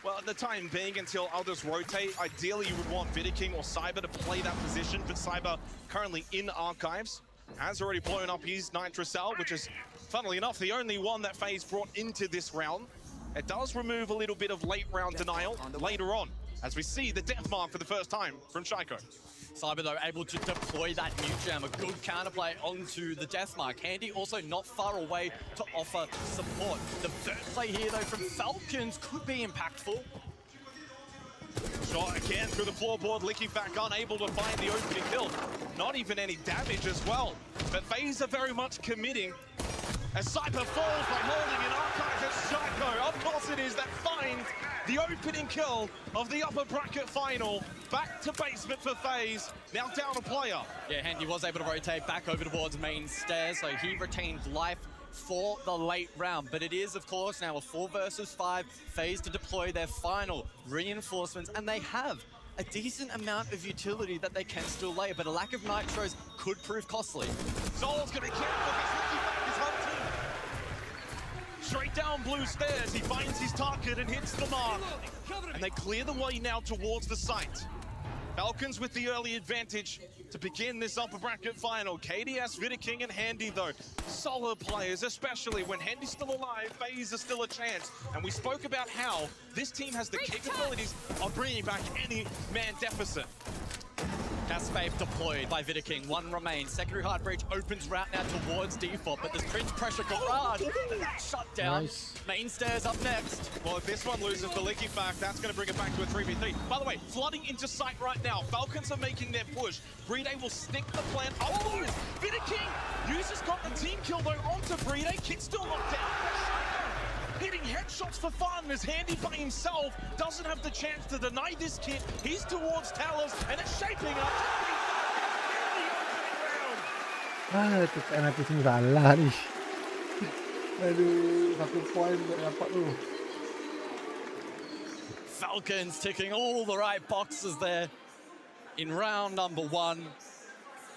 well, the time being until others rotate. Ideally, you would want Vidiking or Cyber to play that position, but Cyber currently in Archives. Has already blown up his Nitrocell, which is, funnily enough, the only one that FaZe brought into this round. It does remove a little bit of late round denial later on, as we see the death mark for the first time from Chaiko. Cyber, though, able to deploy that new gem, a good counterplay onto the death mark. Handy also not far away to offer support. The third play here, though, from Falcons could be impactful. Shot again through the floorboard, Lickifak unable to find the opening kill. Not even any damage as well. But FaZe are very much committing As Cyber falls by holding an Archive as Psycho. Of course it is, that finds the opening kill of the upper bracket final. Back to basement for FaZe, now down a player. Yeah, Handy was able to rotate back over towards main stairs, so he retained life for the late round. But it is, of course, now a 4 versus 5 FaZe to deploy their final reinforcements, and they have a decent amount of utility that they can still lay, but a lack of nitros could prove costly. Sol's gonna be careful because Licky back is hunting. Straight down blue stairs, he finds his target and hits the mark. And they clear the way now towards the site. Falcons with the early advantage to begin this upper bracket final. KDS, Vidiking, and Handy though, solid players, especially when Handy's still alive, FaZe is still a chance. And we spoke about how this team has the capabilities of bringing back any man deficit. Cascade deployed by Vidiking, 1 remains. Secondary hard breach opens route now towards default, but there's Prince pressure garage. Shut down. Nice. Main stairs up next. Well, if this one loses the Licky back, that's going to bring it back to a 3v3. By the way, flooding into sight right now. Falcons are making their push. Brede will stick the plan. Oh, Vidiking uses got the team kill though onto Brede. Kid's still knocked down. Hitting headshots for fun as Handy by himself doesn't have the chance to deny this kid. He's towards towers and it's shaping up to be in the opening round. Tekan aku semua salah ni. Aduh, 1 point tak dapat tu. Falcons ticking all the right boxes there in round number 1.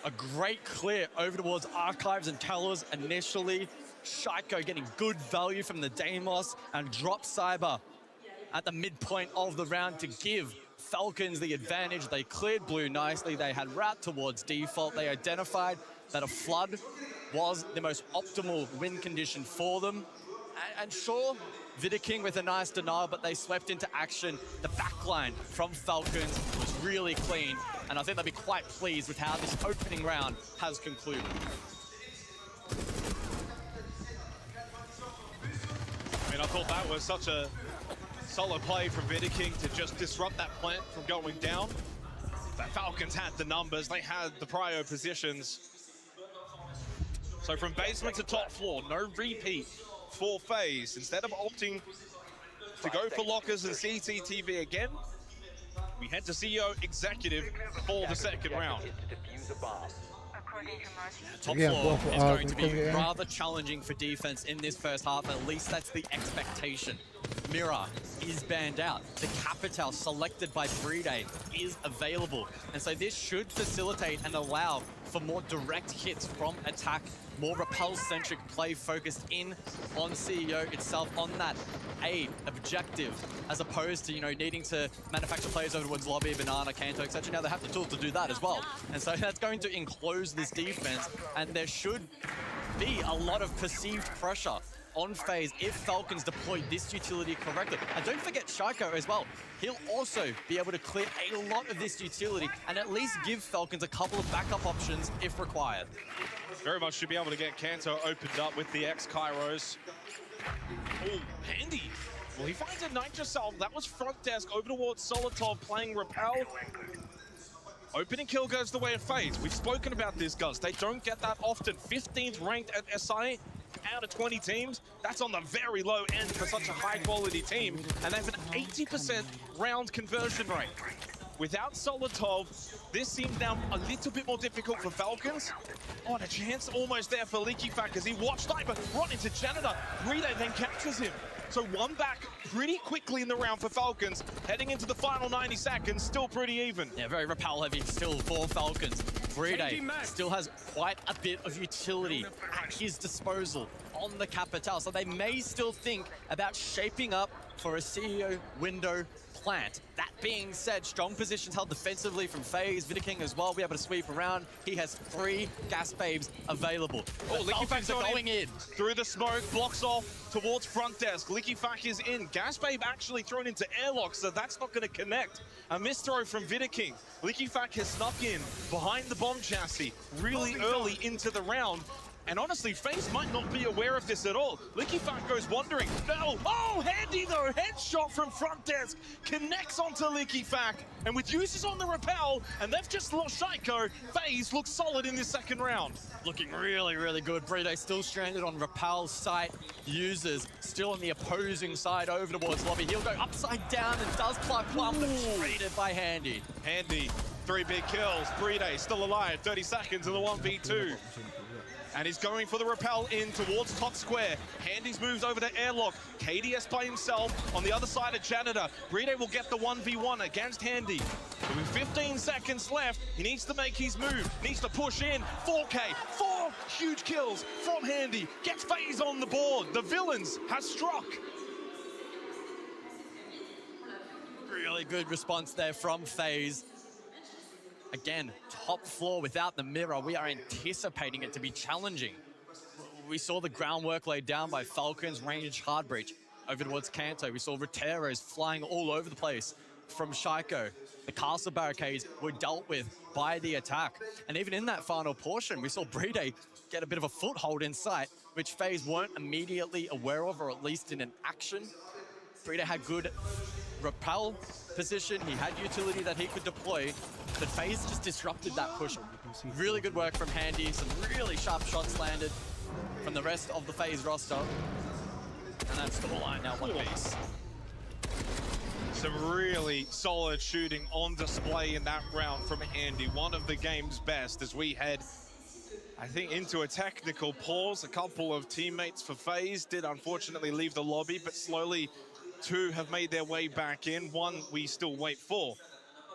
A great clear over towards Archives and Towers initially. Shaiko getting good value from the Deimos and drop Cyber at the midpoint of the round to give Falcons the advantage. They cleared blue nicely. They had route towards default. They identified that a flood was the most optimal win condition for them. And sure, Vidiking with a nice denial, but they swept into action. The backline from Falcons was really clean, and I think they'll be quite pleased with how this opening round has concluded. I mean, I thought that was such a solid play from Vidiking to just disrupt that plant from going down. The Falcons had the numbers, they had the prio positions. So from basement to top floor, no repeat for FaZe. Instead of opting to go for lockers and CCTV again, we head to CEO Executive for the second round. Top floor is going to be rather challenging for defense in this first half, at least that's the expectation. Mira is banned out. The Capital selected by Brede is available. And so this should facilitate and allow for more direct hits from attack, more repel-centric play focused in on CEO itself, on that A objective, as opposed to, you know, needing to manufacture players over towards Lobby, Banana, Kanto, etc. Now they have the tools to do that as well. And so that's going to enclose this defense, and there should be a lot of perceived pressure on FaZe if Falcons deploy this utility correctly. And don't forget Shaiko as well. He'll also be able to clear a lot of this utility and at least give Falcons a couple of backup options if required. Very much should be able to get Kanto opened up with the X-Kairos. Oh, Handy. Well, he finds a Nitro Salve. That was front desk over towards Solitov playing Repel. Opening kill goes the way of FaZe. We've spoken about this, Gus. They don't get that often. 15th ranked at SI out of 20 teams. That's on the very low end for such a high-quality team. And they have an 80% round conversion rate. Without Solitov, this seems now a little bit more difficult for Falcons. Oh, and a chance almost there for Leaky Fact as he watched Sniper run into Janitor. Brede then captures him. So one back pretty quickly in the round for Falcons. Heading into the final 90 seconds, still pretty even. Yeah, very repel heavy still for Falcons. Brede still has quite a bit of utility at his disposal on the Capital. So they may still think about shaping up for a CEO window plant. That being said, strong positions held defensively from FaZe. Vidiking as well, be able to sweep around. He has 3 gas babes available. Oh, Licky Fack's going in. Through the smoke, blocks off towards front desk. Licky Fack is in. Gas babe actually thrown into airlock, so that's not going to connect. A misthrow from Vidiking. Licky Fack has snuck in behind the bomb chassis really early into the round. And honestly, FaZe might not be aware of this at all. LickyFat goes wandering. No! Oh, Handy though! Headshot from front desk. Connects onto LickyFat. And with users on the rappel, and they've just lost Shaiko, FaZe looks solid in this second round. Looking really, really good. Brito still stranded on Rappel's site. Users still on the opposing side over towards Lobby. He'll go upside down and does plug plumb, but traded by Handy. Handy, 3 big kills. Bride still alive, 30 seconds in the 1v2. And he's going for the rappel in towards top square. Handy's moves over to airlock. KDS by himself on the other side of Janitor. Bride will get the 1v1 against Handy. But with 15 seconds left, he needs to make his move. Needs to push in. 4K, 4 huge kills from Handy. Gets FaZe on the board. The villains has struck. Really good response there from FaZe. Again, top floor without the mirror. We are anticipating it to be challenging. We saw the groundwork laid down by Falcons, range hard breach over towards Kanto. We saw Roteros flying all over the place from Shaiko. The castle barricades were dealt with by the attack. And even in that final portion, we saw Bride get a bit of a foothold in sight, which FaZe weren't immediately aware of, or at least in an action. Bride had good rappel position. He had utility that he could deploy, but FaZe just disrupted that push. Really good work from Handy. Some really sharp shots landed from the rest of the FaZe roster. And that's the line now, one piece. Some really solid shooting on display in that round from Handy. One of the game's best as we head, I think, into a technical pause. A couple of teammates for FaZe did unfortunately leave the lobby, but slowly 2 have made their way back in. 1 we still wait for.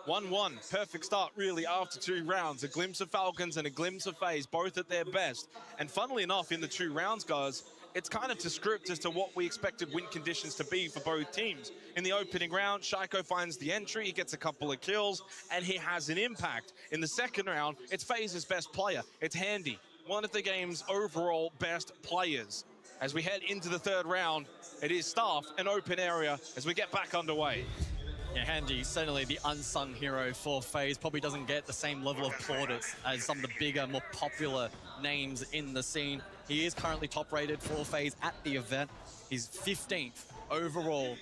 1-1, perfect start really after 2 rounds. A glimpse of Falcons and a glimpse of FaZe, both at their best. And funnily enough, in the 2 rounds, guys, it's kind of to script as to what we expected win conditions to be for both teams. In the opening round, Shaiko finds the entry, he gets a couple of kills, and he has an impact. In the second round, it's FaZe's best player. It's Handy, one of the game's overall best players. As we head into the 3rd round, it is Staff and open area as we get back underway. Yeah, Handy, certainly the unsung hero for FaZe, probably doesn't get the same level of plaudits as some of the bigger, more popular names in the scene. He is currently top rated for FaZe at the event. He's 15th overall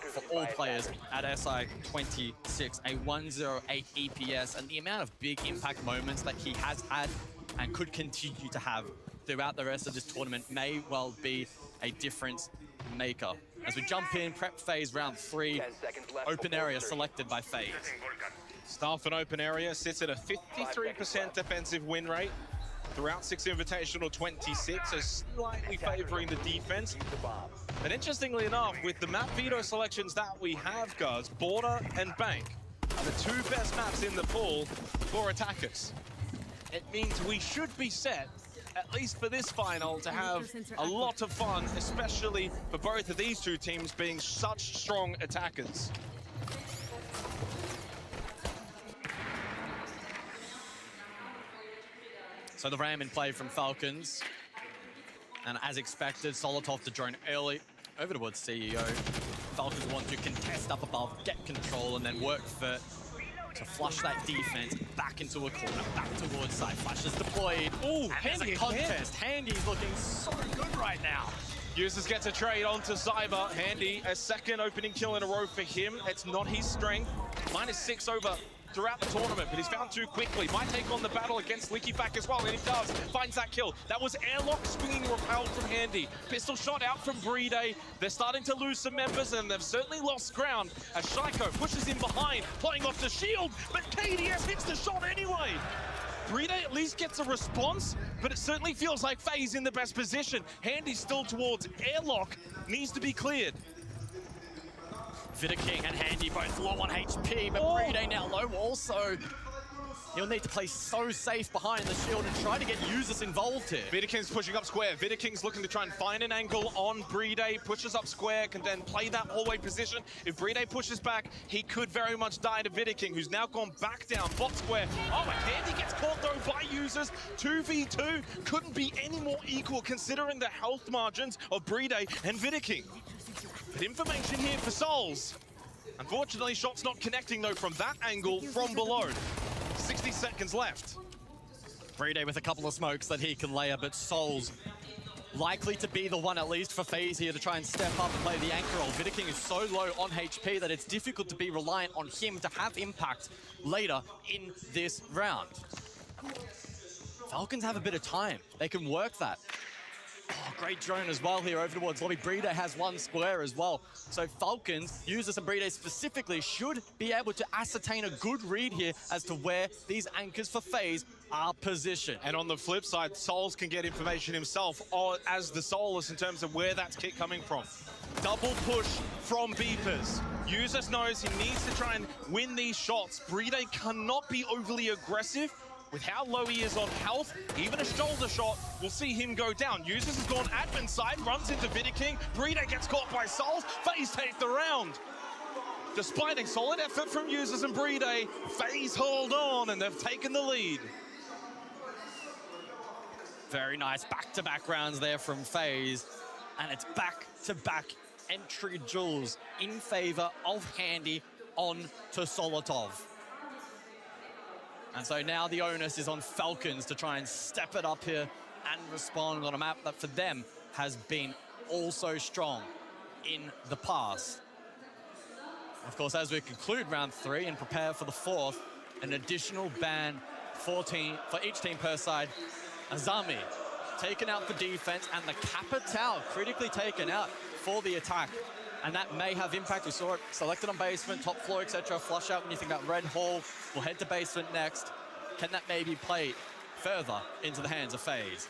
for all players at SI 26, a 108 EPS, and the amount of big impact moments that he has had and could continue to have throughout the rest of this tournament may well be a difference maker. As we jump in, prep phase round 3, open area selected by FaZe. Staff and open area sits at a 53% defensive win rate. Throughout 6 Invitational 26, so slightly favoring the defense. But interestingly enough, with the map veto selections that we have, guys, Border and Bank are the 2 best maps in the pool for attackers. It means we should be set, at least for this final, to have a lot of fun, especially for both of these 2 teams being such strong attackers. So the Ram in play from Falcons. And as expected, Solotov to drone early over towards CEO. Falcons want to contest up above, get control, and then work to flush that defense back into a corner, back towards side. Flash is deployed. Ooh, and there's a contest. Handy's looking so good right now. Users gets a trade onto Cyber. Handy, a 2nd opening kill in a row for him. It's not his strength. -6 over throughout the tournament, but he's found 2 quickly. Might take on the battle against LickyFat as well, and he does. Finds that kill. That was airlock swinging repelled from Handy. Pistol shot out from Bride. They're starting to lose some members, and they've certainly lost ground as Shaiko pushes in behind, playing off the shield, but KDS hits the shot anyway. Bride at least gets a response, but it certainly feels like FaZe in the best position. Handy's still towards airlock, needs to be cleared. Vidaking and Handy both low on HP, but Bride now low also. He'll need to play so safe behind the shield and try to get users involved here. Vidaking's pushing up square. Vidaking's looking to try and find an angle on Bride, pushes up square, can then play that hallway position. If Bride pushes back, he could very much die to Vidaking, who's now gone back down bot square. Oh, and Handy gets caught though by users. 2v2 couldn't be any more equal considering the health margins of Bride and Vidaking. But information here for Souls. Unfortunately, shots not connecting though from that angle from below. 60 seconds left. Brede with a couple of smokes that he can layer, but Sol's likely to be the one, at least for FaZe here, to try and step up and play the anchor role. Vidiking is so low on HP that it's difficult to be reliant on him to have impact later in this round. Falcons have a bit of time. They can work that. Oh, great drone as well here over towards Lobby. Brede has one square as well. So Falcons, users and Brede specifically, should be able to ascertain a good read here as to where these anchors for FaZe are positioned. And on the flip side, Souls can get information himself as the Solus in terms of where that's kick coming from. Double push from Beepers. Users knows he needs to try and win these shots. Brede cannot be overly aggressive. With how low he is on health, even a shoulder shot will see him go down. Users has gone admin side, runs into Vidiking. Brede gets caught by Souls. FaZe take the round. Despite a solid effort from Users and Brede, FaZe hold on and they've taken the lead. Very nice back-to-back rounds there from FaZe. And it's back-to-back entry duels in favor of Handy on to Solotov. And so now the onus is on Falcons to try and step it up here and respond on a map that for them has been also strong in the past. Of course, as we conclude round 3 and prepare for the 4th, an additional ban 14 for each team per side. Azami taken out for defense and the Capital critically taken out for the attack. And that may have impact. We saw it selected on basement, top floor, etc. Flush out when you think about Red Hall. We'll head to basement next. Can that maybe play further into the hands of FaZe?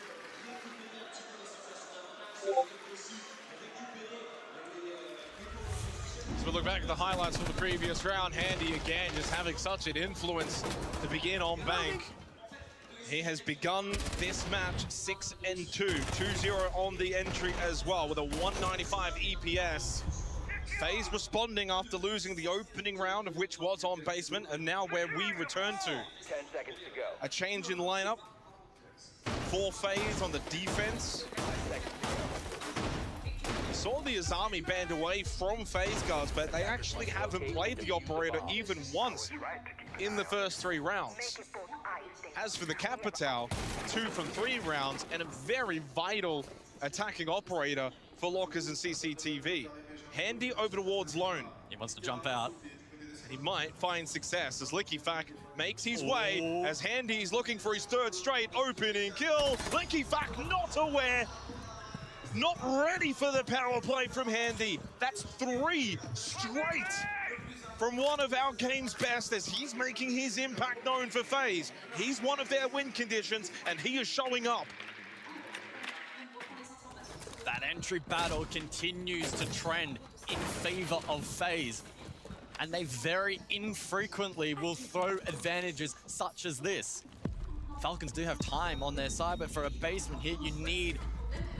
So we look back at the highlights from the previous round. Handy again just having such an influence to begin on Bank. He has begun this match 6-2, 2-0 on the entry as well with a 195 EPS. FaZe responding after losing the opening round, of which was on basement, and now where we return to. 10 seconds to go. A change in lineup for FaZe on the defense. We saw the Azami banned away from FaZe guards, but they actually haven't played the operator even once in the first 3 rounds. As for the Capital, 2 from 3 rounds and a very vital attacking operator for Lockers and CCTV. Handy over towards Lone. He wants to jump out. He might find success as LickyFac makes his way as Handy's looking for his 3rd straight opening kill. LickyFac not aware, not ready for the power play from Handy. That's 3 straight from one of our game's best as he's making his impact known for FaZe. He's one of their win conditions and he is showing up. That entry battle continues to trend in favor of FaZe. And they very infrequently will throw advantages such as this. Falcons do have time on their side, but for a basement here, you need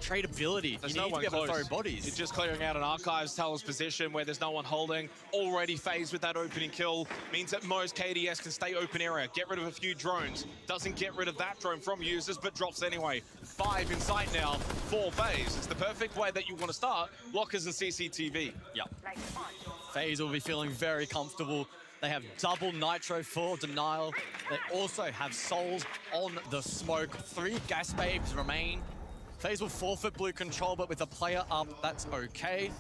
tradability. There's you no need one to be able to close. throw bodies. It's just clearing out an Archives Tower's position where there's no one holding. Already FaZe with that opening kill means that most KDS can stay open area, get rid of a few drones. Doesn't get rid of that drone from Users, but drops anyway. 5 in sight now for FaZe. It's the perfect way that you want to start Lockers and CCTV. Yep. FaZe will be feeling very comfortable. They have double Nitro for Denial. They also have Souls on the smoke. 3 gas babes remain. FaZe will forfeit blue control, but with a player up, that's okay.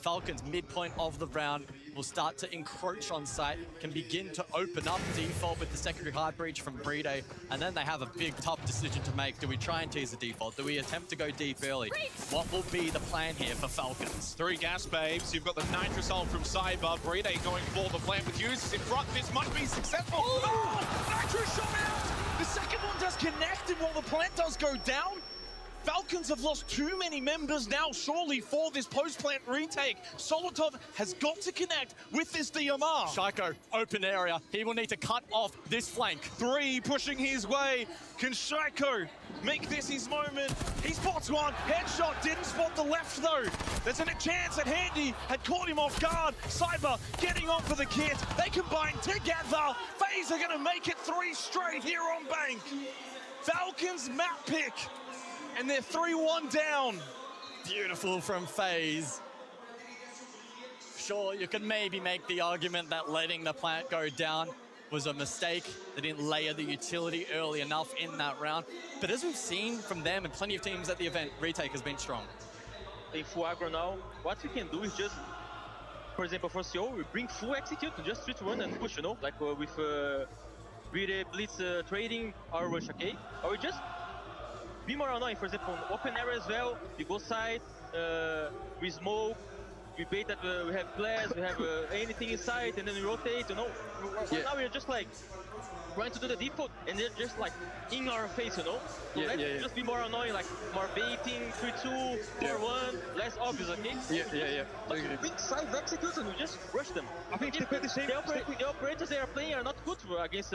Falcons, midpoint of the round, will start to encroach on site, can begin to open up default with the secondary high breach from Brede, and then they have a big, tough decision to make. Do we try and tease the default? Do we attempt to go deep early? What will be the plan here for Falcons? 3 gas babes. You've got the Nitrous ult from Cyber. Brede going for the plant with Users in front. This might be successful. Oh! Nitrous shot out! The second one does connect, and while the plant does go down, Falcons have lost too many members now, surely, for this post-plant retake. Solotov has got to connect with this DMR. Shaiko, open area. He will need to cut off this flank. 3 pushing his way. Can Shaiko make this his moment? He spots one. Headshot. Didn't spot the left, though. There's a chance that Handy had caught him off guard. Cyber getting on for the kit. They combine together. FaZe are going to make it 3 straight here on Bank. Falcons map pick. And they're 3-1 down. Beautiful from FaZe. Sure, you could maybe make the argument that letting the plant go down was a mistake. They didn't layer the utility early enough in that round. But as we've seen from them and plenty of teams at the event, Retake has been strong. In full aggro now, what we can do is just, for example, for CO, we bring full execute to just switch one and push, you know, like with really blitz trading or rush, okay? Or we just be more annoying. For example, open area as well, we go side, we smoke, we bait that we have glass, we have anything inside, and then we rotate, you know? Right now we're just like trying to do the default, and they're just like in our face, you know? So let's just be more annoying, like more baiting, 3-2, 4-1, less obvious, okay? Big side executes and we just rush them. I think the operators they are playing are not good against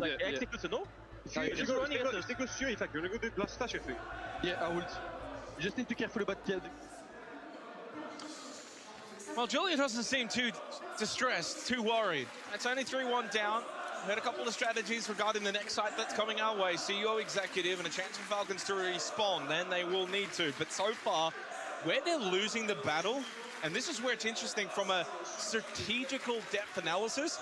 executes, you know? It's good sûr, in fact, you're going to do blast stash, I think. Yeah, I would. You just need to be careful about the. Well, Julia doesn't seem too distressed, too worried. It's only 3-1 down. Heard a couple of strategies regarding the next site that's coming our way. CEO executive and a chance for Falcons to respawn. Then they will need to. But so far, where they're losing the battle, and this is where it's interesting from a strategical depth analysis,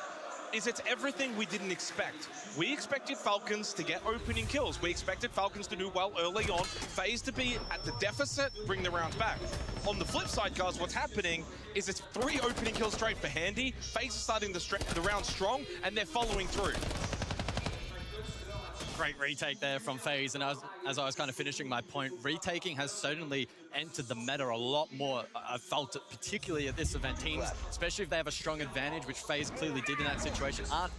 is it's everything we didn't expect. We expected Falcons to get opening kills. We expected Falcons to do well early on, FaZe to be at the deficit, bring the rounds back. On the flip side, guys, what's happening is it's 3 opening kills straight for Handy. FaZe is starting the round strong, and they're following through. Great retake there from FaZe, and as I was kind of finishing my point, retaking has certainly entered the meta a lot more. I've felt it particularly at this event. Teams, especially if they have a strong advantage, which FaZe clearly did in that situation, aren't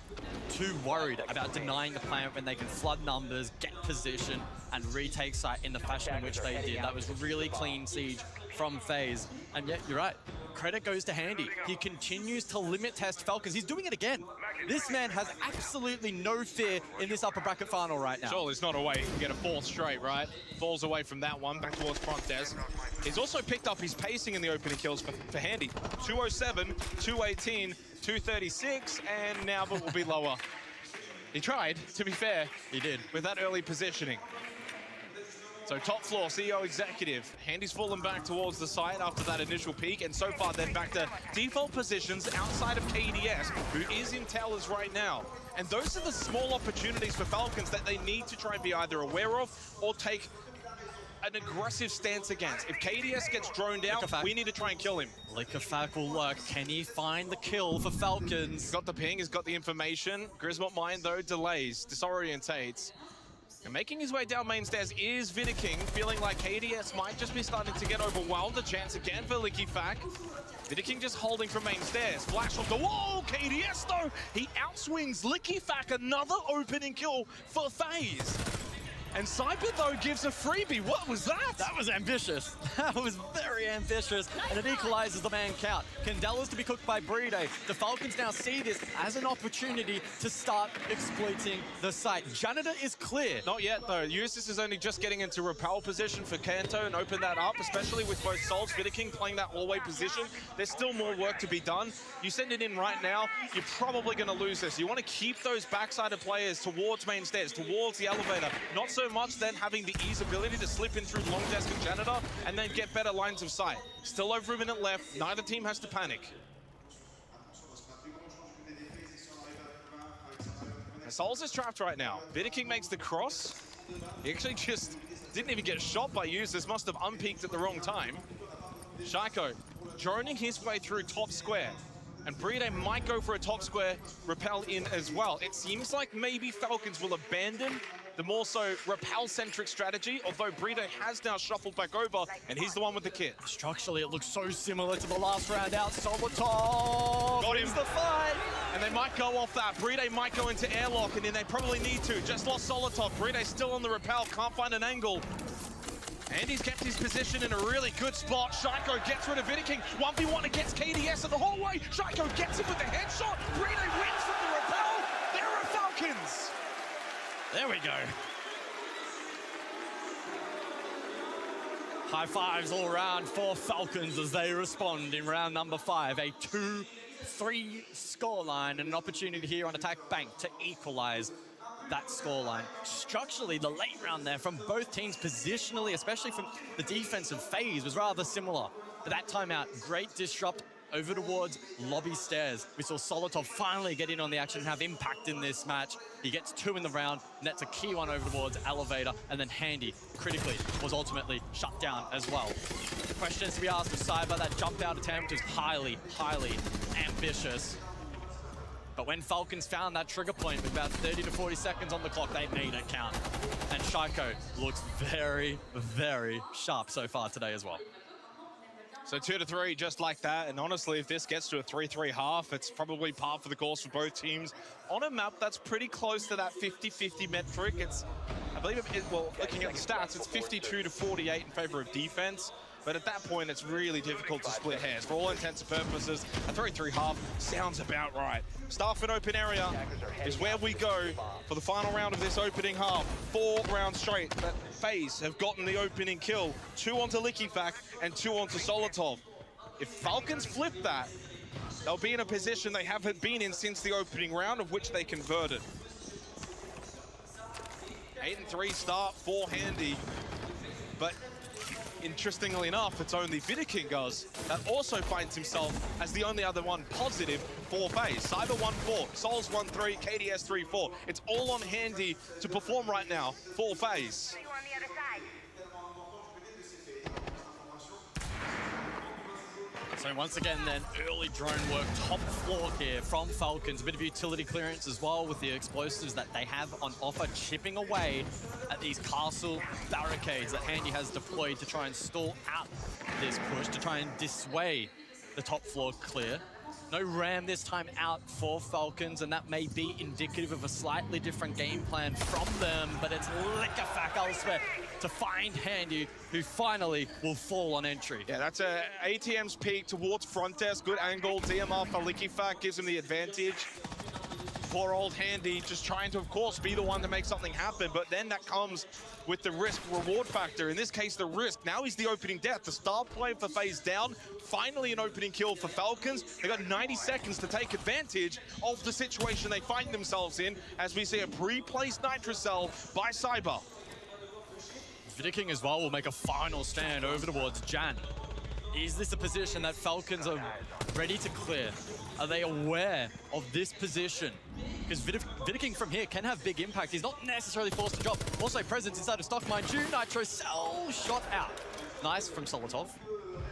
too worried about denying the plant when they can flood numbers, get position, and retake site in the fashion in which they did. That was really clean siege from FaZe. And yet, you're right, credit goes to Handy. He continues to limit test Falcons. He's doing it again. This man has absolutely no fear in this upper bracket final right now. Surely it's not a way he can get a 4th straight, right? Falls away from that one, back towards front desk. He's also picked up his pacing in the opening kills for Handy. 207, 218, 236, and now it will be lower. He tried, to be fair. He did. With that early positioning. So top floor, CEO executive. Handy's fallen back towards the site after that initial peak, and so far then back to default positions outside of KDS, who is in towers right now. And those are the small opportunities for Falcons that they need to try and be either aware of or take an aggressive stance against. If KDS gets droned out, we need to try and kill him. Liquefact will lurk. Can he find the kill for Falcons? He's got the ping, he's got the information. Grismot Mine, though, delays, disorientates. And making his way down main stairs is Vidiking, feeling like KDS might just be starting to get overwhelmed. A chance again for Liquefact. Vidiking just holding from main stairs. Flash off the wall. KDS, though, he outswings Liquefact. Another opening kill for FaZe. And Cyber, though, gives a freebie. What was that? That was ambitious. That was very ambitious. And it equalizes the man count. Candela's to be cooked by Bride. The Falcons now see this as an opportunity to start exploiting the site. Janitor is clear. Not yet, though. Usis is only just getting into repel position for Kanto and open that up, especially with both Souls, Vidiking playing that hallway position. There's still more work to be done. You send it in right now, you're probably going to lose this. You want to keep those backside players towards main stairs, towards the elevator. Not so much then having the ease ability to slip in through long desk and Janitor and then get better lines of sight. Still over a minute left. Neither team has to panic. Souls is trapped right now. Vidiking makes the cross. He actually just didn't even get shot by users. Must have unpeaked at the wrong time. Shaiko droning his way through top square. And Bride might go for a top square repel in as well. It seems like maybe Falcons will abandon the more so repel-centric strategy, although Bride has now shuffled back over, and he's the one with the kit. Structurally, it looks so similar to the last round out. Solotov got him. The fight. And they might go off that. Bride might go into airlock, and then they probably need to. Just lost Solotov. Bride still on the repel, can't find an angle. And he's kept his position in a really good spot. Shaiko gets rid of Vidiking. 1v1 against KDS in the hallway. Shaiko gets him with the headshot. Bride wins from the repel. There are Falcons. There we go. High fives all around for Falcons as they respond in round number 5. A 2-3 scoreline and an opportunity here on Attack Bank to equalize that scoreline. Structurally, the late round there from both teams positionally, especially from the defensive phase, was rather similar. But that timeout, great disrupt over towards lobby stairs. We saw Solotov finally get in on the action and have impact in this match. He gets 2 in the round, and that's a key one over towards Elevator, and then Handy, critically, was ultimately shut down as well. The questions to be asked of Cyber, that jump out attempt is highly, highly ambitious. But when Falcons found that trigger point with about 30 to 40 seconds on the clock, they made it count. And Shaiko looks very, very sharp so far today as well. So 2-3, just like that. And honestly, if this gets to a 3-3 half, it's probably par for the course for both teams. On a map that's pretty close to that 50-50 metric, it's, I believe, well, looking at the stats, it's 52 to 48 in favor of defense. But at that point, it's really difficult to split hairs. For all intents and purposes, a 3-3 half sounds about right. Starford open area is where we go for the final round of this opening half. 4 rounds straight that FaZe have gotten the opening kill. 2 onto Likifac and 2 onto Solotov. If Falcons flip that, they'll be in a position they haven't been in since the opening round, of which they converted. 8-3 start for Handy, but interestingly enough, it's only Vidaking that also finds himself as the only other one positive for FaZe. Cyber 1-4, Souls 1-3, KDS 3-4. It's all on Handy to perform right now for FaZe. So once again then, early drone work, top floor here from Falcons. A bit of utility clearance as well with the explosives that they have on offer, chipping away at these castle barricades that Handy has deployed to try and stall out this push, to try and dissuade the top floor clear. No ram this time out for Falcons, and that may be indicative of a slightly different game plan from them, but it's Likifac elsewhere to find Handy, who finally will fall on entry. Yeah, that's a ATM's peak towards front desk. Good angle. DMR for Likifac gives him the advantage. Poor old Handy just trying to, of course, be the one to make something happen, but then that comes with the risk-reward factor. In this case, the risk. Now he's the opening death. The star player for FaZe down. Finally an opening kill for Falcons. They got 90 seconds to take advantage of the situation they find themselves in, as we see a pre-placed Nitrocell by Cyber. Vidaking as well will make a final stand over towards Jan. Is this a position that Falcons are ready to clear? Are they aware of this position? Because Vidaking from here can have big impact. He's not necessarily forced to drop. Also presence inside of stock, mind you. Nitrocell shot out. Nice from Solotov.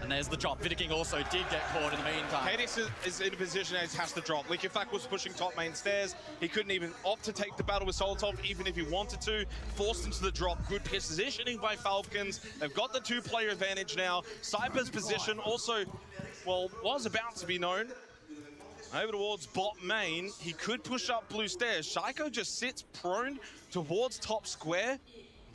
And there's the drop. Vidaking also did get caught in the meantime. KDS is in a position as has to drop. Likifac was pushing top main stairs. He couldn't even opt to take the battle with Solotov, even if he wanted to. Forced into the drop. Good positioning by Falcons. They've got the 2-player advantage now. Cyber's position also, well, was about to be known. Over towards bot main. He could push up blue stairs. Shaiko just sits prone towards top square.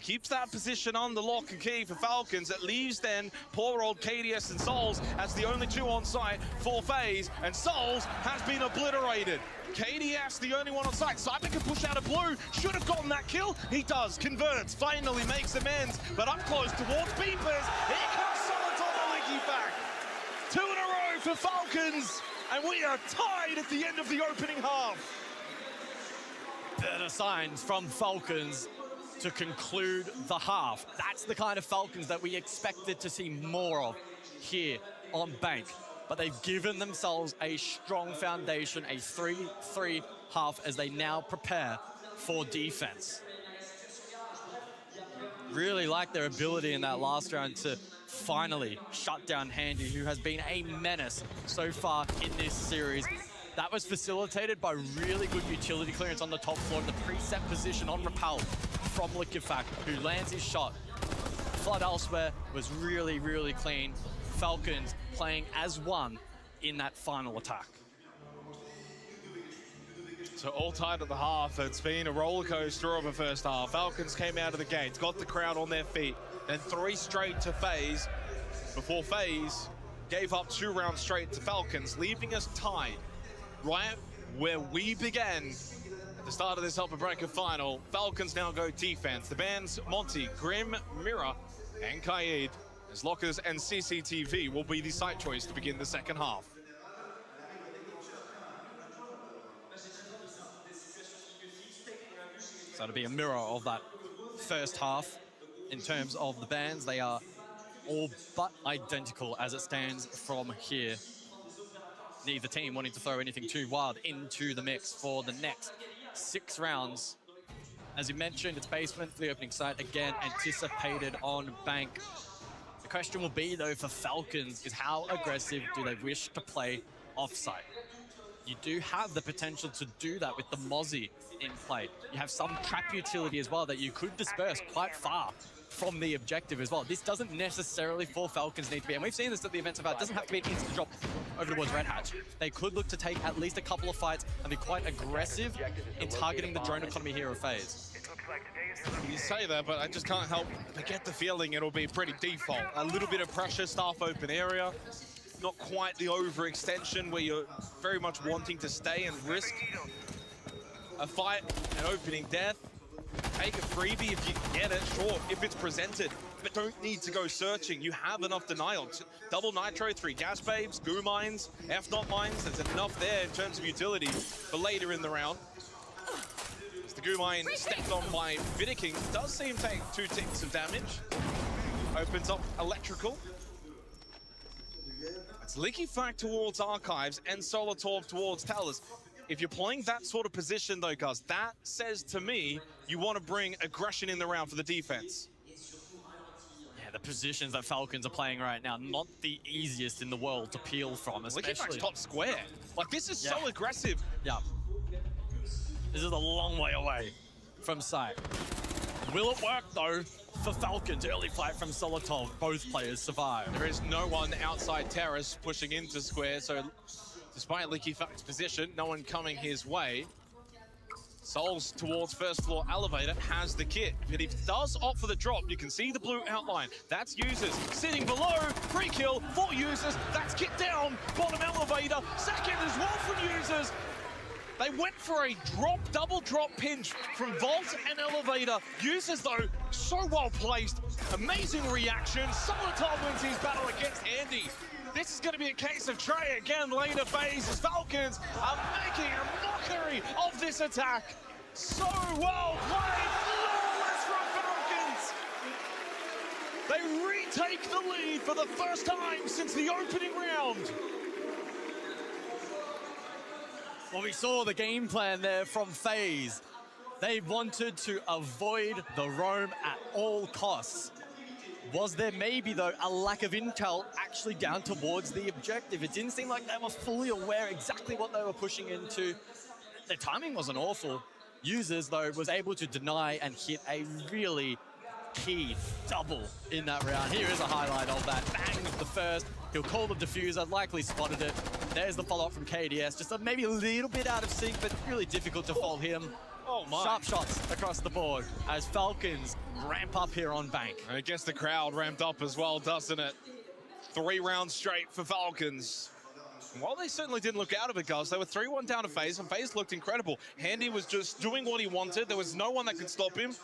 Keeps that position on the lock and key for Falcons. It leaves then poor old KDS and Souls as the only 2 on site for FaZe, and Souls has been obliterated. KDS the only one on site. Cyber can push out a blue. Should have gotten that kill. He does. Converts. Finally makes amends. But up close towards Beepers. Here comes Solotov and Likifac. 2 in a row for Falcons. And we are tied at the end of the opening half. Better signs from Falcons to conclude the half. That's the kind of Falcons that we expected to see more of here on Bank. But they've given themselves a strong foundation, a 3-3 half as they now prepare for defense. Really like their ability in that last round to finally shut down Handy, who has been a menace so far in this series. That was facilitated by really good utility clearance on the top floor in the preset position on Repel from Likifac, who lands his shot. Flood elsewhere was really, really clean. Falcons playing as one in that final attack. So all tied at the half. It's been a roller coaster of a first half. Falcons came out of the gates, got the crowd on their feet, then 3 straight to FaZe before FaZe gave up 2 rounds straight to Falcons, leaving us tied right where we began at the start of this upper bracket final. Falcons now go defense. The bands Monty, Grim, Mira, and Kaid, as Lockers and CCTV will be the site choice to begin the second half. So to be a mirror of that first half in terms of the bands, they are all but identical as it stands from here. neither team wanting to throw anything too wild into the mix for the next 6 rounds. As you mentioned, it's basement for the opening site. Again, anticipated on Bank. The question will be, though, for Falcons is how aggressive do they wish to play offsite? You do have the potential to do that with the Mozzie in play. You have some trap utility as well that you could disperse quite far from the objective as well. This doesn't necessarily for Falcons need to be, and we've seen this at the events about, it doesn't have to be an instant drop over towards Red Hatch. They could look to take at least a couple of fights and be quite aggressive in targeting the drone economy here of FaZe. You say that, but I just can't help but get the feeling it'll be pretty default. A little bit of pressure, staff open area. Not quite the overextension where you're very much wanting to stay and risk a fight, an opening death. Take a freebie if you can get it, sure, if it's presented, but don't need to go searching. You have enough denial. Double nitro, 3 gas babes, goo mines, F-not mines, there's enough there in terms of utility for later in the round. As the goo mine stepped on by Vidiking, does see him take 2 ticks of damage. Opens up electrical. It's Leaky Fact towards Archives and Solotov towards Tellers. If you're playing that sort of position though, guys, that says to me you want to bring aggression in the round for the defense. Yeah, the positions that Falcons are playing right now, not the easiest in the world to peel from, especially. Leaky Fact's top square. Like, this is so aggressive. Yeah. This is a long way away from sight. Will it work though for Falcons? Early fight from Solotov, both players survive. There is no one outside terrace pushing into square, so despite Leaky Fact's position, no one coming his way. Souls towards first floor elevator, has the kit. But if it does opt for the drop, you can see the blue outline. That's users sitting below. Free kill for users. That's kit down. Bottom elevator. Second as well from users. They went for a drop, double drop pinch from Vault and Elevator. Users, though, so well placed. Amazing reaction. Solotov wins his battle against Andy. This is going to be a case of Trey again later phase as Falcons are making a mockery of this attack. So well played. Flawless from Falcons. They retake the lead for the first time since the opening round. Well, we saw the game plan there from FaZe. They wanted to avoid the roam at all costs. Was there maybe, though, a lack of intel actually down towards the objective? It didn't seem like they were fully aware exactly what they were pushing into. Their timing wasn't awful. Users, though, was able to deny and hit a really key double in that round. Here is a highlight of that. Bang, the first. He'll call the diffuser, likely spotted it. There's the follow-up from KDS. Just maybe a little bit out of sync, but really difficult to fault him. Oh my. Sharp shots across the board as Falcons ramp up here on Bank. I guess the crowd ramped up as well, doesn't it? 3 rounds straight for Falcons. And while they certainly didn't look out of it, guys, they were 3-1 down to FaZe, and FaZe looked incredible. Handy was just doing what he wanted. There was no one that could stop him.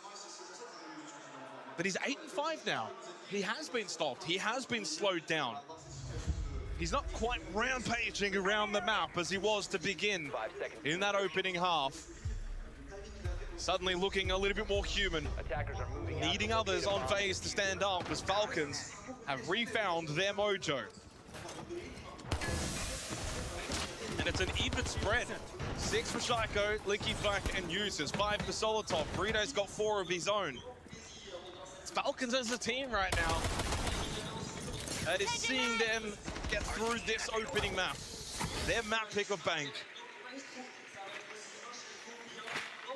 But he's 8-5 now. He has been stopped. He has been slowed down. He's not quite rampaging around the map as he was to begin in that opening half. Suddenly looking a little bit more human. Needing others on FaZe to stand up as Falcons have refound their mojo. And it's an even spread. 6 for Shaiko, Licky Black, and Users. 5 for Solotov. Burrito's got 4 of his own. It's Falcons as a team right now. That is seeing them get through this opening map. Their map pick of Bank.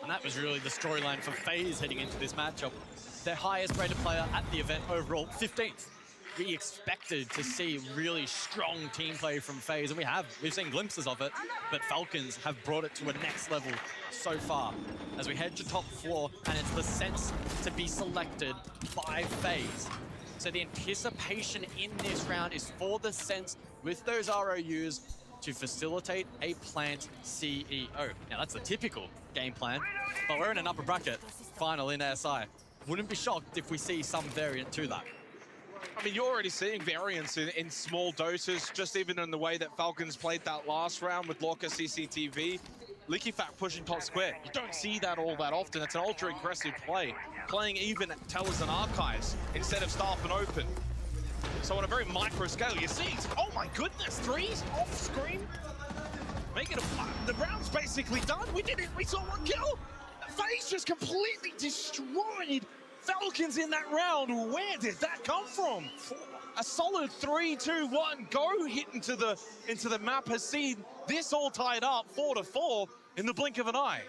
And that was really the storyline for FaZe heading into this matchup. Their highest rated player at the event overall, 15th. We expected to see really strong team play from FaZe, and we've seen glimpses of it, but Falcons have brought it to a next level so far. As we head to top floor, and it's the sense to be selected by FaZe. So the anticipation in this round is for the sense with those ROUs to facilitate a plant CEO. Now that's the typical game plan, but we're in an upper bracket final in SI. Wouldn't be shocked if we see some variant to that. I mean, you're already seeing variants in small doses, just even in the way that Falcons played that last round with Lorca CCTV. Licky Fat pushing top square. You don't see that all that often. It's an ultra-aggressive play. Playing even Tellers and Archives instead of Staff and Open. So on a very micro scale, you see, oh my goodness, 3s off screen. Making the round's basically done. We saw one kill. FaZe just completely destroyed Falcons in that round. Where did that come from? A solid 3-2-1 go hit into the map has seen this all tied up 4-4 in the blink of an eye.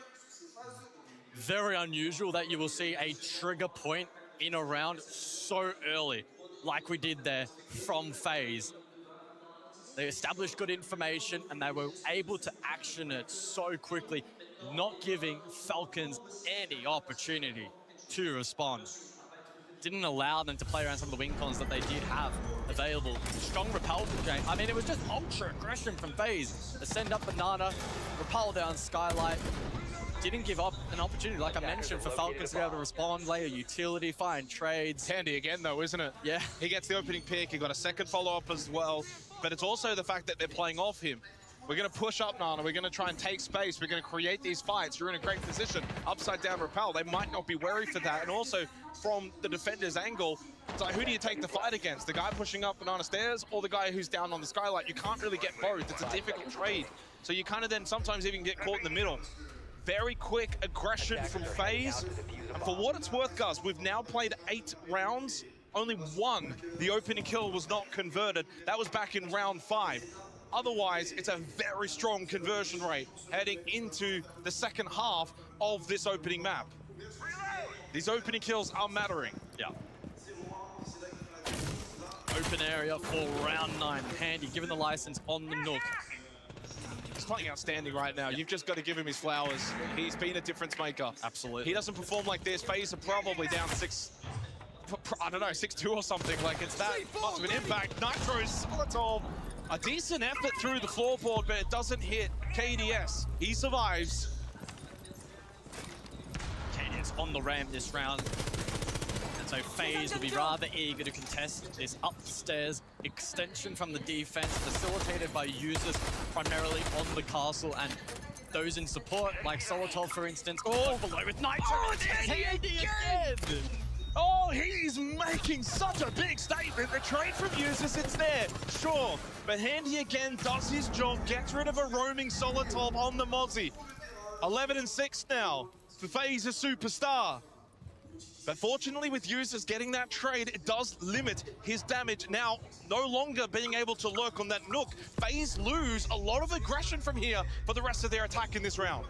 Very unusual that you will see a trigger point in a round so early, like we did there from FaZe. They established good information and they were able to action it so quickly, not giving Falcons any opportunity to respond. Didn't allow them to play around some of the wing cons that they did have available. Strong repel from Jane. I mean, it was just ultra aggression from FaZe. Ascend up Banana, repel down Skylight. Didn't give up an opportunity, like I mentioned, for Falcons to be able to respond, lay a utility, find trades. Handy again though, isn't it? Yeah. He gets the opening pick, he got a second follow-up as well, but it's also the fact that they're playing off him. We're going to push up, Nana. We're going to try and take space. We're going to create these fights. You're in a great position. Upside down repel. They might not be wary for that. And also, from the defender's angle, it's like, who do you take the fight against? The guy pushing up Banana Stairs or the guy who's down on the Skylight? You can't really get both. It's a difficult trade. So you kind of then sometimes even get caught in the middle. Very quick aggression from FaZe. And for what it's worth, Gus, we've now played 8 rounds. Only one, the opening kill, was not converted. That was back in round 5. Otherwise, it's a very strong conversion rate heading into the second half of this opening map. These opening kills are mattering. Yeah. Open area for round 9. Handy, given the license on the Nook. He's playing outstanding right now. You've just got to give him his flowers. He's been a difference maker. Absolutely. He doesn't perform like this. FaZe are probably down 6, I don't know, 6-2 or something. Like, it's that much of an impact. Nitro is Solotov. A decent effort through the floorboard, but it doesn't hit KDS. He survives. KDS on the ramp this round. And so FaZe will be rather eager to contest this upstairs extension from the defense, facilitated by users primarily on the castle and those in support, like Solotov, for instance. Oh, below with Nitro. Oh, it's Handy again! Oh, he's making such a big statement. The trade from users, it's there, sure. But Handy again does his job, gets rid of a roaming Solotov on the Mozzie. 11-6 now for FaZe, a superstar. But fortunately with users getting that trade, it does limit his damage. Now, no longer being able to lurk on that Nook. FaZe lose a lot of aggression from here for the rest of their attack in this round.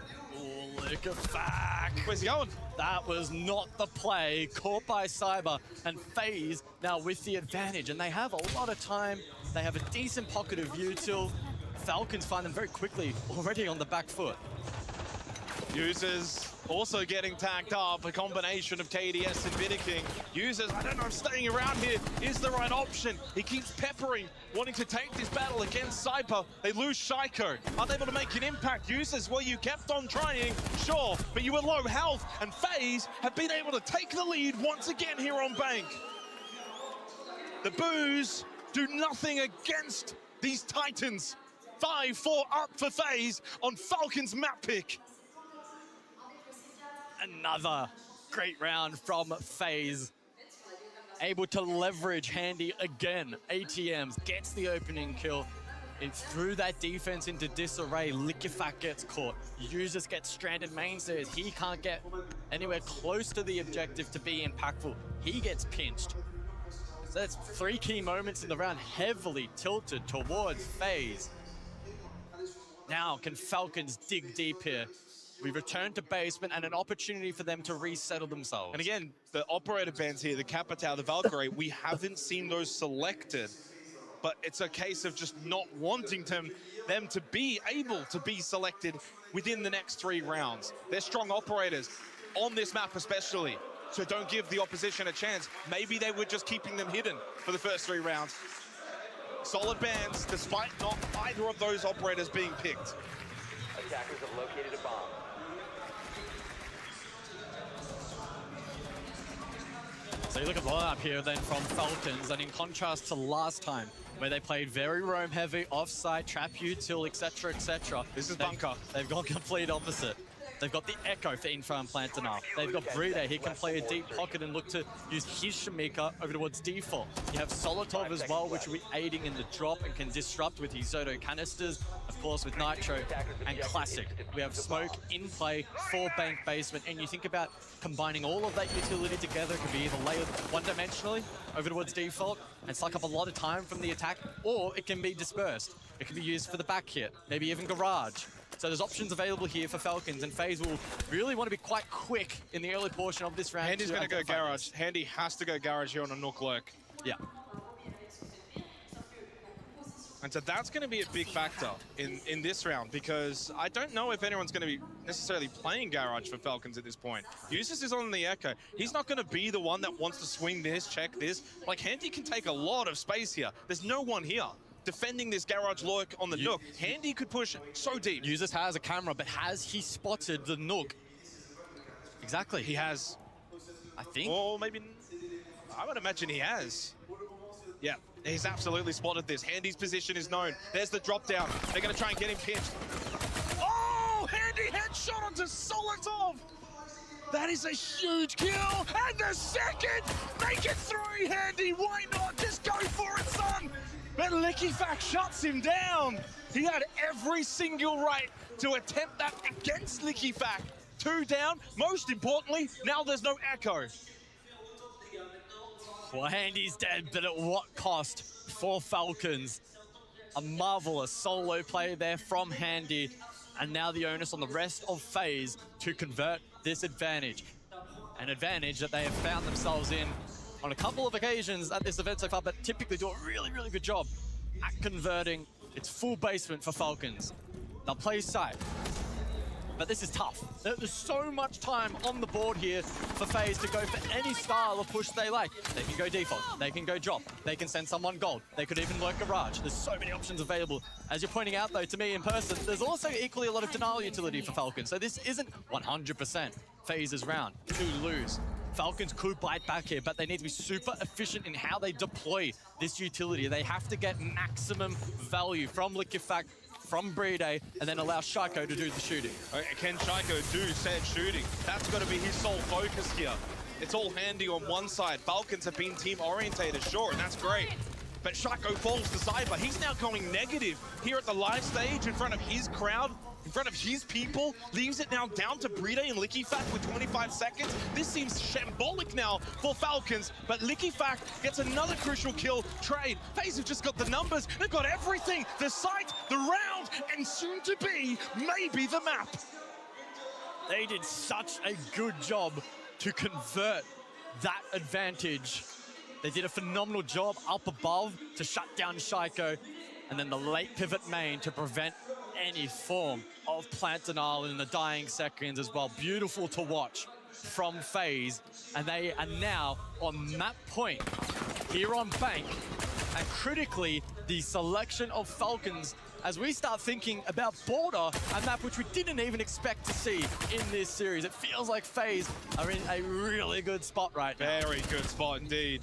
Look at that. Where's he going? That was not the play. Caught by Cyber, and FaZe now with the advantage, and they have a lot of time. They have a decent pocket of util. Falcons find them very quickly, already on the back foot. Users also getting tagged up, a combination of KDS and Vidiking. Users, I don't know if staying around here is the right option. He keeps peppering, wanting to take this battle against Cyper. They lose Shaiko, unable to make an impact. Users, well, you kept on trying, sure, but you were low health, and FaZe have been able to take the lead once again here on Bank. The boos do nothing against these Titans. 5-4 up for FaZe on Falcons map pick. Another great round from FaZe. Able to leverage Handy again. ATMs, gets the opening kill. And through that defense into disarray, Liquefact gets caught. Users get stranded mainstays. He can't get anywhere close to the objective to be impactful. He gets pinched. So that's 3 key moments in the round, heavily tilted towards FaZe. Now, can Falcons dig deep here? We return to basement and an opportunity for them to resettle themselves. And again, the operator bands here, the Capitao, the Valkyrie, we haven't seen those selected, but it's a case of just not wanting them to be able to be selected within the next 3 rounds. They're strong operators on this map especially, so don't give the opposition a chance. Maybe they were just keeping them hidden for the first 3 rounds. Solid bands, despite not either of those operators being picked. Attackers have located a bomb. So you look at the lineup here then from Falcons, and in contrast to last time, where they played very roam heavy, offside, trap util, etc., etc. This is bunker. They've gone complete opposite. They've got the Echo for Info and Plant Denial. They've got Bride. He can play a deep pocket and look to use his Shamika over towards default. You have Solotov as well, which will be aiding in the drop and can disrupt with his Zoto canisters, of course with Nitro and Classic. We have Smoke in play for Bank Basement, and you think about combining all of that utility together. It could be either layered one-dimensionally over towards default and suck up a lot of time from the attack, or it can be dispersed. It can be used for the back hit, maybe even Garage. So there's options available here for Falcons, and FaZe will really want to be quite quick in the early portion of this round. Handy's going to go Garage. Handy has to go Garage here on a Nook Lurk. Yeah. And so that's going to be a big factor in this round, because I don't know if anyone's going to be necessarily playing Garage for Falcons at this point. Usus is on the Echo. He's not going to be the one that wants to swing this, check this. Like, Handy can take a lot of space here. There's no one here defending this Garage Lurk on the Nook. Handy could push so deep. Usus has a camera, but has he spotted the Nook? Exactly. He has. I think. Or maybe, I would imagine he has. Yeah, he's absolutely spotted this. Handy's position is known. There's the drop down. They're going to try and get him pinched. Oh, Handy headshot onto Solotov. That is a huge kill. And the second, make it 3, Handy. Why not? Just go for it, son. But LickyFact shuts him down. He had every single right to attempt that against LickyFact. 2 down. Most importantly, now there's no Echo. Well, Handy's dead, but at what cost for Falcons? A marvelous solo play there from Handy, and now the onus on the rest of FaZe to convert this advantage. An advantage that they have found themselves in on a couple of occasions at this event so far, but typically do a really, really good job at converting. It's full basement for Falcons. They'll play side, but this is tough. There's so much time on the board here for FaZe to go for any style of push they like. They can go default, they can go drop, they can send someone gold, they could even lurk Garage. There's so many options available. As you're pointing out though, to me in person, there's also equally a lot of denial utility for Falcons. So this isn't 100% FaZe's round to lose. Falcons could bite back here, but they need to be super efficient in how they deploy this utility. They have to get maximum value from LickyFact, from Bride, and then allow Shaiko to do the shooting. Can Shaiko do said shooting? That's got to be his sole focus here. It's all Handy on one side. Falcons have been team-orientated, sure, and that's great. But Shaiko falls to Cyber. He's now going negative here at the live stage in front of his crowd, in front of his people, leaves it now down to Bride and LickyFact with 25 seconds. This seems shambolic now for Falcons, but LickyFact gets another crucial kill. Trade. FaZe have just got the numbers. They've got everything. The site, the round, and soon to be, maybe the map. They did such a good job to convert that advantage. They did a phenomenal job up above to shut down Shaiko, and then the late pivot main to prevent any form of plant denial in the dying seconds as well. Beautiful to watch from FaZe, and they are now on map point here on Bank, and critically, the selection of Falcons as we start thinking about Border, a map which we didn't even expect to see in this series. It feels like FaZe are in a really good spot right now. Very good spot indeed.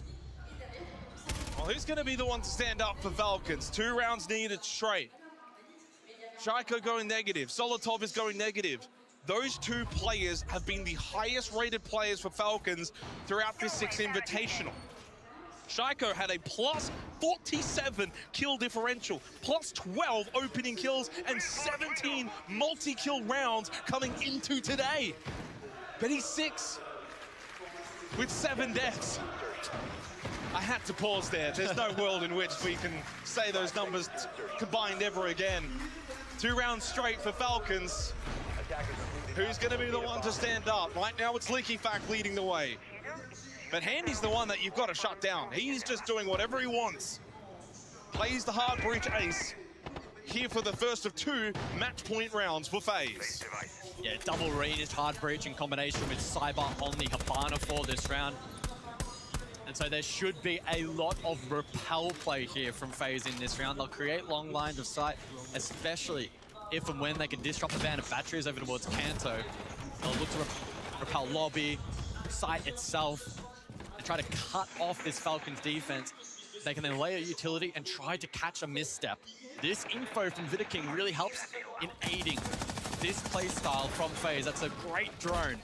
Well, who's going to be the one to stand up for Falcons? 2 rounds needed straight. Shaiko going negative. Solotov is going negative. Those 2 players have been the highest rated players for Falcons throughout this 6 Invitational. Shaiko had a plus 47 kill differential, plus 12 opening kills, and 17 multi-kill rounds coming into today. But he's 6 with 7 deaths. I had to pause there. There's no world in which we can say those numbers combined ever again. 2 rounds straight for Falcons. Who's going to be the one to stand up? Right now it's LickyFact leading the way. But Handy's the one that you've got to shut down. He's just doing whatever he wants. Plays the hard breach ace. Here for the first of 2 match point rounds for FaZe. Yeah, double ranged hard breach in combination with Cyber on the Habana for this round. And so there should be a lot of repel play here from FaZe in this round. They'll create long lines of sight, especially if and when they can disrupt the band of batteries over towards Kanto. They'll look to repel lobby, site itself, and try to cut off this Falcons defense. They can then layer utility and try to catch a misstep. This info from Vidaking really helps in aiding this play style from FaZe. That's a great drone.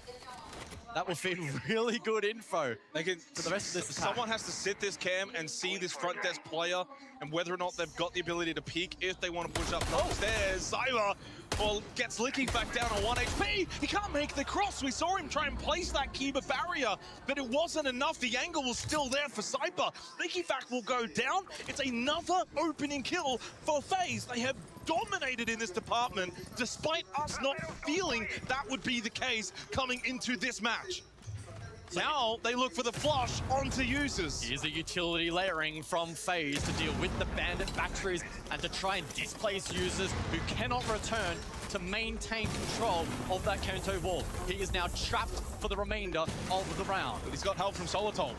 That will feed really good info They can, to the rest of this attack. someone has to sit this cam and see this front desk player and whether or not they've got the ability to peek if they want to push up upstairs. Zyber, well, gets Licky back down on 1 HP. He can't make the cross. We saw him try and place that Kiba barrier, but it wasn't enough. The angle was still there for Cyber. Licky will go down. It's another opening kill for FaZe. They have dominated in this department, despite us not feeling that would be the case coming into this match. Now they look for the flush onto users. Here's a utility layering from FaZe to deal with the bandit batteries and to try and displace users who cannot return to maintain control of that Kanto wall. He is now trapped for the remainder of the round. But he's got help from Solotov.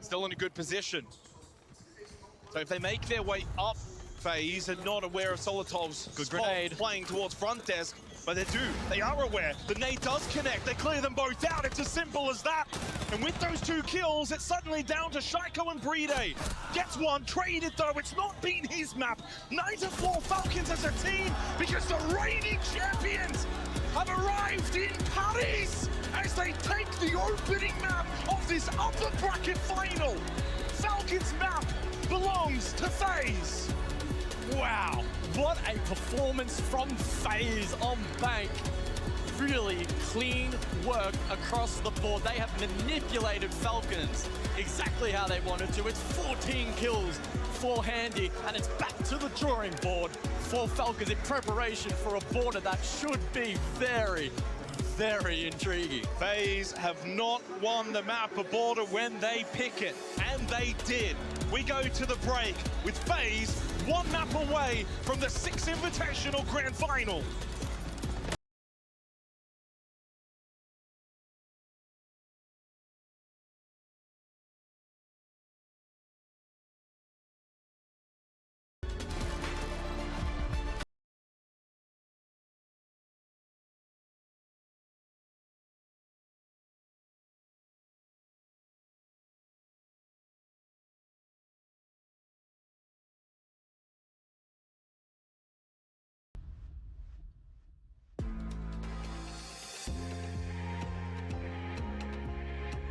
Still in a good position. So if they make their way up FaZe and not aware of Solotov's good spot grenade playing towards front desk, but they are aware. The nade does connect, they clear them both out, it's as simple as that. And with those 2 kills, it's suddenly down to Shaiko and Bride. Gets one, traded though, it's not been his map. 9-4 Falcons as a team, because the reigning champions have arrived in Paris as they take the opening map of this upper bracket final. Falcons map belongs to FaZe. Wow, what a performance from FaZe on Bank. Really clean work across the board. They have manipulated Falcons exactly how they wanted to. It's 14 kills for Handy, and it's back to the drawing board for Falcons in preparation for a border that should be very, very intriguing. FaZe have not won the map of border when they pick it, and they did. We go to the break with FaZe 1 map away from the 6th Invitational Grand Final.